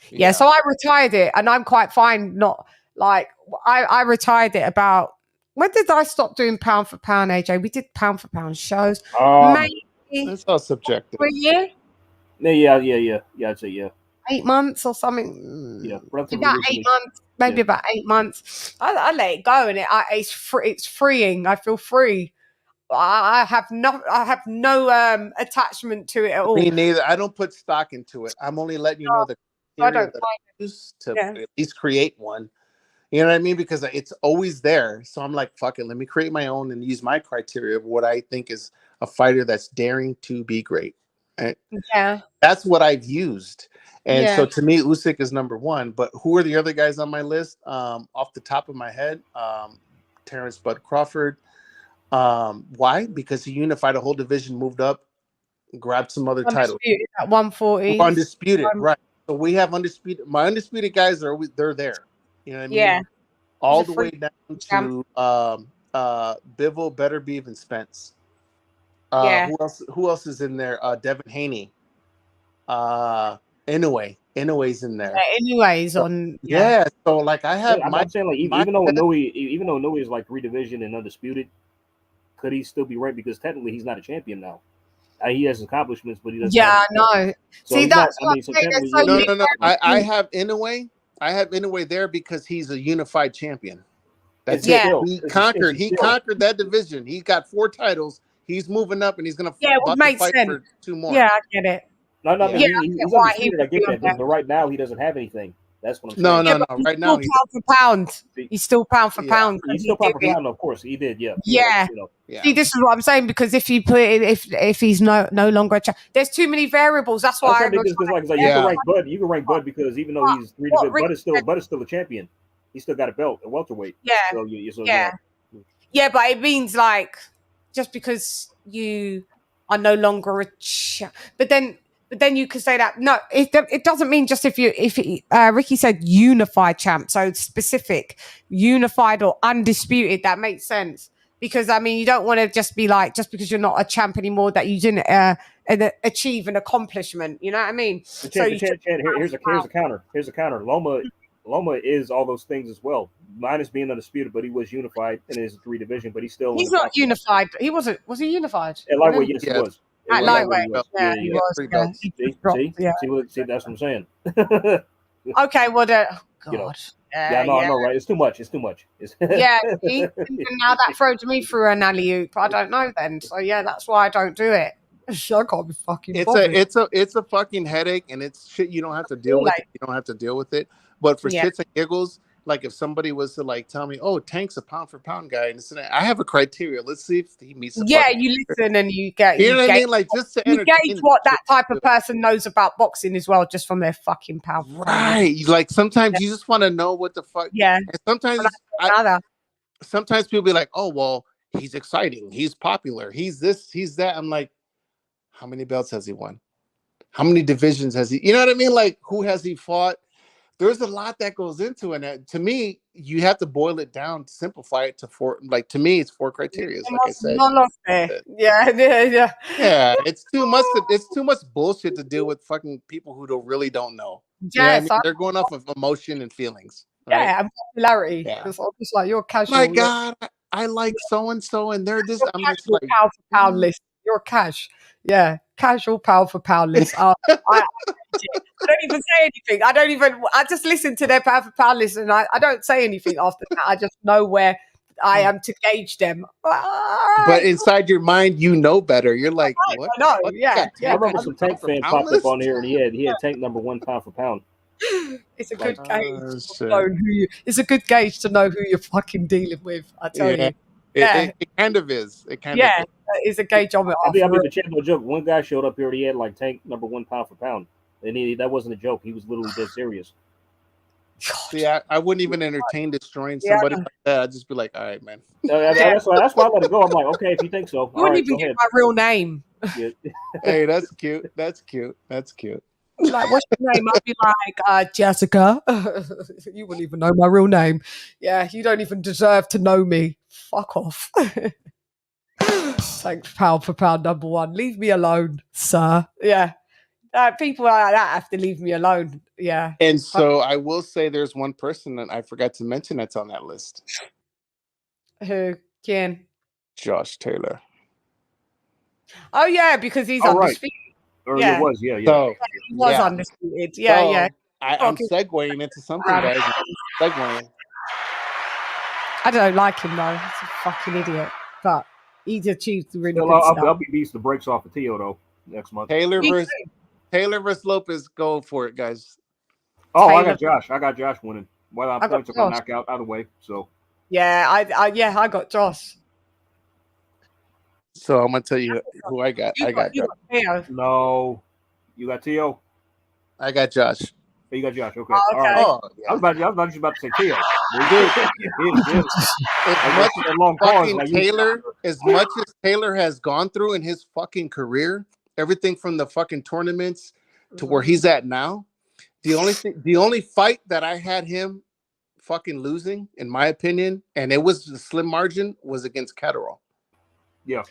S5: yeah. So I retired it, and I'm quite fine. Not like I retired it about. When did I stop doing pound for pound, AJ? We did pound for pound shows. Maybe
S19: that's all subjective.
S5: For a year.
S8: Yeah. I'd say yeah.
S5: 8 months or something.
S8: Yeah,
S5: about 8 months. Maybe about 8 months. I let it go, and it's freeing. I feel free. I have no attachment to it at all.
S19: Me neither. I don't put stock into it. I'm only letting you know the criteria that I use to at least create one. You know what I mean? Because it's always there. So I'm like, fuck it. Let me create my own and use my criteria of what I think is a fighter that's daring to be great. Right?
S5: Yeah.
S19: That's what I've used. And so to me, Usyk is number 1. But who are the other guys on my list? Off the top of my head, Terrence Bud Crawford. Why? Because he unified a whole division, moved up, grabbed some other titles.
S5: At 140.
S19: Undisputed, right. So we have undisputed. My undisputed guys they're there. You know what I mean? Yeah. All the way down to Bivol, Betterbeef, and Spence. Who else is in there? Devin Haney. Inoue's in there.
S5: Inoue's on.
S19: Yeah. So like I have.
S8: I'm saying like even though Inoue is like 3 division and undisputed, could he still be right? Because technically he's not a champion now. He has accomplishments, but he doesn't.
S5: Yeah, no.
S8: So
S5: see, that's
S8: no.
S19: I have Inoue. I have Inoue there because he's a unified champion. That's it. He conquered that division. He got 4 titles. He's moving up, and he's going to
S5: fight
S19: for 2 more.
S5: Yeah, I get it.
S8: No, he's undisputed. I get that, but right now he doesn't have anything. That's what I'm saying.
S19: No. Right now,
S5: he's pound for pound. He's still pound for pound.
S8: He's still pound for pound. Of course, he did. Yeah.
S5: Yeah. See, this is what I'm saying because if you put it, if he's no longer a there's too many variables. That's why
S8: you can rank Bud because even though he's 3 division, Bud is still a champion. He's still got a belt, a welterweight.
S5: Yeah. Yeah, but it means like just because you are no longer a but then you could say that no, it doesn't mean just if Ricky said unified champ, so specific, unified or undisputed. That makes sense because I mean you don't want to just be like just because you're not a champ anymore that you didn't achieve an accomplishment. You know what I mean?
S8: Here's a counter. Here's a counter. Loma is all those things as well, minus being undisputed, but he was unified in his 3 division, but he's still.
S5: He's not unified. He wasn't. Was he unified?
S8: At lightweight, yes, he was.
S5: At lightweight, yeah, he was. Yeah.
S8: See, that's what I'm saying.
S5: Okay, well, God.
S8: You know, I know, right? It's too much.
S5: Yeah, see? Now that throws me through an alley-oop. I don't know then. So yeah, that's why I don't do it. I can't be fucking bothered.
S19: It's a fucking headache, and it's shit you don't have to deal with. You don't have to deal with it. But for shits and giggles, like if somebody was to like tell me, "Oh, Tank's a pound for pound guy," and I have a criteria. Let's see if he meets.
S5: You listen and you get.
S19: You know what I mean? Like just to
S5: you gauge what that type of person knows about boxing as well, just from their fucking pound.
S19: Right. Like sometimes you just want to know what the fuck.
S5: Yeah.
S19: And sometimes people be like, "Oh, well, he's exciting. He's popular. He's this. He's that." I'm like, how many belts has he won? How many divisions has he? You know what I mean? Like who has he fought? There's a lot that goes into it. To me, you have to boil it down, simplify it to 4. Like to me, it's 4 criteria. Like I said,
S5: yeah.
S19: It's too much. It's too much bullshit to deal with fucking people who really don't know.
S5: Yes,
S19: they're going off of emotion and feelings. Right?
S5: Yeah, and popularity. Because I'm just like you're casual.
S19: My God, I like so and so, and they're this. I'm just like
S5: pound for pound list. You're cash. Yeah, casual pound for pound list. I don't even say anything. I just listen to their pound for pound list and I don't say anything after that. I just know where I am to gauge them.
S19: But inside your mind, you know better. You're like, what?
S5: No,
S8: I remember some Tank fan popped up on here and he had Tank number 1 pound for pound.
S5: It's a good gauge. It's a good gauge to know who you're fucking dealing with. I tell you.
S19: It kind of is. It kind of is.
S5: It's a gauge on it.
S8: I'll be the champ, no joke. One guy showed up here and he had like Tank number 1 pound for pound. And that wasn't a joke. He was literally dead serious.
S19: See, I wouldn't even entertain destroying somebody like that. I'd just be like, all right, man.
S8: That's why I let it go. I'm like, okay, if you think so.
S5: You wouldn't even get my real name.
S8: Yeah.
S19: Hey, that's cute. That's cute.
S5: Like, what's your name? I'd be like, Jessica. You wouldn't even know my real name. Yeah, you don't even deserve to know me. Fuck off. Thanks, pound for pound number 1. Leave me alone, sir. Yeah. People like that have to leave me alone. Yeah.
S19: And so I will say there's one person that I forgot to mention that's on that list.
S5: Who? Ken?
S19: Josh Taylor.
S5: Oh, yeah, because he's undisputed.
S8: Right. Or he was, yeah.
S19: So,
S5: he was undisputed. Yeah.
S19: I'm segueing into something, guys. Segueing.
S5: I don't like him, though. He's a fucking idiot. But he's achieved really good stuff.
S8: I'll be beats the brakes off of Tio, though, next month.
S19: Taylor versus Lopez. Go for it, guys.
S8: Oh, Taylor. I got Josh winning. Well, I'm points are going to knock out of the way. So.
S5: Yeah, I got Josh.
S19: So I'm gonna tell you who I got. I got Josh.
S8: No, you got Tio.
S19: I got Josh.
S8: Oh, you got Josh. Okay.
S5: Oh, okay.
S8: All right. I was about to say Tio.
S19: As much as Taylor has gone through in his fucking career, everything from the fucking tournaments to where he's at now, the only fight that I had him fucking losing, in my opinion, and it was a slim margin, was against Catterall.
S8: Yeah,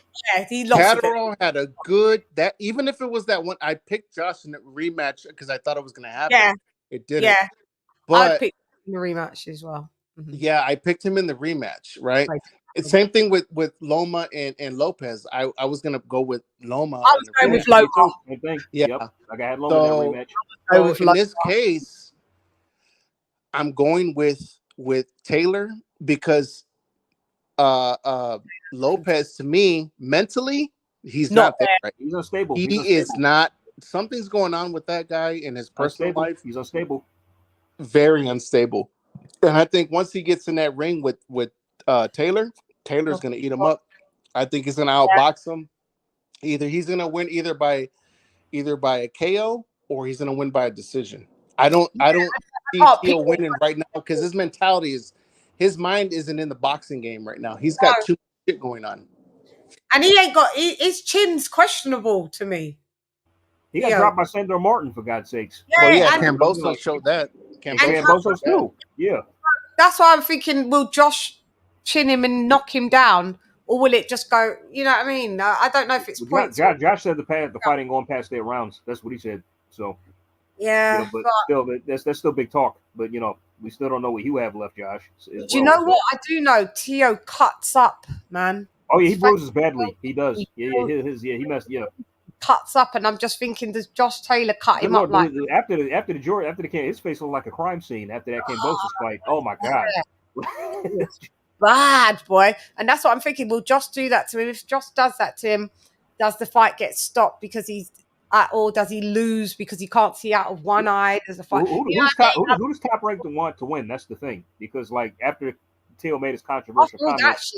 S5: he lost.
S19: Catterall had a good that even if it was that one, I picked Josh in a rematch because I thought it was going to happen.
S5: Yeah,
S19: it didn't.
S5: Yeah,
S19: but
S5: I picked him in the rematch as well.
S19: Mm-hmm. Yeah, I picked him in the rematch. Right. Same thing with Loma and Lopez. I was going to go with Loma.
S5: I was going with Loma.
S19: Yeah,
S8: yep. I had Loma in that
S19: rematch. So in this case, I'm going with Taylor because Lopez, to me, mentally, he's not there. Right?
S8: He's unstable.
S19: He is not. Something's going on with that guy in his personal life.
S8: He's unstable.
S19: Very unstable. And I think once he gets in that ring with Taylor's going to eat him up. I think he's going to outbox him. Either he's going to win either by a KO or he's going to win by a decision. I don't see Tio winning right now because his mentality is
S10: his mind isn't in the boxing game right now. He's got too much shit going on.
S5: And he ain't got his chin's questionable to me.
S8: He got dropped by Sandor Martin, for God's sakes.
S5: Yeah,
S10: Well, yeah,
S5: and
S10: Camboso showed that.
S8: Camboso too. Yeah.
S5: That's why I'm thinking, will Josh chin him and knock him down, or will it just go? You know what I mean? I don't know if it's points.
S8: Josh said the fight ain't going past 8 rounds. That's what he said. So
S5: yeah,
S8: but still, that's still big talk. But we still don't know what you have left, Josh.
S5: Do you know what I do know? Tio cuts up, man.
S8: Oh yeah, he bruises badly. He does. Yeah, he messed. Yeah,
S5: cuts up, and I'm just thinking, does Josh Taylor cut him up like
S8: after the camp? His face looked like a crime scene after that Cambosos fight. Oh my God.
S5: Bad boy. And that's what I'm thinking. Will Josh do that to him? If Josh does that to him, does the fight get stopped because or does he lose because he can't see out of one eye? Does the fight?
S8: Who does Top Rank want to win? That's the thing. Because after Teo made his controversial comments,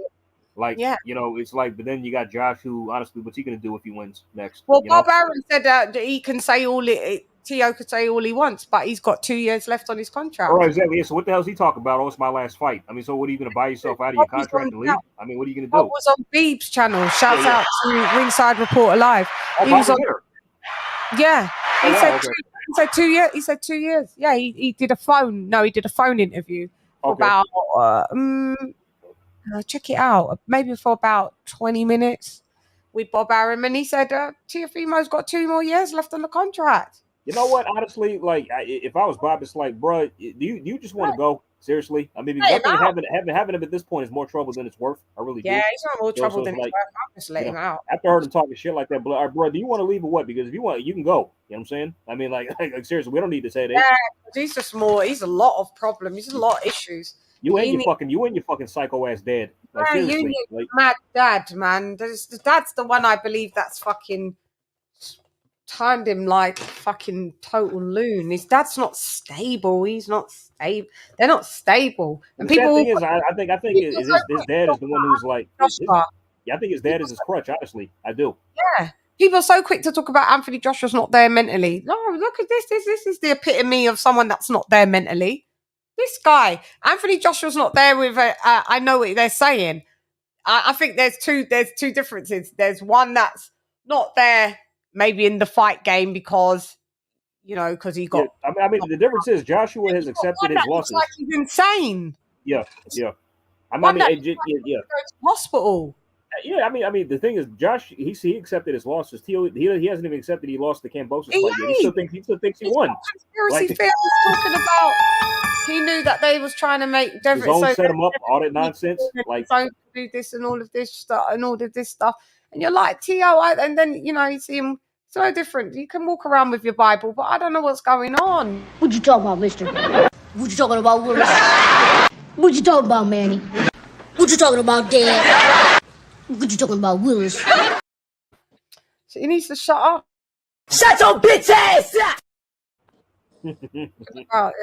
S8: it's like, but then you got Josh, who honestly, what's he gonna do if he wins next?
S5: Well, Bob Aaron said that he can say Teo could say all he wants, but he's got 2 years left on his contract.
S8: All right, exactly. Yeah, so what the hell is he talking about? Oh, it's my last fight. I mean, so what are you going to buy yourself out of your contract and leave? I mean, what are you going to do?
S5: Bob was on Beeb's channel. Shouts out to Ringside Reporter Live.
S8: Oh,
S5: he was on
S8: there.
S5: Yeah. He said 2 years. He said 2 years. Yeah, he did a phone. No, he did a phone interview for about check it out. Maybe for about 20 minutes with Bob Aaron, and he said Teofimo's got 2 more years left on the contract.
S8: You know what? Honestly, if I was Bob, it's like, bro, do you just want to go? Seriously? I mean, because I think having him at this point is more trouble than it's worth. I really do.
S5: Yeah, he's not more trouble than it's worth. I'll just let him out.
S8: After I heard him talking shit like that, bro, do you want to leave or what? Because if you want, you can go. You know what I'm saying? I mean, like seriously, we don't need to say that.
S5: Yeah, he's just more. He's a lot of problems. He's a lot of issues.
S8: You and your fucking psycho ass dad. Like, seriously,
S5: mad dad, man. That's the one I believe that's fucking turned him like fucking total loon. His dad's not stable. He's not stable. They're not stable. And
S8: the
S5: people
S8: thing is, I think his dad is the one who's like. I think his dad is his crutch. Honestly, I do.
S5: Yeah. People are so quick to talk about Anthony Joshua's not there mentally. No, look at this. This is the epitome of someone that's not there mentally. This guy, Anthony Joshua's not there with I know what they're saying. I think there's two differences. There's one that's not there maybe in the fight game because he got.
S8: Yeah, I mean, the difference is Joshua has accepted his losses.
S5: Like he's insane.
S8: Yeah. I mean,
S5: go to hospital.
S8: Yeah, I mean, the thing is, Josh, he accepted his losses. He hasn't even accepted he lost the Cambosos fight yet. He still thinks he won.
S5: Conspiracy theories talking about he knew that they was trying to make Devin
S8: set him up, all that nonsense. Like,
S5: don't do this and all of this stuff and all of this stuff. And you're like, T.O., and then you see him so different. You can walk around with your Bible, but I don't know what's going on.
S18: What you talking about, mister? What you talking about, Willis? What you talking about, Manny? What you talking about, Dad? What you talking about, Willis?
S5: So he needs to shut up.
S18: Shut your bitch ass up!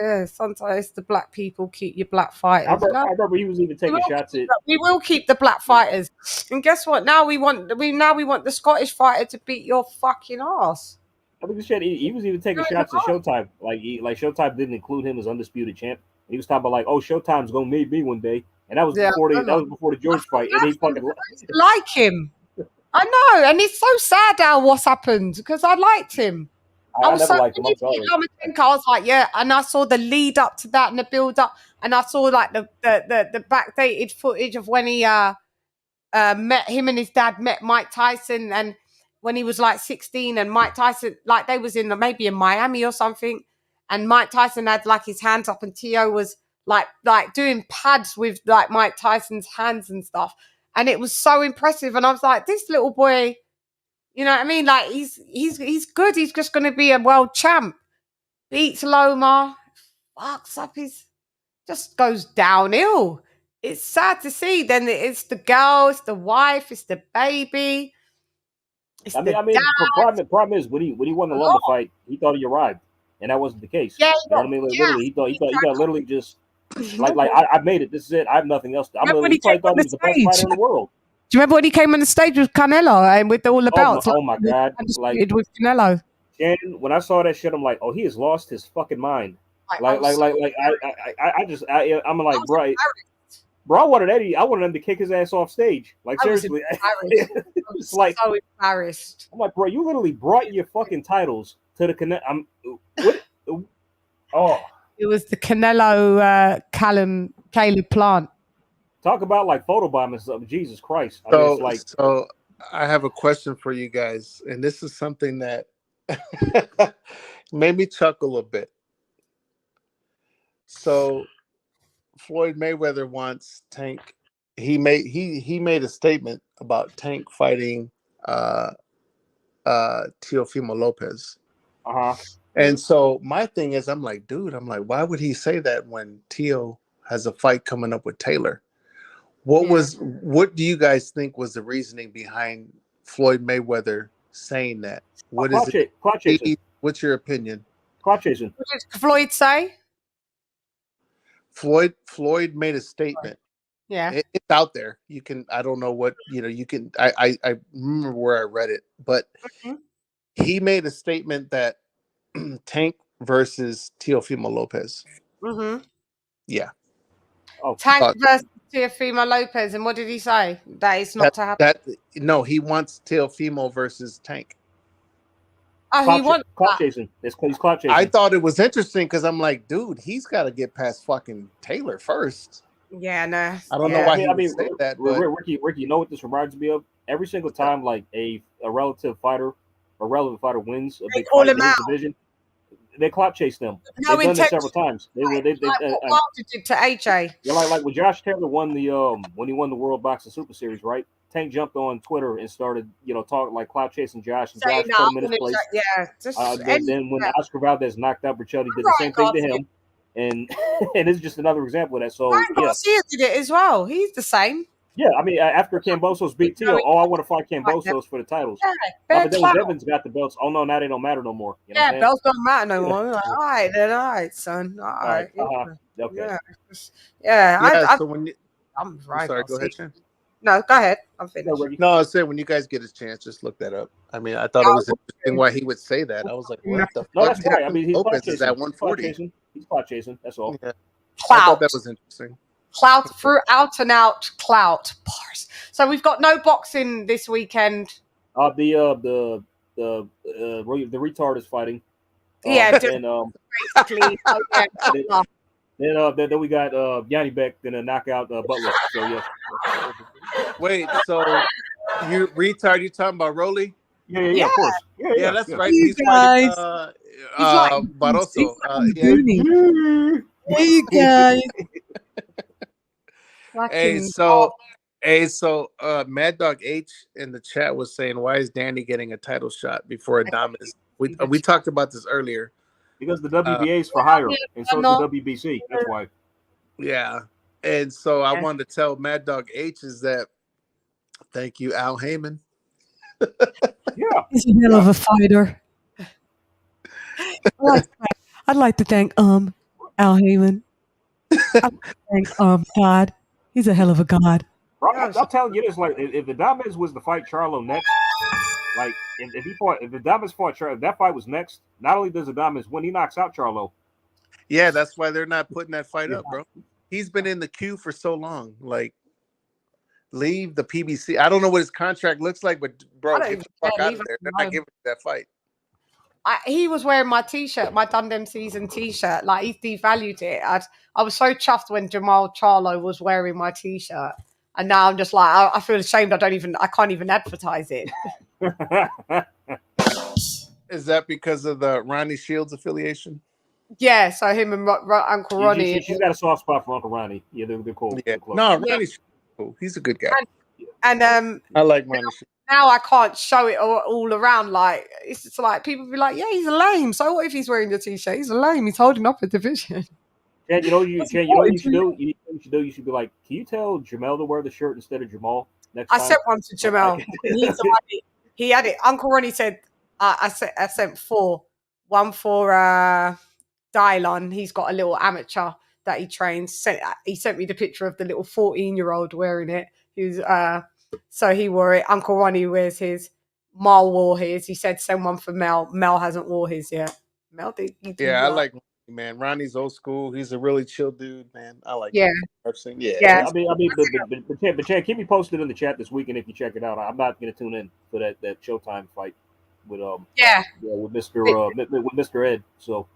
S5: Yeah, sometimes the black people keep your black fighters.
S8: I remember he was even taking shots at.
S5: We will keep the black fighters, and guess what? Now we want the Scottish fighter to beat your fucking ass.
S8: I think he was even taking shots at Showtime. Like Showtime didn't include him as undisputed champ. He was talking about like, oh, Showtime's gonna meet me one day, and that was before the George fight, and he fucking
S5: like him. I know, and it's so sad how what's happened because I liked him. I was so Lomachenko. I was like, yeah, and I saw the lead up to that and the build up, and I saw like the backdated footage of when he met him and his dad met Mike Tyson, and when he was like 16, and Mike Tyson like they was maybe in Miami or something, and Mike Tyson had like his hands up, and Tio was like doing pads with like Mike Tyson's hands and stuff, and it was so impressive, and I was like, this little boy. You know what I mean? Like he's good. He's just going to be a world champ. Beats Loma, fucks up just goes downhill. It's sad to see. Then it's the girl, it's the wife, it's the baby.
S8: The problem is when he won the Loma fight, he thought he arrived, and that wasn't the case. Yeah, you know what I mean? Like, literally, he thought literally just like I made it. This is it. I have nothing else. He probably thought he was the best fighter in the world.
S5: Do you remember when he came on the stage with Canelo and with all the belts?
S8: Oh my God!
S5: Like with Canelo.
S8: And when I saw that shit, I'm like, oh, he has lost his fucking mind. I'm like, bro. Bro, I wanted Eddie. I wanted him to kick his ass off stage. Like
S5: I was
S8: seriously,
S5: embarrassed. I was
S8: it's like
S5: so embarrassed.
S8: I'm like, bro, you literally brought your fucking titles to the Connect. What? Oh,
S5: it was the Canelo Caleb Plant.
S8: Talk about like photobombing and stuff. Jesus Christ! I mean, it's like
S19: So I have a question for you guys, and this is something that made me chuckle a bit. So Floyd Mayweather wants Tank. He made a statement about Tank fighting Teofimo Lopez. And so my thing is, I'm like, why would he say that when Teo has a fight coming up with Taylor? What do you guys think was the reasoning behind Floyd Mayweather saying that? What is it? What's your opinion?
S8: Clout chasing.
S5: What did Floyd say?
S19: Floyd made a statement.
S5: Yeah.
S19: It's out there. You can, I don't know what, you can, I remember where I read it, but he made a statement that Tank versus Teofimo Lopez.
S5: Mm-hmm.
S19: Yeah.
S5: Tank versus Teofimo Lopez. And what did he say? That is not to happen.
S19: No, he wants Teofimo versus Tank.
S5: Oh, he wants
S8: clout chasing. He's clout chasing.
S19: I thought it was interesting because I'm like, dude, he's got to get past fucking Taylor first.
S5: Yeah, no.
S19: I don't know why he would say that. But
S8: Ricky, you know what this reminds me of? Every single time, like a relevant fighter wins a big fight in his division, they clout chase them.
S5: No,
S8: They've done this several times.
S5: Like what Wilder did to AJ.
S8: Yeah, like when Josh Taylor won the when he won the World Boxing Super Series, right? Tank jumped on Twitter and started, talking like clout chasing Josh, and Josh put him in his place. Then when Oscar Valdez knocked out Berchelli, did the same thing to him, and and it's just another example of that. So
S5: Garcia did it as well. He's the same.
S8: Yeah, I mean, after Cambosos beat Teo, I want to fight Cambosos for the titles. But then when Devin's got the belts, now they don't matter no more. You know
S5: belts don't matter no more. Like, all right, son. All right.
S8: Okay.
S19: So when you,
S5: I'm right.
S19: Sorry, go ahead, Chan.
S5: No, go ahead. I'm finished.
S19: No, I was saying when you guys get a chance, just look that up. I mean, I thought it was interesting why he would say that. I was like, what the fuck?
S8: That's right. I mean, he's
S19: Lopez
S8: clout
S19: is at
S8: chasing.
S19: 140.
S8: He's clout chasing. That's all.
S19: Yeah. I thought that was interesting.
S5: Clout through out and out clout bars. So we've got no boxing this weekend.
S8: The retard is fighting.
S5: Basically.
S8: Then we got Yanni Beck gonna knock out Butler. So yeah.
S19: Wait, so you retard? You talking about Rolly?
S8: Yeah, of course. Yeah,
S19: that's right. He's fighting Barroso.
S5: Hey, you guys.
S19: Hey, so Mad Dog H in the chat was saying, why is Danny getting a title shot before Adames? We talked about this earlier.
S8: Because the WBA is for hire, and so is the WBC. That's why.
S19: Yeah, and so I wanted to tell Mad Dog H is that thank you, Al Heyman.
S8: Yeah,
S5: he's a hell of a fighter. I'd like to thank Al Heyman. I'd like to thank God. He's a hell of a god.
S8: Bro, I'm telling you this: like, if the Adames was to fight Charlo next, like, if the Adames fought Charlo, if that fight was next, not only does Adames win, he knocks out Charlo.
S19: Yeah, that's why they're not putting that fight up, bro. He's been in the queue for so long. Like, leave the PBC. I don't know what his contract looks like, but bro, get the fuck out of there. They're not giving you that fight.
S5: He was wearing my T-shirt, my Dundee season T-shirt. Like, he devalued it. I was so chuffed when Jamal Charlo was wearing my T-shirt, and now I'm just like, I feel ashamed. I can't even advertise it.
S19: Is that because of the Ronnie Shields affiliation?
S5: Yeah, so him and Uncle Ronnie.
S8: She's got a soft spot for Uncle Ronnie. Yeah, they're cool.
S19: Yeah. No, Ronnie's cool. He's a good guy.
S5: And
S19: I like Ronnie Shields.
S5: Now I can't show it all around. Like, it's just like people be like, "Yeah, he's a lame." So what if he's wearing the T-shirt? He's a lame. He's holding up a division.
S8: And you know what you should do? You should be like, can you tell Jamel to wear the shirt instead of Jamal next time?
S5: I sent one to Jamel. He had it. Uncle Ronnie said, I sent 4. One for Dylon. He's got a little amateur that he trains. He sent me the picture of the little 14-year-old wearing it. So he wore it. Uncle Ronnie wears his. Mal wore his. He said send one for Mel. Mel hasn't wore his yet. Mel did.
S19: Yeah, I like man. Ronnie's old school. He's a really chill dude, man. I like
S5: Yeah.
S19: him. Yeah.
S5: Yeah.
S8: But Chad, keep me posted in the chat this weekend if you check it out. I'm not going to tune in for that Showtime fight with with Mr. Ed. So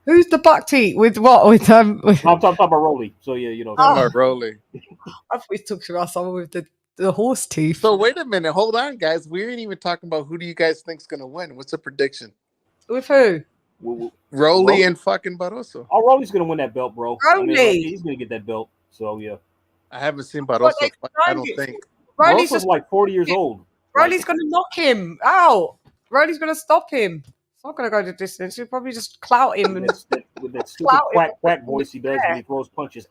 S5: who's the buck teeth with what? With
S8: I'm talking about Rolly. So yeah, you know.
S19: About Rolly.
S5: I thought we talked about someone with the horse teeth.
S19: So wait a minute, hold on, guys. We ain't even talking about who do you guys think's gonna win. What's the prediction?
S5: With who?
S19: Rolly and fucking Barroso.
S8: Oh, Rolly's gonna win that belt, bro. I mean,
S5: Rolly.
S8: he's gonna get that belt. So yeah.
S19: I haven't seen Barroso fight, I don't think.
S5: Rolly's
S8: Barroso's like 40 years old.
S5: Rolly's gonna knock him out. Rolly's gonna stop him. It's not gonna go the distance. He'll probably just clout him and
S8: with that stupid quack voice he does when he throws punches.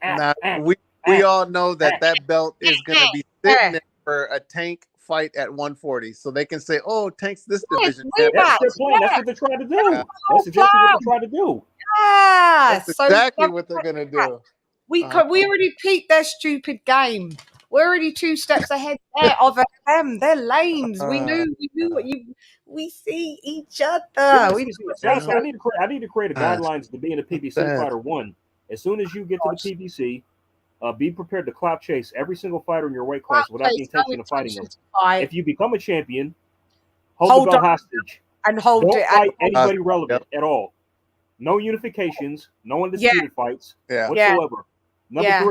S19: We all know that belt is gonna be sitting there for a Tank fight at 140, so they can say, "Oh, Tank's this division."
S8: That's their plan. That's what they're trying to do. That's exactly what they're trying to do.
S5: Yeah,
S19: That's exactly what they're gonna do.
S5: We already peaked their stupid game. We're already 2 steps ahead there of them. They're lames. We knew what we see each other.
S8: I need to create a guidelines to being a PBC fighter. One, as soon as you get to the PBC, be prepared to clout chase every single fighter in your weight class without the intention of fighting them. If you become a champion, hold the belt hostage
S5: and hold
S8: Don't
S5: it.
S8: fight anybody relevant at all. No unifications, no undisputed fights whatsoever. Number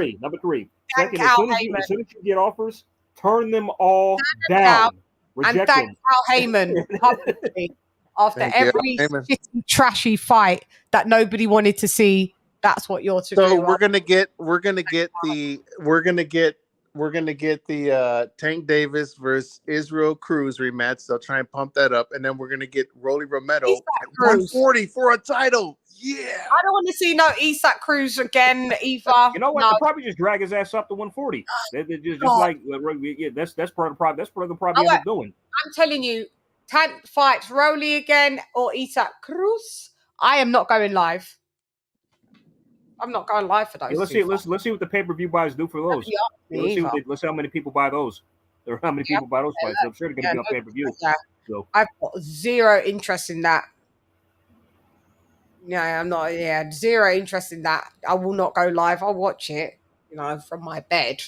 S8: three. Second, as soon as you get offers, turn them all down. Reject
S5: and thank
S8: them.
S5: Al Heyman publicly after every shitty, trashy fight that nobody wanted to see. That's what you're to do.
S19: So we're gonna get the Tank Davis versus Israel Cruz rematch. They'll try and pump that up, and then we're gonna get Rolly Romero at 140 for a title. Yeah,
S5: I don't want to see no Isak Cruz again either.
S8: You know what?
S5: No.
S8: They'll probably just drag his ass up to 140. They're just like that's part of the problem. That's part of the problem end up doing.
S5: I'm telling you, Tank fights Rolly again or Isak Cruz. I am not going live. I'm not going live for those.
S8: Yeah, let's see what the pay-per-view buys do for those. Let's see how many people buy those. Or how many people buy those fights. I'm sure they're going to be on pay-per-view. So
S5: I've got zero interest in that. Yeah, I'm not. Yeah, zero interest in that. I will not go live. I'll watch it, from my bed.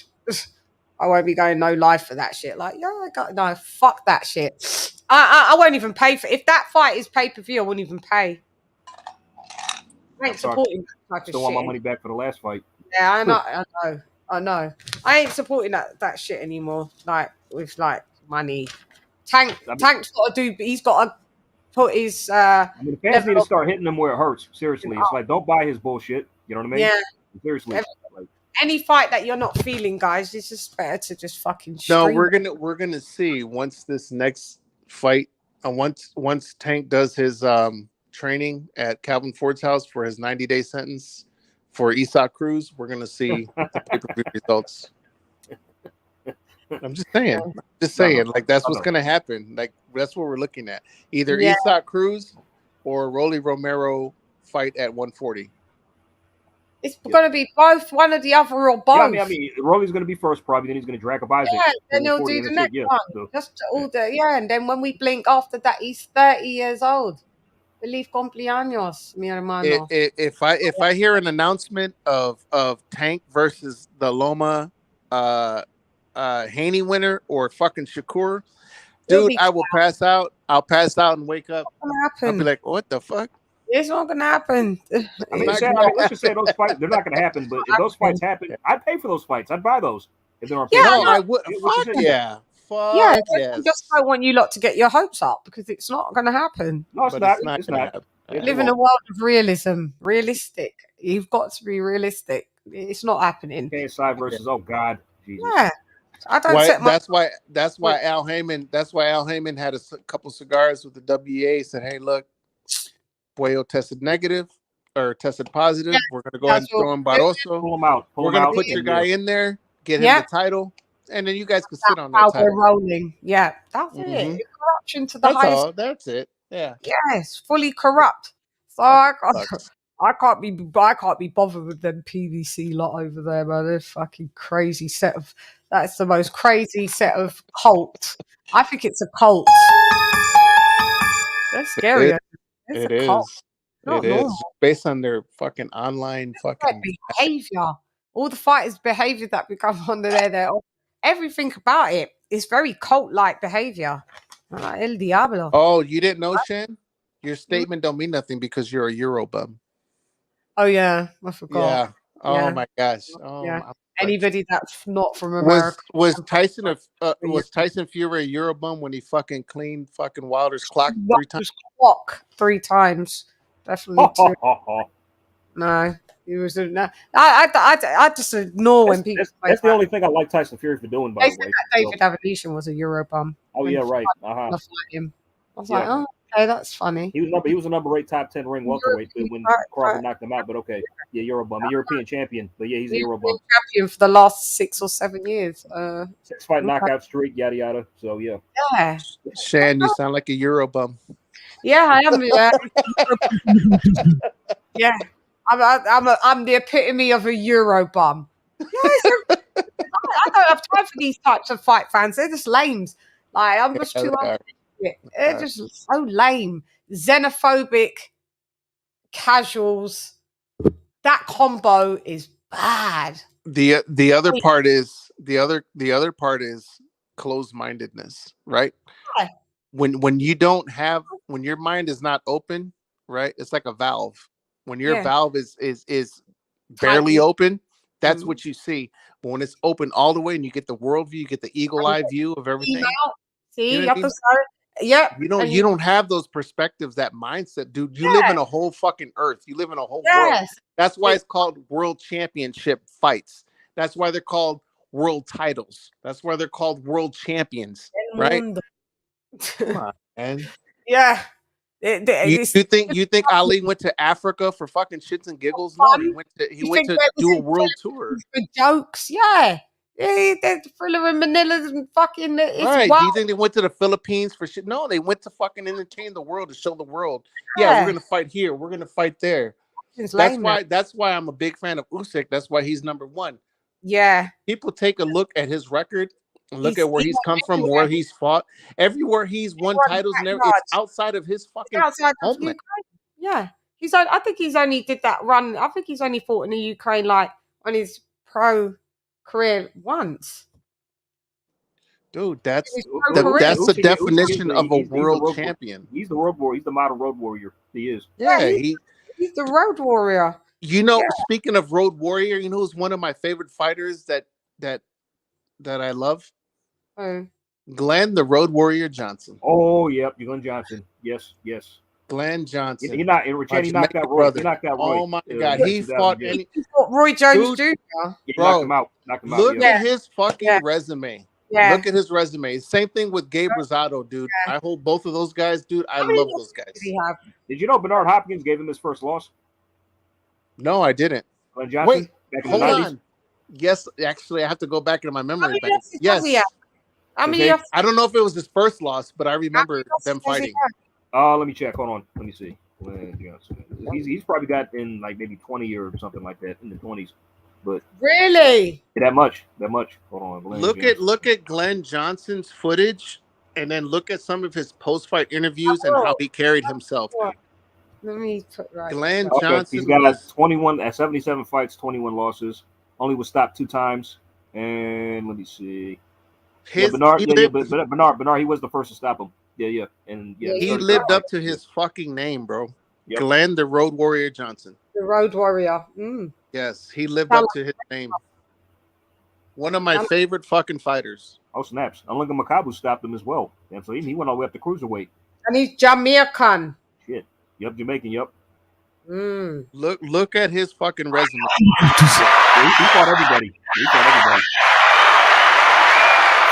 S5: I won't be going no live for that shit. Like, no, fuck that shit. I won't even pay for. If that fight is pay-per-view, I wouldn't even pay. I ain't supporting that type of shit.
S8: Still want my money back for the last fight.
S5: Yeah, I know. I ain't supporting that shit anymore. Like with money. Tank's got to do. He's got to put his.
S8: The fans need to start hitting him where it hurts. Seriously, it's like don't buy his bullshit. You know what I mean?
S5: Yeah.
S8: Seriously.
S5: Any fight that you're not feeling, guys, it's just better to just fucking.
S19: No, we're gonna see once this next fight. Once Tank does his training at Calvin Ford's house for his 90-day sentence for Isak Cruz, we're gonna see the pay-per-view results. I'm just saying, like that's what's gonna happen. Like that's what we're looking at. Either Isak Cruz or Rolly Romero fight at 140.
S5: It's gonna be both, one or the other, or both.
S8: Yeah, I mean, Rolly's gonna be first, probably. Then he's gonna drag up Isaac.
S5: Yeah, then he'll do the next one. So. Just all and then when we blink after that, he's 30 years old. Feliz cumpleaños, mi hermano.
S19: If I hear an announcement of Tank versus the Loma Haney winner or fucking Shakur, dude, I will pass out. I'll pass out and wake up. I'll be like, what the fuck?
S5: It's not gonna happen.
S8: I mean, let's just say those fights, they're not gonna happen, but if those fights happen, I'd pay for those fights. I'd buy those. If they're on
S19: I would. Fuck yeah.
S5: I just don't want you lot to get your hopes up because it's not going to happen.
S8: No, it's not. It's not.
S5: Live in a world of realistic. You've got to be realistic. It's not happening.
S8: KSI versus God, Jesus.
S5: Yeah, I don't.
S19: That's why Al Heyman had a couple cigars with the WA. Said, "Hey, look, BOXEO tested negative or tested positive. We're going to go ahead and throw in Barroso.
S8: Pull him out.
S19: We're going to put your guy in there, get him the title." And then you guys can sit on that title.
S5: Rolling. Yeah, that's it. Corruption to the highest.
S19: That's it. Yeah.
S5: Yes, fully corrupt. So I can't be bothered with them PVC lot over there, man. They're fucking crazy set of. That's the most crazy set of cult. I think it's a cult. They're scary. It's
S19: It
S5: a cult.
S19: is.
S5: Not
S19: It
S5: normal.
S19: is based on their fucking online fucking.
S5: Behavior. All the fighters' behavior that become under there, everything about it is very cult-like behavior. El Diablo.
S19: Oh, you didn't know, Shan? Your statement don't mean nothing because you're a Euro bum.
S5: Oh yeah, I forgot.
S19: Yeah. Oh
S5: Yeah.
S19: my gosh. Oh,
S5: Yeah.
S19: I'm like,
S5: Anybody that's not from America.
S19: was Tyson Fury a Euro bum when he fucking cleaned fucking Wilder's clock 3 times?
S5: Clock 3 times. Definitely 2. No, he was no. I just ignore when people.
S8: That's the only thing I like Tyson Fury for doing, by
S5: They
S8: the
S5: said
S8: way.
S5: that David Avenetian was a Euro bum.
S8: Oh
S5: when
S8: yeah,
S5: he
S8: right.
S5: tried to fight him. I was like,
S8: Yeah.
S5: oh, okay, that's funny.
S8: He was a number 8 top 10 ring welterweight when Crawford knocked him out. But okay, yeah, Euro bum, a European champion. But yeah, he's a Euro bum.
S5: Champion for the last 6 or 7 years.
S8: 6-fight knockout streak, yada yada. So yeah.
S5: Yeah.
S19: Shan, you sound like a Euro bum.
S5: Yeah, I am. Yeah. Yeah. I'm the epitome of a Euro bum. Yes, I don't have time for these types of fight fans. They're just lames. Like I'm just too old. They're just so lame, xenophobic, casuals. That combo is bad.
S19: The other part is the other part is closed-mindedness, right?
S5: Yeah.
S19: When you don't have when your mind is not open, right? It's like a valve. When your valve is barely open, that's what you see. But when it's open all the way and you get the world view, you get the eagle-eye view of everything.
S5: See,
S19: You know what I mean?
S5: Yeah.
S19: You don't have those perspectives, that mindset, dude. You live in a whole fucking earth. You live in a whole world. That's why it's called world championship fights. That's why they're called world titles. That's why they're called world champions, right? Come on, man.
S5: Yeah.
S19: You think Ali went to Africa for fucking shits and giggles? No, he went to do a world tour
S5: for jokes. Yeah. They're Thriller in Manila and fucking. It's
S19: right.
S5: wild.
S19: Do you think they went to the Philippines for shit? No, they went to fucking entertain the world, to show the world. Yeah, we're gonna fight here. We're gonna fight there. That's why I'm a big fan of Usyk. That's why he's number 1.
S5: Yeah.
S19: People take a look at his record and look at where he's come from, where he's fought. Everywhere he's won titles and everything, it's outside of his fucking homeland.
S5: Yeah. I think he's only did that run. I think he's only fought in the Ukraine like on his pro career once.
S19: Dude, that's the definition of a world champion.
S8: He's the road warrior. He's the modern road warrior. He is.
S19: Yeah,
S5: he's the road warrior.
S19: You know, speaking of road warrior, you know who's one of my favorite fighters that I love? Glenn the Road Warrior Johnson.
S8: Oh, yep, Glenn Johnson. Yes.
S19: Glenn Johnson.
S8: He knocked out Roy. He knocked out Roy.
S19: Oh my God, he fought
S5: Roy Jones Jr.
S19: Bro,
S8: knocked him out.
S19: Look at his fucking resume.
S5: Yeah.
S19: Look at his resume. Same thing with Gabe Rosado, dude. I hold both of those guys, dude. I love those guys.
S8: Did you know Bernard Hopkins gave him his first loss?
S19: No, I didn't.
S8: Glenn Johnson?
S19: Wait, hold on. Yes, actually, I have to go back into my memory. Yes. I don't know if it was his first loss, but I remember them fighting.
S8: Let me check. Hold on. Let me see. Glenn Johnson. He's probably got in like maybe 20 or something like that, in the 20s. But
S5: really,
S8: that much. Hold on.
S19: Look at Glenn Johnson's footage, and then look at some of his post-fight interviews and how he carried himself.
S5: Let me put
S19: Glenn Johnson.
S8: He's got 21 at 77 fights, 21 losses. Only was stopped 2 times. And let me see. Bernard, Bernard, he was the first to stop him. Yeah. And
S19: he lived up to his fucking name, bro. Yep. Glenn the Road Warrior Johnson.
S5: The Road Warrior.
S19: Yes, he lived up to his name. One of my favorite fucking fighters.
S8: Oh, snaps. Alinga Makabu stopped him as well. And so he went all the way up to cruiserweight.
S5: And he's Jamaican.
S8: Shit. Yep, Jamaican, yep.
S19: Look at his fucking resume.
S8: He fought everybody.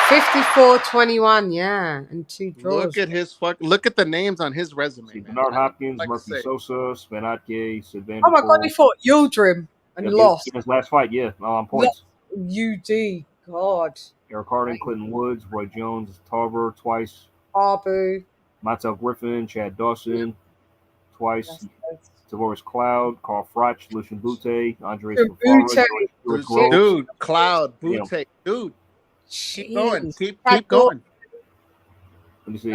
S5: 54-21, yeah, and 2 draws.
S19: Look at the names on his resume.
S8: Bernard Hopkins, Murphy Sosa, Spenatke, Sid.
S5: Oh my God, he fought Yildirim and lost.
S8: In his last fight, on points.
S5: UD, God.
S8: Eric Harding, Clinton Woods, Roy Jones, Tarver twice.
S5: Abu.
S8: Montel Griffin, Chad Dawson twice. Tavoris Cloud, Carl Froch, Lucian Butte, Andres Fafara,
S19: dude, Cloud, Butte, dude. Keep going. Keep going.
S8: Let me see.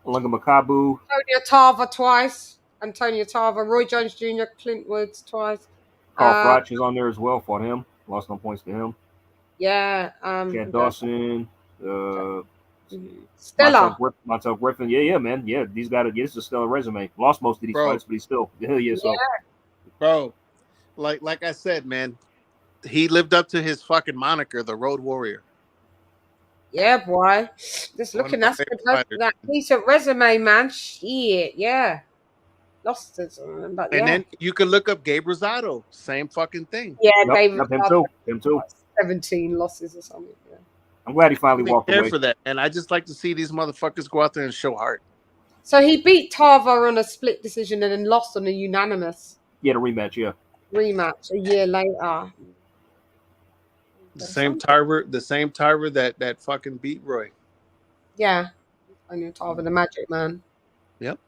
S8: Lunga Makabu.
S5: Antonio Tarver twice. Antonio Tarver. Roy Jones Jr., Clint Woods twice.
S8: Carl Froch is on there as well. Fought him. Lost no points to him.
S5: Yeah.
S8: Chad Dawson.
S5: Stella.
S8: Montel Griffin. Yeah, man. Yeah, these guys. Yeah, this is a stellar resume. Lost most of these fights, but he's still. So.
S19: Bro, like I said, man, he lived up to his fucking moniker, the Road Warrior.
S5: Yeah, boy. Just looking, that's that decent resume, man. Shit, yeah. Lost it, but yeah.
S19: And then you can look up Gabe Rosado, same fucking thing.
S5: Yeah, Gabe
S8: him too.
S5: 17 losses or something. Yeah.
S8: I'm glad he finally walked away
S19: for that, and I just like to see these motherfuckers go out there and show heart.
S5: So he beat Tarver on a split decision and then lost on a unanimous.
S8: Yeah, the rematch. Yeah.
S5: Rematch a year later.
S19: The same Tarver that fucking beat Roy.
S5: Yeah, I knew Tarver, the Magic Man.
S19: Yep.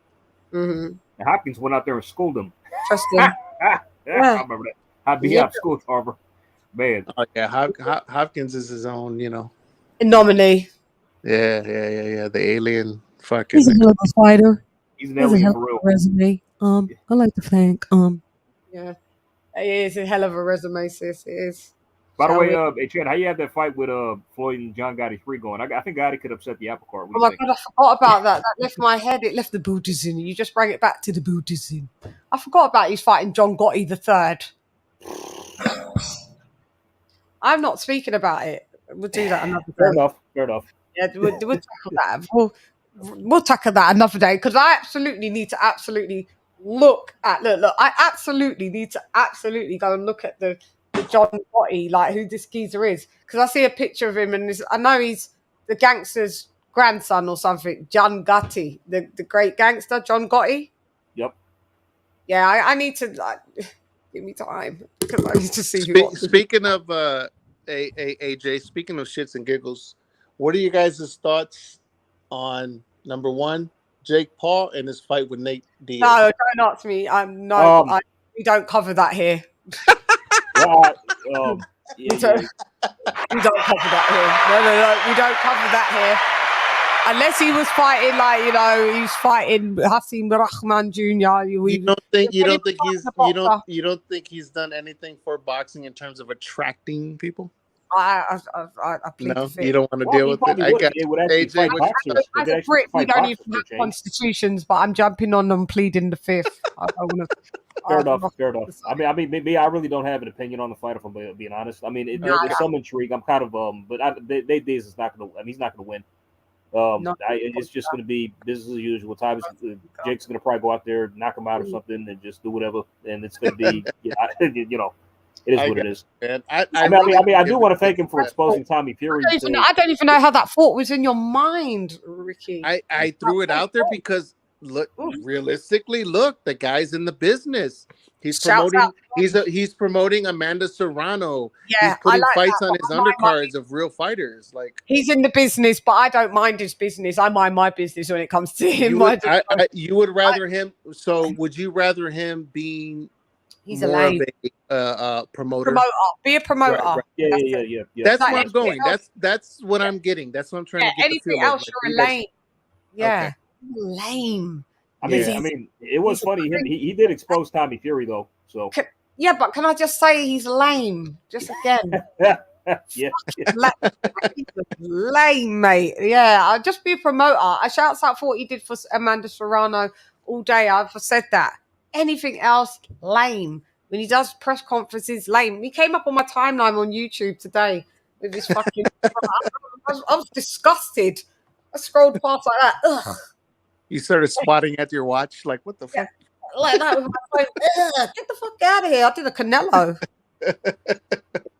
S5: Mm-hmm.
S8: And Hopkins went out there and schooled him.
S5: Interesting.
S8: I remember that. I'd be out of school, Tarver. Man.
S19: Oh yeah, Hopkins is his own,
S5: nominee.
S19: Yeah. The alien fucking.
S5: He's a hell of a fighter.
S8: He's an alien for real.
S5: Resume. I like to thank. Yeah, it is a hell of a resume, sis. It is.
S8: By the way, hey, Chad, how you have that fight with Floyd and John Gotti 3 going? I think Gotti could upset the apple cart.
S5: Oh my God, I forgot about that. That left my head. It left the Buddhism. You just bring it back to the Buddhism. I forgot about he's fighting John Gotti III. I'm not speaking about it. We'll do that another day.
S8: Fair enough.
S5: Yeah, we'll tackle that. We'll tackle that another day because I absolutely need to look. I absolutely need to go and look at the John Gotti, like who this geezer is, because I see a picture of him and I know he's the gangster's grandson or something. John Gotti, the great gangster, John Gotti.
S8: Yep.
S5: Yeah, I need to give me time because I need to see
S19: Speaking of AJ, speaking of shits and giggles, what are you guys' thoughts on number one, Jake Paul and his fight with Nate Diaz?
S5: No, don't ask me. We don't cover that here. We don't cover that here. No, we don't cover that here. Unless he was fighting, he's fighting Hasim Rahman Jr.
S19: You don't think he's done anything for boxing in terms of attracting people?
S5: I plead
S19: no,
S5: the fifth.
S19: you don't want to deal with it. I got AJ.
S5: As a Brit, we don't even have constitutions, but I'm jumping on them, pleading the fifth.
S8: Fair enough. I mean, maybe I really don't have an opinion on the fight, if I'm being honest. I mean, there's some intrigue. I'm kind of but Diaz is not going to. I mean, he's not going to win. It's just going to be business as usual. Jake's going to probably go out there, knock him out or something, and just do whatever. And it's going to be, it is what it is. I do want to thank him for exposing Tommy Fury.
S5: I don't even know how that thought was in your mind, Ricky.
S19: I threw it out there because realistically, the guy's in the business. He's promoting. He's promoting Amanda Serrano.
S5: Yeah,
S19: he's putting fights on his undercards of real fighters. Like
S5: he's in the business, but I don't mind his business. I mind my business when it comes to him.
S19: You would rather him. So would you rather him being?
S5: He's more
S19: of a promoter.
S5: Be a promoter.
S19: Right. Yeah. That's where I'm going. That's what I'm getting. That's what I'm trying to get.
S5: Anything else, you're lame. Yeah, lame.
S8: I mean, it was funny. He did expose Tommy Fury though. So
S5: yeah, but can I just say he's lame? Just again.
S8: Yeah.
S5: Lame, mate. Yeah, I'll just be a promoter. I shouts out for what he did for Amanda Serrano all day. I've said that. Anything else, lame. When he does press conferences, lame. He came up on my timeline on YouTube today with his fucking. I was disgusted. I scrolled past like that. Ugh.
S19: You started swatting at your watch, like what the fuck?
S5: Like that with my phone. Get the fuck out of here! I did a Canelo.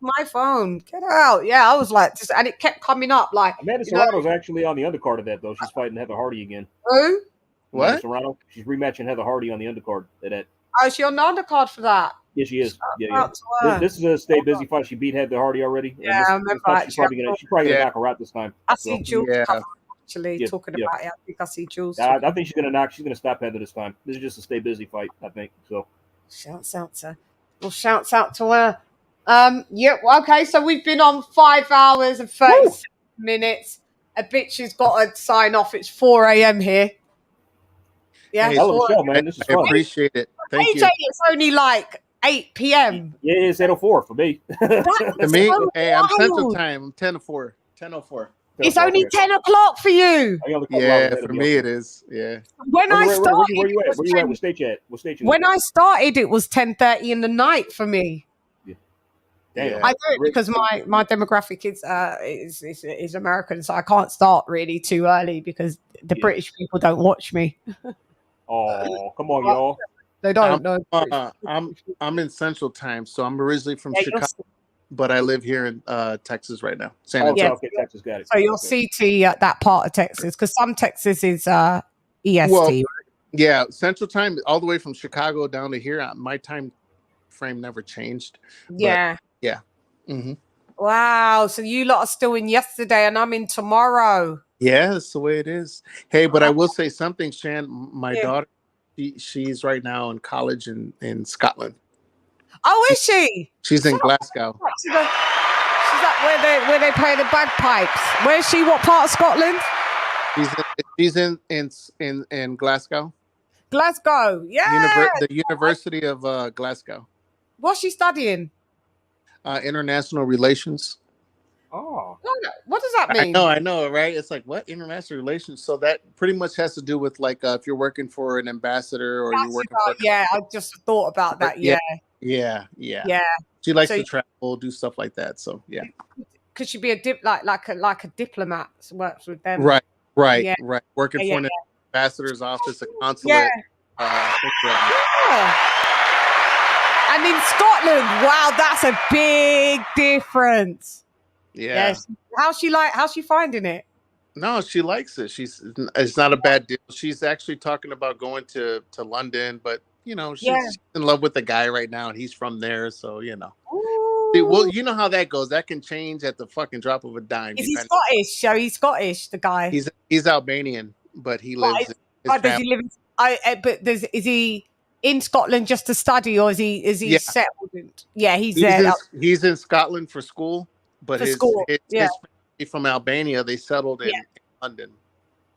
S5: My phone, get out! Yeah, I was like, and it kept coming up. Like
S8: Amanda Serrano's actually on the undercard of that though. She's fighting Heather Hardy again.
S5: Who?
S19: What?
S8: Serrano. She's rematching Heather Hardy on the undercard of that.
S5: Oh, is she on the undercard for that?
S8: Yeah, she is. Yeah. This is a stay busy fight. She beat Heather Hardy already.
S5: Yeah, I remember.
S8: She's probably gonna knock her out this time.
S5: I see Jules actually talking about it. I think I see Jules.
S8: I think she's gonna stop Heather this time. This is just a stay busy fight, I think. So
S5: shouts out to her. Okay, so we've been on 5 hours and 36 minutes. A bitch has got to sign off. It's 4 a.m. here. Yeah,
S19: Hey,
S6: hell of a show, man. This is
S19: I
S6: fun.
S19: appreciate it. Thank
S5: AJ,
S19: you.
S5: it's only like 8 p.m.
S6: Yeah, it's 8:04 for me.
S19: To me,
S5: so
S19: hey, I'm Central
S5: wild.
S19: Time. I'm 10:04. 10:04.
S5: It's only 10 o'clock for you.
S19: Yeah, for me it is. Yeah.
S5: When I started,
S6: where you
S5: it
S6: at?
S5: was
S6: Where you at?
S5: 10
S6: What state you at? What state you
S5: when
S6: at?
S5: I started, it was 10:30 in the night for me.
S6: Damn.
S5: I do it because my demographic is American, so I can't start really too early because the British people don't watch me.
S6: Oh, come on, y'all.
S5: They don't know.
S19: I'm in Central Time, so I'm originally from
S5: Yeah,
S19: Chicago, but I live here in Texas right now. San
S6: Oh,
S19: Antonio.
S6: okay, Texas got it.
S5: So you're CT at that part of Texas because some Texas is EST.
S19: Well, yeah, Central Time all the way from Chicago down to here. My time frame never changed.
S5: Yeah.
S19: Yeah. Mm-hmm.
S5: Wow. So you lot are still in yesterday, and I'm in tomorrow.
S19: Yeah, that's the way it is. Hey, but I will say something, Shan. My
S5: Yeah.
S19: daughter, she's right now in college in Scotland.
S5: Oh, is she?
S19: She's in Glasgow.
S5: She's up where they play the bagpipes. Where's she? What part of Scotland?
S19: She's in Glasgow.
S5: Glasgow. Yeah.
S19: The University of Glasgow.
S5: What's she studying?
S19: International relations.
S6: Oh.
S5: What does that mean?
S19: I know, right? It's like, what? International relations? So that pretty much has to do with like if you're working for an ambassador or you're working for
S5: yeah, I just thought about that. Yeah.
S19: Yeah. She likes to travel, do stuff like that. So yeah.
S5: Could she be a like a diplomat? Works with them.
S19: Right.
S5: Yeah.
S19: Working for an ambassador's office, a consulate.
S5: Yeah. And in Scotland, wow, that's a big difference.
S19: Yeah.
S5: How's she finding it?
S19: No, she likes it. It's not a bad deal. She's actually talking about going to London, but she's in love with the guy right now, and he's from there, so Well, you know how that goes. That can change at the fucking drop of a dime.
S5: Is he Scottish? So he's Scottish, the guy.
S19: He's Albanian, but he lives.
S5: Does he live? Is he in Scotland just to study, or is he settled? He's there.
S19: He's in Scotland for school, but his family from Albania, they settled in London.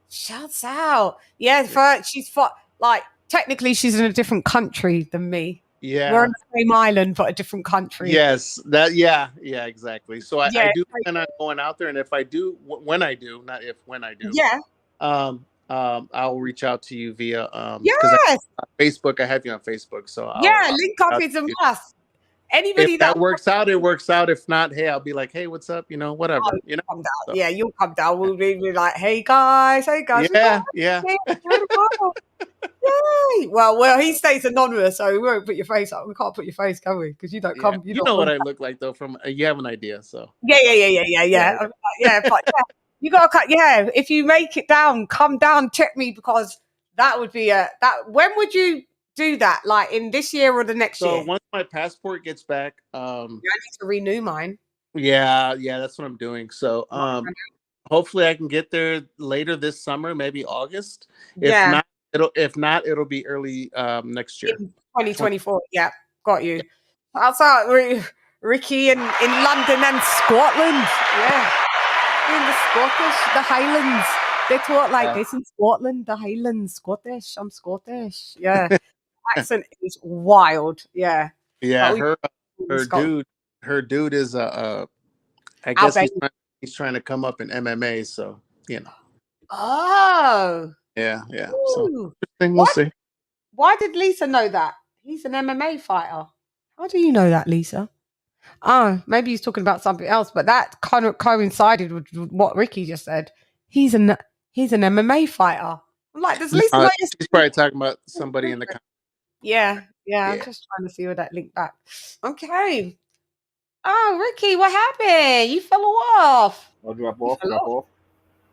S5: Shouts out! Yeah, technically she's in a different country than me.
S19: Yeah,
S5: we're on the same island but a different country.
S19: Yes, exactly. So I do plan on going out there, and if I do, when I do, I'll reach out to you via Facebook. I have you on Facebook, so I'll
S5: link up is a must. Anybody
S19: if that works out, it works out. If not, hey, I'll be like, hey, what's up? Whatever.
S5: Come down. So. Yeah, you'll come down. We'll be like, hey guys.
S19: Yeah.
S5: Yay. Well, he stays anonymous, so we won't put your face up. We can't put your face, can we? Because you don't come.
S19: You know what I look like, though. You have an idea, so.
S5: Yeah. But you gotta cut. Yeah, if you make it down, come down, check me, because that would be when would you do that? Like in this year or the next year?
S19: So once my passport gets back,
S5: I need to renew mine.
S19: Yeah, that's what I'm doing. So hopefully I can get there later this summer, maybe August. If not, it'll be early next year.
S5: 2024. Yeah, got you. Outside Ricky in London and Scotland. Yeah. In the Highlands. They talk like this in Scotland, the Highlands, Scottish. I'm Scottish. Yeah. Accent is wild. Yeah.
S19: Yeah, her dude is I guess he's trying to come up in MMA, so
S5: Oh.
S19: Yeah. So we'll see.
S5: Why did Lisa know that? He's an MMA fighter. How do you know that, Lisa? Oh, maybe he's talking about something else, but that kind of coincided with what Ricky just said. He's an MMA fighter. I'm like, does Lisa know?
S19: She's probably talking about somebody in the comments.
S5: Yeah. I'm just trying to see where that link back. Okay. Oh, Ricky, what happened? You fell off.
S6: I'll drop off.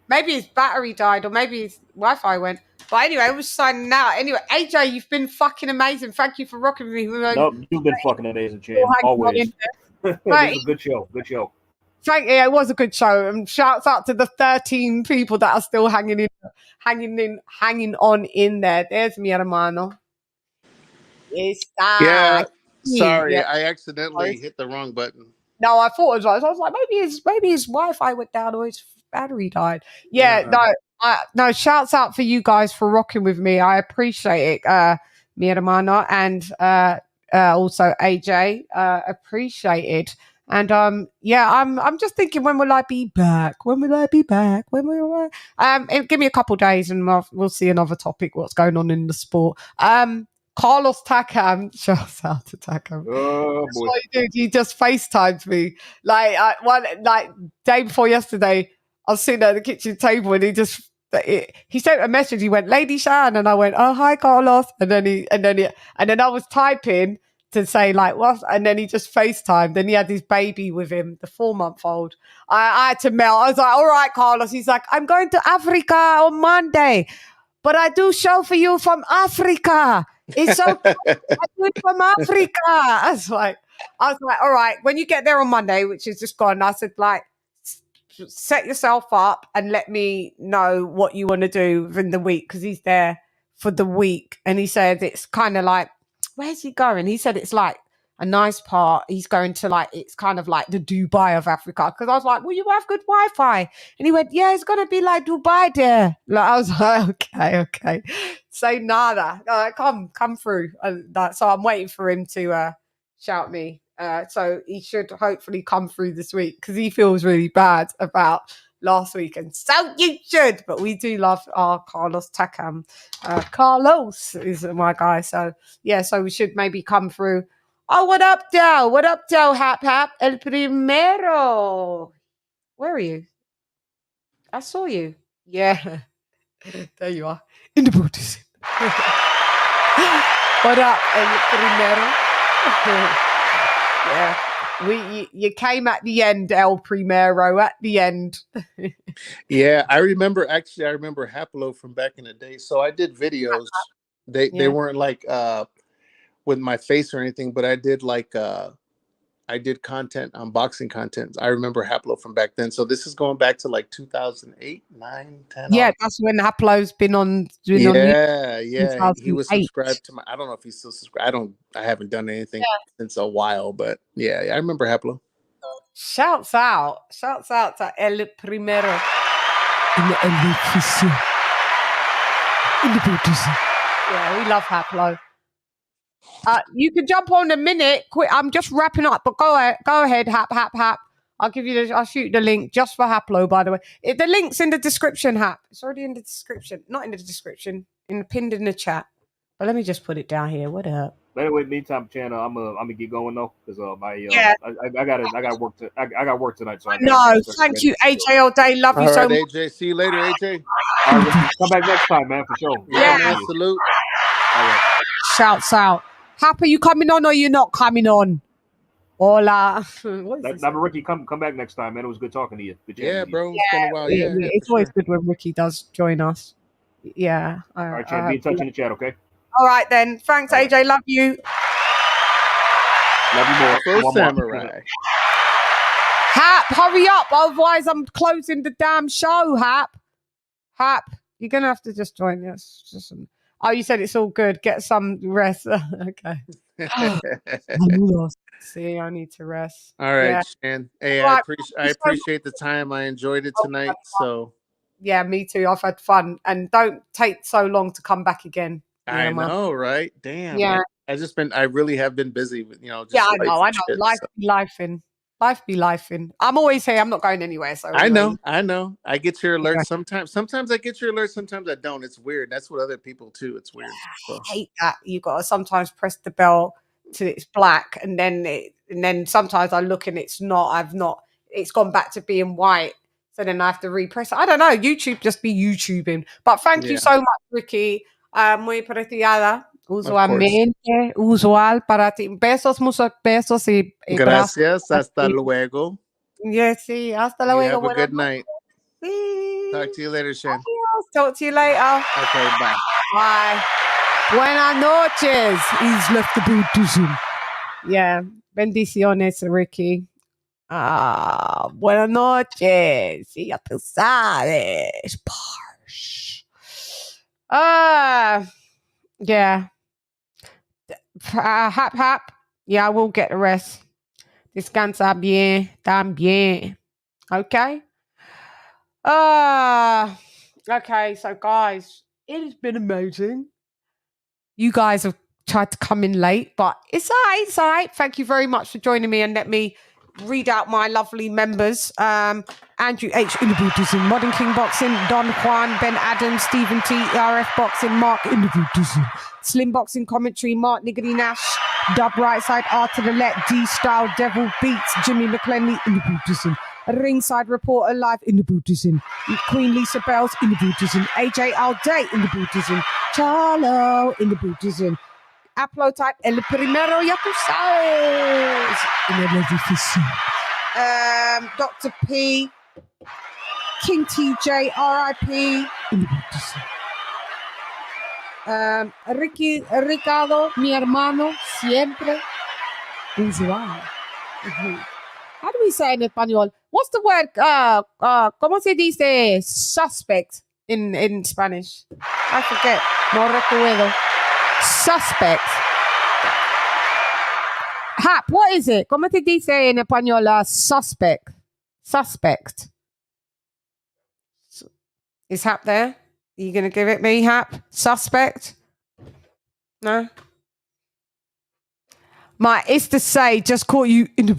S5: Maybe his battery died, or maybe his Wi-Fi went. But anyway, I was signing out. Anyway, AJ, you've been fucking amazing. Thank you for rocking me.
S6: Nope, you've been fucking amazing, Chan. Always. This is a good show.
S5: Thank you. It was a good show. And shouts out to the 13 people that are still hanging on in there. There's mi hermano.
S19: Yeah. Sorry, I accidentally hit the wrong button.
S5: No, I thought it was. I was like, maybe his Wi-Fi went down, or his battery died. Yeah, no, shouts out for you guys for rocking with me. I appreciate it, mi hermano, and also AJ, appreciated. And I'm just thinking, when will I be back? When will I be back? When will I? Give me a couple of days, and we'll see another topic. What's going on in the sport? Carlos Takam, shouts out to Takam.
S8: Oh
S5: That's
S8: boy.
S5: what he did. He just FaceTimed me like day before yesterday. I was sitting at the kitchen table, and he sent a message. He went, "LadyChann," and I went, "Oh, hi, Carlos." And then I was typing to say like what, and then he just FaceTimed. Then he had his baby with him, the 4-month-old. I had to melt. I was like, "All right, Carlos." He's like, "I'm going to Africa on Monday, but I do show for you from Africa. It's okay. I do it from Africa." I was like, all right, when you get there on Monday, which is just gone, I said, like, set yourself up and let me know what you want to do within the week, because he's there for the week. And he said it's kind of like, where's he going? He said it's like a nice part. He's going to like, it's kind of like the Dubai of Africa. Because I was like, well, you have good Wi-Fi. And he went, yeah, it's going to be like Dubai there. Like, I was like, okay. Say nada. Come through. So I'm waiting for him to shout me. So he should hopefully come through this week, because he feels really bad about last week. And so you should. But we do love our Carlos Takam. Carlos is my guy. So yeah, so we should maybe come through. Oh, what up, Dow? What up, Dow? Hap, hap. El primero. Where are you? I saw you. Yeah. There you are. In the booties. What up, El primero? Yeah. You came at the end, El Primero, at the end.
S19: Yeah, I remember Haplo from back in the day. So I did videos. They weren't like with my face or anything, but I did like I did content, unboxing content. I remember Haplo from back then. So this is going back to like 2008, 9, 10.
S5: Yeah, that's when Haplo's been on.
S19: Yeah. He was subscribed to my. I don't know if he's still subscribed. I haven't done anything since a while, but yeah, I remember Haplo.
S5: Shouts out to El Primero. In the edificio. In the booties. Yeah, we love Haplo. You can jump on a minute. Quick, I'm just wrapping up, but go ahead, Hap. I'll shoot you the link just for Haplo, by the way. The link's in the description, Hap. It's already in the description. Not in the description, pinned in the chat. But let me just put it down here. What up?
S8: Anyway, meantime, Chan, I'm gonna get going though, because I got work tonight. So
S5: thank you, AJ all day. Love you so much.
S19: AJ, see you later, AJ.
S8: All right, come back next time, man, for sure.
S19: Yeah, man, salute.
S8: All right.
S5: Shouts out. Hap, are you coming on or you're not coming on? Hola.
S8: Now, Ricky, come back next time, man. It was good talking to you.
S19: Yeah, bro. It's been a while. Yeah,
S5: it's always good when Ricky does join us. Yeah.
S8: All right, Chan, be in touch in the chat, okay?
S5: All right, then. Thanks, AJ. Love you.
S8: Love you more.
S19: Full samurai.
S5: Hap, hurry up. Otherwise, I'm closing the damn show, Hap. Hap, you're going to have to just join us. Oh, you said it's all good. Get some rest. Okay. See, I need to rest.
S19: All right, Chan. Hey, I appreciate the time. I enjoyed it tonight. So
S5: yeah, me too. I've had fun, and don't take so long to come back again.
S19: I know, right? Damn.
S5: Yeah.
S19: I really have been busy with just
S5: I know. Life be lifing. I'm always here. I'm not going anywhere. So
S19: I know. I get your alerts sometimes. Sometimes I get your alerts. Sometimes I don't. It's weird. That's what other people too. It's weird. So.
S5: I hate that. You got to sometimes press the bell till it's black, and then sometimes I look and it's not. It's gone back to being white. So then I have to repress it. I don't know. YouTube just be YouTubing. But thank you so much, Ricky. Muy apreciada. Usual para ti. Besos, muchos besos y
S19: gracias. Hasta luego.
S5: Yes, sí. Hasta luego.
S19: Have a good night.
S5: Sí.
S19: Talk to you later, Shan.
S5: Talk to you later.
S19: Okay, bye.
S5: Bye. Buenas noches. He's left the Buddhism. Yeah. Bendiciones, Ricky. Buenas noches. Sí, ya tú sabes. Parsh. Yeah. Hap. Yeah, I will get the rest. Descansa bien, también. Okay. Okay, so guys, it has been amazing. You guys have tried to come in late, but it's all right, it's all right. Thank you very much for joining me, and let me read out my lovely members. Andrew H. in the Buddhism, Modern King Boxing, Don Juan, Ben Adams, Stephen T, RF Boxing, Mark in the Buddhism, Slim Boxing Commentary, Mark Niggity Nash, Dub Right Side, R to the Left, D Style, Devil Beats, Jimmy McClenny in the Buddhism, Ringside Reporter Live in the Buddhism, Queen Lisa Bells in the Buddhism, AJ All Day in the Buddhism, Charlo in the Buddhism, Upload Type El Primero Ya Tu Sabes in the edificio. Dr. P, King TJ, RIP in the Buddhism. Ricardo, mi hermano, siempre usual. How do we say in español? What's the word? ¿Cómo se dice suspect in Spanish? I forget. No recuerdo. Suspect. Hap, what is it? ¿Cómo se dice en español? Suspect. Suspect. Is Hap there? Are you going to give it me, Hap? Suspect? No? It's to say, just caught you in the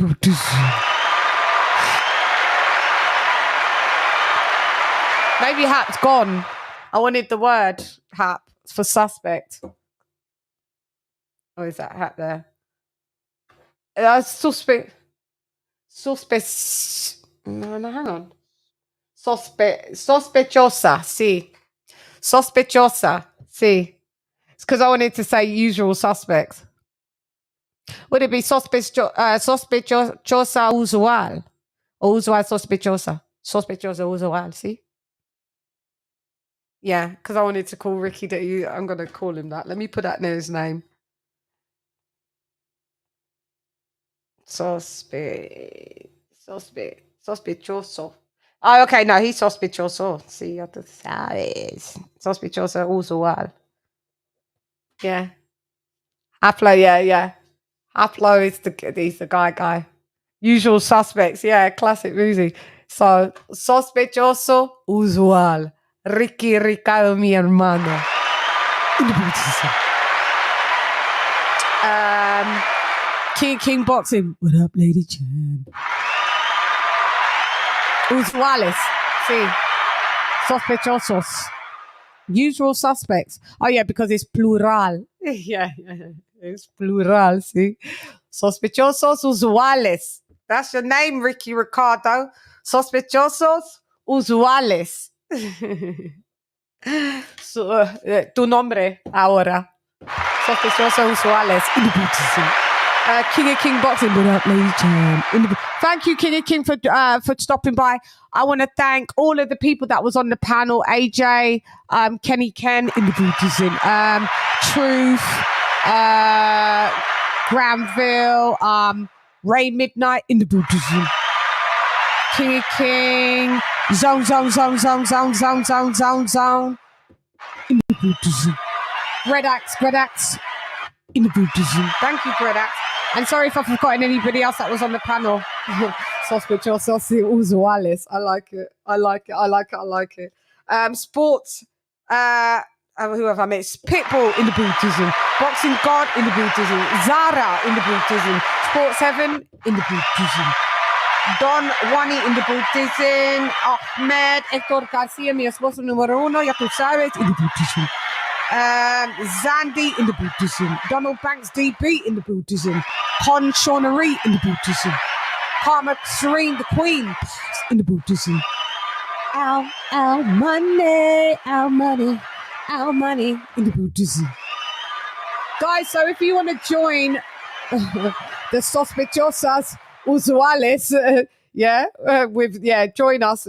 S5: Maybe Hap's gone. I wanted the word, Hap, for suspect. Or is that Hap there? Suspect. No, hang on. Sospechosa, sí. Sospechosa, sí. It's because I wanted to say usual suspects. Would it be sospechosa usual? Or usual sospechosa? Sospechosa usual, see? Yeah, because I wanted to call Ricky that I'm going to call him that. Let me put that near his name. Sospechoso. Oh, okay, no, he's sospechoso. Sí, ya tú sabes. Sospechoso usual. Yeah. Haplo, yeah. Haplo is he's the guy. Usual suspects, yeah, classic music. So, sospechoso usual. Ricardo, mi hermano. King Boxing. What up, LadyChann? Usuales. Sí. Sospechosos. Usual suspects. Oh, yeah, because it's plural. Yeah. It's plural, see? Sospechosos usuales. That's your name, Ricky Ricardo. Sospechosos usuales. Tu nombre ahora. Sospechosos usuales. King of King Boxing. What up, LadyChann? Thank you, King of King, for stopping by. I want to thank all of the people that was on the panel. AJ, Kenny Ken in the Buddhism, Truth, Granville, Ray Midnight in the Buddhism, King of King, Zone in the Buddhism, Red Axe in the Buddhism. Thank you, Red Axe. And sorry if I've forgotten anybody else that was on the panel. Sospechosos usuales. I like it. Sports. Who have I met? Pitbull in the Buddhism. Boxing God in the Buddhism. Zara in the Buddhism. Sports Heaven in the Buddhism. Don Juani in the Buddhism. Ahmed Hector Garcia, mi esposo número uno, ya tú sabes, in the Buddhism. Zandy in the Buddhism. Donald Banks DB in the Buddhism. Con Shaunery in the Buddhism. Karma Serene the Queen in the Buddhism. Our money in the Buddhism. Guys, so if you want to join the Sospechosas Usuales, join us.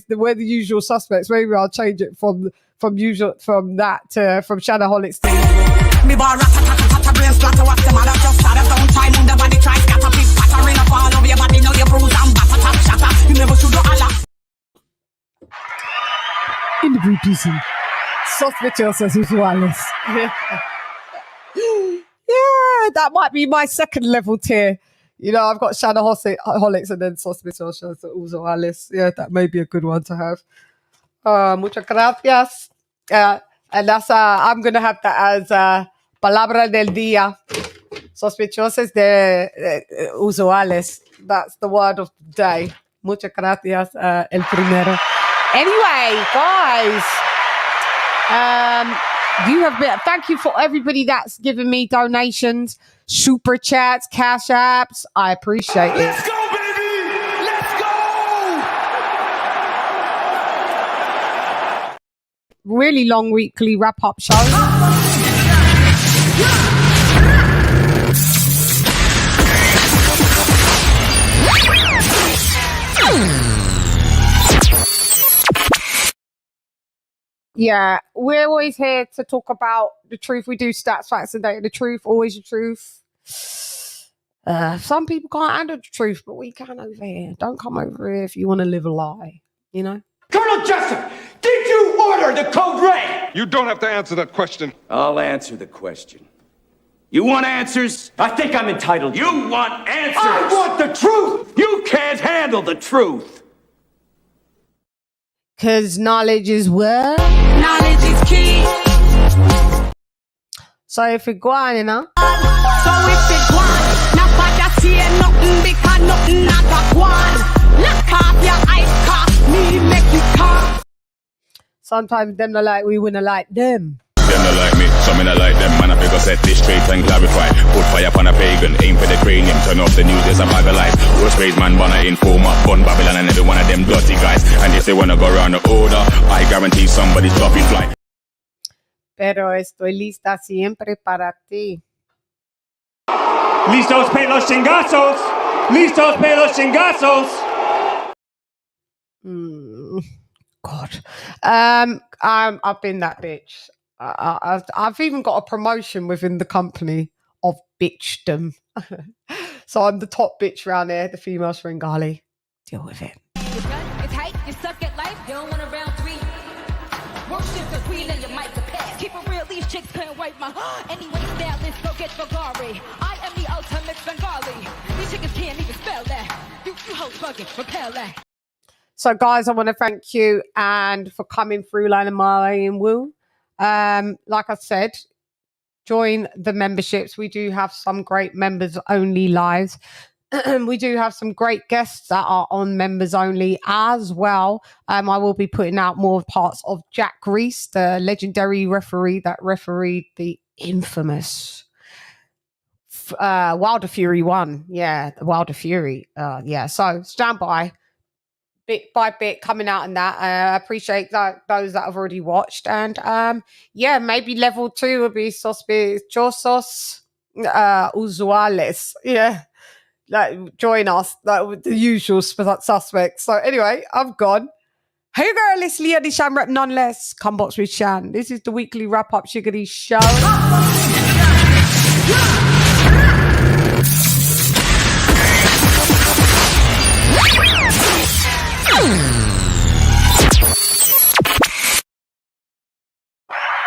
S5: We're the usual suspects. Maybe I'll change it from Shannaholics to me bar brain splatter what's the matter just start don't try move the body try scatter pick pattering up all over your body know your bruise and batter tap shatter you never should do Allah in the Buddhism Sospechosas Usuales. Yeah, that might be my second level tier. You know, I've got Shannaholics and then Sospechosos, also Alice. Yeah, that may be a good one to have. Muchas gracias. And that's I'm gonna have that as palabra del día. Sospechosos de usuales. That's the word of the day. Muchas gracias, el primero. Anyway, guys, thank you for everybody that's given me donations, super chats, cash apps. I appreciate it.
S7: Let's go, baby! Let's go!
S5: Really long weekly wrap-up show. Yeah, we're always here to talk about the truth. We do stats, facts, and data. The truth, always the truth. Some people can't handle the truth, but we can over here. Don't come over here if you want to live a lie, you know?
S7: Colonel Jessup, did you order the code red? You don't have to answer that question.
S22: I'll answer the question. You want answers?
S7: I think I'm entitled.
S22: You want answers?
S7: I want the truth!
S22: You can't handle the truth.
S5: Because knowledge is what? Knowledge is key. So if you're going, you know?
S7: So if you're going, not bad to see nothing because nothing not a one. Lock off your eyes, cause me make you come.
S5: Sometimes them not like we wouldn't like them.
S23: Them not like me, some me not like them. Man, I figure set this straight and clarify. Put fire upon a pagan, aim for the cranium. Turn off the news, there's a bag of life. Roast raised man, wanna inform up, bun Babylon and every one of them dirty guys. And if they wanna go around the order, I guarantee somebody's dropping flight.
S5: Pero estoy lista siempre para ti.
S7: Listos pe los chingazos! Listos pe los chingazos!
S5: God. I've been that bitch. I've even got a promotion within the company of bitchdom. So I'm the top bitch around here, the female Sringali. Deal with it.
S24: It's hype, you suck at life, you don't want a round three. Worship the queen and your mic to pass. Keep it real, these chicks can't wipe my anyway, now let's go get Bulgari. I am the ultimate Bengali. These chickens can't even spell that. You hoes fucking repel that.
S5: So guys, I want to thank you and for coming through Line and Marley and Woo. Like I said, join the memberships. We do have some great members only lives. We do have some great guests that are on members only as well. I will be putting out more parts of Jack Reese, the legendary referee that refereed the infamous Wilder Fury 1. Yeah, the Wilder Fury. Yeah, so stand by. Bit by bit coming out in that. I appreciate those that have already watched. And yeah, maybe level 2 will be sospechosos usuales. Yeah. Like join us, like with the usual suspects. So anyway, I'm gone. Hey girl, it's LadyChann rep nonetheless. Come box with Chan. This is the weekly wrap-up Shiggity show.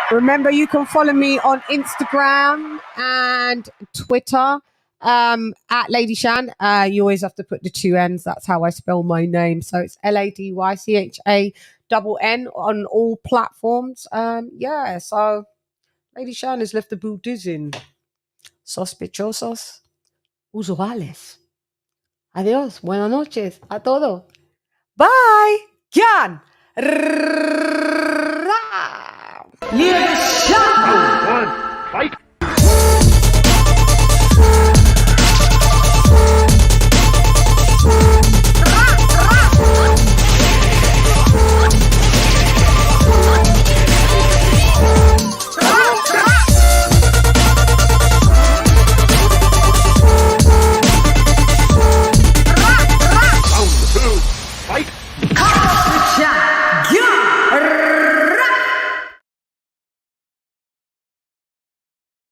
S5: Remember, you can follow me on Instagram and Twitter at LadyChann. You always have to put the 2 N's. That's how I spell my name. So it's LadyChann on all platforms. Yeah, so LadyChann has left the Buddhism. Sospechosos usuales. Adiós. Buenas noches a todos. Bye. Chan. LadyChann.
S7: Fight.